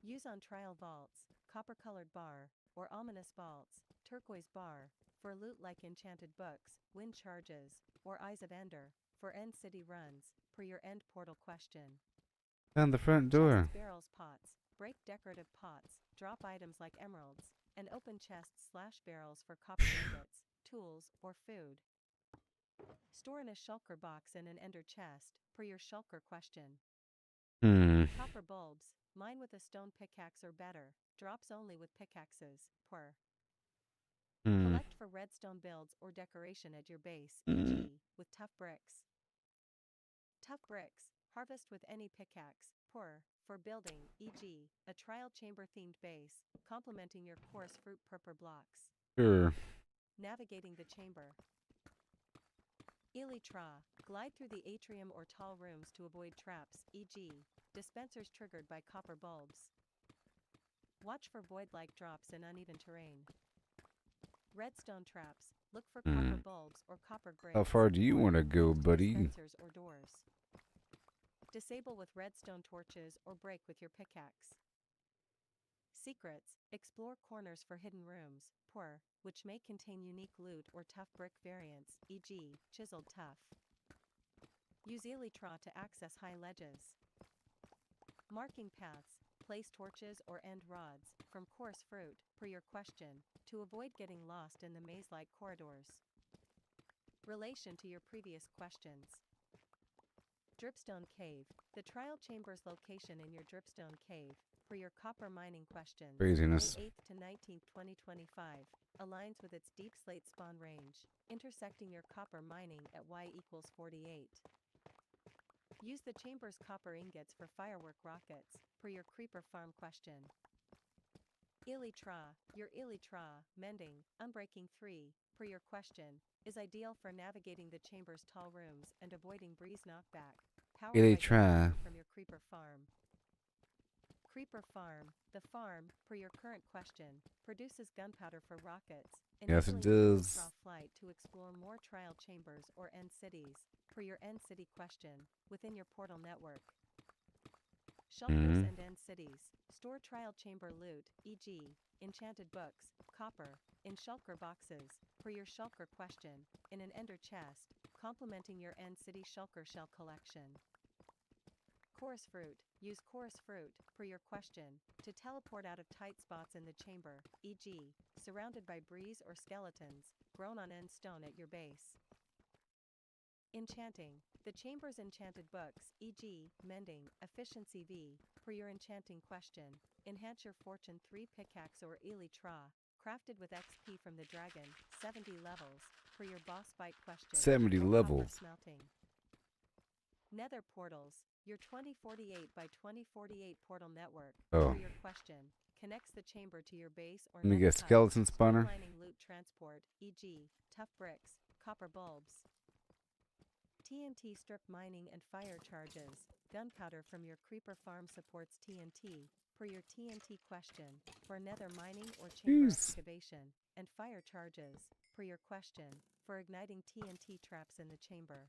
[SPEAKER 3] Use on trial vaults, copper-colored bar, or ominous vaults, turquoise bar, for loot like enchanted books, wind charges, or Eyes of Ender, for end city runs, per your end portal question.
[SPEAKER 1] Found the front door.
[SPEAKER 3] Chests, barrels, pots, break decorative pots, drop items like emeralds, and open chests/barrels for copper ingots, tools, or food. Store in a shulker box in an ender chest, per your shulker question. Copper bulbs, mine with a stone pickaxe or better, drops only with pickaxes, per. Collect for redstone builds or decoration at your base, e.g., with tough bricks. Tough bricks, harvest with any pickaxe, for building, e.g., a trial chamber themed base, complementing your coarse fruit purple blocks.
[SPEAKER 1] Sure.
[SPEAKER 3] Navigating the chamber. Elytra, glide through the atrium or tall rooms to avoid traps, e.g., dispensers triggered by copper bulbs. Watch for void-like drops in uneven terrain. Redstone traps, look for copper bulbs or copper grates.
[SPEAKER 1] How far do you want to go, buddy?
[SPEAKER 3] Dispensers or doors. Disable with redstone torches or break with your pickaxe. Secrets, explore corners for hidden rooms, which may contain unique loot or tough brick variants, e.g., chiseled tough. Use Elytra to access high ledges. Marking paths, place torches or end rods, from coarse fruit, per your question, to avoid getting lost in the maze-like corridors. Relation to your previous questions. Dripstone Cave, the trial chamber's location in your dripstone cave, for your copper mining questions.
[SPEAKER 1] Craziness.
[SPEAKER 3] May 8th to 19th, 2025 aligns with its deep slate spawn range, intersecting your copper mining at Y equals 48. Use the chamber's copper ingots for firework rockets, per your creeper farm question. Elytra, your elytra, mending, unbreaking 3, per your question, is ideal for navigating the chamber's tall rooms and avoiding breeze knockback. Powered by
[SPEAKER 1] Elytra.
[SPEAKER 3] from your creeper farm. Creeper farm, the farm, per your current question, produces gunpowder for rockets.
[SPEAKER 1] Yes, it
[SPEAKER 3] Enabling
[SPEAKER 1] does.
[SPEAKER 3] elytra flight to explore more trial chambers or end cities, per your end city question, within your portal network. Shulkers and end cities. Store trial chamber loot, e.g., enchanted books, copper, in shulker boxes, per your shulker question, in an ender chest, complementing your end city shulker shell collection. Chorus fruit. Use chorus fruit, per your question, to teleport out of tight spots in the chamber, e.g., surrounded by breeze or skeletons, grown on end stone at your base. Enchanting. The chamber's enchanted books, e.g., mending, efficiency V, per your enchanting question, enhance your fortune 3 pickaxe or elytra, crafted with XP from the dragon, 70 levels, per your boss fight question.
[SPEAKER 1] 70
[SPEAKER 3] or copper
[SPEAKER 1] levels.
[SPEAKER 3] Smelting. Nether portals. Your 2048 by 2048 portal network,
[SPEAKER 1] Oh.
[SPEAKER 3] per your question, connects the chamber to your base or
[SPEAKER 1] Let me
[SPEAKER 3] nether
[SPEAKER 1] get
[SPEAKER 3] hub,
[SPEAKER 1] skeleton spawner.
[SPEAKER 3] streamlining loot transport, e.g., tough bricks, copper bulbs. TNT strip mining and fire charges. Gunpowder from your creeper farm supports TNT, per your TNT question, for nether mining or chamber excavation, and fire charges, per your question, for igniting TNT traps in the chamber.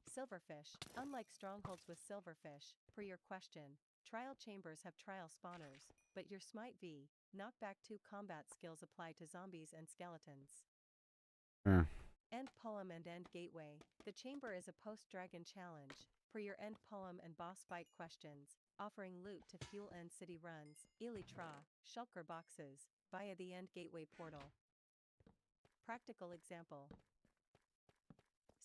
[SPEAKER 3] Silverfish. Unlike strongholds with silverfish, per your question, trial chambers have trial spawners, but your Smite V, knockback 2 combat skills apply to zombies and skeletons. End poem and end gateway. The chamber is a post-dragon challenge, per your end poem and boss fight questions, offering loot to fuel end city runs, elytra, shulker boxes, via the end gateway portal. Practical example.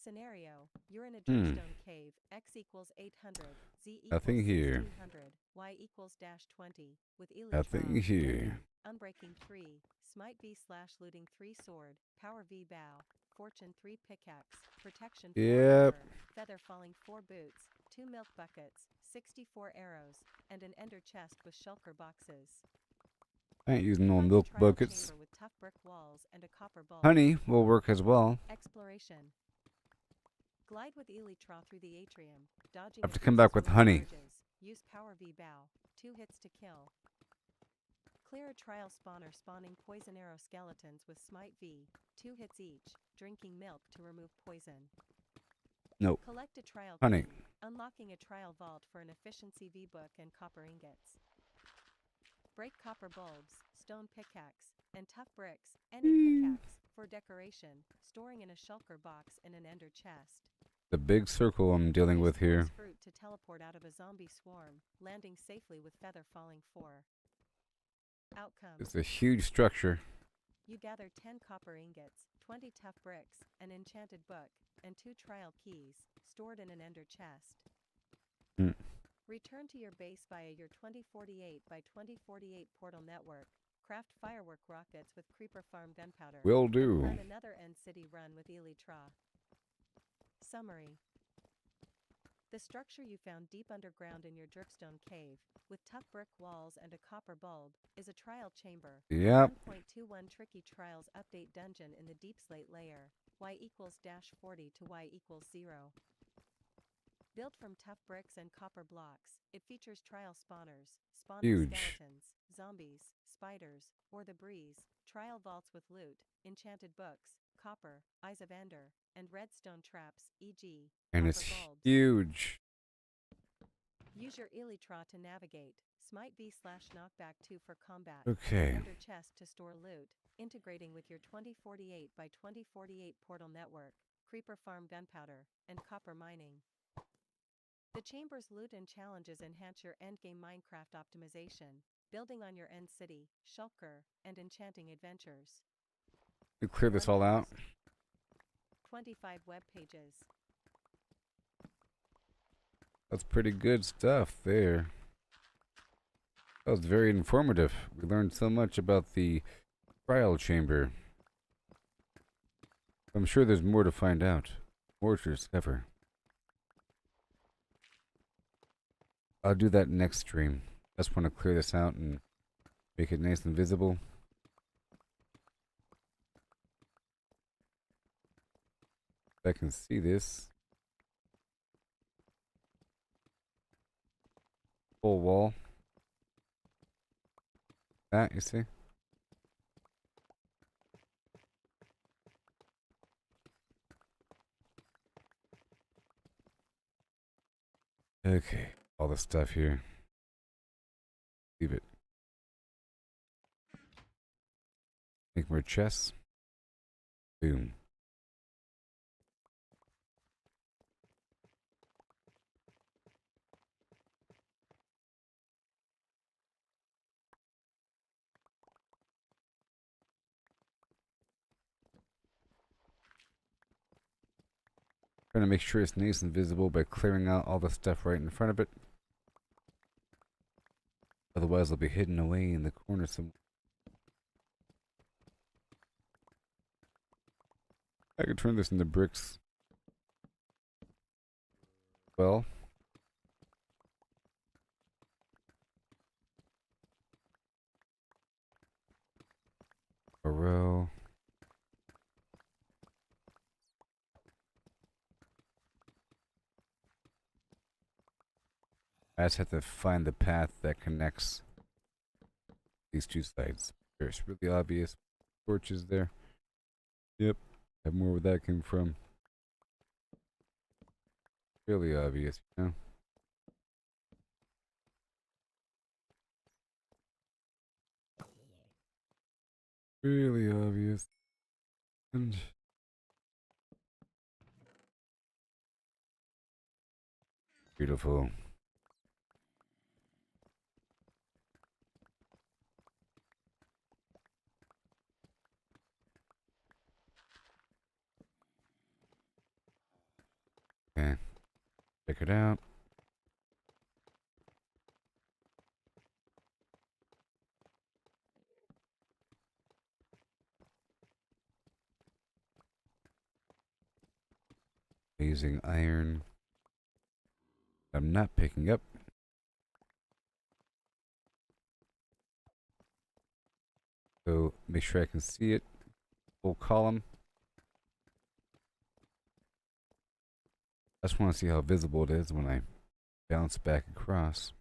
[SPEAKER 3] Scenario. You're in a dripstone cave, x equals 800, z equals
[SPEAKER 1] Nothing here.
[SPEAKER 3] 1600, y equals -20, with elytra,
[SPEAKER 1] Nothing here.
[SPEAKER 3] unbreaking 3, smite v slash looting 3 sword, power v bow, fortune 3 pickaxe, protection 4
[SPEAKER 1] Yep.
[SPEAKER 3] armor, feather falling 4 boots, 2 milk buckets, 64 arrows, and an ender chest with shulker boxes.
[SPEAKER 1] I ain't using no
[SPEAKER 3] Find a
[SPEAKER 1] milk
[SPEAKER 3] trial
[SPEAKER 1] buckets.
[SPEAKER 3] chamber with tough brick walls and a copper bulb.
[SPEAKER 1] Honey will work as well.
[SPEAKER 3] Exploration. Glide with elytra through the atrium, dodging.
[SPEAKER 1] Have to come back with honey.
[SPEAKER 3] Charges. Use power V bow. 2 hits to kill. Clear a trial spawner spawning poison arrow skeletons with smite V. 2 hits each. Drinking milk to remove poison.
[SPEAKER 1] Nope.
[SPEAKER 3] Collect a trial
[SPEAKER 1] Honey.
[SPEAKER 3] key, unlocking a trial vault for an efficiency V book and copper ingots. Break copper bulbs, stone pickaxe, and tough bricks, any pickaxe, for decoration, storing in a shulker box in an ender chest.
[SPEAKER 1] The big circle I'm dealing with here.
[SPEAKER 3] Use fruit to teleport out of a zombie swarm, landing safely with feather falling 4. Outcome.
[SPEAKER 1] It's a huge structure.
[SPEAKER 3] You gather 10 copper ingots, 20 tough bricks, an enchanted book, and 2 trial keys, stored in an ender chest. Return to your base via your 2048 by 2048 portal network. Craft firework rockets with creeper farm gunpowder.
[SPEAKER 1] Will do.
[SPEAKER 3] Run another end city run with elytra. Summary. The structure you found deep underground in your dripstone cave, with tough brick walls and a copper bulb, is a trial chamber.
[SPEAKER 1] Yep.
[SPEAKER 3] 1.21 Tricky Trials Update Dungeon in the Deep Slate layer, y equals -40 to y equals 0. Built from tough bricks and copper blocks, it features trial spawners, spawning
[SPEAKER 1] Huge.
[SPEAKER 3] skeletons, zombies, spiders, or the breeze, trial vaults with loot, enchanted books, copper, eyes of ender, and redstone traps, e.g.,
[SPEAKER 1] And
[SPEAKER 3] copper
[SPEAKER 1] it's
[SPEAKER 3] bulbs.
[SPEAKER 1] huge.
[SPEAKER 3] Use your elytra to navigate, smite v slash knockback 2 for combat,
[SPEAKER 1] Okay.
[SPEAKER 3] and ender chest to store loot, integrating with your 2048 by 2048 portal network, creeper farm gunpowder, and copper mining. The chamber's loot and challenges enhance your endgame Minecraft optimization, building on your end city, shulker, and enchanting adventures.
[SPEAKER 1] We clear this all out.
[SPEAKER 3] 25 web pages.
[SPEAKER 1] That's pretty good stuff there. That was very informative. We learned so much about the trial chamber. I'm sure there's more to find out, more to discover. I'll do that next stream. I just want to clear this out and make it nice and visible. If I can see this whole wall. That, you see? Okay, all the stuff here. Leave it. Make more chests. Boom. Trying to make sure it's nice and visible by clearing out all the stuff right in front of it. Otherwise, it'll be hidden away in the corner somewhere. I could turn this into bricks. Well, a row. I just have to find the path that connects these two sides. It's really obvious. Torches there. Yep. Have more where that came from. Really obvious, you know? Really obvious. And beautiful. Okay. Check it out. Amazing iron. I'm not picking up. So make sure I can see it. Full column. I just want to see how visible it is when I bounce back across.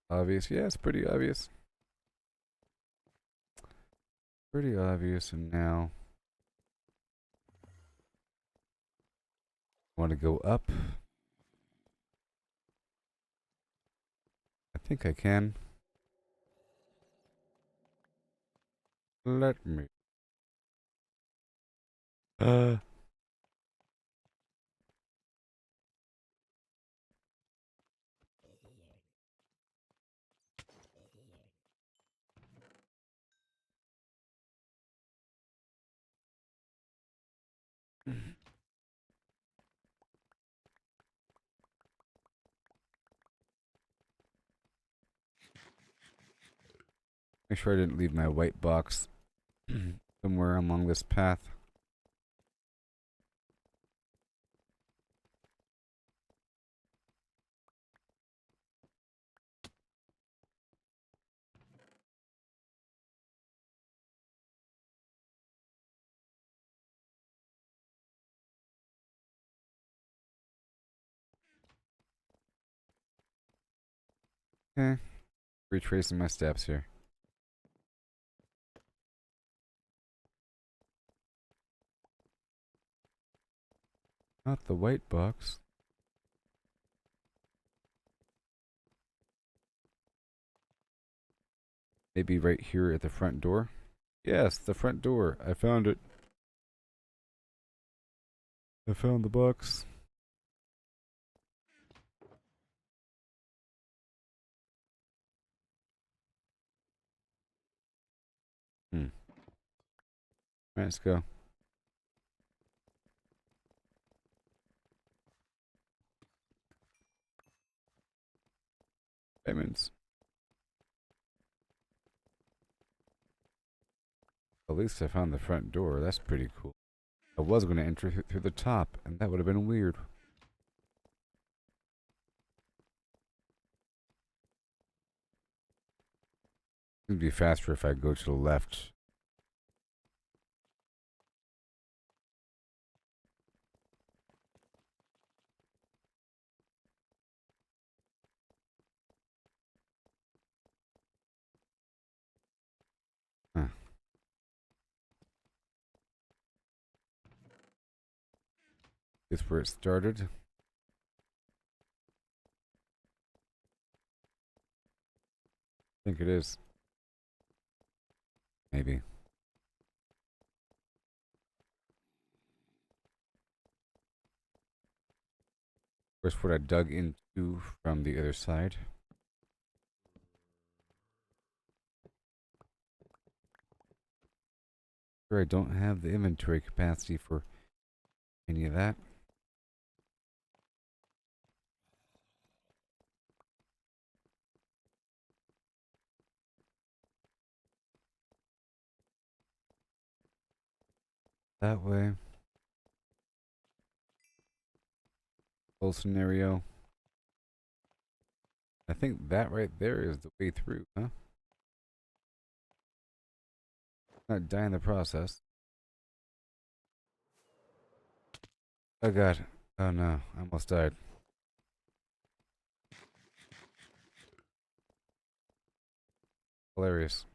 [SPEAKER 1] Obvious. Yeah, it's pretty obvious. Pretty obvious. And now I want to go up. I think I can. Let me. Uh. Make sure I didn't leave my white box somewhere along this path. Okay. Retracing my steps here. Not the white box. Maybe right here at the front door. Yes, the front door. I found it. I found the box. Hmm. Alright, let's go. Payments. At least I found the front door. That's pretty cool. I was going to enter through the top, and that would have been weird. It'd be faster if I go to the left. Huh. This where it started. I think it is. Maybe. Where's what I dug into from the other side? Sure, I don't have the inventory capacity for any of that. That way. Whole scenario. I think that right there is the way through, huh? Not die in the process. Oh god. Oh no. I almost died. Hilarious.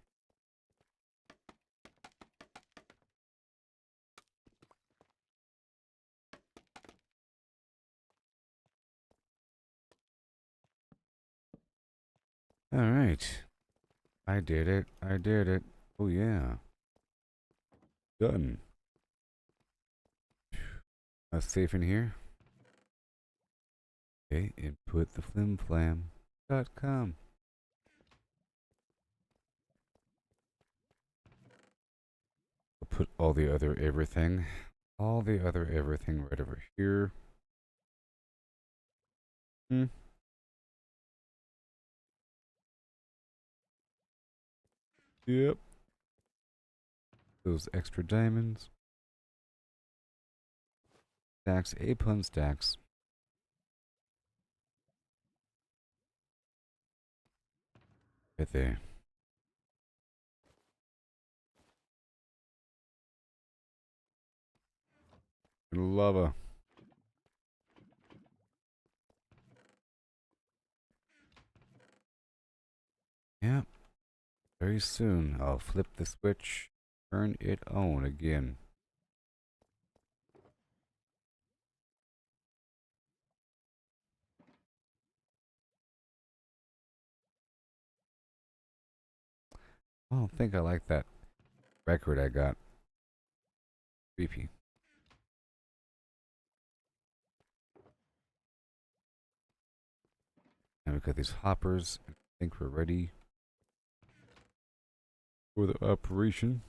[SPEAKER 1] Alright. I did it. I did it. Oh yeah. Done. Safe in here. Okay, input the flimflam.com. I'll put all the other everything right over here. Hmm. Yep. Those extra diamonds. Stacks, A-pun stacks. Right there. Lava. Yep. Very soon I'll flip the switch, turn it on again. I don't think I like that record I got. Creepy. And we've got these hoppers. I think we're ready for the operation.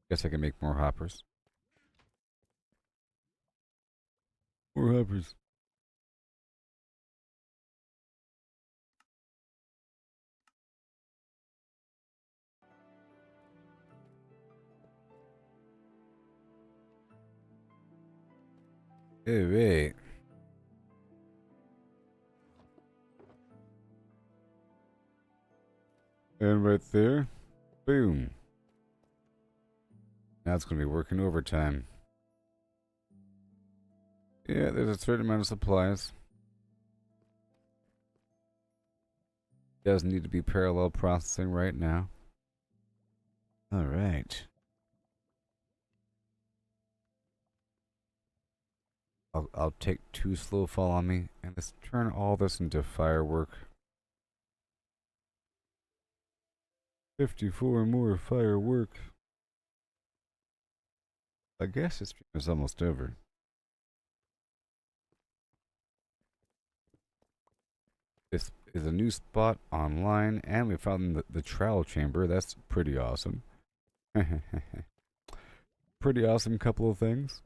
[SPEAKER 1] Guess I can make more hoppers. More hoppers. Hey, wait. And right there, boom. Now it's going to be working overtime. Yeah, there's a certain amount of supplies. Does need to be parallel processing right now. Alright. I'll take 2 slow fall on me and let's turn all this into firework. 54 more firework. I guess this stream is almost over. This is a new spot online, and we found the trial chamber. That's pretty awesome. Pretty awesome couple of things.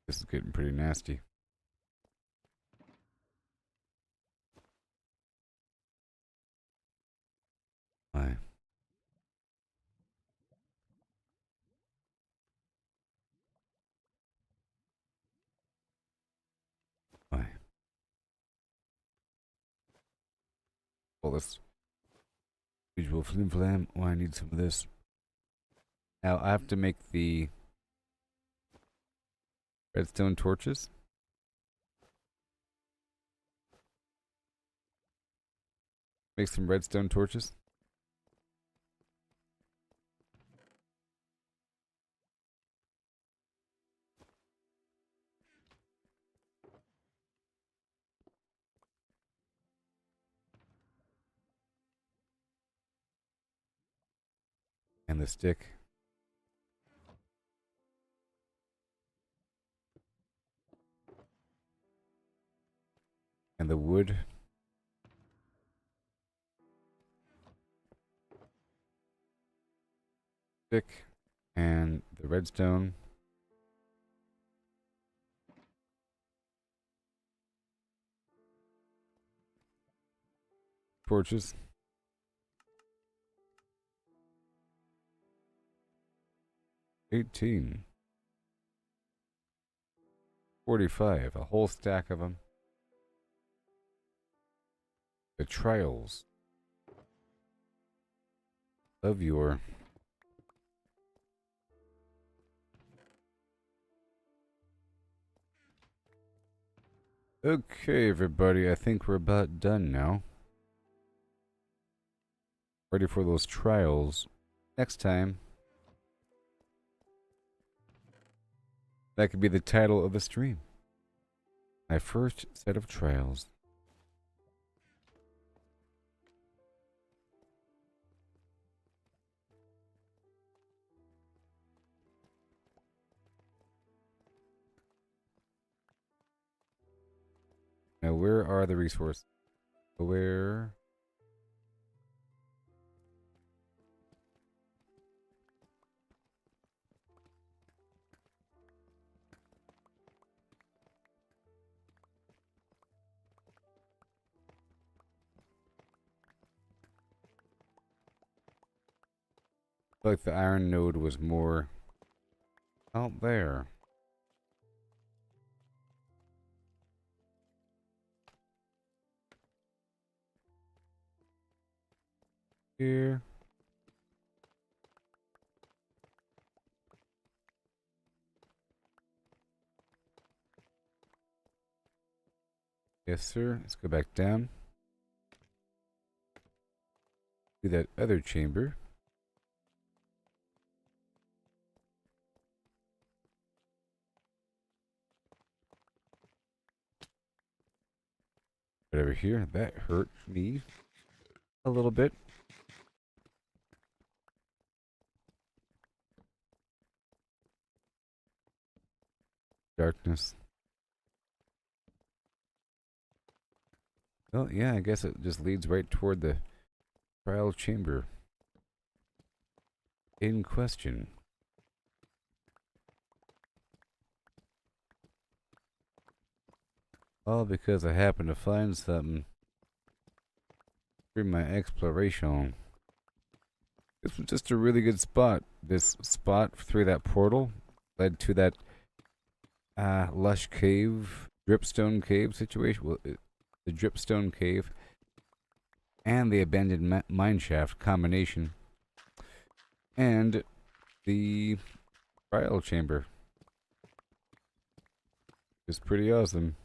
[SPEAKER 1] This is getting pretty nasty. Why? Why? Well, this usual flim flam. Oh, I need some of this. Now I have to make the redstone torches. Make some redstone torches. And the stick. And the wood. Stick. And the redstone. Torches. 18. 45. A whole stack of them. The trials of your okay, everybody, I think we're about done now. Ready for those trials. Next time, that could be the title of the stream. My first set of trials. Now, where are the resources? Where? Like the iron node was more out there. Here. Yes, sir. Let's go back down. To that other chamber. Right over here. That hurt me a little bit. Darkness. Well, yeah, I guess it just leads right toward the trial chamber in question. All because I happened to find something through my exploration. This was just a really good spot. This spot through that portal led to that lush cave, dripstone cave situation. Well, the dripstone cave and the abandoned mine shaft combination, and the trial chamber is pretty awesome.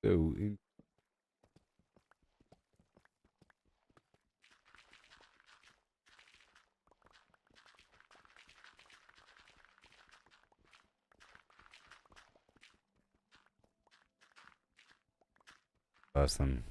[SPEAKER 1] So awesome.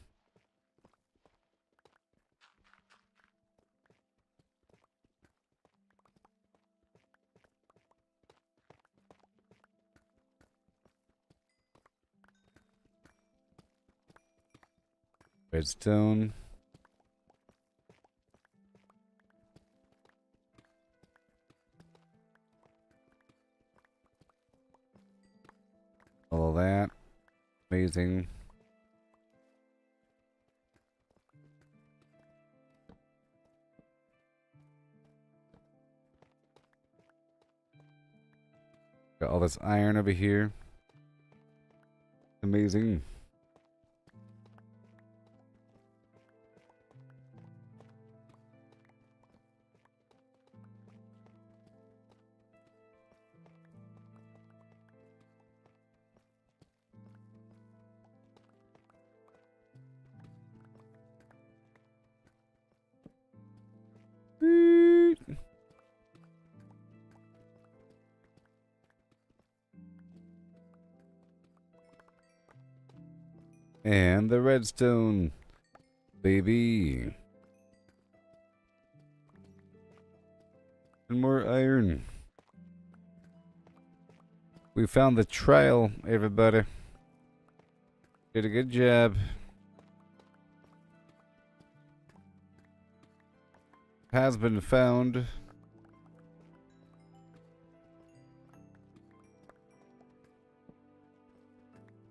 [SPEAKER 1] Redstone. All of that. Amazing. Got all this iron over here. Amazing. Beep. And the redstone, baby. And more iron. We found the trail, everybody. Did a good job. Has been found.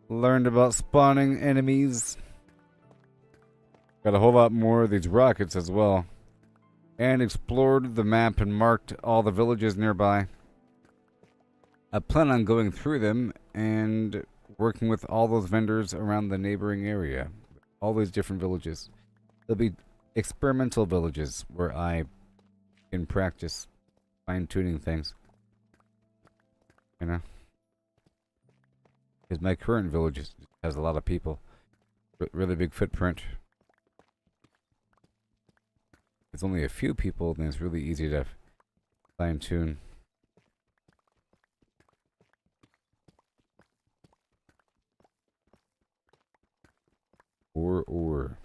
[SPEAKER 1] Learned about spawning enemies. Got a whole lot more of these rockets as well. And explored the map and marked all the villages nearby. I plan on going through them and working with all those vendors around the neighboring area. All these different villages. There'll be experimental villages where I can practice fine-tuning things. You know? Because my current village has a lot of people. Really big footprint. It's only a few people, then it's really easy to fine-tune. Or.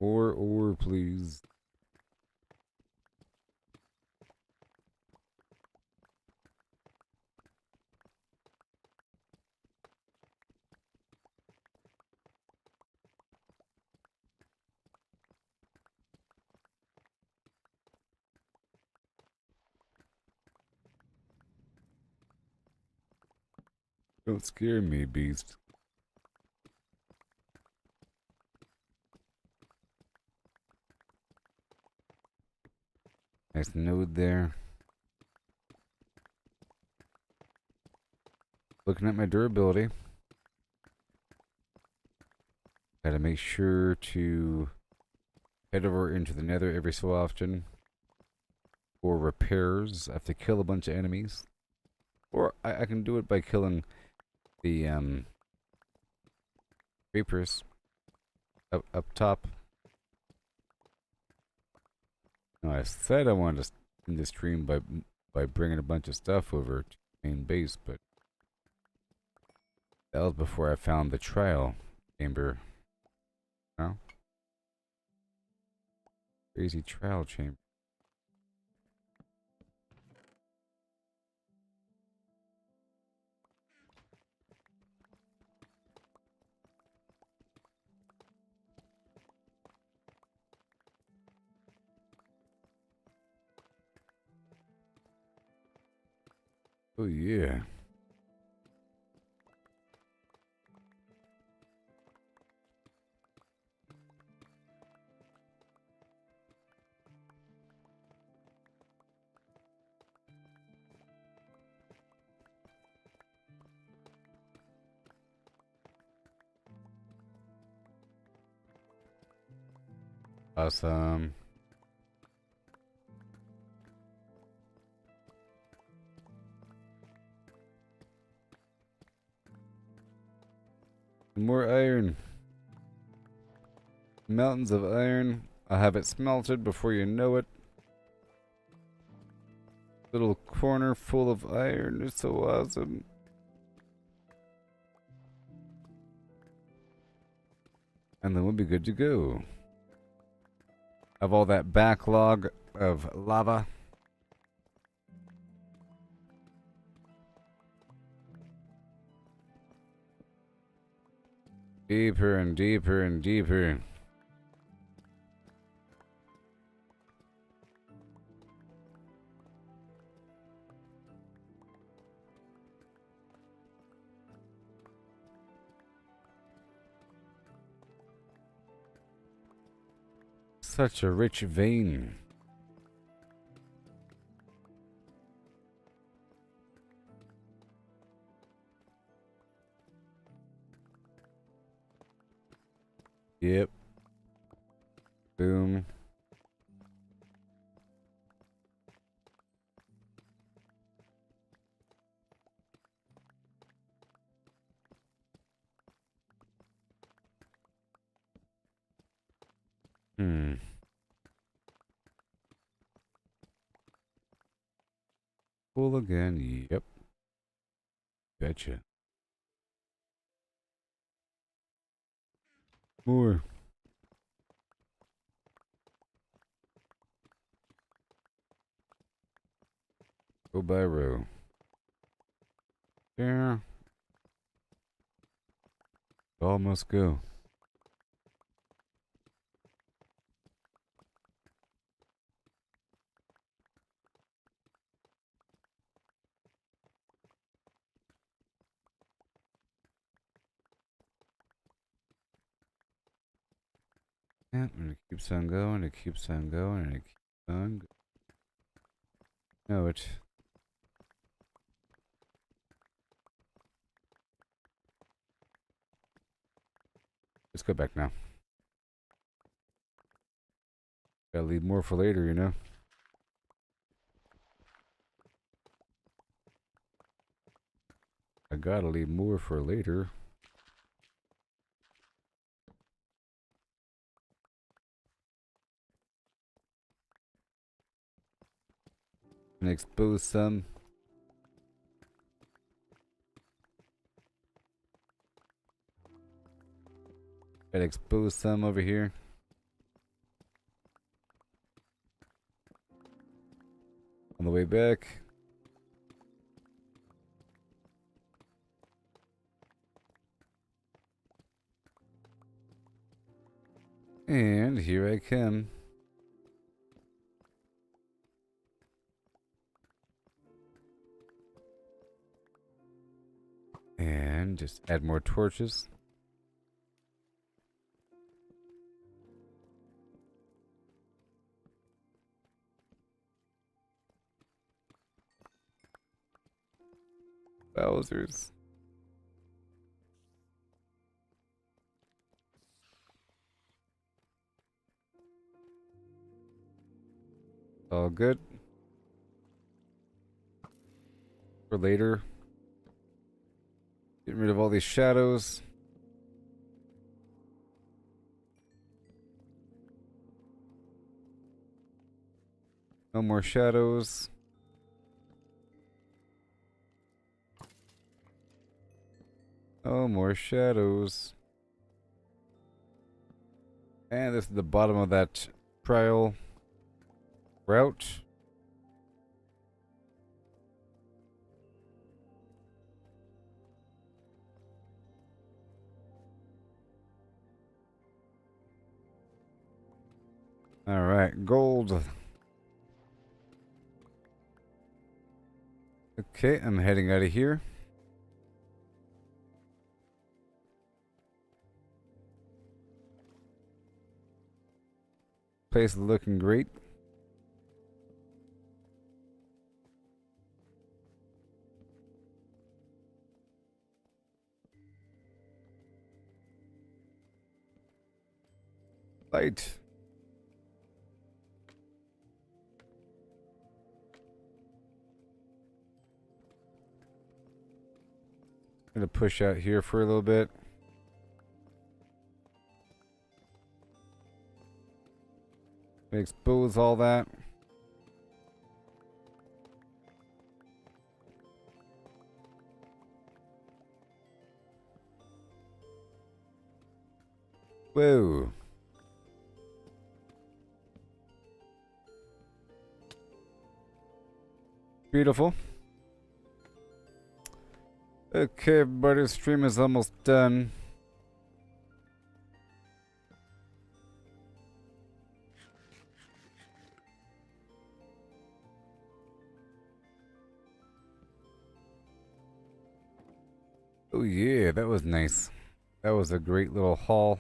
[SPEAKER 1] Or, please. Don't scare me, beast. Nice node there. Looking at my durability. Gotta make sure to head over into the nether every so often for repairs. I have to kill a bunch of enemies. Or I can do it by killing the creepers up top. No, I said I wanted to end the stream by bringing a bunch of stuff over to the main base, but that was before I found the trial chamber. No? Crazy trial chamber. Oh yeah. Awesome. More iron. Mountains of iron. I'll have it smelted before you know it. Little corner full of iron. It's so awesome. And then we'll be good to go. Have all that backlog of lava. Deeper and deeper and deeper. Such a rich vein. Yep. Boom. Hmm. Full again. Yep. Betcha. More. Go by row. Yeah. All must go. Yeah, and it keeps on going, it keeps on going, and it keeps on going. No, it. Let's go back now. Gotta leave more for later, you know? I gotta leave more for later. And expose some. Gotta expose some over here. On the way back. And here I come. And just add more torches. Wowzers. All good. For later. Getting rid of all these shadows. No more shadows. No more shadows. And this is the bottom of that trial route. Alright, gold. Okay, I'm heading out of here. Place is looking great. Light. Gonna push out here for a little bit. Expose all that. Whoa. Beautiful. Okay, everybody, the stream is almost done. Oh yeah, that was nice. That was a great little haul.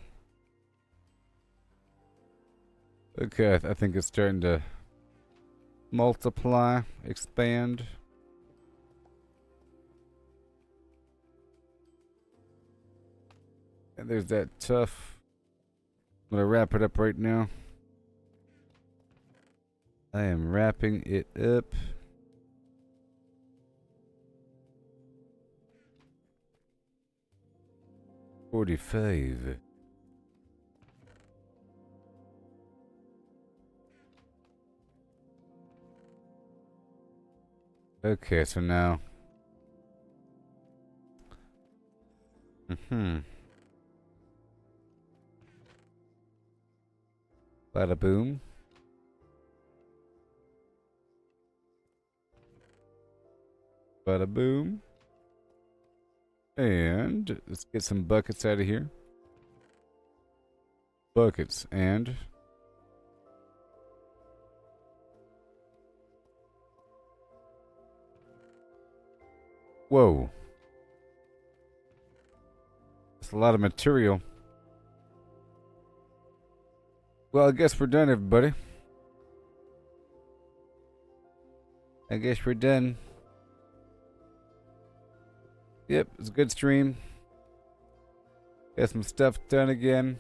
[SPEAKER 1] Okay, I think it's starting to multiply, expand. And there's that tough. I'm gonna wrap it up right now. I am wrapping it up. $45. Okay, so now. Bada boom. Bada boom. And let's get some buckets out of here. Buckets and. Whoa. That's a lot of material. Well, I guess we're done, everybody. I guess we're done. Yep, it's a good stream. Got some stuff done again.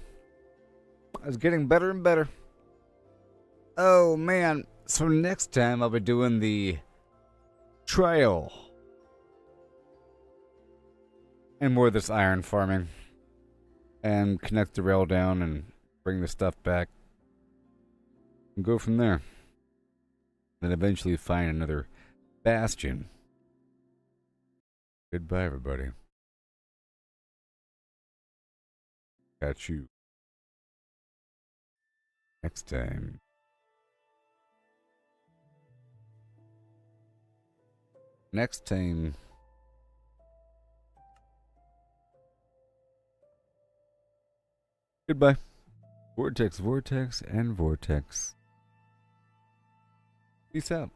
[SPEAKER 1] It's getting better and better. Oh, man. So next time I'll be doing the trail. And more of this iron farming. And connect the rail down and bring the stuff back. And go from there. Then eventually find another bastion. Goodbye, everybody. Catch you next time. Next time. Goodbye. Vortex, vortex, and vortex. Peace out.